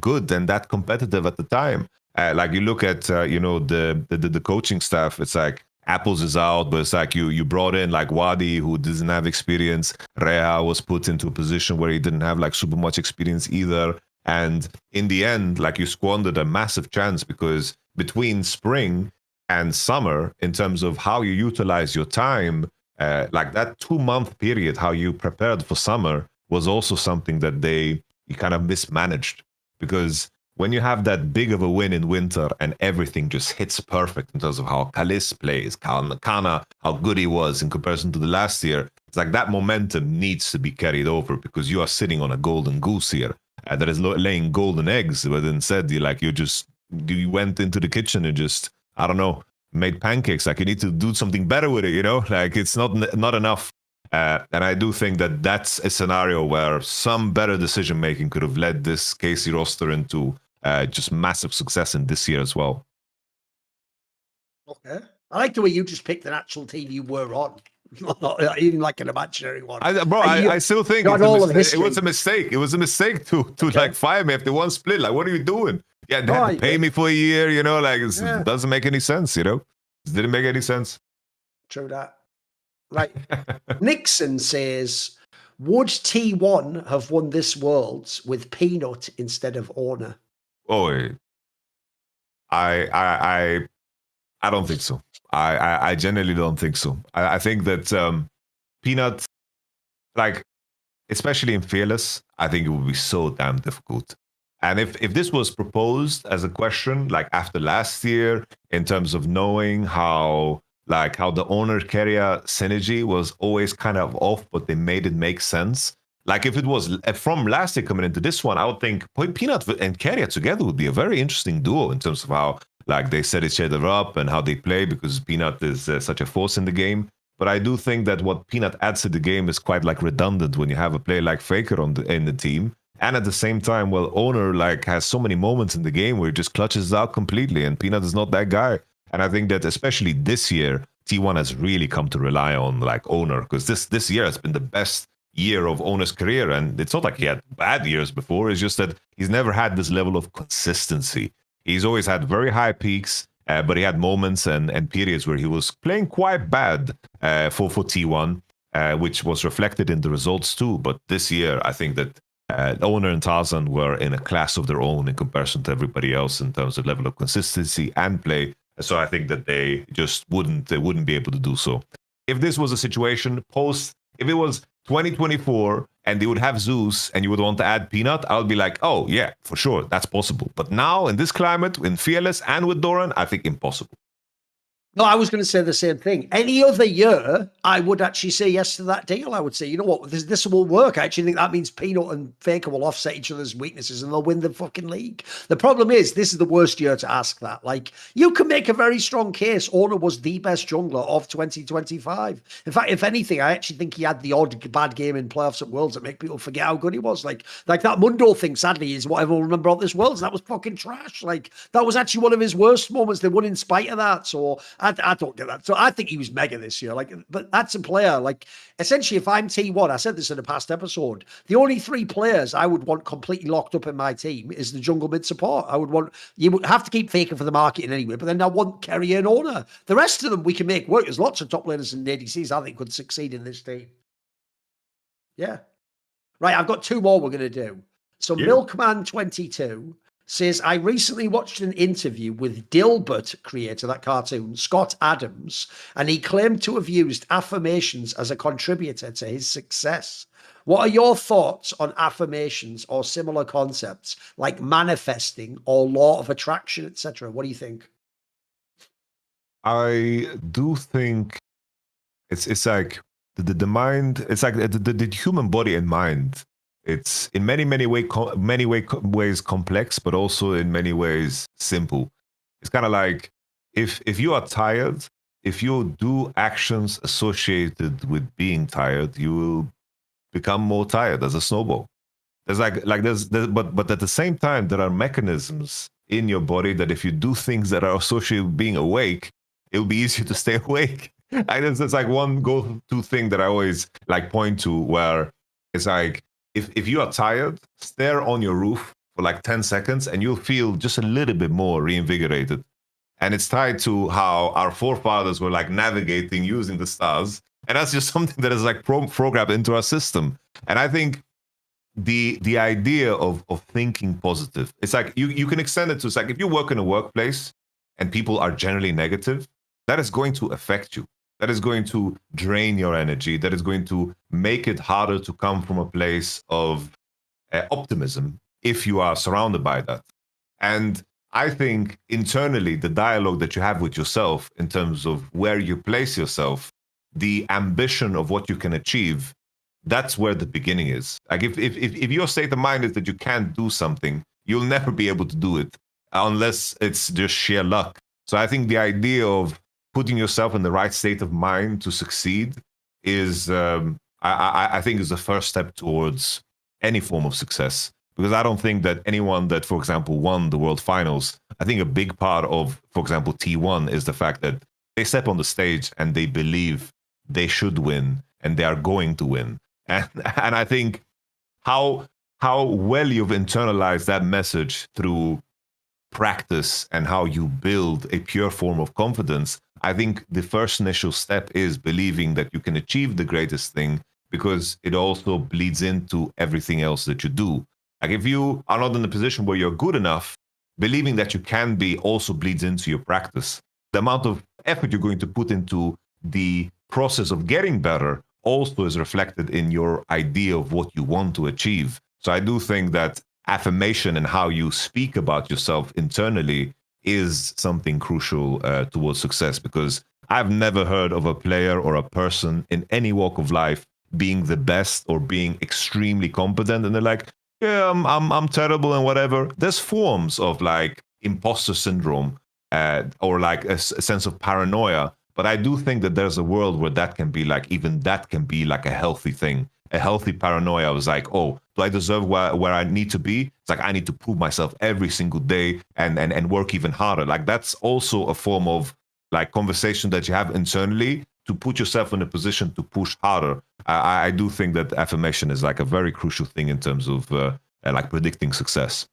good and that competitive at the time. Like you look at the coaching staff, it's like Apples is out, but it's like you brought in like Wadi, who doesn't have experience. Rea was put into a position where he didn't have like super much experience either. And in the end, like you squandered a massive chance, because between spring and summer, in terms of how you utilize your time, like that 2-month period, how you prepared for summer was also something that you kind of mismanaged. Because when you have that big of a win in winter and everything just hits perfect in terms of how Kalis plays, Kana, how good he was in comparison to the last year, it's like that momentum needs to be carried over, because you are sitting on a golden goose here that is laying golden eggs. But instead, you went into the kitchen and just, I don't know, made pancakes. Like you need to do something better with it, like it's not enough. And I do think that that's a scenario where some better decision making could have led this KC roster into just massive success in this year as well. Okay. I like the way you just picked an actual team you were on. Not even like an imaginary one. I still think it was a mistake. It was a mistake to like fire me after one split. Like, what are you doing? Yeah, they had to pay me for a year, like it doesn't make any sense, It didn't make any sense. True that. Right. Nixon says, would T1 have won this Worlds with Peanut instead of Owner? Oh, I don't think so. I genuinely don't think so. I think that Peanut, like, especially in Fearless, I think it would be so damn difficult. And if this was proposed as a question, like after last year, in terms of knowing how the owner carrier synergy was always kind of off, but they made it make sense. Like if it was from last year coming into this one, I would think Peanut and Carrier together would be a very interesting duo in terms of how like they set each other up and how they play, because Peanut is such a force in the game. But I do think that what Peanut adds to the game is quite like redundant when you have a player like Faker in the team. And at the same time, well, Owner like has so many moments in the game where he just clutches it out completely, and Peanut is not that guy. And I think that especially this year, T1 has really come to rely on like Owner, because this year has been the best year of Owner's career. And it's not like he had bad years before. It's just that he's never had this level of consistency. He's always had very high peaks, but he had moments and periods where he was playing quite bad for T1, which was reflected in the results too. But this year, I think that Owner and Tarzan were in a class of their own in comparison to everybody else in terms of level of consistency and play. So I think that they just wouldn't be able to do so. If this was a situation if it was 2024 and they would have Zeus and you would want to add Peanut, I would be like, oh yeah, for sure, that's possible. But now in this climate, in Fearless and with Doran, I think impossible. No, I was going to say the same thing. Any other year, I would actually say yes to that deal. I would say, you know what, this will work. I actually think that means Peanut and Faker will offset each other's weaknesses and they'll win the fucking league. The problem is, this is the worst year to ask that. Like, you can make a very strong case. Owner was the best jungler of 2025. In fact, if anything, I actually think he had the odd bad game in playoffs at Worlds that make people forget how good he was. Like that Mundo thing, sadly, is what everyone remember on this Worlds. That was fucking trash. Like, that was actually one of his worst moments. They won in spite of that. So I don't get that. So I think he was mega this year. Like, but that's a player. Like, essentially, if I'm T1, I said this in a past episode, the only 3 players I would want completely locked up in my team is the jungle mid support. You would have to keep Faker for the marketing anyway, but then I want Kerry and Owner. The rest of them we can make work. There's lots of top laners and ADCs I think could succeed in this team. Yeah. Right, I've got 2 more we're going to do. So yeah. Milkman22 says, I recently watched an interview with Dilbert creator, that cartoon, Scott Adams, and he claimed to have used affirmations as a contributor to his success. What are your thoughts on affirmations or similar concepts like manifesting or law of attraction, etc.? What do you think? I do think it's like the mind, it's like the human body and mind. It's in many ways complex, but also in many ways simple. It's kind of like if you are tired, if you do actions associated with being tired, you will become more tired as a snowball. There's but at the same time, there are mechanisms in your body that if you do things that are associated with being awake, it'll be easier to stay awake. And it's like one go-to thing that I always like point to, where it's like, if you are tired, stare on your roof for like 10 seconds and you'll feel just a little bit more reinvigorated. And it's tied to how our forefathers were like navigating using the stars. And that's just something that is like programmed into our system. And I think the idea of thinking positive, it's like you can extend it to, it's like if you work in a workplace and people are generally negative, that is going to affect you. That is going to drain your energy. That is going to make it harder to come from a place of optimism if you are surrounded by that. And I think internally, the dialogue that you have with yourself in terms of where you place yourself, the ambition of what you can achieve, that's where the beginning is. Like if your state of mind is that you can't do something, you'll never be able to do it unless it's just sheer luck. So I think the idea of putting yourself in the right state of mind to succeed is, I think, is the first step towards any form of success. Because I don't think that anyone that, for example, won the World Finals, I think a big part of, for example, T1 is the fact that they step on the stage and they believe they should win and they are going to win. And I think how well you've internalized that message through practice and how you build a pure form of confidence, I think the first initial step is believing that you can achieve the greatest thing, because it also bleeds into everything else that you do. Like if you are not in a position where you're good enough, believing that you can be also bleeds into your practice. The amount of effort you're going to put into the process of getting better also is reflected in your idea of what you want to achieve. So I do think that affirmation and how you speak about yourself internally is something crucial towards success, because I've never heard of a player or a person in any walk of life being the best or being extremely competent and they're like, yeah, I'm terrible and whatever. There's forms of like imposter syndrome or like a sense of paranoia But I do think that there's a world where that can be like, even that can be like a healthy thing, a healthy paranoia. I was like, oh, do I deserve where I need to be? It's like, I need to prove myself every single day and work even harder. Like, that's also a form of like conversation that you have internally to put yourself in a position to push harder. I do think that affirmation is like a very crucial thing in terms of like predicting success.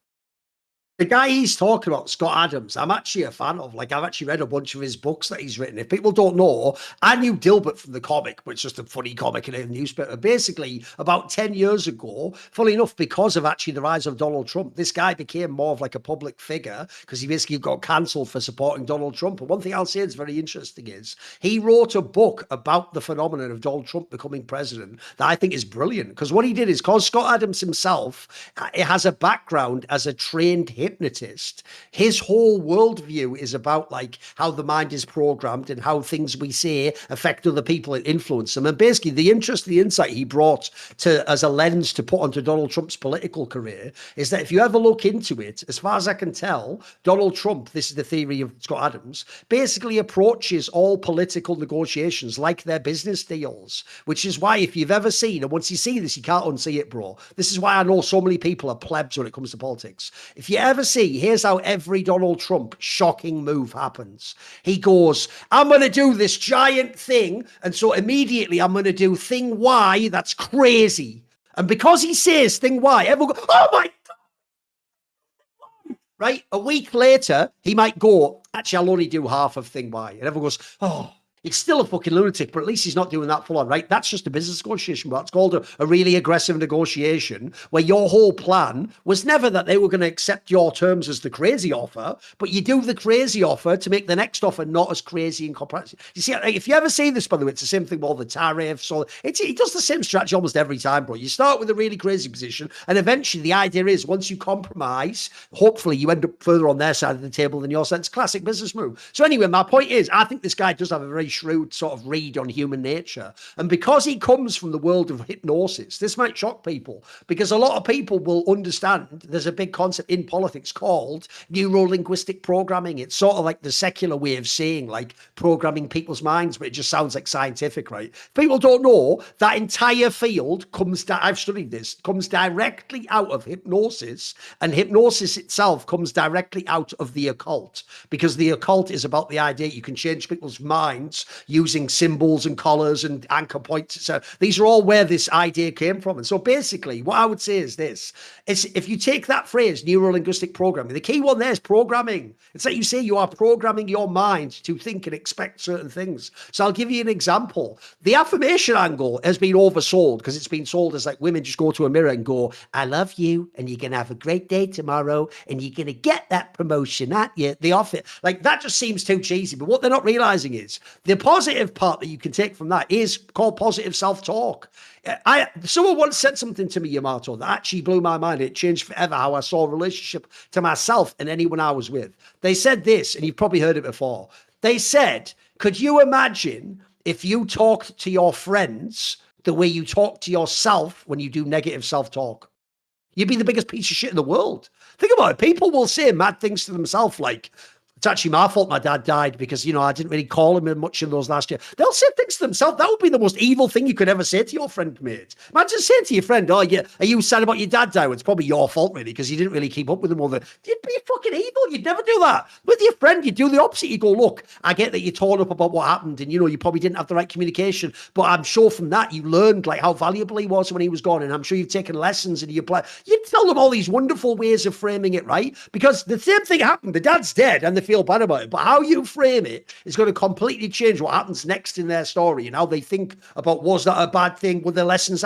The guy he's talking about, Scott Adams, I'm actually a fan of. Like, I've actually read a bunch of his books that he's written. If people don't know, I knew Dilbert from the comic, but it's just a funny comic in a newspaper. Basically, about 10 years ago, funnily enough, because of actually the rise of Donald Trump, this guy became more of like a public figure because he basically got cancelled for supporting Donald Trump. And one thing I'll say is very interesting is he wrote a book about the phenomenon of Donald Trump becoming president that I think is brilliant. Because what he did is, because Scott Adams himself has a background as a trained hypnotist, his whole worldview is about like how the mind is programmed and how things we say affect other people and influence them. And basically the interest, the insight he brought to as a lens to put onto Donald Trump's political career is that if you ever look into it, as far as I can tell, Donald Trump, this is the theory of Scott Adams, basically approaches all political negotiations like they're business deals, which is why if you've ever seen, and once you see this, you can't unsee it, bro. This is why I know so many people are plebs when it comes to politics. If you ever see, here's how every Donald Trump shocking move happens. He goes, I'm going to do this giant thing. And so immediately I'm going to do thing Y that's crazy. And because he says thing Y, everyone goes, oh my God. Right? A week later, he might go, actually, I'll only do half of thing Y. And everyone goes, oh, he's still a fucking lunatic, but at least he's not doing that full on, right? That's just a business negotiation. But it's called a really aggressive negotiation where your whole plan was never that they were going to accept your terms as the crazy offer, but you do the crazy offer to make the next offer not as crazy in comparison. You see, if you ever see this, by the way, it's the same thing with all the tariffs. Or he does the same strategy almost every time, bro. You start with a really crazy position, and eventually the idea is once you compromise, hopefully you end up further on their side of the table than yours. That's classic business move. So anyway, my point is, I think this guy does have a very shrewd sort of read on human nature. And because he comes from the world of hypnosis, this might shock people because a lot of people will understand there's a big concept in politics called neuro-linguistic programming. It's sort of like the secular way of saying like programming people's minds, but it just sounds like scientific, right? People don't know that entire field I've studied this, comes directly out of hypnosis, and hypnosis itself comes directly out of the occult because the occult is about the idea you can change people's minds using symbols and collars and anchor points. So these are all where this idea came from. And so basically what I would say is this, is if you take that phrase, neuro-linguistic programming, the key one there is programming. It's like you say, you are programming your mind to think and expect certain things. So I'll give you an example. The affirmation angle has been oversold because it's been sold as like women just go to a mirror and go, I love you, and you're going to have a great day tomorrow, and you're going to get that promotion at you. The offer, like that just seems too cheesy. But what they're not realizing is the positive part that you can take from that is called positive self-talk. Someone once said something to me, Yamato, that actually blew my mind. It changed forever how I saw a relationship to myself and anyone I was with. They said this, and you've probably heard it before. They said, could you imagine if you talked to your friends the way you talk to yourself when you do negative self-talk? You'd be the biggest piece of shit in the world. Think about it. People will say mad things to themselves like, it's actually my fault my dad died because, you know, I didn't really call him much in those last years. They'll say things to themselves. That would be the most evil thing you could ever say to your friend, mate. Imagine saying to your friend, oh, yeah, are you sad about your dad dying? Well, it's probably your fault, really, because you didn't really keep up with him all the... You'd be fucking evil. You'd never do that. With your friend, you do the opposite. You go, look, I get that you're torn up about what happened and, you know, you probably didn't have the right communication, but I'm sure from that you learned, like, how valuable he was when he was gone, and I'm sure you've taken lessons and you tell them all these wonderful ways of framing it, right? Because the same thing happened. The dad's dead and they feel bad about it, but how you frame it is going to completely change what happens next in their story and how they think about, was that a bad thing? Were there lessons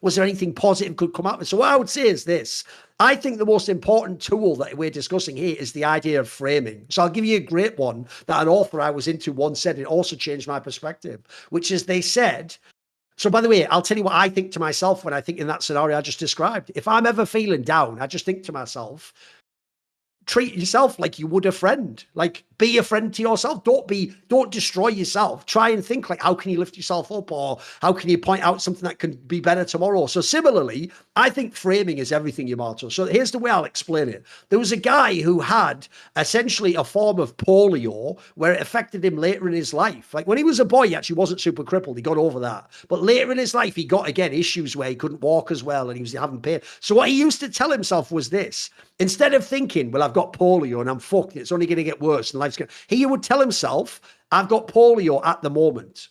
was there anything positive could come out of it? So what I would say is this. I think the most important tool that we're discussing here is the idea of framing. So I'll give you a great one that an author I was into once said, it also changed my perspective, which is they said, so by the way, I'll tell you what I think to myself when I think in that scenario I just described. If I'm ever feeling down, I just think to myself, treat yourself like you would a friend. Like, Be a friend to yourself. Don't destroy yourself. Try and think like, how can you lift yourself up, or how can you point out something that can be better tomorrow? So similarly, I think framing is everything, Yamato. So here's the way I'll explain it. There was a guy who had essentially a form of polio where it affected him later in his life. Like when he was a boy, he actually wasn't super crippled. He got over that. But later in his life, he got, again, issues where he couldn't walk as well and he was having pain. So what he used to tell himself was this. Instead of thinking, well, I've got polio and I'm fucked, it's only going to get worse and life's going to... He would tell himself, I've got polio at the moment.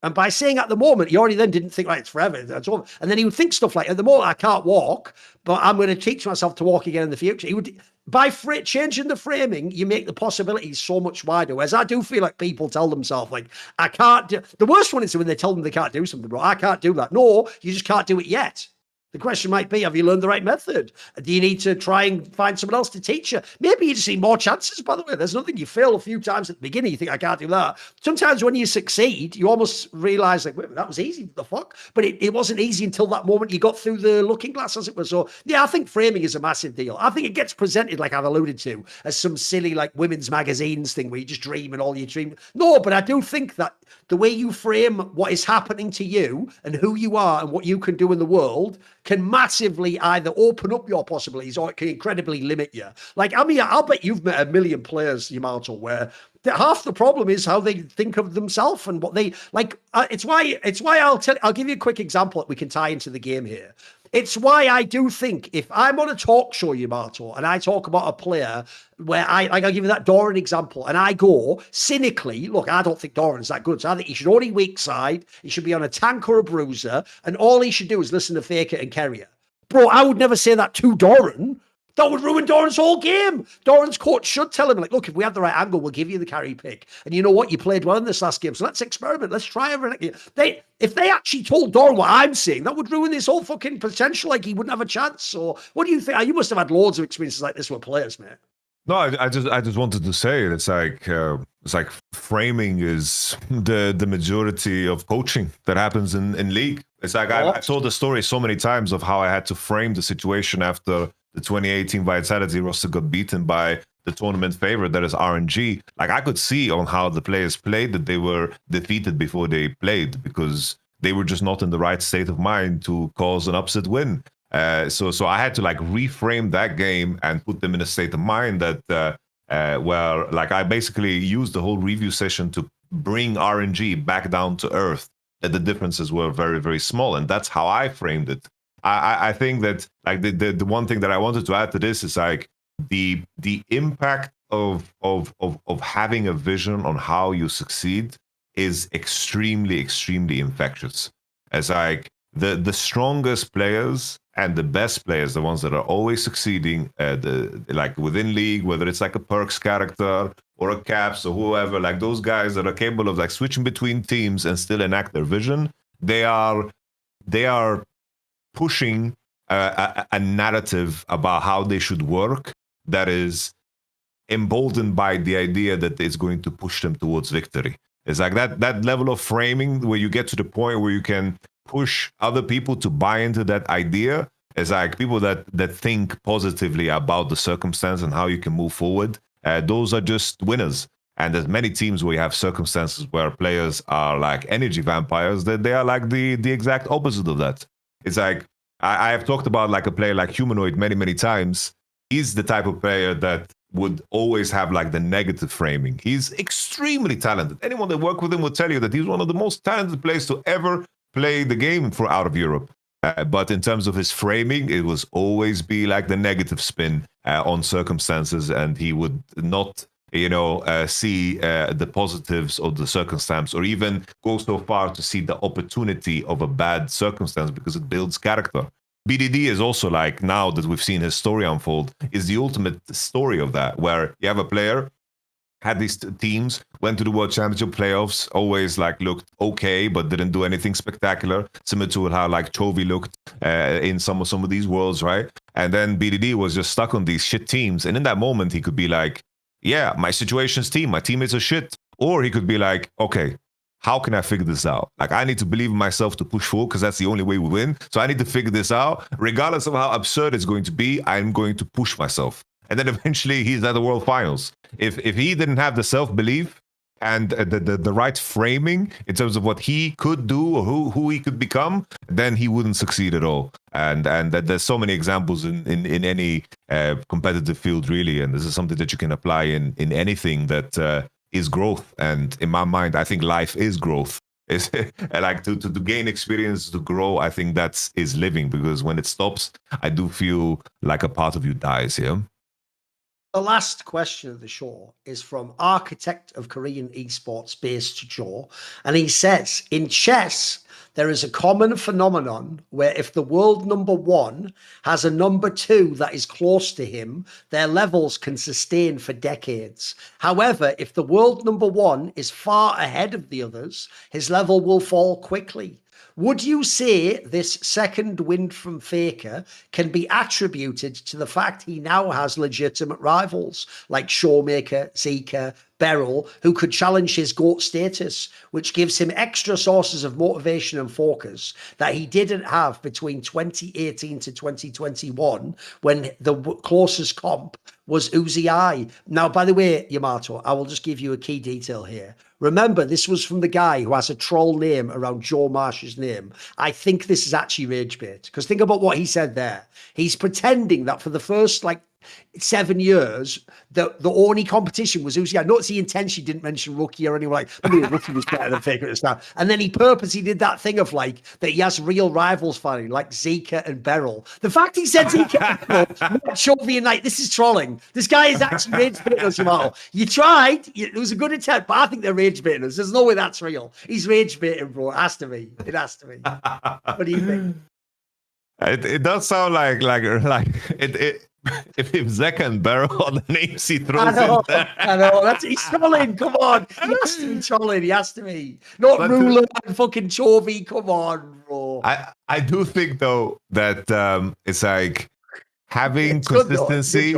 And by saying at the moment, he already then didn't think, right, it's forever. That's all. And then he would think stuff like, at the moment, I can't walk, but I'm going to teach myself to walk again in the future. He would, by changing the framing, you make the possibilities so much wider. Whereas I do feel like people tell themselves, like, I can't do... The worst one is when they tell them they can't do something, bro. I can't do that. No, you just can't do it yet. The question might be, have you learned the right method? Do you need to try and find someone else to teach you? Maybe you just need more chances, by the way. There's nothing. You fail a few times at the beginning. You think, I can't do that. Sometimes when you succeed, you almost realize, like, wait, that was easy. What the fuck? But it wasn't easy until that moment you got through the looking glass, as it was. So, yeah, I think framing is a massive deal. I think it gets presented, like I've alluded to, as some silly, like, women's magazines thing where you just dream and all you dream. No, but I do think that the way you frame what is happening to you and who you are and what you can do in the world can massively either open up your possibilities or it can incredibly limit you. Like, I mean, I'll bet you've met a million players, Yamato, where half the problem is how they think of themselves and what they like. It's why I'll give you a quick example that we can tie into the game here. It's why I do think if I'm on a talk show, Yamato, and I talk about a player where I'll give you that Thorin example, and I go cynically, look, I don't think Thorin's that good, so I think he should only weak side, he should be on a tank or a bruiser, and all he should do is listen to Faker and Carrier. Bro, I would never say that to Thorin. That would ruin Doran's whole game. Doran's coach should tell him, like, look, if we have the right angle, we'll give you the carry pick. And you know what? You played well in this last game, so let's experiment. Let's try everything. If they actually told Doran what I'm saying, that would ruin his whole fucking potential. Like, he wouldn't have a chance. So what do you think? You must have had loads of experiences like this with players, mate. No, I just wanted to say it's like framing is the majority of coaching that happens in league. It's like I told the story so many times of how I had to frame the situation after the 2018 Vitality roster got beaten by the tournament favorite, that is RNG. Like, I could see on how the players played that they were defeated before they played because they were just not in the right state of mind to cause an upset win. So I had to like reframe that game and put them in a state of mind that where like I basically used the whole review session to bring RNG back down to earth. That the differences were very, very small, and that's how I framed it. I think that like the one thing that I wanted to add to this is like the impact of having a vision on how you succeed is extremely, extremely infectious. As like the strongest players and the best players, the ones that are always succeeding, like within league, whether it's like a Perks character or a Caps or whoever, like those guys that are capable of like switching between teams and still enact their vision, they are pushing a narrative about how they should work that is emboldened by the idea that it's going to push them towards victory. It's like that level of framing where you get to the point where you can push other people to buy into that idea. It's like people that think positively about the circumstance and how you can move forward. Those are just winners. And there's many teams where you have circumstances where players are like energy vampires, that they are like the exact opposite of that. It's like, I have talked about like a player like Humanoid many, many times. He's the type of player that would always have like the negative framing. He's extremely talented. Anyone that worked with him will tell you that he's one of the most talented players to ever play the game for out of Europe. But in terms of his framing, it was always be like the negative spin on circumstances, and he would not see the positives of the circumstance, or even go so far to see the opportunity of a bad circumstance because it builds character. BDD is also like, now that we've seen his story unfold, is the ultimate story of that, where you have a player, had these teams, went to the World Championship playoffs, always like looked okay, but didn't do anything spectacular, similar to how like Chovy looked in some of these worlds, right? And then BDD was just stuck on these shit teams. And in that moment, he could be like, yeah, my situation's team, my teammates are shit. Or he could be like, okay, how can I figure this out? Like, I need to believe in myself to push forward because that's the only way we win. So I need to figure this out. Regardless of how absurd it's going to be, I'm going to push myself. and then eventually he's at the World Finals. If he didn't have the self-belief and the right framing in terms of what he could do or who he could become, then he wouldn't succeed at all. And there's so many examples in any competitive field, really, and this is something that you can apply in anything that is growth. And in my mind, I think life is growth. It's like to gain experience, to grow. I think is living, because when it stops, I do feel like a part of you dies. Yeah. The last question of the show is from Architect of Korean Esports based Joe. And he says, in chess, there is a common phenomenon where if the world number one has a number two that is close to him, their levels can sustain for decades. However, if the world number one is far ahead of the others, his level will fall quickly. Would you say this second wind from Faker can be attributed to the fact he now has legitimate rivals like Showmaker, Zika, Beryl, who could challenge his GOAT status, which gives him extra sources of motivation and focus that he didn't have between 2018 to 2021 when the closest comp was Uzi I. Now, by the way, Yamato, I will just give you a key detail here. Remember, this was from the guy who has a troll name around Joe Marsh's name. I think this is actually rage bait, because think about what he said there. He's pretending that for the first 7 years, the only competition was Uzi. I noticed he intentionally didn't mention Rookie or anyone Rookie was better than Faker at the start. And then he purposely did that thing of that he has real rivals for him, like Zika and Beryl. The fact he said Zika and Beryl, not Chovy and this is trolling. This guy is actually rage baiting us, Yamato. You tried. It was a good attempt, but I think they're rage baiting us. There's no way that's real. He's rage baiting, bro. It has to be. It has to be. What do you think? It does sound like it. If Zeka and Beryl are the names he throws in there. I know. He's trolling. Come on. He has to be trolling. He has to be. Not but Ruler and fucking Chovy. Come on, bro. I do think, though, that it's like having consistency,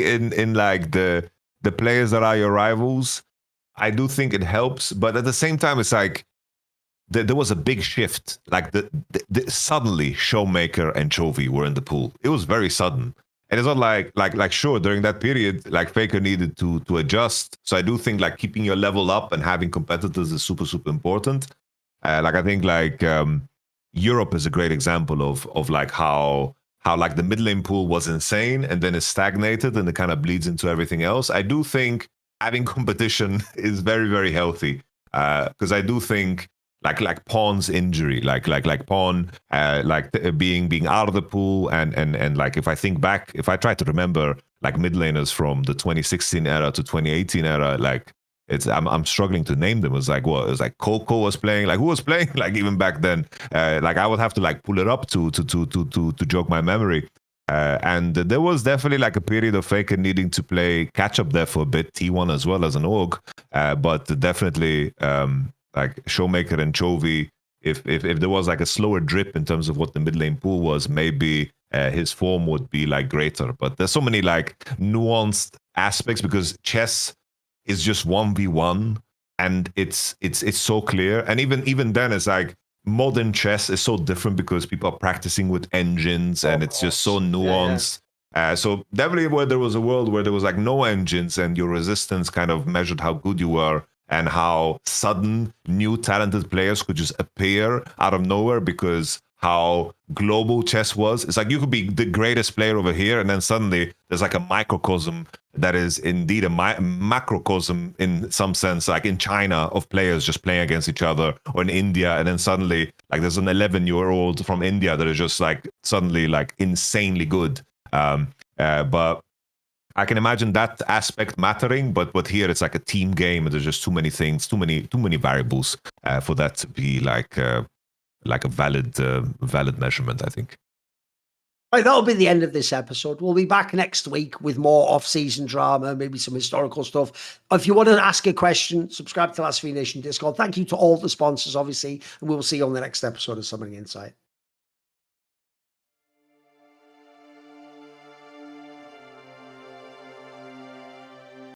in the players that are your rivals. I do think it helps. But at the same time, it's like, there was a big shift. Suddenly Showmaker and Chovy were in the pool. It was very sudden. And it's not like sure, during that period, Faker needed to adjust. So I do think keeping your level up and having competitors is super, super important. I think Europe is a great example of how the mid lane pool was insane and then it stagnated and it kind of bleeds into everything else. I do think having competition is very, very healthy. Because I do think like Pawn's injury, Pawn, being out of the pool, and if I think back, if I try to remember mid laners from the 2016 era to 2018 era, I'm struggling to name them. It was what? It was Coco was playing. Who was playing? Even back then, I would have to pull it up to jog my memory. And there was definitely a period of Faker needing to play catch up there for a bit, T1 as well as an org, but definitely. Showmaker and Chovy, if there was a slower drip in terms of what the mid lane pool was, maybe his form would be greater. But there's so many nuanced aspects, because chess is just 1v1 and it's so clear. And even then it's modern chess is so different because people are practicing with engines and it's just so nuanced. Yeah. So definitely where there was a world where there was no engines and your resistance kind of measured how good you were, and how sudden new talented players could just appear out of nowhere because how global chess was. It's you could be the greatest player over here, and then suddenly there's a microcosm that is indeed a macrocosm in some sense, in China, of players just playing against each other, or in India, and then suddenly there's an 11-year-old from India that is just suddenly insanely good. But I can imagine that aspect mattering, but here it's a team game, and there's just too many things, too many variables for that to be a valid measurement, I think. Right, that'll be the end of this episode. We'll be back next week with more off-season drama, maybe some historical stuff. If you want to ask a question, subscribe to Last V Nation Discord. Thank you to all the sponsors, obviously, and we will see you on the next episode of Summoning Insight.